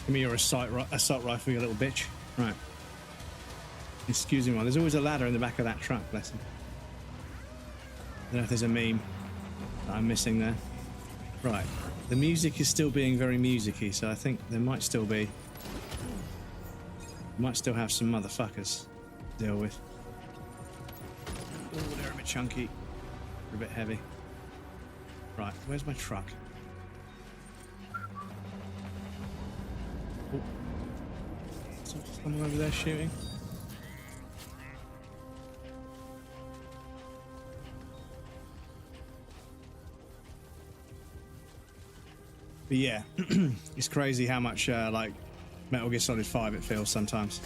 Speaker 1: Give me your assault rifle, you little bitch. Right. Excuse me, there's always a ladder in the back of that truck, bless him. I don't know if there's a meme that I'm missing there. Right. The music is still being very music-y, so I think there might still be... Might still have some motherfuckers to deal with. Oh, they're a bit chunky. They're a bit heavy. Right, where's my truck? Oh. Someone over there shooting. But yeah, it's crazy how much like Metal Gear Solid 5 it feels sometimes.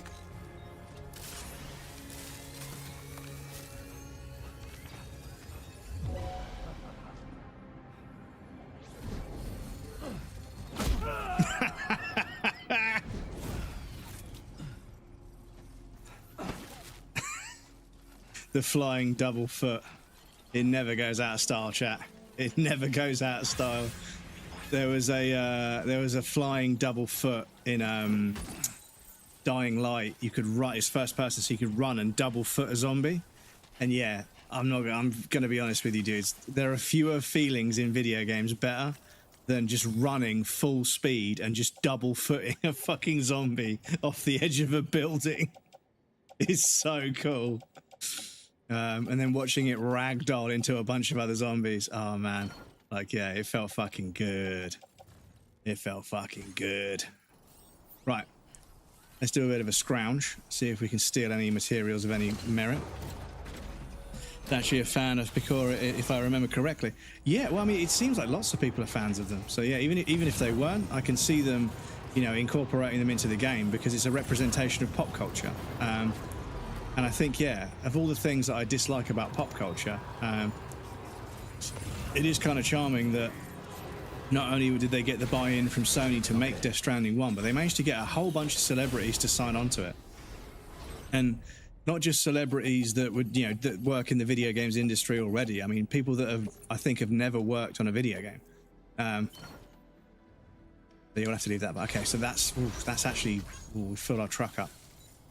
Speaker 1: The flying double foot. It never goes out of style, chat. It never goes out of style. There was a flying double foot in Dying Light, you could run, it's first person, so you could run and double foot a zombie. And yeah, I'm gonna be honest with you, dudes. There are fewer feelings in video games better than just running full speed and just double footing a fucking zombie off the edge of a building. It's so cool. And then watching it ragdoll into a bunch of other zombies. Oh man, like yeah, it felt fucking good. It felt fucking good. Right, let's do a bit of a scrounge, see if we can steal any materials of any merit. Actually a fan of Picora, if I remember correctly. Yeah, well, I mean, it seems like lots of people are fans of them. So yeah, even if they weren't, I can see them, you know, incorporating them into the game because it's a representation of pop culture. And I think, yeah, of all the things that I dislike about pop culture, it is kind of charming that not only did they get the buy-in from Sony to make Death Stranding 1, but they managed to get a whole bunch of celebrities to sign on to it. And not just celebrities that would, you know, that work in the video games industry already. I mean, people that have, I think, have never worked on a video game. You'll have to leave that. But okay, so that's actually, we filled our truck up.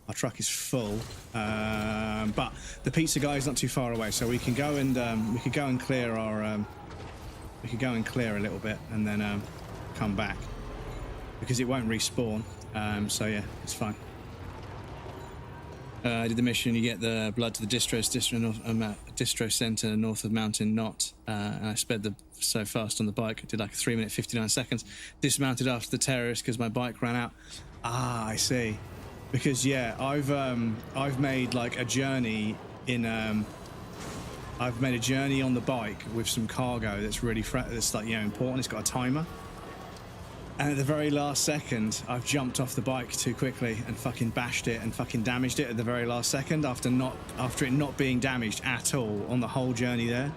Speaker 1: Our truck is full, but the pizza guy is not too far away, so we can go and clear our. We could go and clear a little bit and then come back because it won't respawn. So yeah, it's fine. I did the mission. You get the blood to the distro center north of Mountain Knot. And I sped so fast on the bike. I did like a 3 minute 59 seconds. Dismounted after the terrorist because my bike ran out. Ah, I see. Because yeah, I've made like a journey in. I've made a journey on the bike with some cargo that's really that's like, you know, important. It's got a timer. And at the very last second, I've jumped off the bike too quickly and fucking bashed it and fucking damaged it at the very last second after it not being damaged at all on the whole journey there.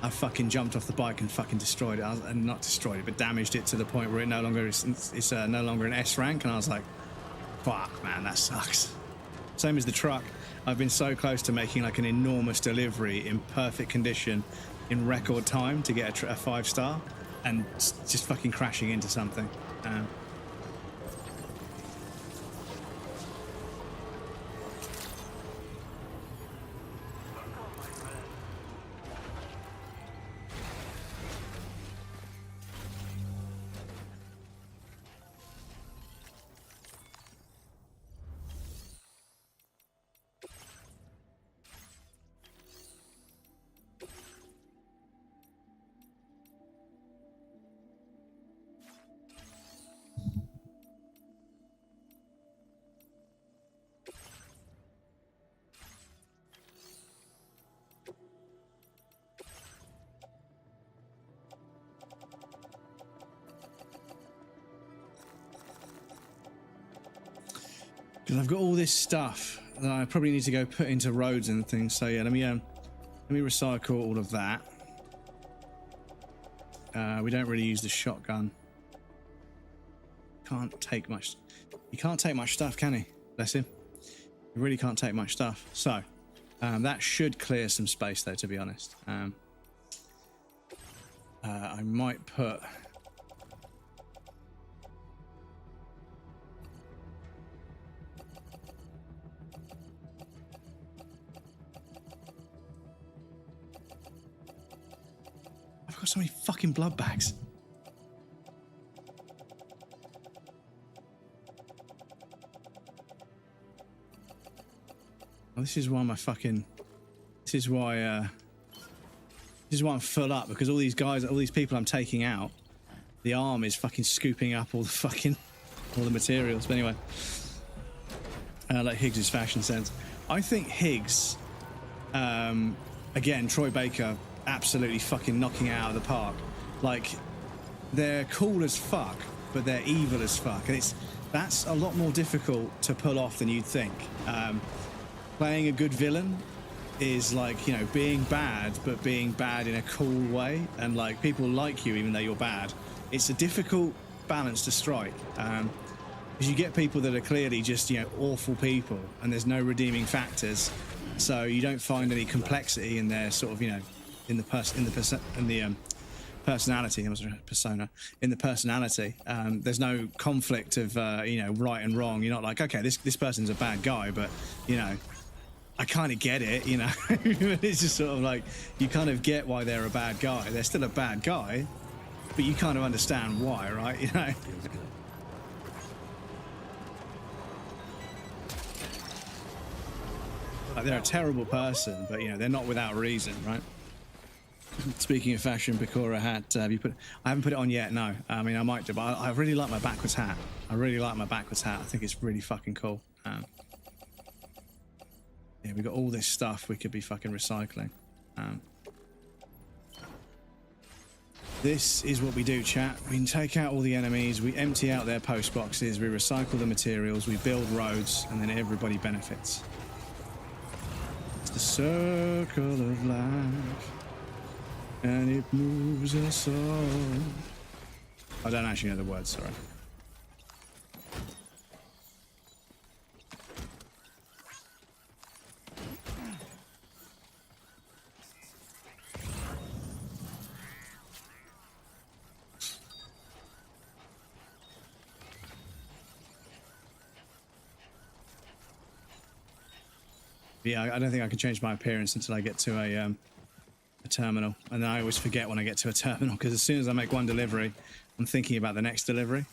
Speaker 1: I fucking jumped off the bike and fucking destroyed it. And not destroyed it, but damaged it to the point where it no longer is, it's no longer an S rank. And I was like, fuck, man, that sucks. Same as the truck. I've been so close to making like an enormous delivery in perfect condition in record time to get a 5-star. And just fucking crashing into something. Because I've got all this stuff that I probably need to go put into roads and things. So yeah, let me recycle all of that. We don't really use the shotgun. Can't take much. He can't take much stuff, can he? Bless him. He really can't take much stuff. So that should clear some space, though. To be honest, I might put. I've got so many fucking blood bags. Well, this is why my fucking. This is why I'm full up, because all these guys, all these people I'm taking out, the arm is fucking scooping up all the materials. But anyway, like Higgs's fashion sense. I think Higgs, again, Troy Baker, absolutely fucking knocking it out of the park. Like, they're cool as fuck, but they're evil as fuck, and that's a lot more difficult to pull off than you'd think. Playing a good villain is like, you know, being bad, but being bad in a cool way, and like people like you even though you're bad. It's a difficult balance to strike, because you get people that are clearly just, you know, awful people, and there's no redeeming factors, so you don't find any complexity in their sort of, you know, in the personality, persona, in the personality, there's no conflict of you know, right and wrong. You're not like, okay, this person's a bad guy, but you know, I kind of get it, you know. It's just sort of like, you kind of get why they're a bad guy. They're still a bad guy, but you kind of understand why, right? You know.
Speaker 3: Feels good.
Speaker 1: Like, they're a terrible person, but you know, they're not without reason, right? Speaking of fashion, Pecora hat, have you put? I haven't put it on yet. No, I mean I might do, but I really like my backwards hat. I really like my backwards hat. I think it's really fucking cool. Yeah, we got all this stuff we could be fucking recycling. This is what we do, chat. We take out all the enemies, we empty out their post boxes, we recycle the materials, we build roads, and then everybody benefits. It's the circle of life, and it moves us all. I don't actually know the words, sorry. Yeah, I don't think I can change my appearance until I get to a terminal, and then I always forget when I get to a terminal, because as soon as I make one delivery, I'm thinking about the next delivery.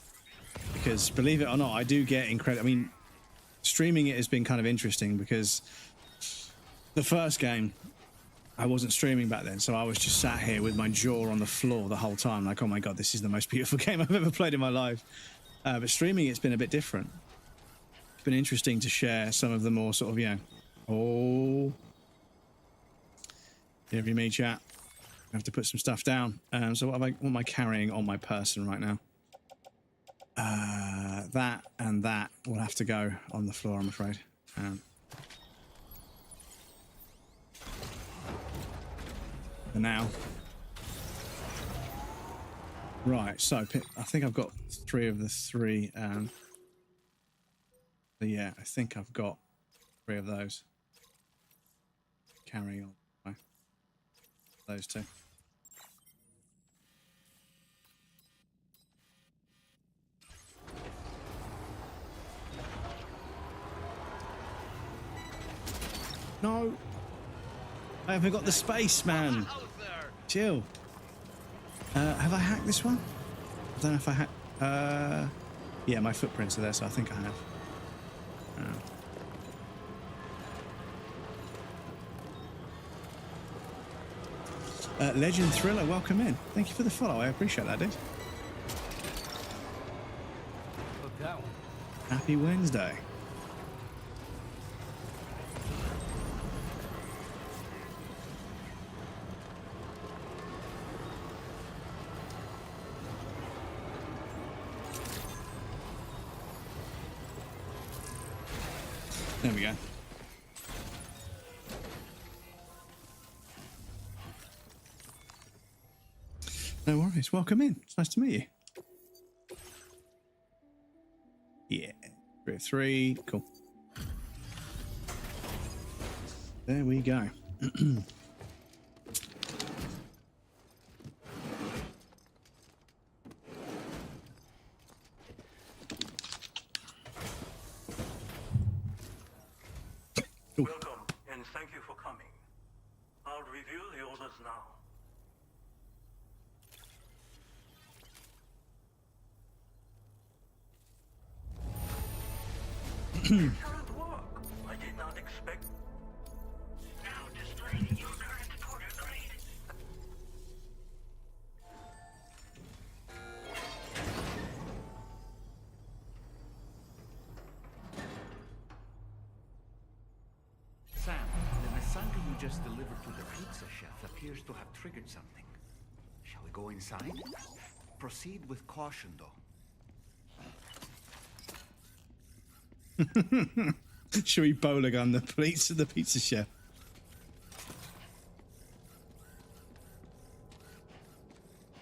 Speaker 1: Because believe it or not, I do get incredible. I mean, streaming it has been kind of interesting, because the first game I wasn't streaming back then, so I was just sat here with my jaw on the floor the whole time, like, oh my god, this is the most beautiful game I've ever played in my life. But streaming, it's been a bit different. It's been interesting to share some of the more sort of, you know, oh, every me chat. I have to put some stuff down. So what am I carrying on my person right now? That and that will have to go on the floor, I'm afraid. For now. Right, so I think I've got 3 of the 3. Yeah, I think I've got 3 of those. Carrying on. Those 2. No, I haven't got the space, man. Chill. Have I hacked this one? I don't know if I hacked. Yeah, my footprints are there, so I think I have. Legend Thriller, welcome in. Thank you for the follow. I appreciate that, dude.
Speaker 3: Look that one.
Speaker 1: Happy Wednesday. There we go. No worries. Welcome in. It's nice to meet you. Yeah. 3 of 3. Cool. There we go.
Speaker 16: Welcome, and thank you for coming. I'll review the orders now. Excellent work. I did not expect.
Speaker 7: Now displaying your current order grade.
Speaker 5: Sam, the Masanga you just delivered to the pizza chef appears to have triggered something. Shall we go inside? Proceed with caution, though.
Speaker 1: Should we bowler gun the pizza chef?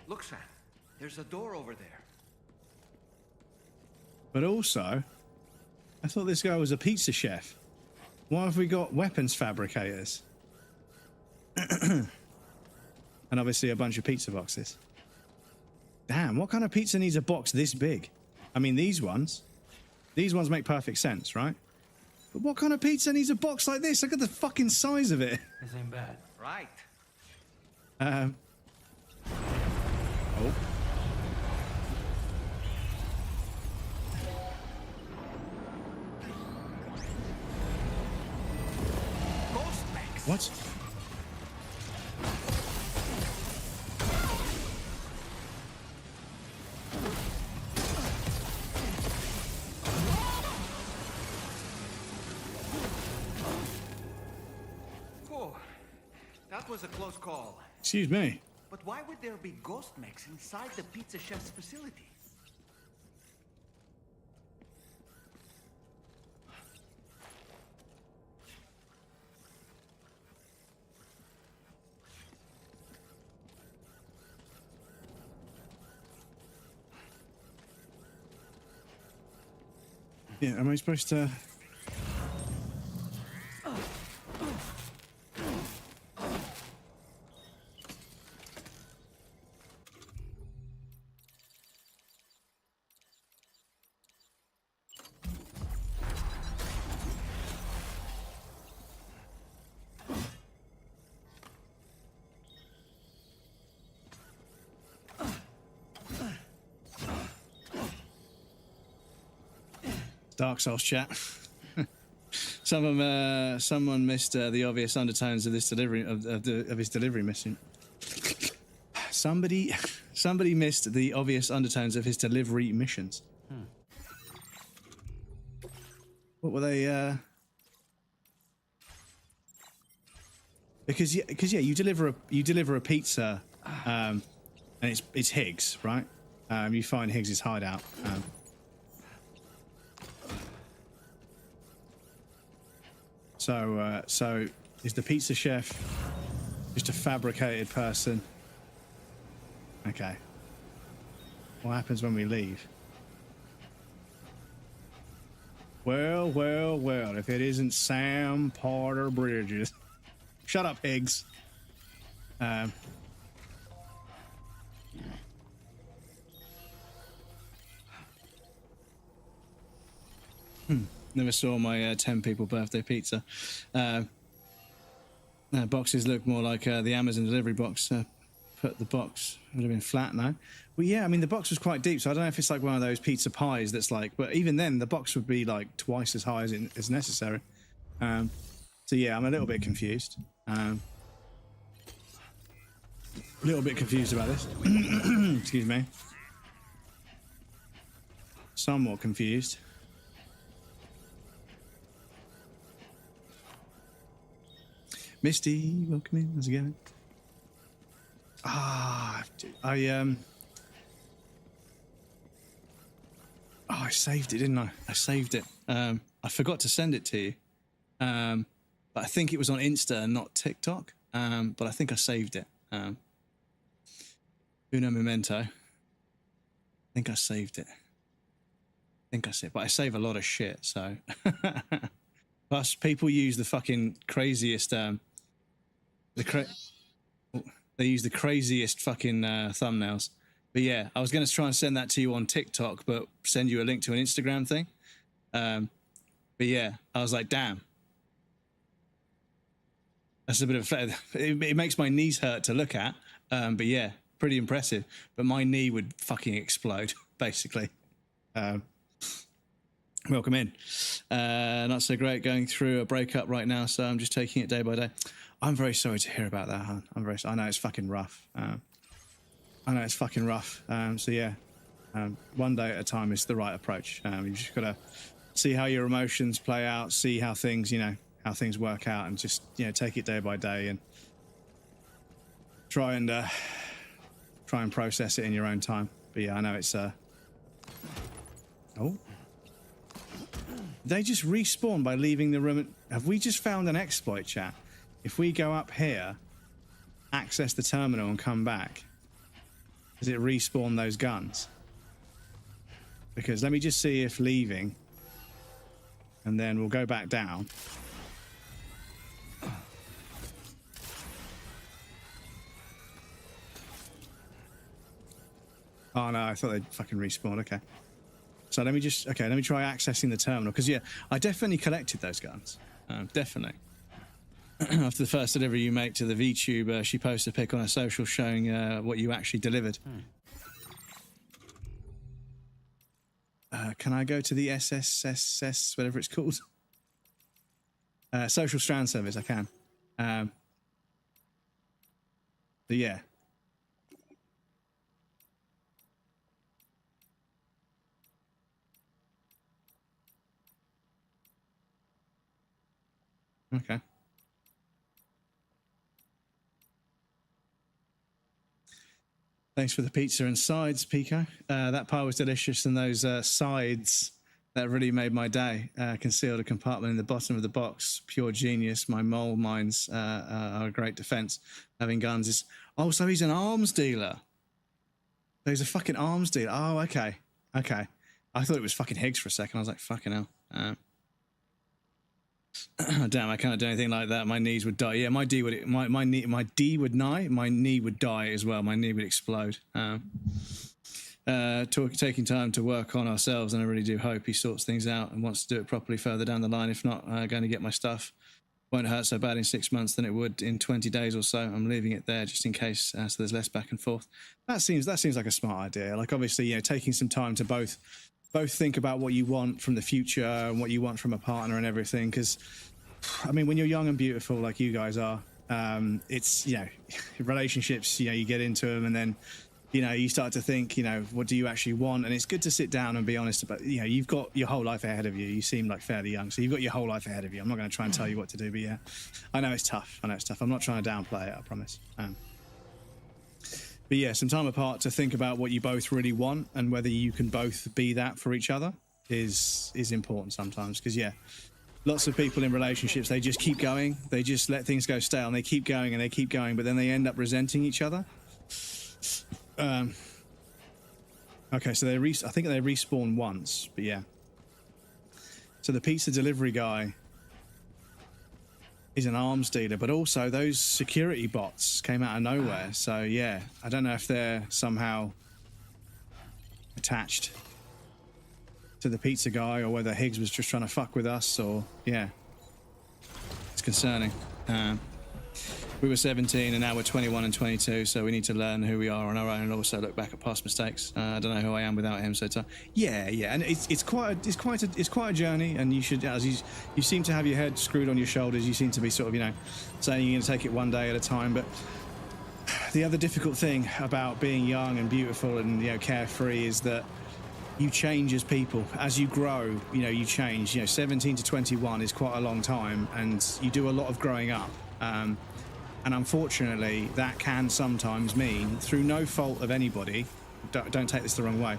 Speaker 5: Look, Sam. There's a door over there.
Speaker 1: But also, I thought this guy was a pizza chef. Why have we got weapons fabricators? And obviously a bunch of pizza boxes. Damn, what kind of pizza needs a box this big? I mean, these ones make perfect sense, right? But what kind of pizza needs a box like this? Look at the fucking size of it.
Speaker 3: This ain't bad.
Speaker 5: Right.
Speaker 1: Oh. What?
Speaker 5: Whew. That was a close call.
Speaker 1: Excuse me.
Speaker 5: But why would there be ghost mechs inside the pizza chef's facility?
Speaker 1: Yeah, am I supposed to... Dark Souls chat. Someone missed the obvious undertones of this delivery of his delivery mission. Somebody missed the obvious undertones of his delivery missions. What were they? Because yeah, you deliver a pizza, and it's Higgs, right? You find Higgs's hideout. So is the pizza chef just a fabricated person? Okay. What happens when we leave? Well, if it isn't Sam Porter Bridges. Shut up, Higgs. Never saw my 10 people birthday pizza. Boxes look more like the Amazon delivery box. Put the box would have been flat now. Well, yeah, I mean the box was quite deep, so I don't know if it's like one of those pizza pies that's like. But even then, the box would be like twice as high as necessary. So yeah, I'm a little bit confused. A little bit confused about this. Excuse me. Somewhat confused. Misty, welcome in. How's it going? I saved it, didn't I? I saved it. I forgot to send it to you. But I think it was on Insta and not TikTok. But I think I saved it. Uno memento. I think I saved it. But I save a lot of shit, so. Plus, people use the fucking craziest, they use the craziest fucking thumbnails. But yeah, I was going to try and send that to you on TikTok, but send you a link to an Instagram thing. But yeah, I was like, damn. That's a bit of it makes my knees hurt to look at. But yeah, pretty impressive. But my knee would fucking explode, basically. Welcome in. Not so great going through a breakup right now, so I'm just taking it day by day. I'm very sorry to hear about that, hon. I know it's fucking rough. So yeah, one day at a time is the right approach. You just gotta see how your emotions play out, see how things, how things work out, and just, take it day by day and try and process it in your own time. But yeah, I know it's oh. They just respawn by leaving the room. Have we just found an exploit, chat? If we go up here, access the terminal and come back, does it respawn those guns? Because let me just see if leaving, and then we'll go back down. Oh no, I thought they'd fucking respawn. Okay. So let me try accessing the terminal, because yeah, I definitely collected those guns. Definitely. After the first delivery you make to the VTuber, she posted a pic on her social showing what you actually delivered. Can I go to the SSSS, whatever it's called? Social Strand Service, I can. But yeah. Okay. Thanks for the pizza and sides, Pico. That pie was delicious, and those sides, that really made my day. Concealed a compartment in the bottom of the box. Pure genius. My mole mines are a great defense. Having guns is... Oh, so he's an arms dealer. So he's a fucking arms dealer. Oh, okay. Okay. I thought it was fucking Higgs for a second. I was like, fucking hell. Damn, I can't do anything like that. My knees would die. Yeah, my D would die. My knee would die as well. My knee would explode. Taking time to work on ourselves, and I really do hope he sorts things out and wants to do it properly further down the line. If not, going to get my stuff. Won't hurt so bad in 6 months than it would in 20 days or so. I'm leaving it there just in case, so there's less back and forth. That seems like a smart idea. Like, obviously, you know, taking some time to both think about what you want from the future and what you want from a partner and everything. Because, I mean, when you're young and beautiful like you guys are, it's, you know, relationships, you know, you get into them and then, you know, you start to think, you know, what do you actually want? And it's good to sit down and be honest about, you know, you've got your whole life ahead of you. You seem like fairly young, so you've got your whole life ahead of you. I'm not going to try and tell you what to do, but yeah, I know it's tough. I'm not trying to downplay it, I promise. But yeah, some time apart to think about what you both really want and whether you can both be that for each other is important sometimes. Because yeah, lots of people in relationships, they just keep going. They just let things go stale and they keep going and they keep going, but then they end up resenting each other. Okay, so I think they respawn once, but yeah. So the pizza delivery guy is an arms dealer, but also those security bots came out of nowhere. So yeah, I don't know if they're somehow attached to the pizza guy or whether Higgs was just trying to fuck with us, or yeah, it's concerning. We were 17 and now we're 21 and 22, so we need to learn who we are on our own and also look back at past mistakes. I don't know who I am without him, so yeah, and it's quite a journey, and you should, as you seem to have your head screwed on your shoulders. You seem to be sort of, you know, saying you're going to take it one day at a time. But the other difficult thing about being young and beautiful and, you know, carefree is that you change as people. As you grow, you know, you change. You know, 17 to 21 is quite a long time, and you do a lot of growing up. And unfortunately, that can sometimes mean, through no fault of anybody, don't take this the wrong way,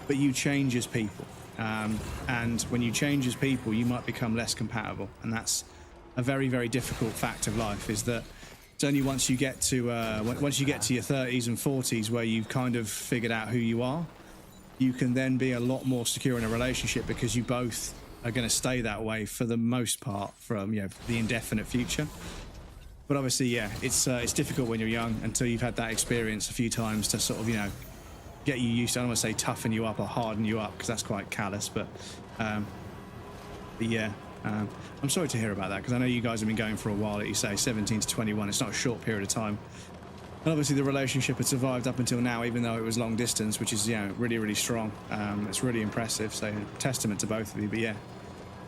Speaker 1: but you change as people. And when you change as people, you might become less compatible. And that's a very, very difficult fact of life, is that it's only once you get to your 30s and 40s where you've kind of figured out who you are, you can then be a lot more secure in a relationship, because you both are going to stay that way for the most part from, you know, the indefinite future. But obviously, yeah, it's difficult when you're young until you've had that experience a few times to sort of, you know, get you used to, I don't want to say toughen you up or harden you up, because that's quite callous, but yeah, I'm sorry to hear about that, because I know you guys have been going for a while, like you say, 17 to 21, it's not a short period of time. And obviously the relationship had survived up until now, even though it was long distance, which is, you know, really, really strong. It's really impressive, so testament to both of you, but yeah.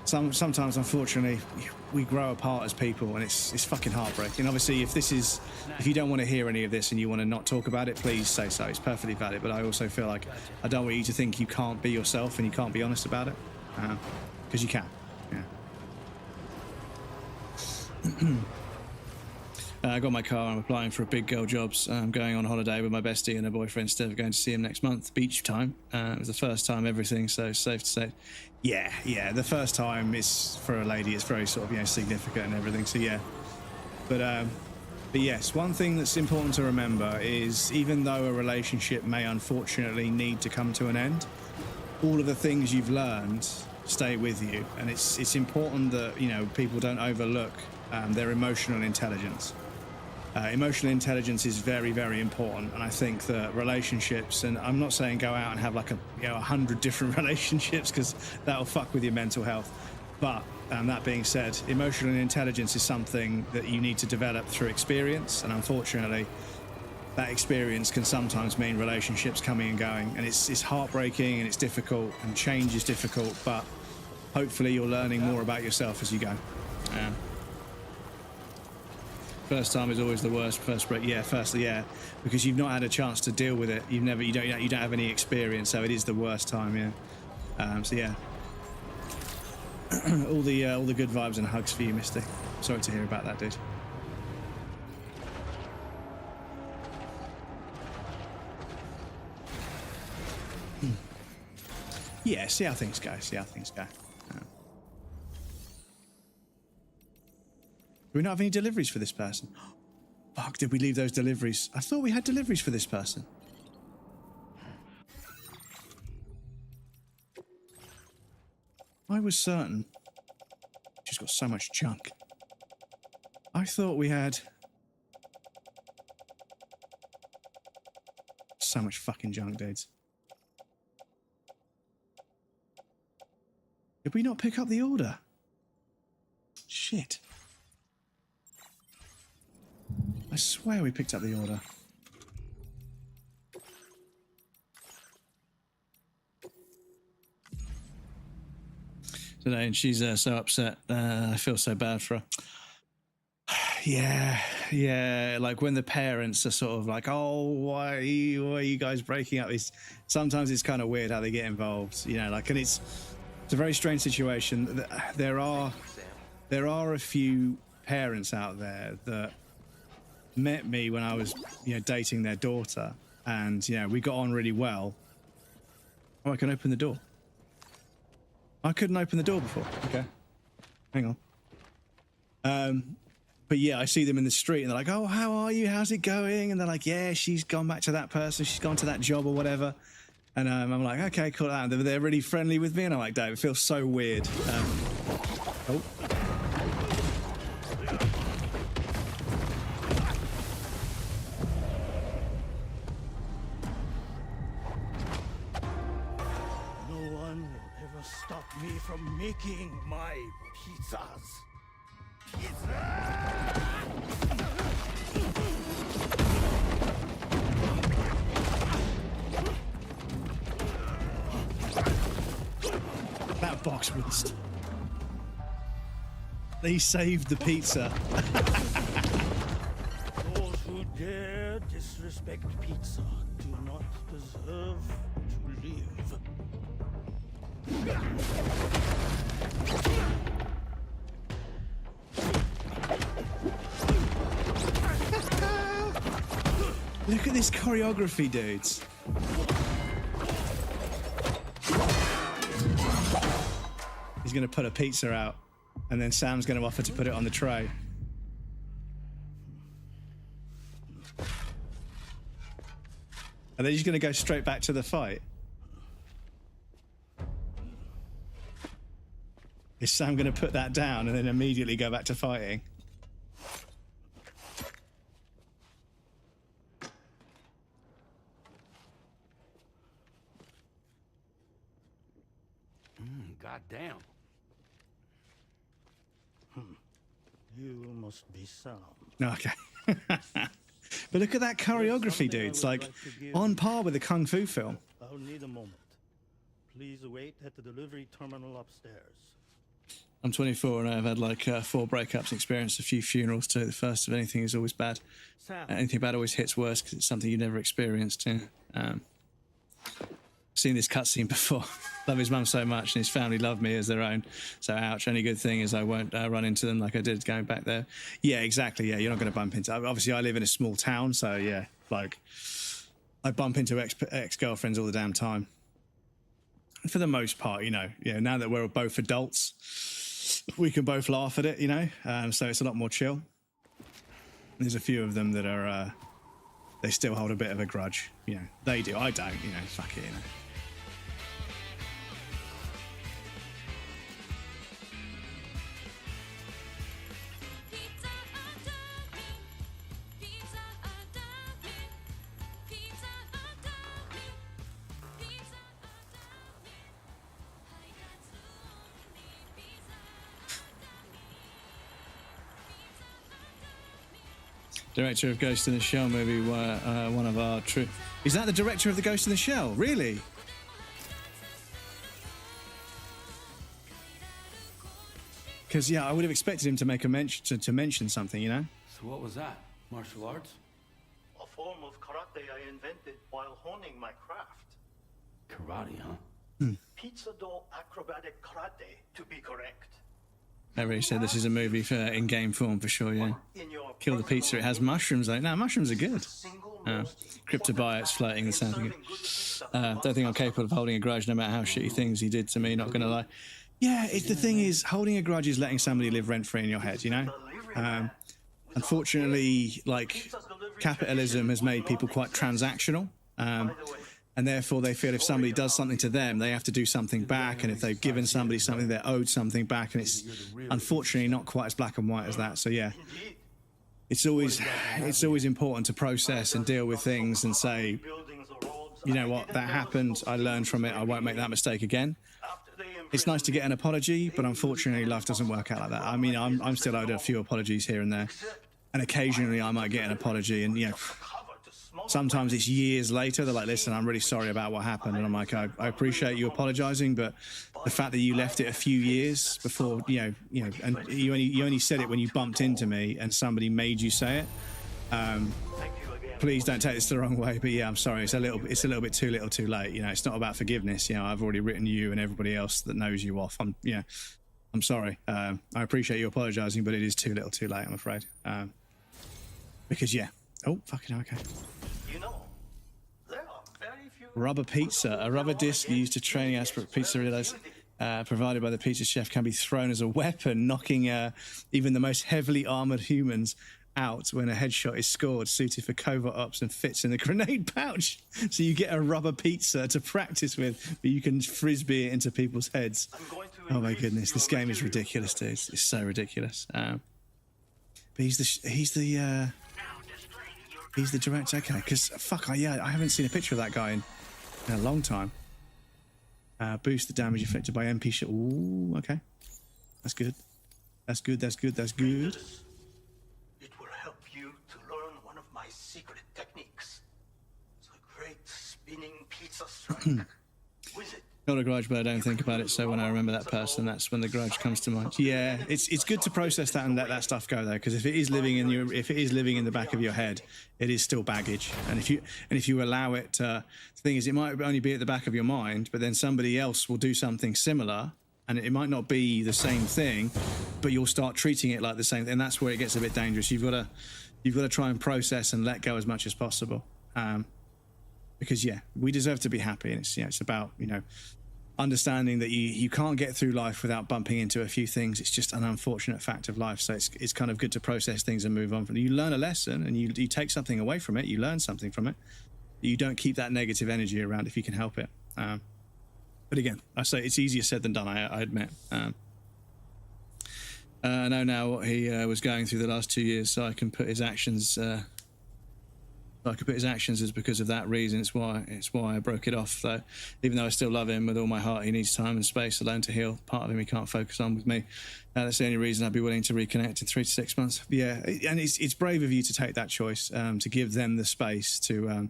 Speaker 1: Sometimes, unfortunately, we grow apart as people, and it's fucking heartbreaking. Obviously, if you don't want to hear any of this and you want to not talk about it, please say so. It's perfectly valid. But I also feel like I don't want you to think you can't be yourself and you can't be honest about it, because you can. Yeah. I got my car. I'm applying for big girl jobs. I'm going on holiday with my bestie and her boyfriend instead of going to see him next month. Beach time. It was the first time everything, so safe to say. Yeah. The first time is, for a lady, it's very sort of, you know, significant and everything. So yeah. But yes, one thing that's important to remember is, even though a relationship may unfortunately need to come to an end, all of the things you've learned stay with you, and it's important that, you know, people don't overlook their emotional intelligence. Emotional intelligence is very, very important, and I think that relationships, and I'm not saying go out and have like 100 different relationships, because that'll fuck with your mental health. But that being said, emotional intelligence is something that you need to develop through experience, and unfortunately, that experience can sometimes mean relationships coming and going, and it's heartbreaking and it's difficult, and change is difficult. But hopefully, you're learning more about yourself as you go. First time is always the worst. First break, because you've not had a chance to deal with it. You don't have any experience, so it is the worst time. So yeah, all the good vibes and hugs for you, Misty. Sorry to hear about that, dude. Yeah, see how things go. Do we not have any deliveries for this person? Fuck, did we leave those deliveries? I thought we had deliveries for this person. I was certain. She's got so much junk. I thought we had so much fucking junk, dudes. Did we not pick up the order? Shit. I swear we picked up the order. Today, and she's so upset. I feel so bad for her. Yeah. Like when the parents are sort of like, "Oh, why are you guys breaking up?" Sometimes it's kind of weird how they get involved, Like, and it's a very strange situation. There are a few parents out there that met me when I was, dating their daughter, and we got on really well. Oh, I can open the door. I couldn't open the door before. Okay, hang on. But yeah, I see them in the street, and they're like, "Oh, how are you? How's it going?" And they're like, "Yeah, she's gone back to that person. She's gone to that job or whatever." And I'm like, "Okay, cool." And they're really friendly with me, and I'm like, "Dave, it feels so weird." Oh.
Speaker 16: Me from making my pizzas.
Speaker 1: That box was... They saved the pizza.
Speaker 16: Those who dare disrespect pizza do not deserve to live.
Speaker 1: Look at this choreography, dudes. He's going to put a pizza out, and then Sam's going to offer to put it on the tray. Are they just going to go straight back to the fight? Is Sam going to put that down and then immediately go back to fighting?
Speaker 16: Goddamn. You must be Sam.
Speaker 1: Okay. But look at that choreography, dudes. Like, on par with a kung fu film.
Speaker 16: I'll need a moment. Please wait at the delivery terminal upstairs.
Speaker 1: I'm 24 and I've had like 4 breakups and experienced a few funerals too. The first of anything is always bad. Anything bad always hits worse because it's something you've never experienced. Seen this cutscene before. Love his mum so much, and his family love me as their own. So ouch. Only good thing is I won't run into them like I did going back there. Yeah, exactly. Yeah, you're not going to bump into. Obviously, I live in a small town, so yeah, like I bump into ex-girlfriends all the damn time. For the most part, now that we're both adults, we can both laugh at it, so it's a lot more chill. There's a few of them that are, they still hold a bit of a grudge. They do. I don't, fuck it, Director of Ghost in the Shell movie, one of our true... Is that the director of the Ghost in the Shell? Really? Because, yeah, I would have expected him to make a mention to mention something, you know?
Speaker 3: So what was that? Martial arts?
Speaker 16: A form of karate I invented while honing my craft.
Speaker 3: Karate, huh?
Speaker 16: Pizza dough acrobatic karate, to be correct.
Speaker 1: I really said this is a movie for in-game form for sure, yeah. Kill the pizza, it has mushrooms though. No, mushrooms are good. Cryptobiotes floating and sounding good. Don't think I'm capable of holding a grudge no matter how shitty things he did to me, not gonna lie. Yeah, the thing is, holding a grudge is letting somebody live rent-free in your head, you know? Unfortunately, like, capitalism has made people quite transactional. And therefore they feel if somebody does something to them, they have to do something back. And if they've given somebody something, they're owed something back. And it's unfortunately not quite as black and white as that. So yeah, it's always important to process and deal with things and say, you know what, that happened. I learned from it. I won't make that mistake again. It's nice to get an apology, but unfortunately life doesn't work out like that. I mean, I'm still owed a few apologies here and there. And occasionally I might get an apology and, you know, sometimes it's years later, they're like, listen, I'm really sorry about what happened. And I'm like, I appreciate you apologizing, but the fact that you left it a few years before, you know, and you only said it when you bumped into me and somebody made you say it. Please don't take this the wrong way, but yeah, I'm sorry. It's a little bit too little too late. You know, it's not about forgiveness. You know, I've already written you and everybody else that knows you off. I'm sorry. I appreciate you apologizing, but it is too little too late, I'm afraid. Because yeah. Oh, fucking okay. Rubber pizza. A rubber disc used to training aspirate pizza relays provided by the pizza chef can be thrown as a weapon, knocking even the most heavily armored humans out when a headshot is scored, suited for covert ops and fits in the grenade pouch. So you get a rubber pizza to practice with, but you can frisbee it into people's heads. Oh my goodness, this game is ridiculous, dude. It's so ridiculous. But he's the director, okay? Because fuck, I haven't seen a picture of that guy in a long time. Boost the damage affected by MP shot. Ooh, okay, that's good. That's good. That's good. That's good.
Speaker 16: It will help you to learn one of my secret techniques. The great spinning pizza strike. With it.
Speaker 1: Got a grudge, but I don't think about it. So when I remember that person, that's when the grudge comes to mind. Yeah, it's good to process that and let that stuff go though, because if it is living in the back of your head, it is still baggage. And if you allow it, the thing is, it might only be at the back of your mind, but then somebody else will do something similar, and it might not be the same thing, but you'll start treating it like the same thing. And that's where it gets a bit dangerous. You've got to try and process and let go as much as possible. Because yeah, we deserve to be happy, and it's about, you know, understanding that you can't get through life without bumping into a few things. It's just an unfortunate fact of life. So it's kind of good to process things and move on from it. You learn a lesson and you take something away from it. You learn something from it. You don't keep that negative energy around if you can help it. But again, I say it's easier said than done. I admit. I know now what he was going through the last 2 years, so I can put his actions. As because of that reason. It's why I broke it off. Though, even though I still love him with all my heart, he needs time and space alone to heal. Part of him he can't focus on with me. That's the only reason I'd be willing to reconnect in 3 to 6 months. Yeah, and it's brave of you to take that choice, to give them the space to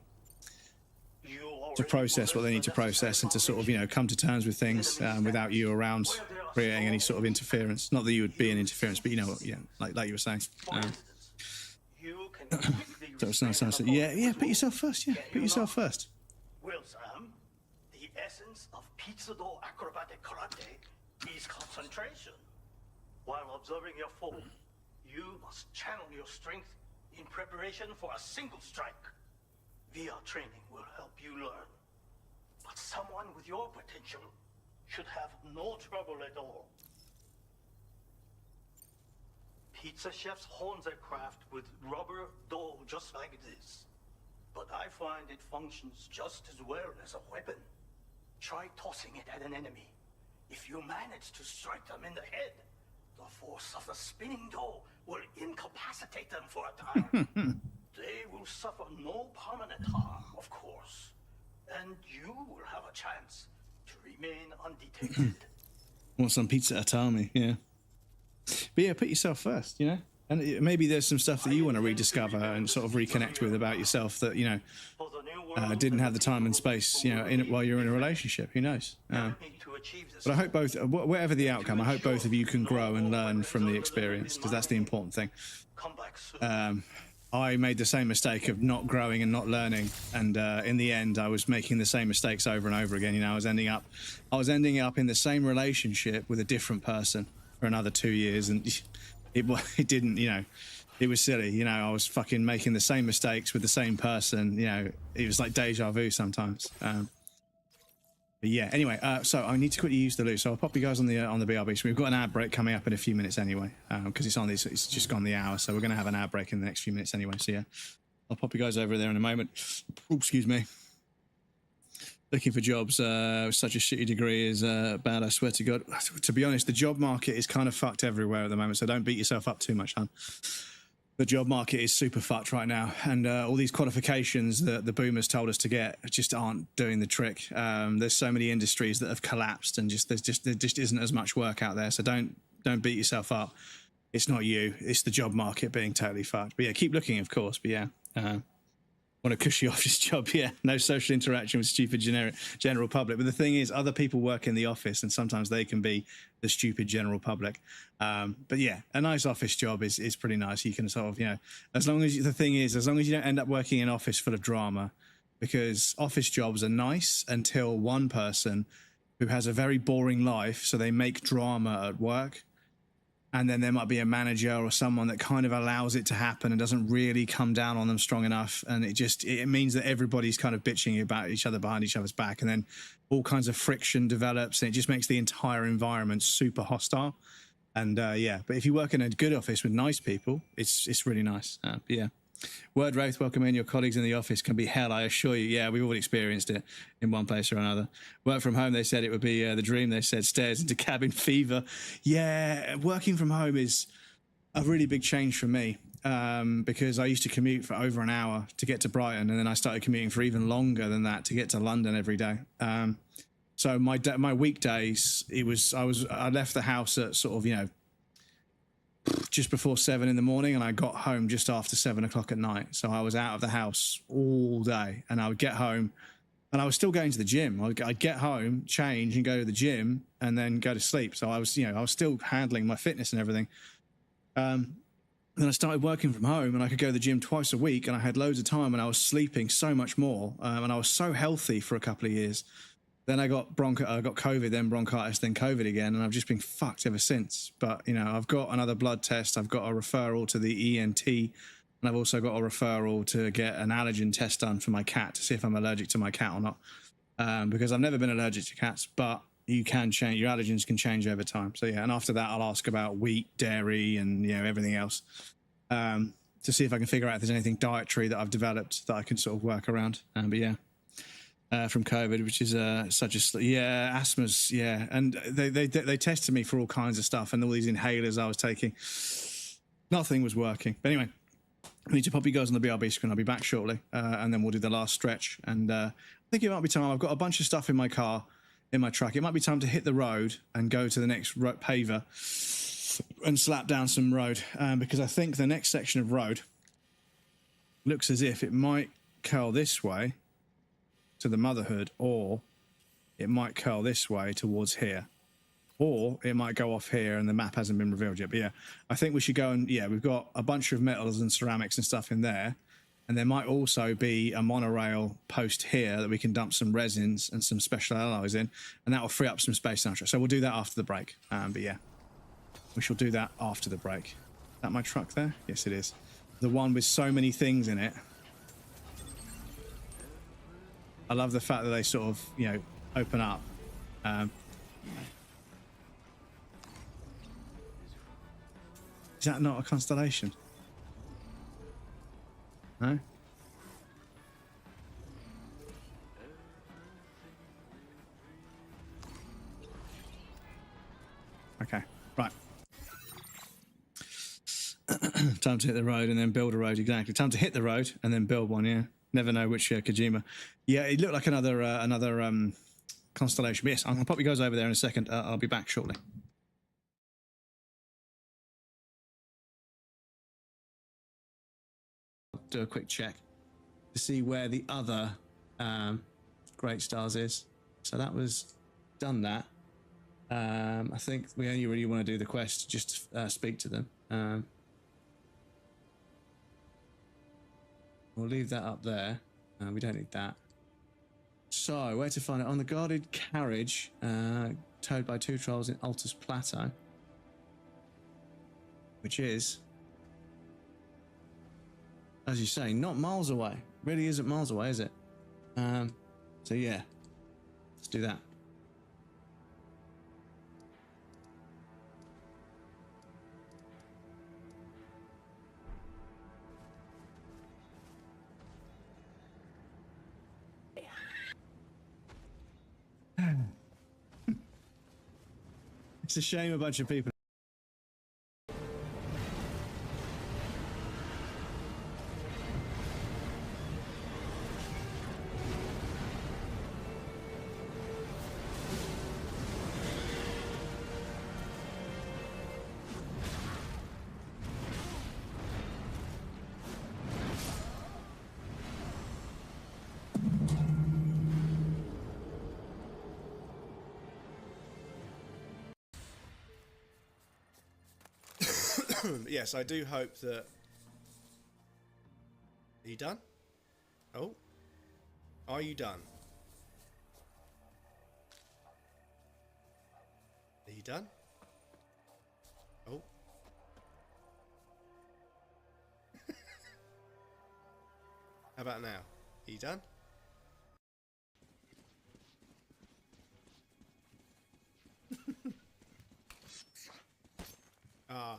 Speaker 1: process what they need to process and to sort of, you know, come to terms with things without you around creating any sort of interference. Not that you would be an interference, but you know, yeah, like you were saying. So it's nice. Yeah, put yourself first. Yeah, put yourself first.
Speaker 16: Well, Sam, the essence of pizza dough acrobatic karate is concentration. While observing your foe, you must channel your strength in preparation for a single strike. VR training will help you learn. But someone with your potential should have no trouble at all. Pizza chefs hone their craft with rubber dough just like this. But I find it functions just as well as a weapon. Try tossing it at an enemy. If you manage to strike them in the head, the force of the spinning dough will incapacitate them for a time. They will suffer no permanent harm, of course. And you will have a chance to remain undetected.
Speaker 1: Want some pizza Atami, yeah. But yeah, put yourself first, you know? maybe there's some stuff that you want to rediscover and sort of reconnect with about yourself that, you know, didn't have the time and space, you know, while you're in a relationship. Who knows? But I hope both, whatever the outcome, I hope both of you can grow and learn from the experience, because that's the important thing. I made the same mistake of not growing and not learning, and in the end, I was making the same mistakes over and over again. You know, I was ending up in the same relationship with a different person for another 2 years, and it didn't, you know, it was silly. You know, I was fucking making the same mistakes with the same person. You know, it was like deja vu sometimes. But yeah, anyway, so I need to quickly use the loo. So I'll pop you guys on the BRB. So we've got an ad break coming up in a few minutes anyway, because it's just gone the hour. So we're going to have an ad break in the next few minutes anyway. So yeah, I'll pop you guys over there in a moment. Oh, excuse me. Looking for jobs with such a shitty degree is bad, I swear to God. To be honest, the job market is kind of fucked everywhere at the moment, so don't beat yourself up too much, hon. The job market is super fucked right now, and all these qualifications that the boomers told us to get just aren't doing the trick. There's so many industries that have collapsed, and there just isn't as much work out there. So don't beat yourself up. It's not you. It's the job market being totally fucked. But yeah, keep looking, of course. But yeah, want a cushy office job? Yeah, no social interaction with stupid general public. But the thing is, other people work in the office, and sometimes they can be the stupid general public. But yeah, a nice office job is pretty nice. You can sort of, you know, as long as you don't end up working in an office full of drama, because office jobs are nice until one person who has a very boring life, so they make drama at work. And then there might be a manager or someone that kind of allows it to happen and doesn't really come down on them strong enough. And it means that everybody's kind of bitching about each other behind each other's back. And then all kinds of friction develops, and it just makes the entire environment super hostile. And yeah, but if you work in a good office with nice people, it's really nice. But yeah. Word Wraith, welcome in. Your colleagues in the office can be hell, I assure you. Yeah, we've all experienced it in one place or another. Work from home, they said it would be the dream. They said stairs into cabin fever. Yeah, working from home is a really big change for me, because I used to commute for over an hour to get to Brighton, and then I started commuting for even longer than that to get to London every day. So my weekdays, I left the house at sort of, you know, just before 7 in the morning, and I got home just after 7 o'clock at night. So I was out of the house all day, and I would get home, and I was still going to the gym. I'd get home, change, and go to the gym, and then go to sleep. So I was still handling my fitness and everything. Then I started working from home, and I could go to the gym twice a week, and I had loads of time, and I was sleeping so much more, and I was so healthy for a couple of years. Then I got COVID, then bronchitis, then COVID again, and I've just been fucked ever since. But, you know, I've got another blood test, I've got a referral to the ENT, and I've also got a referral to get an allergen test done for my cat to see if I'm allergic to my cat or not. Because I've never been allergic to cats, but you can change, your allergens can change over time. So yeah, and after that, I'll ask about wheat, dairy, and, you know, everything else, to see if I can figure out if there's anything dietary that I've developed that I can sort of work around. But yeah. From COVID, which is asthma's, yeah, and they tested me for all kinds of stuff, and all these inhalers I was taking, nothing was working. But anyway, I need to pop you guys on the BRB screen. I'll be back shortly, and then we'll do the last stretch. And I think it might be time. I've got a bunch of stuff in my car, in my truck. It might be time to hit the road and go to the next paver and slap down some road, because I think the next section of road looks as if it might curl this way to the motherhood, or it might curl this way towards here, or it might go off here and the map hasn't been revealed yet. But yeah, I think we should go, and yeah, we've got a bunch of metals and ceramics and stuff in there, and there might also be a monorail post here that we can dump some resins and some special alloys in, and that will free up some space in our truck. So we'll do that after the break. But yeah, we shall do that after the break. Is that my truck there? Yes, it is. The one with so many things in it. I love the fact that they sort of, you know, open up. Is that not a constellation? No? Okay, right. Time to hit the road and then build a road, exactly. Time to hit the road and then build one, yeah. Never know which Kojima. Yeah, it looked like another constellation. But yes, I'm going to pop you guys over there in a second. I'll be back shortly. do a quick check to see where the other Great Stars is. So that was done that. I think we only really want to do the quest just to speak to them. We'll leave that up there. We don't need that. So, where to find it? On the guarded carriage, towed by 2 trolls in Altus Plateau. Which is, as you say, not miles away. Really isn't miles away, is it? So yeah, let's do that. It's a shame a bunch of people. Yes, I do hope that... Are you done? Oh. Are you done? Are you done? Oh. How about now? Are you done? Ah.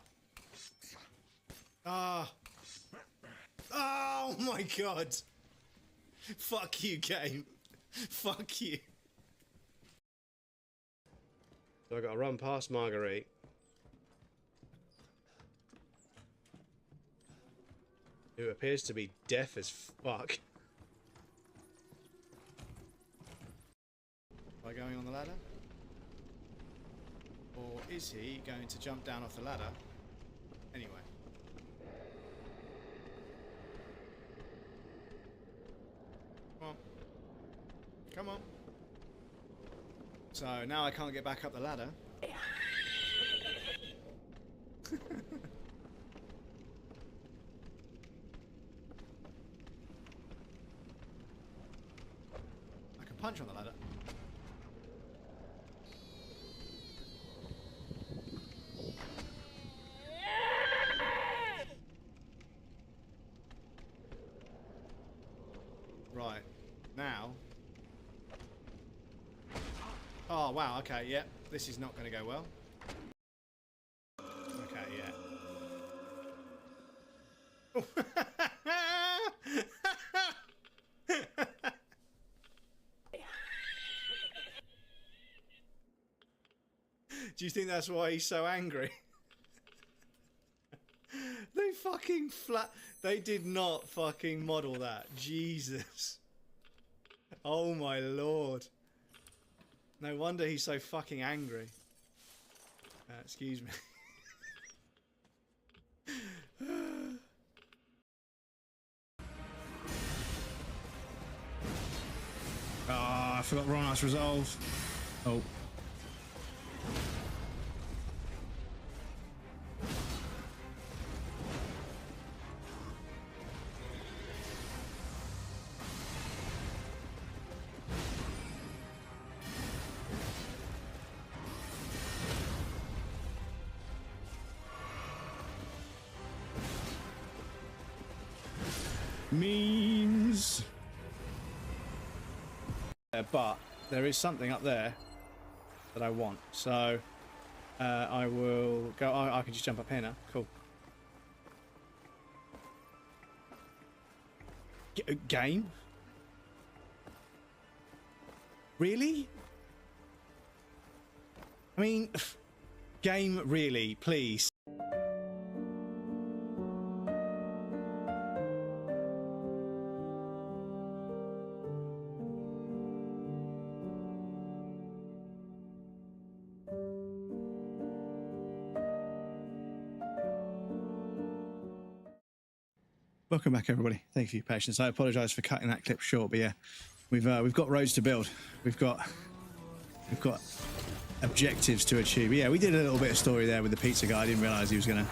Speaker 1: Ah. Oh my god. Fuck you, game. Fuck you. So I gotta run past Marguerite. Who appears to be deaf as fuck. Am I going on the ladder? Or is he going to jump down off the ladder? Anyway. Come on. Come on. So now I can't get back up the ladder. I can punch on the ladder. Right. Now. Oh, wow. Okay, yeah. This is not going to go well. Okay, yeah. Do you think that's why he's so angry? They fucking They did not fucking model that. Jesus. Oh my lord. No wonder he's so fucking angry. Excuse me. Ah, I forgot Ronar's resolve. Oh. Means. But there is something up there that I want, so I will go. I can just jump up here now. Cool. Game? Really? I mean, game, really? Please. Welcome back, everybody. Thank you for your patience. I apologise for cutting that clip short, but yeah, we've got roads to build. We've got objectives to achieve. Yeah, we did a little bit of story there with the pizza guy. I didn't realise he was gonna.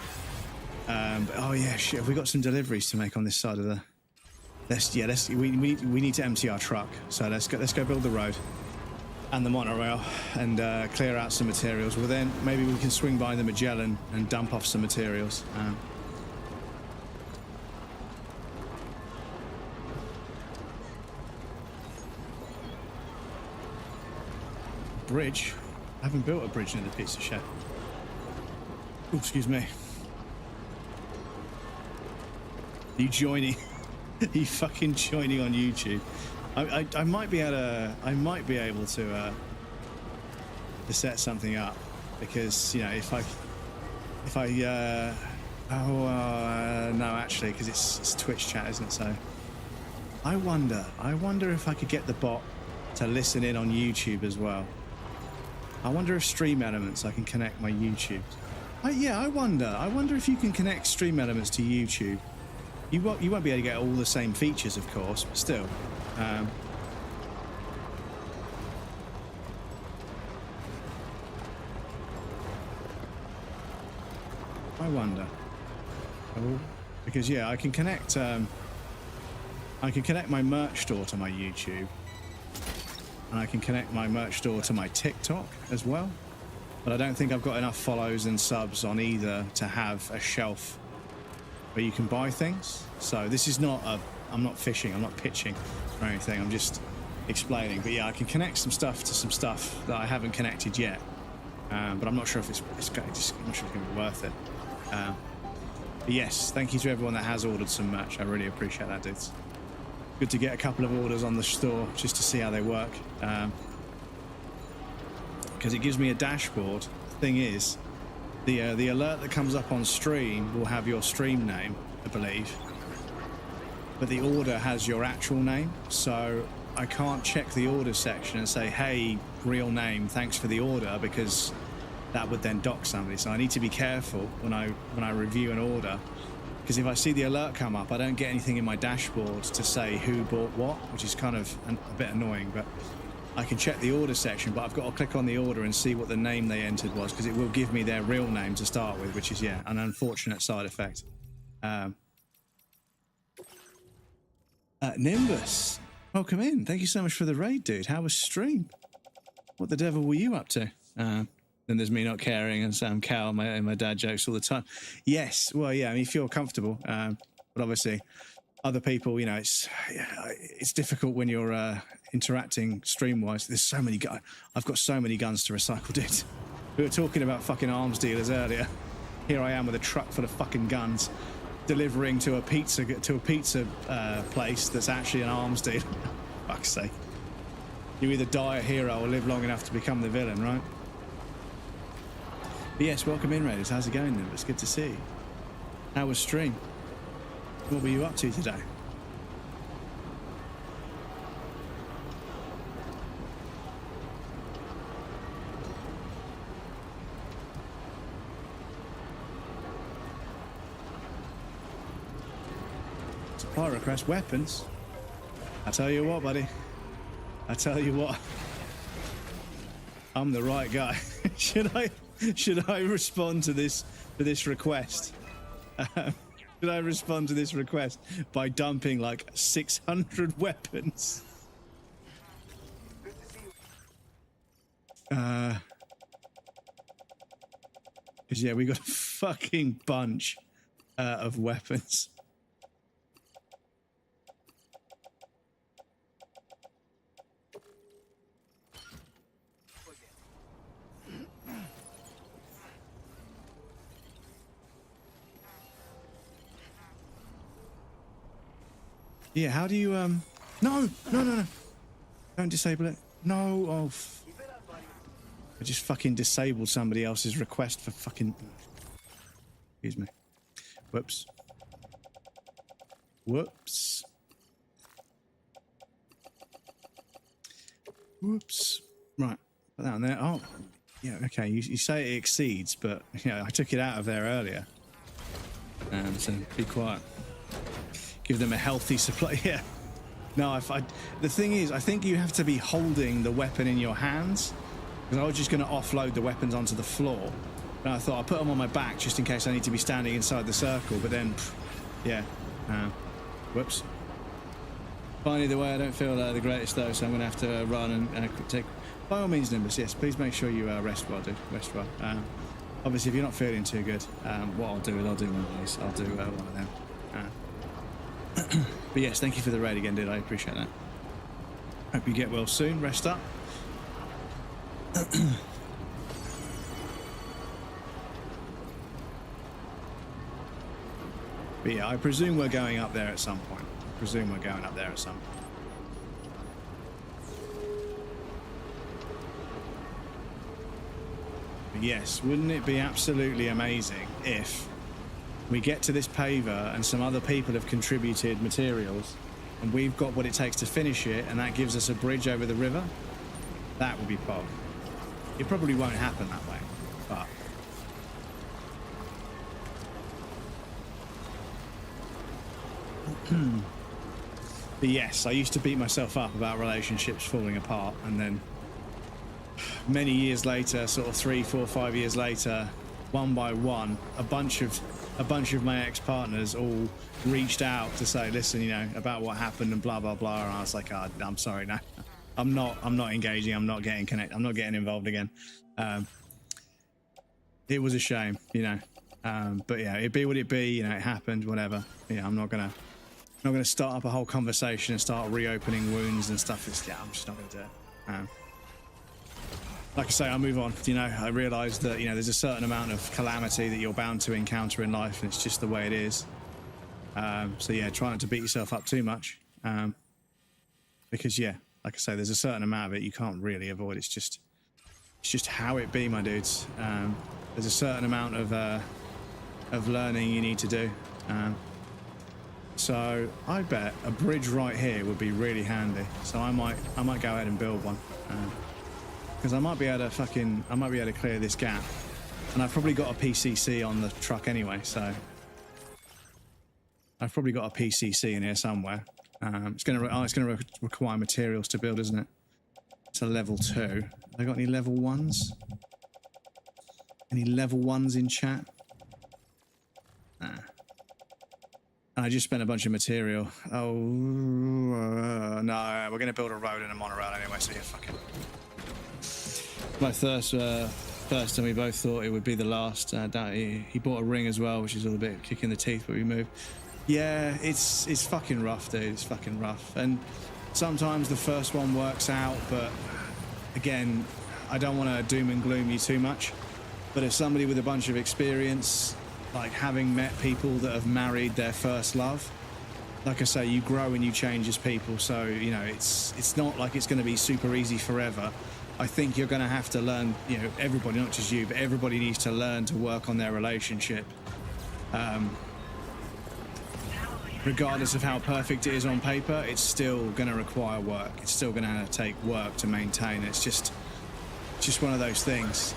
Speaker 1: But, oh yeah, shit. Have we got some deliveries to make on this side of the? We need to empty our truck. So let's go build the road and the monorail and clear out some materials. Well, then maybe we can swing by the Magellan and dump off some materials. Bridge. I haven't built a bridge near the pizza chef. Oh, excuse me. Are you joining? Are you fucking joining on YouTube? I might be able to set something up, because you know if I no, actually, because it's Twitch chat, isn't it? So I wonder if I could get the bot to listen in on YouTube as well. I wonder if Stream Elements I can connect my YouTube. I wonder if you can connect Stream Elements to YouTube. You won't be able to get all the same features, of course, but still. I wonder. Oh, because yeah, I can connect my merch store to my YouTube, and I can connect my merch store to my TikTok as well. But I don't think I've got enough follows and subs on either to have a shelf where you can buy things. So this is not I'm not fishing, I'm not pitching or anything, I'm just explaining. But yeah, I can connect some stuff to some stuff that I haven't connected yet, but I'm not sure if I'm not sure it's going to be worth it. But yes, thank you to everyone that has ordered some merch. I really appreciate that, dudes. Good to get a couple of orders on the store just to see how they work, because it gives me a dashboard. The thing is, the alert that comes up on stream will have your stream name, I believe, but the order has your actual name, so I can't check the order section and say, hey, real name, thanks for the order, because that would then dock somebody. So I need to be careful when I review an order, because if I see the alert come up, I don't get anything in my dashboard to say who bought what, which is kind of a bit annoying. But I can check the order section, but I've got to click on the order and see what the name they entered was, because it will give me their real name to start with, which is, yeah, an unfortunate side effect. Nimbus, welcome in. Thank you so much for the raid, dude. How was stream? What the devil were you up to? Then there's me not caring and Sam Cow, my dad jokes all the time. Yes, well, yeah, I mean, if you're comfortable, but obviously other people, you know, it's difficult when you're interacting stream-wise. There's so many guns. I've got so many guns to recycle, dude. We were talking about fucking arms dealers earlier. Here I am with a truck full of fucking guns, delivering to a pizza place that's actually an arms dealer. Fuck's sake. You either die a hero or live long enough to become the villain, right? But yes, welcome in, Raiders. How's it going, then? It's good to see you. How was stream? What were you up to today? Supply request, weapons. I tell you what, buddy. I tell you what. I'm the right guy. Should I respond to this request? Should I respond to this request by dumping like 600 weapons? Because yeah, we got a fucking bunch of weapons. Yeah, how do you, no. Don't disable it. No, oh. I just fucking disabled somebody else's request for fucking... Excuse me. Whoops. Right, put that on there. Oh, yeah, okay, you say it exceeds, but, you know, I took it out of there earlier. So, be quiet. give them a healthy supply. Yeah. No, the thing is, I think you have to be holding the weapon in your hands, because I was just going to offload the weapons onto the floor. And I thought I'll put them on my back just in case I need to be standing inside the circle, but then, yeah. Whoops. Finally, the way I don't feel the greatest though, so I'm going to have to run and take... By all means, Nimbus, yes, please make sure you rest well, dude. Rest well. Obviously, if you're not feeling too good, what I'll do is I'll do one of these. I'll do one of them. But yes, thank you for the raid again, dude. I appreciate that. Hope you get well soon. Rest up. But yeah, I presume we're going up there at some point. But yes, wouldn't it be absolutely amazing if we get to this paver and some other people have contributed materials and we've got what it takes to finish it, and that gives us a bridge over the river? That would be pog. It probably won't happen that way, but... But yes, I used to beat myself up about relationships falling apart, and then many years later, sort of 3, 4, 5 years later, one by one, a bunch of my ex-partners all reached out to say, listen, you know, about what happened and blah blah blah, and I was like, oh, I'm sorry, no, I'm not engaging, I'm not getting connected, I'm not getting involved again. It was a shame, you know, but yeah, it be what it be, you know, it happened, whatever. Yeah, I'm not gonna start up a whole conversation and start reopening wounds and stuff. I'm just not gonna do it. Like I say, I move on. You know, I realise that, you know, there's a certain amount of calamity that you're bound to encounter in life, and it's just the way it is. So yeah, try not to beat yourself up too much, because yeah, like I say, there's a certain amount of it you can't really avoid. It's just how it be, my dudes. There's a certain amount of learning you need to do. So I bet a bridge right here would be really handy. So I might go ahead and build one. Because I might be able to clear this gap, and I've probably got a PCC on the truck anyway, so I've probably got a PCC in here somewhere. It's going to require materials to build, isn't it? It's a level 2. Have I got any level 1s? Any level 1s in chat? Nah. And I just spent a bunch of material. Oh no, we're going to build a road and a monorail anyway, so yeah, fuck it. My first, and we both thought it would be the last. He bought a ring as well, which is all a bit kick in the teeth, but we moved. Yeah, it's fucking rough, dude. It's fucking rough. And sometimes the first one works out, but again, I don't want to doom and gloom you too much. But if somebody with a bunch of experience, like having met people that have married their first love, like I say, you grow and you change as people. So, you know, it's not like it's going to be super easy forever. I think you're going to have to learn, you know, everybody, not just you, but everybody needs to learn to work on their relationship. Regardless of how perfect it is on paper, it's still going to require work. It's still going to take work to maintain. It's just one of those things.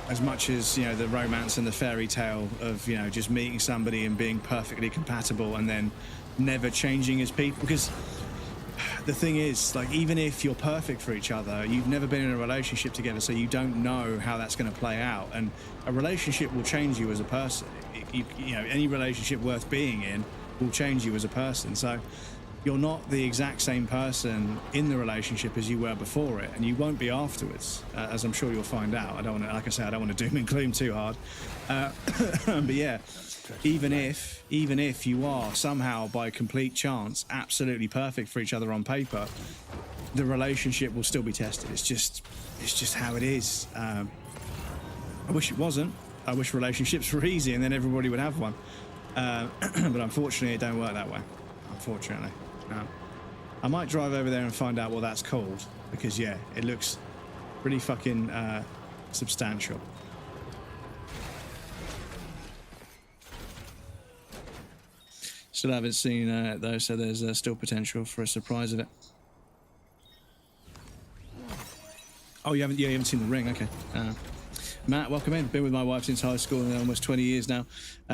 Speaker 1: As much as, you know, the romance and the fairy tale of, you know, just meeting somebody and being perfectly compatible and then never changing as people, because the thing is, like, even if you're perfect for each other, you've never been in a relationship together, so you don't know how that's going to play out. And a relationship will change you as a person. You know, any relationship worth being in will change you as a person. So you're not the exact same person in the relationship as you were before it, and you won't be afterwards, as I'm sure you'll find out. I don't want to, like I say, I don't want to doom and gloom too hard. But yeah, even if you are somehow by complete chance absolutely perfect for each other on paper, the relationship will still be tested. It's just how it is. I wish it wasn't. I wish relationships were easy and then everybody would have one. But unfortunately, it don't work that way. Unfortunately. I might drive over there and find out what that's called, because yeah, it looks pretty fucking substantial. Still haven't seen it though, so there's still potential for a surprise of it. Oh, you haven't seen the ring? Okay. Matt, welcome in. Been with my wife since high school and almost 20 years now.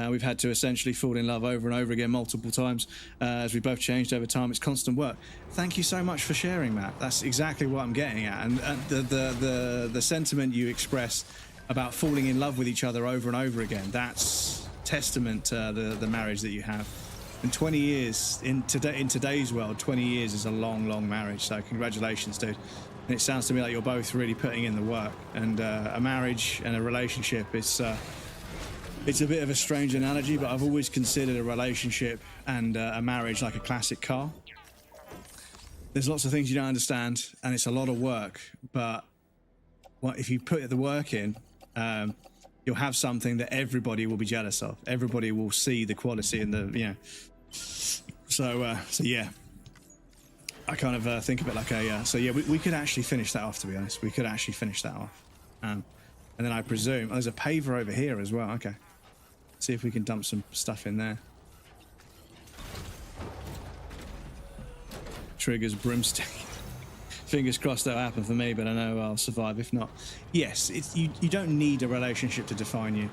Speaker 1: We've had to essentially fall in love over and over again multiple times as we both changed over time. It's constant work. Thank you so much for sharing, Matt. That's exactly what I'm getting at. And the sentiment you express about falling in love with each other over and over again, that's testament to the marriage that you have. And 20 years, in today's world, 20 years is a long, long marriage. So congratulations, dude. And it sounds to me like you're both really putting in the work. And a marriage and a relationship, it's a bit of a strange analogy, but I've always considered a relationship and a marriage like a classic car. There's lots of things you don't understand, and it's a lot of work. But if you put the work in, you'll have something that everybody will be jealous of. Everybody will see the quality and the, you know. So yeah. I kind of think of it like a, so yeah, we could actually finish that off, to be honest. We could actually finish that off. And then I presume, there's a paver over here as well. Okay. See if we can dump some stuff in there. Triggers brimstick. Fingers crossed that'll happen for me, but I know I'll survive if not. Yes, you don't need a relationship to define you.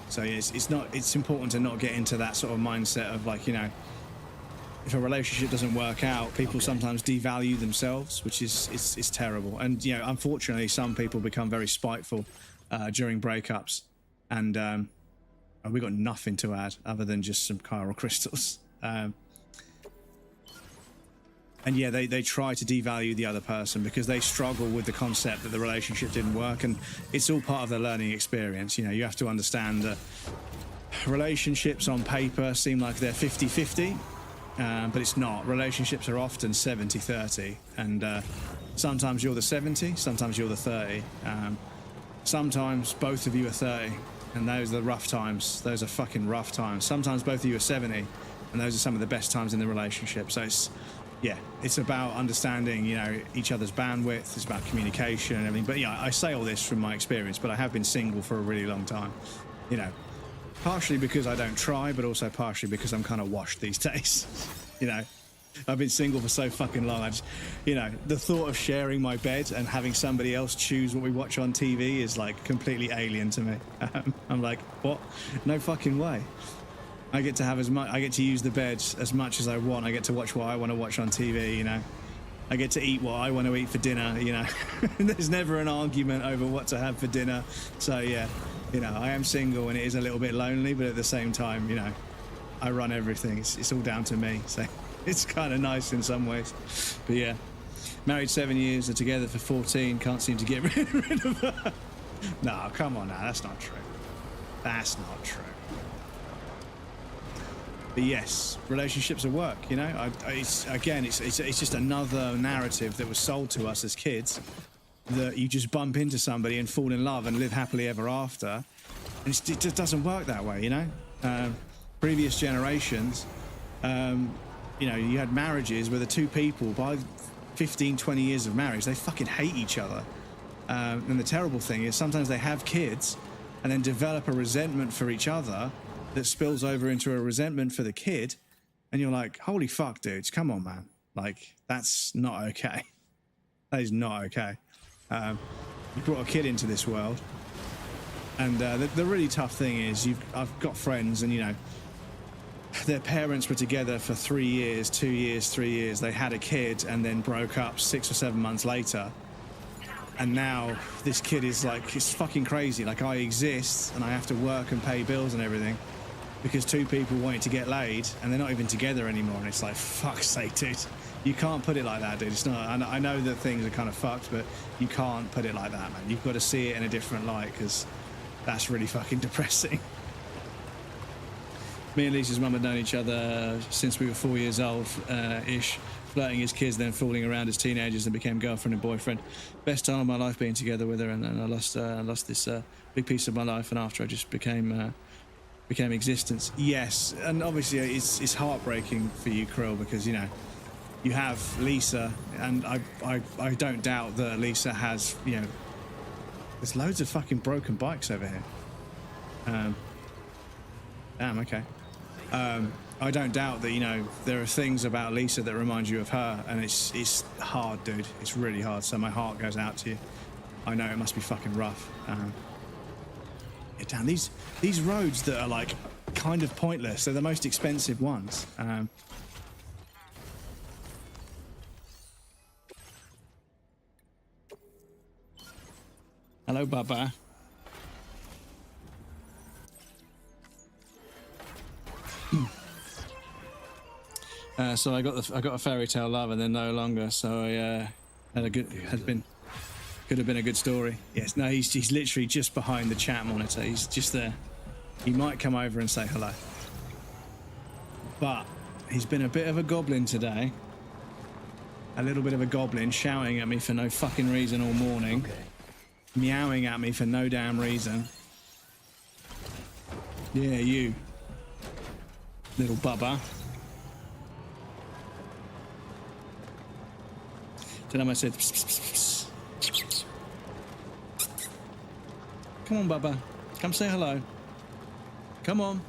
Speaker 1: So yeah, it's important to not get into that sort of mindset of like, you know, if a relationship doesn't work out, people sometimes devalue themselves, which is terrible. And, you know, unfortunately, some people become very spiteful during breakups. And we got nothing to add other than just some chiral crystals. And yeah, they try to devalue the other person because they struggle with the concept that the relationship didn't work. And it's all part of their learning experience. You know, you have to understand that relationships on paper seem like they're 50-50. But it's not. Relationships are often 70-30, and sometimes you're the 70, sometimes you're the 30. Sometimes both of you are 30, and those are the rough times. Those are fucking rough times. Sometimes both of you are 70, and those are some of the best times in the relationship. So it's about understanding, you know, each other's bandwidth. It's about communication and everything. But yeah, I say all this from my experience, but I have been single for a really long time, you know. Partially because I don't try, but also partially because I'm kind of washed these days. You know, I've been single for so fucking long. You know, the thought of sharing my bed and having somebody else choose what we watch on TV is like completely alien to me. I'm like, what? No fucking way. I get to have I get to use the bed as much as I want. I get to watch what I want to watch on TV, you know. I get to eat what I want to eat for dinner, you know. There's never an argument over what to have for dinner. So yeah. You know, I am single and it is a little bit lonely, but at the same time, you know, I run everything. It's all down to me. So it's kind of nice in some ways. But yeah, married 7 years, are together for 14, can't seem to get rid of her. No, come on now, that's not true. That's not true. But yes, relationships are work, you know. It's just another narrative that was sold to us as kids. That you just bump into somebody and fall in love and live happily ever after. And it just doesn't work that way, you know? Previous generations, you know, you had marriages where the two people, by 15, 20 years of marriage, they fucking hate each other. And the terrible thing is sometimes they have kids and then develop a resentment for each other that spills over into a resentment for the kid. And you're like, holy fuck, dudes, come on, man. Like, that's not okay. That is not okay. You brought a kid into this world, and the really tough thing is I've got friends, and you know, their parents were together for 3 years, 2 years, 3 years. They had a kid and then broke up 6 or 7 months later, and now this kid is like, it's fucking crazy. Like, I exist and I have to work and pay bills and everything because two people wanted to get laid and they're not even together anymore. And it's like, fuck's sake, dude. You can't put it like that, dude. It's not. I know that things are kind of fucked, but you can't put it like that, man. You've got to see it in a different light because that's really fucking depressing. Me and Lisa's mum had known each other since we were 4 years old, ish, flirting as kids, then fooling around as teenagers, and became girlfriend and boyfriend. Best time of my life being together with her, and I lost this big piece of my life, and after I just became existence. Yes, and obviously it's heartbreaking for you, Krill, because you know. You have Lisa, and I don't doubt that Lisa has, you know, there's loads of fucking broken bikes over here. Damn, okay. I don't doubt that, you know, there are things about Lisa that remind you of her, and it's hard, dude. It's really hard, so my heart goes out to you. I know it must be fucking rough. Yeah, damn, these roads that are like kind of pointless, they're the most expensive ones. Hello, Baba. So I got a fairy tale love and then no longer. So I could have been a good story. Yes, no, he's literally just behind the chat monitor. He's just there. He might come over and say hello, but he's been a bit of a goblin today. A little bit of a goblin, shouting at me for no fucking reason all morning. Okay. Meowing at me for no damn reason. Yeah, you little bubba. Tell him I said, pss, pss, pss. Come on, Bubba. Come say hello. Come on.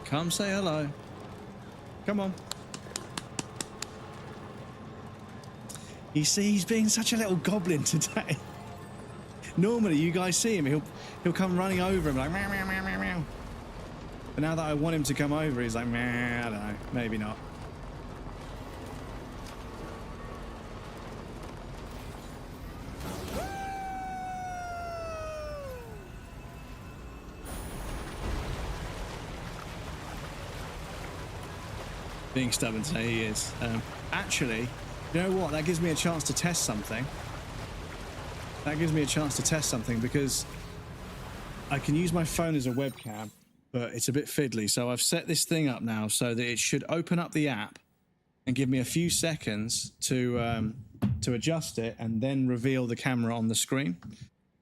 Speaker 1: Come say hello. Come on. You see, he's being such a little goblin today. Normally, you guys see him, he'll come running over him like meow, meow, meow, meow, meow. But now that I want him to come over, he's like, meow, I don't know, maybe not. Being stubborn today, he is. Actually, you know what? That gives me a chance to test something. That gives me a chance to test something because I can use my phone as a webcam, but it's a bit fiddly. So I've set this thing up now so that it should open up the app and give me a few seconds to adjust it and then reveal the camera on the screen.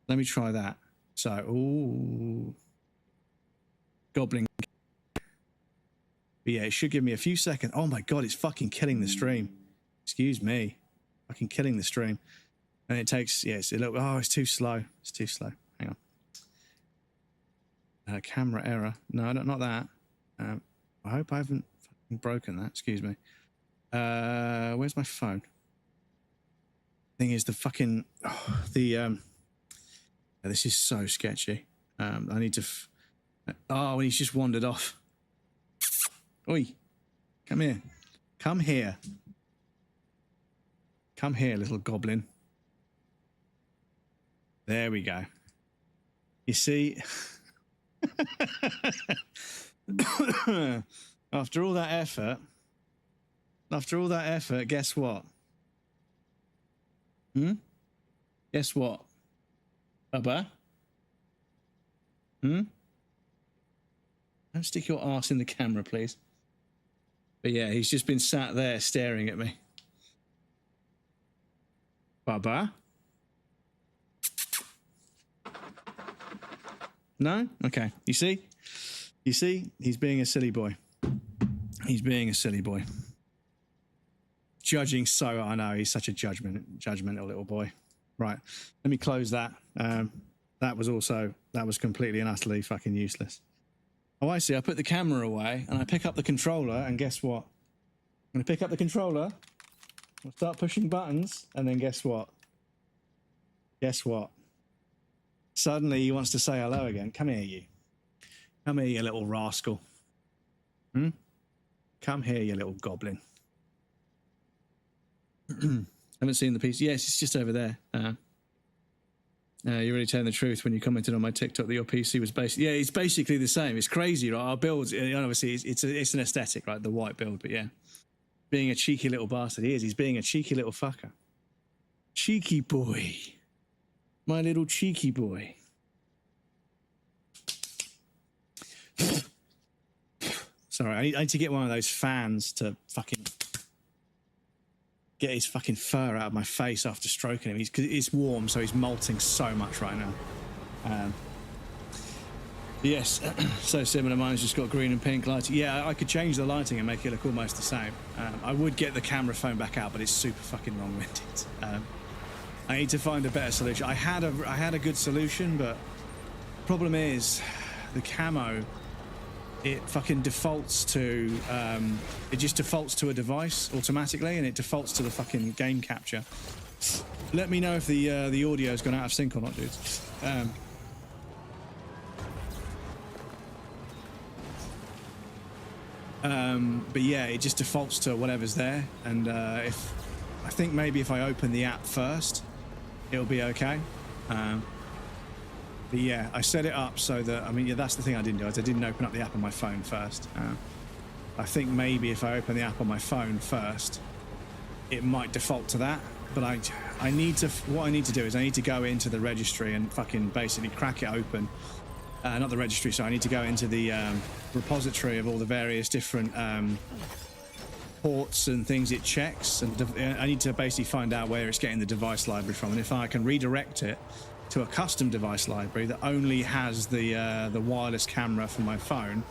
Speaker 1: Let me try that. So, ooh, goblin. But yeah, it should give me a few seconds. Oh my God, it's fucking killing the stream. Excuse me. Fucking killing the stream. And it takes, yes, it's too slow. It's too slow. Hang on. Camera error. No, not that. I hope I haven't fucking broken that. Excuse me. Where's my phone? Thing is, the fucking, this is so sketchy. I need to, he's just wandered off. Oi, come here. Come here. Come here, little goblin. There we go. You see, after all that effort, guess what? Guess what? Bubba? Don't stick your arse in the camera, please. But yeah, he's just been sat there staring at me. Bubba? No? Okay. You see? You see? He's being a silly boy. He's being a silly boy. Judging so... I know, he's such a judgmental little boy. Right. Let me close that. That was completely and utterly fucking useless. Oh, I see. I put the camera away and I pick up the controller and guess what? I'm going to pick up the controller. I'll start pushing buttons and then guess what? Guess what? Suddenly he wants to say hello again. Come here, you. Come here, you little rascal. Come here, you little goblin. Haven't seen the piece. Yes, it's just over there. You're really telling the truth when you commented on my TikTok that your PC was basically... Yeah, it's basically the same. It's crazy, right? Our builds, obviously, it's an aesthetic, right? The white build, but yeah. Being a cheeky little bastard, he is. He's being a cheeky little fucker. Cheeky boy. My little cheeky boy. Sorry, I need to get one of those fans to fucking... get his fucking fur out of my face after stroking him. Because it's warm, so he's molting so much right now. Yes, so similar. Mine's just got green and pink lighting. Yeah, I could change the lighting and make it look almost the same. I would get the camera phone back out, but it's super fucking long-winded. I need to find a better solution. I had a good solution, but problem is the camo it fucking defaults to it just defaults to a device automatically, and it defaults to the fucking game capture. Let me know if the audio's gone out of sync or not, dudes. But yeah, it just defaults to whatever's there, and if I think maybe if I open the app first, it'll be okay. But yeah, I set it up so that, I mean, yeah, that's the thing I didn't do, is I didn't open up the app on my phone first. I think maybe if I open the app on my phone first, it might default to that. But I need to, what I need to do is I need to go into the registry and fucking basically crack it open. Not the registry, so I need to go into the repository of all the various different ports and things it checks, and I need to basically find out where it's getting the device library from, and if I can redirect it to a custom device library that only has the wireless camera for my phone,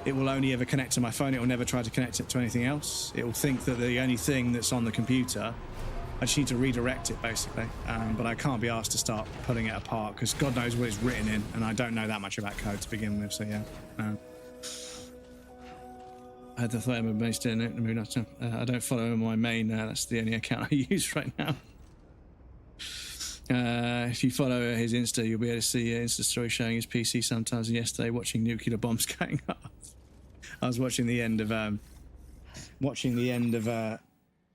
Speaker 1: it will only ever connect to my phone. It will never try to connect it to anything else. It will think that the only thing that's on the computer, I just need to redirect it basically, but I can't be asked to start pulling it apart because God knows what it's written in, and I don't know that much about code to begin with, so yeah. I had the thought I'm based in it. I don't follow my main, that's the only account I use right now. If you follow his Insta, you'll be able to see Insta story showing his PC sometimes, and yesterday watching nuclear bombs going off. I was watching the end of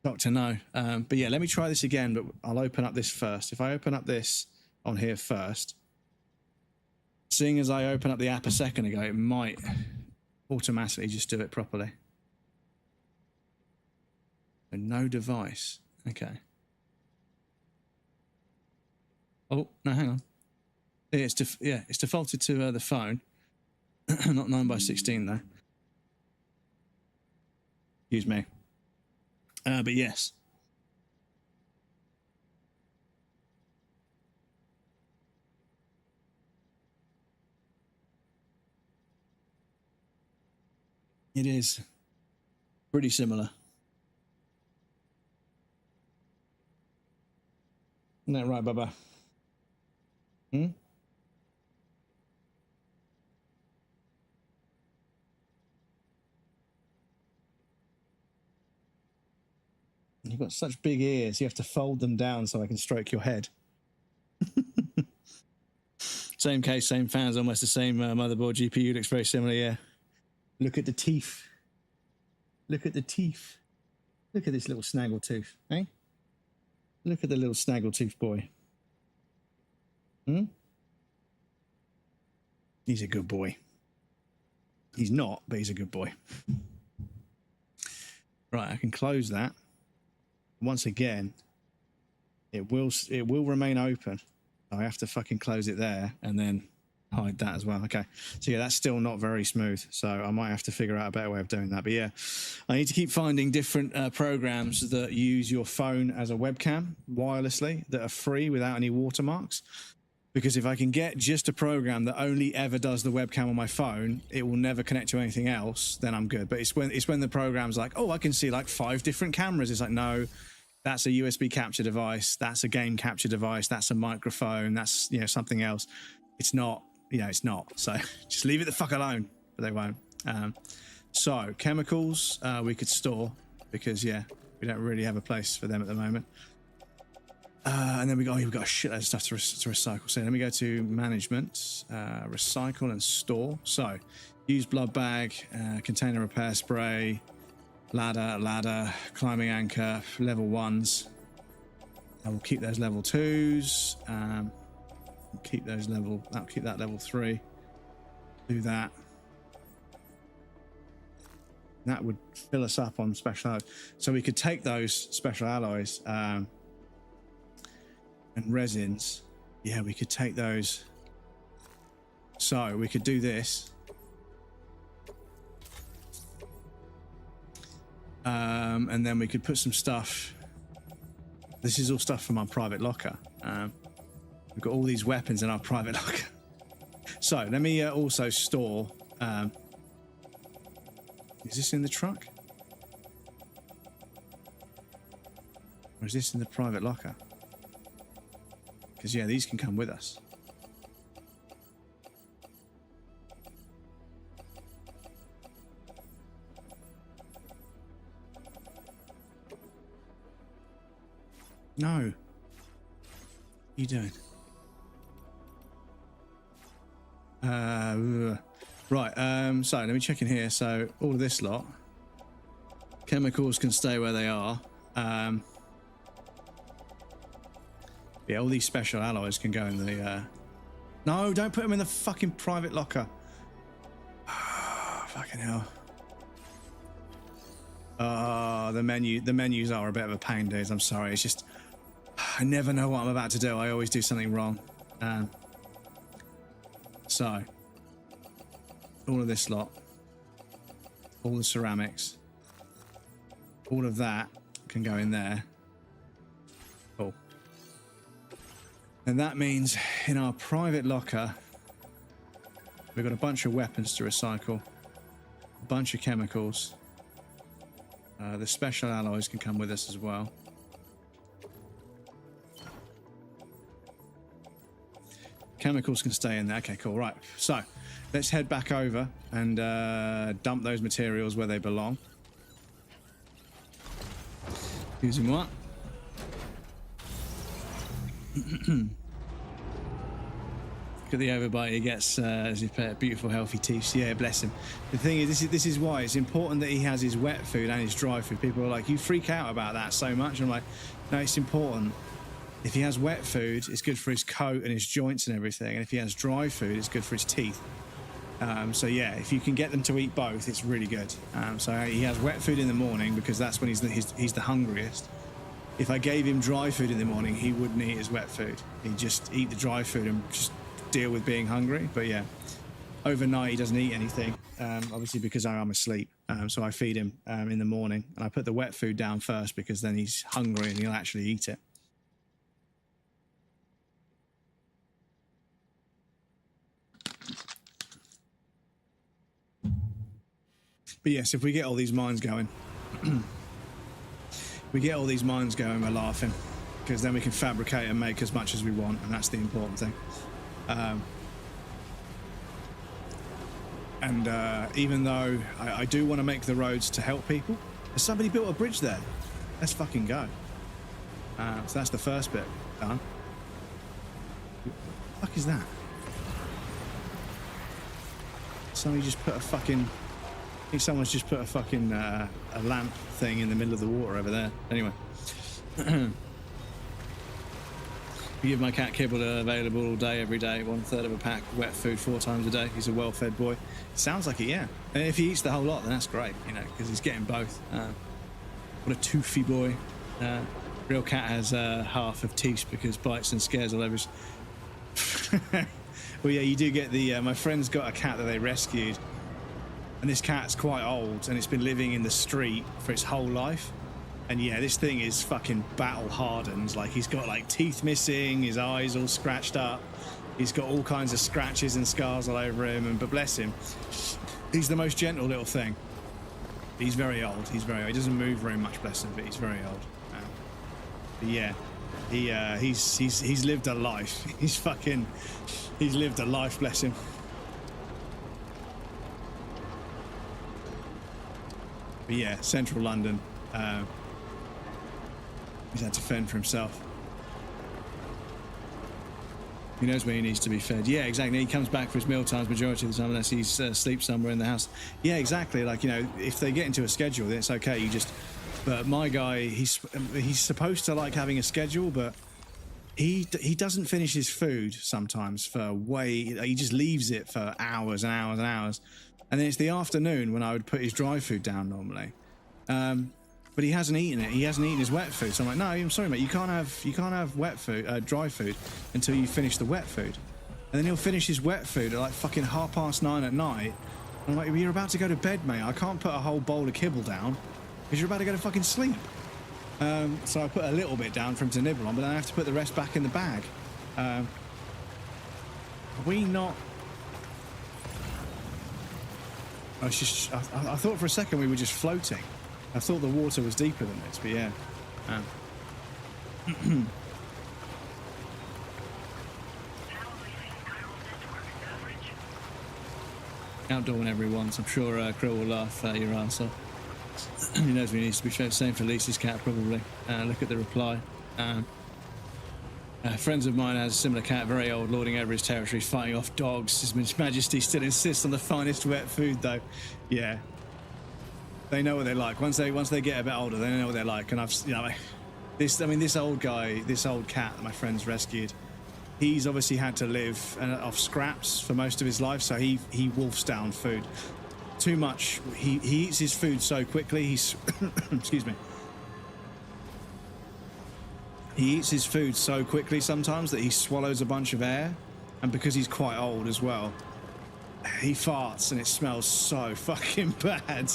Speaker 1: Dr. No. But yeah, let me try this again, but I'll open up this first. If I open up this on here first, seeing as I opened up the app a second ago, it might automatically just do it properly. So no device. Okay. Oh, no, hang on. Yeah, it's defaulted to the phone. Not 9x16 though. Excuse me. But yes. It is pretty similar. Isn't that right, Bubba? Hmm? You've got such big ears, you have to fold them down so I can stroke your head. Same case, same fans, almost the same motherboard, GPU looks very similar, yeah. Look at the teeth. Look at the teeth. Look at this little snaggletooth, eh? Look at the little snaggletooth boy. Hmm? He's a good boy. He's not, but he's a good boy. Right, I can close that. Once again, it will remain open. I have to fucking close it there and then hide that as well. Okay, so yeah, that's still not very smooth, so I might have to figure out a better way of doing that. But yeah, I need to keep finding different programs that use your phone as a webcam wirelessly that are free without any watermarks, because if I can get just a program that only ever does the webcam on my phone, it will never connect to anything else, then I'm good. But it's when the program's like, oh, I can see like 5 different cameras. It's like, no, that's a USB capture device, that's a game capture device, that's a microphone, that's, you know, something else. It's not, you know, it's not. So just leave it the fuck alone. But they won't. So chemicals we could store, because yeah, we don't really have a place for them at the moment. And then we've got a shitload of stuff to recycle. So let me go to management, recycle and store. So use blood bag, container repair spray, ladder, climbing anchor, level 1s. I will keep those level 2s. Keep those level. I'll keep that level 3. Do that. That would fill us up on special alloys. So we could take those special alloys and resins. Yeah, we could take those. So we could do this. And then we could put some stuff. This is all stuff from our private locker. We've got all these weapons in our private locker. So let me also store. Is this in the truck? Or is this in the private locker? Because yeah, these can come with us. No. What are you doing? Right, so let me check in here. So all of this lot. Chemicals can stay where they are. Yeah, all these special alloys can go in the... No, don't put them in the fucking private locker. Fucking hell. The menus are a bit of a pain, dudes. I'm sorry. It's just... I never know what I'm about to do. I always do something wrong. So... all of this lot. All the ceramics. All of that can go in there. Cool. And that means in our private locker, we've got a bunch of weapons to recycle, a bunch of chemicals. The special alloys can come with us as well. Chemicals can stay in there. Okay, cool. Right. So let's head back over and dump those materials where they belong. Using what? Look at the overbite he gets as he pet beautiful healthy teeth. Yeah, bless him. The thing is, this is why it's important that he has his wet food and his dry food. People are like, you freak out about that so much. I'm like, no, it's important. If he has wet food, it's good for his coat and his joints and everything. And if he has dry food, it's good for his teeth. So yeah, if you can get them to eat both, it's really good. So he has wet food in the morning because that's when he's the hungriest. If I gave him dry food in the morning, he wouldn't eat his wet food. He'd just eat the dry food and just deal with being hungry. But yeah, overnight he doesn't eat anything, obviously because I'm asleep. So I feed him in the morning, and I put the wet food down first because then he's hungry and he'll actually eat it. But yes, if we get all these mines going, we're laughing, because then we can fabricate and make as much as we want, and that's the important thing. Even though I do want to make the roads to help people, has somebody built a bridge there? Let's fucking go. So that's the first bit done. What the fuck is that? Somebody just put a fucking... I think someone's just put a fucking a lamp thing in the middle of the water over there. Anyway. We give my cat kibble available all day, every day. 1/3 of a pack, wet food 4 times a day. He's a well-fed boy. Sounds like it, yeah. And if he eats the whole lot, then that's great, you know, because he's getting both. What a toothy boy. Real cat has half of teeth because bites and scares all over his... Well, yeah, you do get the... my friend's got a cat that they rescued. And this cat's quite old, and it's been living in the street for its whole life. And yeah, this thing is fucking battle hardened. Like, he's got like teeth missing, his eyes all scratched up. He's got all kinds of scratches and scars all over him. But bless him, he's the most gentle little thing. He's very old. He doesn't move very much, bless him, but he's very old. But yeah, he's lived a life. He's lived a life, bless him. But yeah, central London, he's had to fend for himself. He knows where he needs to be fed. Yeah, exactly. He comes back for his meal times majority of the time unless he's sleeps somewhere in the house. Yeah, exactly. Like, you know, if they get into a schedule, then it's okay. But my guy, he's supposed to like having a schedule, but he doesn't finish his food sometimes he just leaves it for hours and hours and hours. And then it's the afternoon when I would put his dry food down normally. But he hasn't eaten it. He hasn't eaten his wet food. So I'm like, no, I'm sorry, mate. You can't have wet food, dry food, until you finish the wet food. And then he'll finish his wet food at like fucking 9:30 at night. I'm like, you're about to go to bed, mate. I can't put a whole bowl of kibble down because you're about to go to fucking sleep. So I put a little bit down for him to nibble on, but then I have to put the rest back in the bag. Are we not... I thought for a second we were just floating. I thought the water was deeper than this, but yeah. Outdoor whenever he wants. I'm sure Krill will laugh your ass off. He knows he needs to be fed. Same for Lisa's cat, probably. Look at the reply. Friends of mine has a similar cat, very old, lording over his territory, fighting off dogs. His Majesty still insists on the finest wet food, though. Yeah, they know what they like. Once they get a bit older, they know what they're like. And this old guy, this old cat that my friend's rescued, he's obviously had to live off scraps for most of his life, so he wolfs down food too much. He eats his food so quickly. He's excuse me. He eats his food so quickly sometimes that he swallows a bunch of air, and because he's quite old as well, he farts and it smells so fucking bad.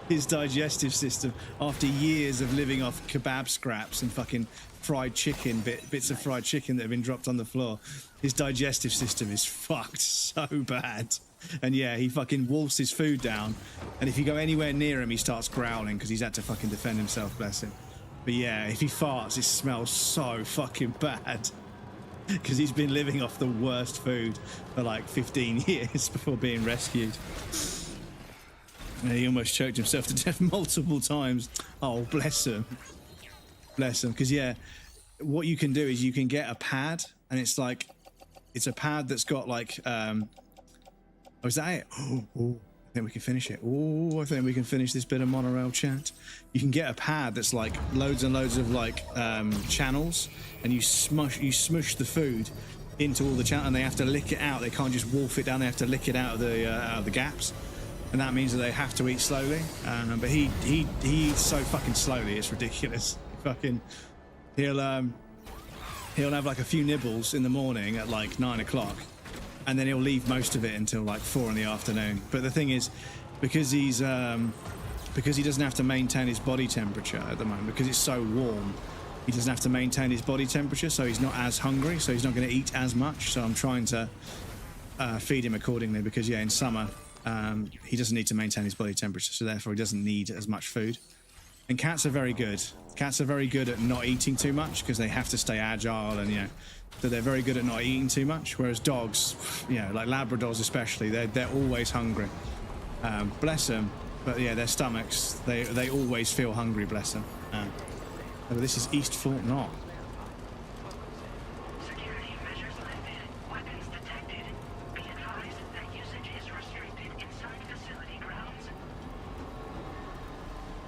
Speaker 1: His digestive system, after years of living off kebab scraps and fucking fried chicken, bits of fried chicken that have been dropped on the floor, his digestive system is fucked so bad. And yeah, he fucking wolfs his food down, and if you go anywhere near him, he starts growling because he's had to fucking defend himself, bless him. But yeah, if he farts, it smells so fucking bad because he's been living off the worst food for like 15 years before being rescued. And he almost choked himself to death multiple times. Oh, bless him. Bless him. Because yeah, what you can do is you can get a pad, and it's a pad that's got like, oh, is that it? Oh, I think we can finish it. Oh, I think we can finish this bit of monorail chat. You can get a pad that's like loads and loads of like channels, and you smush the food into all the channels, and they have to lick it out. They can't just wolf it down. They have to lick it out of the gaps, and that means that they have to eat slowly. But he eats so fucking slowly, it's ridiculous. He'll have like a few nibbles in the morning at like 9 o'clock. And then he'll leave most of it until like 4 in the afternoon. But the thing is, because he doesn't have to maintain his body temperature at the moment, because it's so warm, he doesn't have to maintain his body temperature, so he's not as hungry, so he's not going to eat as much. So I'm trying to feed him accordingly, because yeah, in summer he doesn't need to maintain his body temperature, so therefore he doesn't need as much food. And cats are very good. Cats are very good at not eating too much because they have to stay agile, and so they're very good at not eating too much. Whereas dogs, like Labradors especially, they're always hungry. Bless them, but yeah, their stomachs, they always feel hungry. Bless them. But this is East Fort Knox.
Speaker 7: Security measures lifted. Weapons detected. Be advised that usage is restricted inside facility grounds.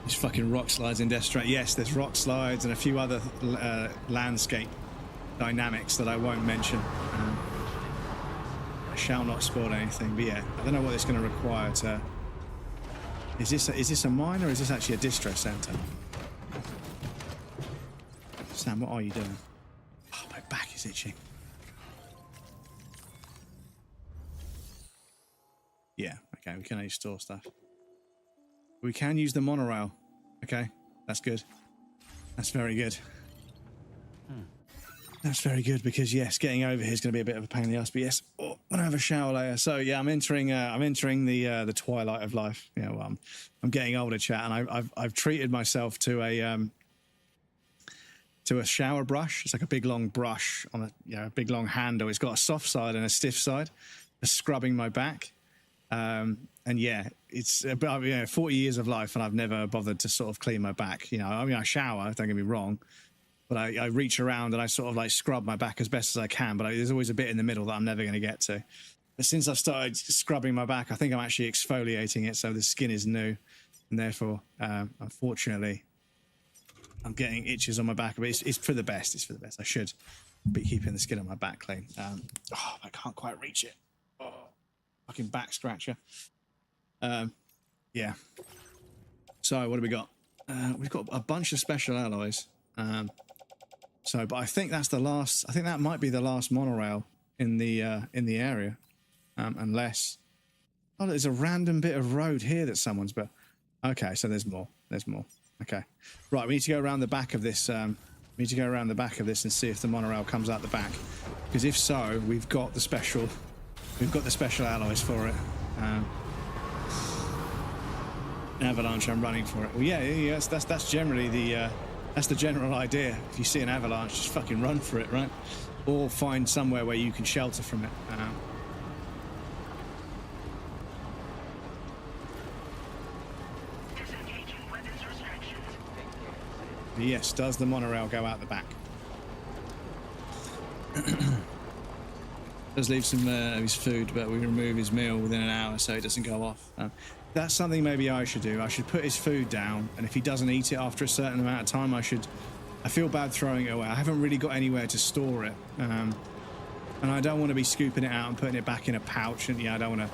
Speaker 1: There's fucking rock slides in Death Stranding. Yes, there's rock slides and a few other landscape dynamics that I won't mention. I shall not spoil anything, but yeah, I don't know what it's going to require to... Is this a mine, or is this actually a distress center? Sam, what are you doing? Oh, my back is itching. Yeah, okay, we can only store stuff. We can use the monorail. Okay, that's good. That's very good. That's very good, because yes, getting over here is going to be a bit of a pain in the ass. But yes, I'm gonna have a shower later. So yeah, I'm entering the twilight of life. Well, I'm getting older, chat, and I've treated myself to a shower brush. It's like a big long brush on a big long handle. It's got a soft side and a stiff side for scrubbing my back. And yeah, it's about 40 years of life, and I've never bothered to sort of clean my back. I shower, don't get me wrong, but I reach around and I sort of like scrub my back as best as I can, but there's always a bit in the middle that I'm never going to get to. But since I've started scrubbing my back, I think I'm actually exfoliating it, so the skin is new, and therefore, unfortunately, I'm getting itches on my back. But it's for the best. It's for the best. I should be keeping the skin on my back clean. I can't quite reach it. Oh, fucking back scratcher. Yeah. So what do we got? We've got a bunch of special alloys. But I think that's the last. I think that might be the last monorail in the area, unless. Oh, there's a random bit of road here that someone's built. Okay, so there's more. There's more. Okay, right. We need to go around the back of this. We need to go around the back of this and see if the monorail comes out the back. Because if so, we've got the special. We've got the special alloys for it. Avalanche. I'm running for it. Well, yeah. That's generally the. That's the general idea. If you see an avalanche, just fucking run for it, right? Or find somewhere where you can shelter from it. Yes, does the monorail go out the back? Does leave some of his food, but we remove his meal within an hour so it doesn't go off. That's something maybe I should do. I should put his food down, and if he doesn't eat it after a certain amount of time, I feel bad throwing it away. I haven't really got anywhere to store it, and I don't want to be scooping it out and putting it back in a pouch. And yeah, I don't want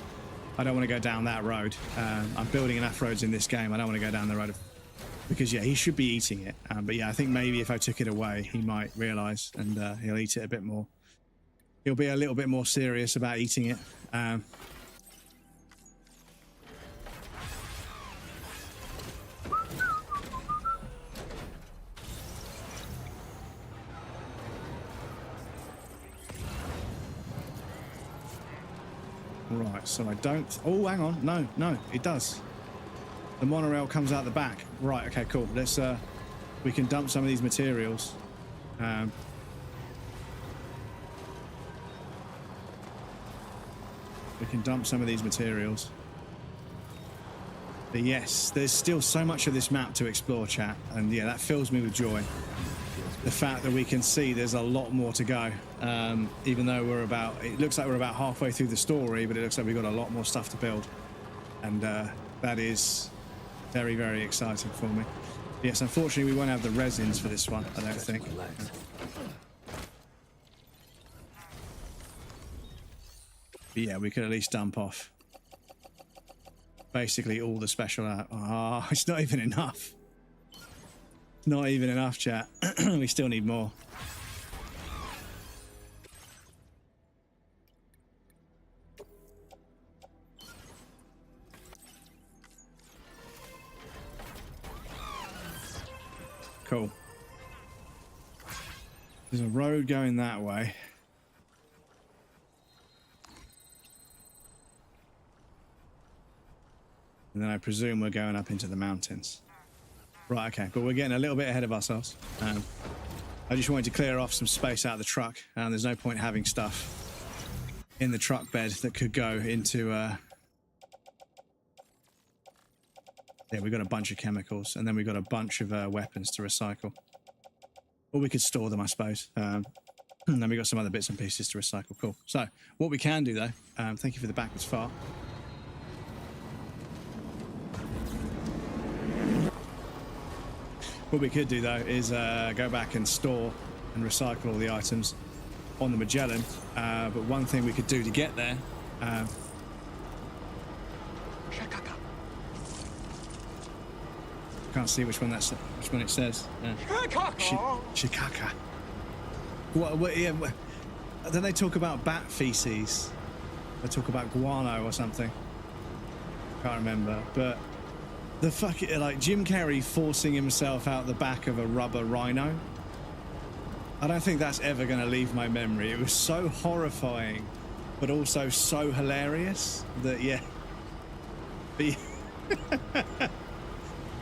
Speaker 1: to go down that road. I'm building enough roads in this game. I don't want to go down the road because yeah, he should be eating it. But yeah, I think maybe if I took it away, he might realise and he'll eat it a bit more. He'll be a little bit more serious about eating it. Right, so I don't... Oh, hang on. No, it does. The monorail comes out the back. Right, okay, cool. Let's... we can dump some of these materials. We can dump some of these materials. But yes, there's still so much of this map to explore, chat. And yeah, that fills me with joy. The fact that we can see there's a lot more to go. Even though it looks like we're about halfway through the story, but it looks like we've got a lot more stuff to build. And that is very, very exciting for me. Yes, unfortunately we won't have the resins for this one, I don't think. But yeah, we could at least dump off basically all the special out. Oh, it's not even enough. Not even enough, chat. We still need more. Cool. There's a road going that way. And then I presume we're going up into the mountains. Right, okay, but we're getting a little bit ahead of ourselves. I just wanted to clear off some space out of the truck. There's no point having stuff in the truck bed that could go into... Yeah, we've got a bunch of chemicals, and then we've got a bunch of weapons to recycle. Or we could store them, I suppose. And then we've got some other bits and pieces to recycle. Cool. So, what we can do, though... thank you for the backwards fart. What we could do, though, is go back and store and recycle all the items on the Magellan. But one thing we could do to get there... can't see which one it says. Shikaka. Yeah, then they talk about bat feces. They talk about guano or something. Can't remember, but... The fucking, like, Jim Carrey forcing himself out the back of a rubber rhino. I don't think that's ever going to leave my memory. It was so horrifying, but also so hilarious that, yeah. But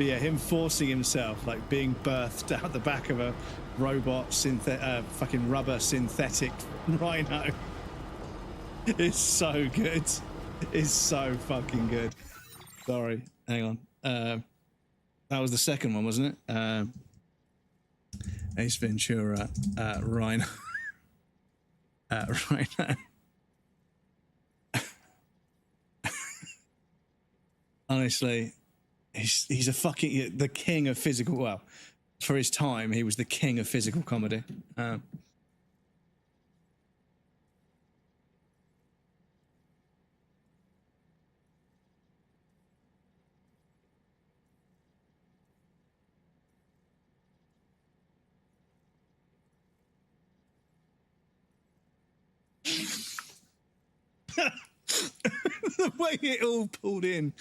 Speaker 1: yeah, him forcing himself, like, being birthed out the back of a robot, fucking rubber synthetic rhino. It's so good. It's so fucking good. Sorry, hang on. That was the second one, wasn't it? Ace Ventura, Rhino. Rhino. Honestly, he's a fucking... the king of physical... Well, for his time, he was the king of physical comedy. The way it all pulled in.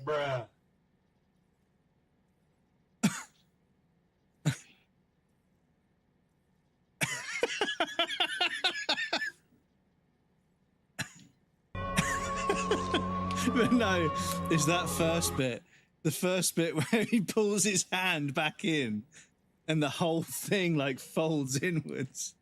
Speaker 10: Bruh.
Speaker 1: But no, it's that first bit. The first bit where he pulls his hand back in and the whole thing like folds inwards.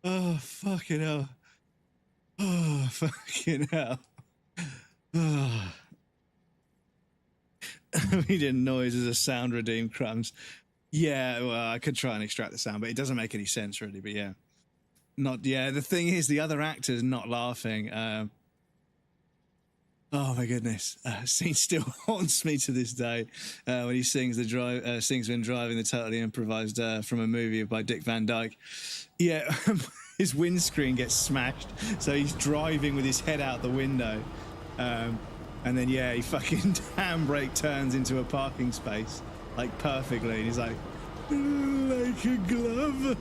Speaker 1: Oh, fucking hell. Oh, fucking hell. Oh. We did noise as a sound redeemed crumbs. Yeah, well, I could try and extract the sound, but it doesn't make any sense really. But yeah, the thing is, the other actor's not laughing. Oh my goodness, scene still haunts me to this day when he sings sings when driving the totally improvised from a movie by Dick Van Dyke. Yeah, his windscreen gets smashed, so he's driving with his head out the window, and then yeah, he fucking handbrake turns into a parking space like perfectly, and he's like a glove.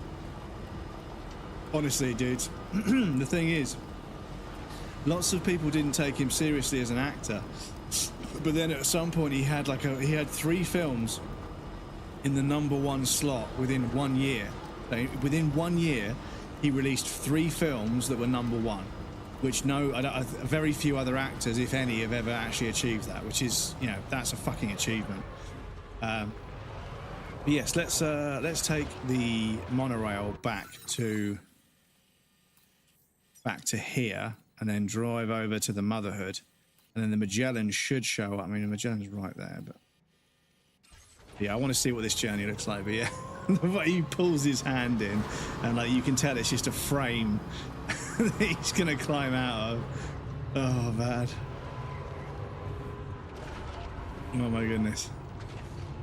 Speaker 1: Honestly, dudes, the thing is, lots of people didn't take him seriously as an actor, but then at some point he had 3 films in the #1 slot within 1 year. Within 1 year, he released 3 films that were #1, which very few other actors, if any, have ever actually achieved that. Which is, that's a fucking achievement. But yes, let's take the monorail back to here. And then drive over to the Motherhood, and then the Magellan should show up. I mean, the Magellan's right there, but yeah, I want to see what this journey looks like. But yeah, the way he pulls his hand in, and like you can tell it's just a frame that he's gonna climb out of. Oh man, oh my goodness.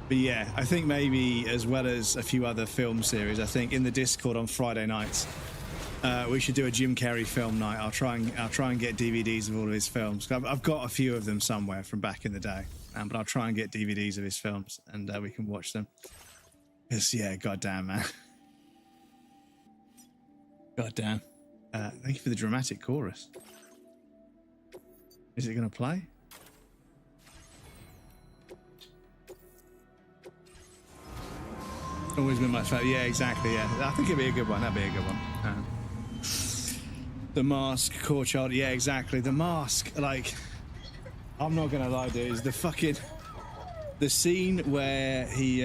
Speaker 1: But yeah, I think maybe as well as a few other film series, I think in the Discord on Friday nights, we should do a Jim Carrey film night. I'll try and get DVDs of all of his films. I've got a few of them somewhere from back in the day, but I'll try and get DVDs of his films, and we can watch them. Because yeah, goddamn man, goddamn. Thank you for the dramatic chorus. Is it gonna play? Always been my favorite. Yeah, exactly. Yeah, I think it'd be a good one. That'd be a good one. The Mask, Core Child. Yeah, exactly. The Mask. Like, I'm not gonna lie, dude. Is the scene where he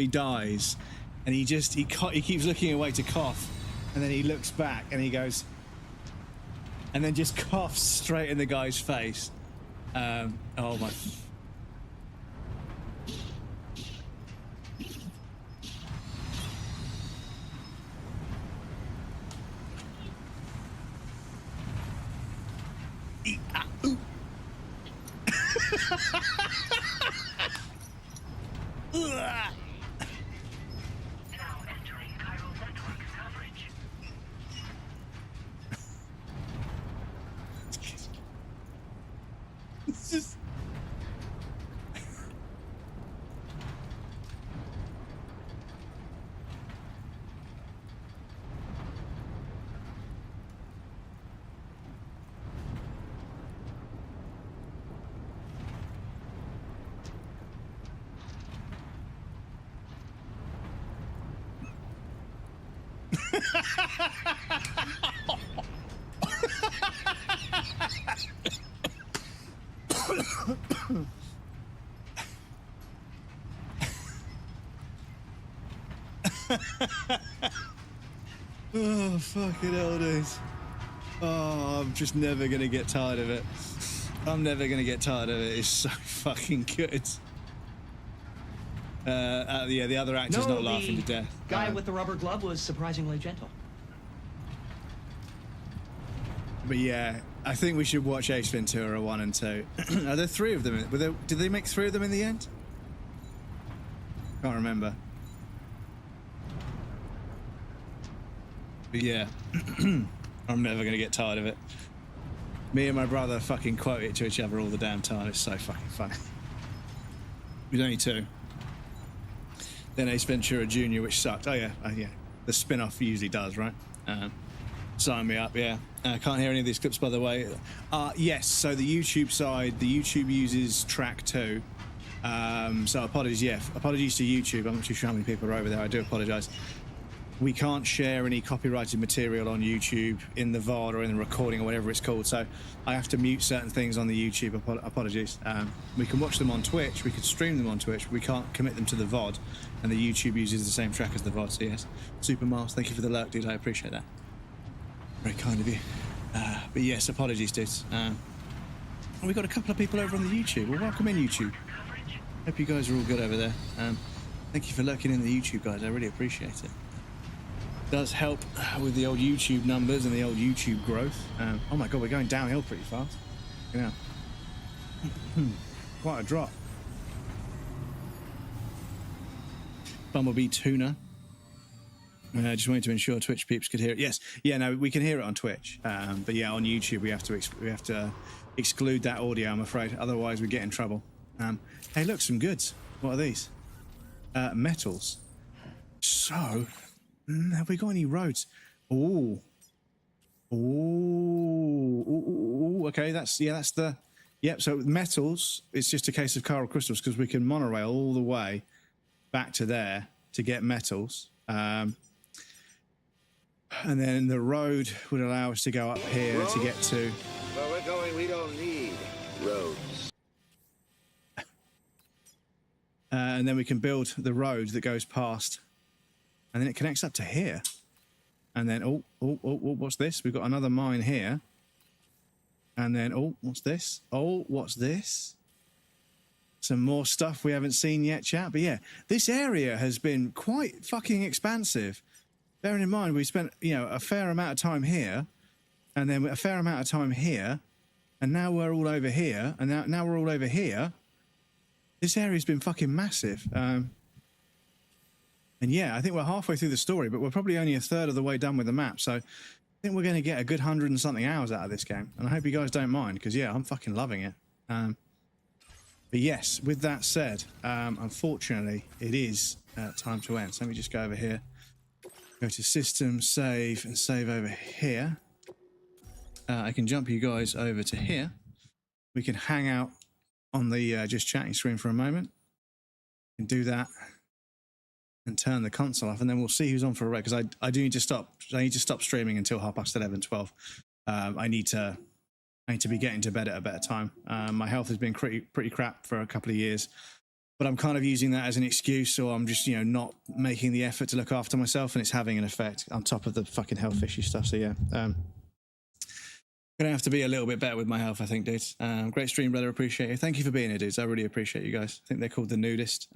Speaker 1: dies, and he keeps looking away to cough, and then he looks back and he goes, and then just coughs straight in the guy's face. Oh my.
Speaker 7: Now entering chiral network coverage.
Speaker 1: It's just. Oh, fucking hell, dude. Oh, I'm just never gonna get tired of it. I'm never gonna get tired of it. It's so fucking good. Yeah, the other actor's not laughing to death.
Speaker 12: Guy with the rubber glove was surprisingly gentle.
Speaker 1: But yeah, I think we should watch Ace Ventura 1 and 2. Are there 3 of them? Did they make 3 of them in the end? Can't remember. But yeah, I'm never gonna get tired of it. Me and my brother fucking quote it to each other all the damn time. It's so fucking funny. There's only 2. Then Ace Ventura Jr., which sucked. Oh yeah, yeah. The spin-off usually does, right? Sign me up, yeah. Can't hear any of these clips, by the way. Yes, so the YouTube side, the YouTube uses track 2. So apologies, yeah. Apologies to YouTube. I'm not too sure how many people are over there. I do apologise. We can't share any copyrighted material on YouTube in the VOD or in the recording or whatever it's called. So I have to mute certain things on the YouTube. Apologies. We can watch them on Twitch. We can stream them on Twitch. But we can't commit them to the VOD. And the YouTube uses the same track as the VOD. So yes. Super Mars, thank you for the lurk, dude. I appreciate that. Very kind of you. But yes, apologies, dudes. We've got a couple of people over on the YouTube. Well, welcome in, YouTube. Hope you guys are all good over there. Thank you for lurking in the YouTube, guys. I really appreciate it. Does help with the old YouTube numbers and the old YouTube growth. Oh my god, we're going downhill pretty fast. Yeah. Quite a drop. Bumblebee Tuna. Just wanted to ensure Twitch peeps could hear it. Yes, yeah, no, we can hear it on Twitch, but yeah, on YouTube we have to exclude that audio. I'm afraid, otherwise we get in trouble. Hey, look, some goods. What are these? Metals. So, have we got any roads? Oh, okay. That's the. Yep. So metals. It's just a case of chiral crystals because we can monorail all the way back to there to get metals. And then the road would allow us to go up here to get to...
Speaker 17: Where we're going, we don't need roads.
Speaker 1: And then we can build the road that goes past. And then it connects up to here. And then, what's this? We've got another mine here. And then, what's this? What's this? Some more stuff we haven't seen yet, chat. But yeah, this area has been quite fucking expansive. Bearing in mind, we spent, a fair amount of time here, and then a fair amount of time here, and now we're all over here, and now we're all over here. This area's been fucking massive. And yeah, I think we're halfway through the story, but we're probably only a third of the way done with the map, so I think we're going to get a good 100 and something hours out of this game, and I hope you guys don't mind, because yeah, I'm fucking loving it. But yes, with that said, unfortunately, it is time to end. So let me just go over here. Go to System, Save, and save over here. I can jump you guys over to here. We can hang out on the just chatting screen for a moment. We can do that and turn the console off, and then we'll see who's on for a rec. Because I do need to stop. I need to stop streaming until 11:30, 12. I need to be getting to bed at a better time. My health has been pretty crap for a couple of years. But I'm kind of using that as an excuse, or I'm just, not making the effort to look after myself, and it's having an effect on top of the fucking health issue stuff. So yeah, gonna have to be a little bit better with my health, I think, dudes. Great stream, brother. Appreciate it. Thank you for being here, dudes. I really appreciate you guys. I think they're called the Nudist.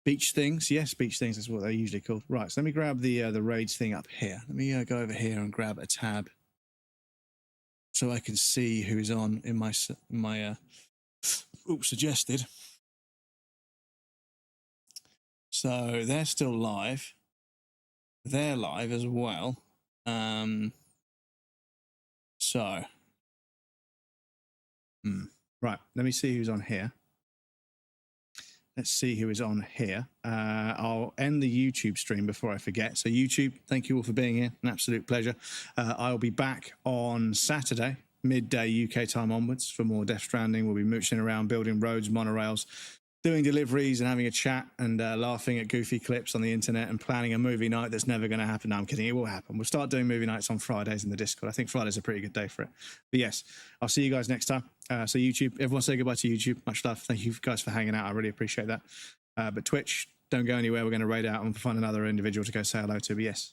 Speaker 1: Beach things, yes, beach things is what they're usually called. Right, so let me grab the raids thing up here. Let me go over here and grab a tab so I can see who's on in my suggested. So they're still live. They're live as well. Right, let me see who's on here. Let's see who is on here. I'll end the YouTube stream before I forget. So YouTube, thank you all for being here. An absolute pleasure. I'll be back on Saturday, midday UK time onwards for more Death Stranding. We'll be mooching around, building roads, monorails, doing deliveries and having a chat and laughing at goofy clips on the internet and planning a movie night that's never going to happen. No, I'm kidding. It will happen. We'll start doing movie nights on Fridays in the Discord. I think Friday's a pretty good day for it. But yes, I'll see you guys next time. So YouTube, everyone say goodbye to YouTube. Much love. Thank you guys for hanging out. I really appreciate that. But Twitch, don't go anywhere. We're going to raid out and find another individual to go say hello to. But yes,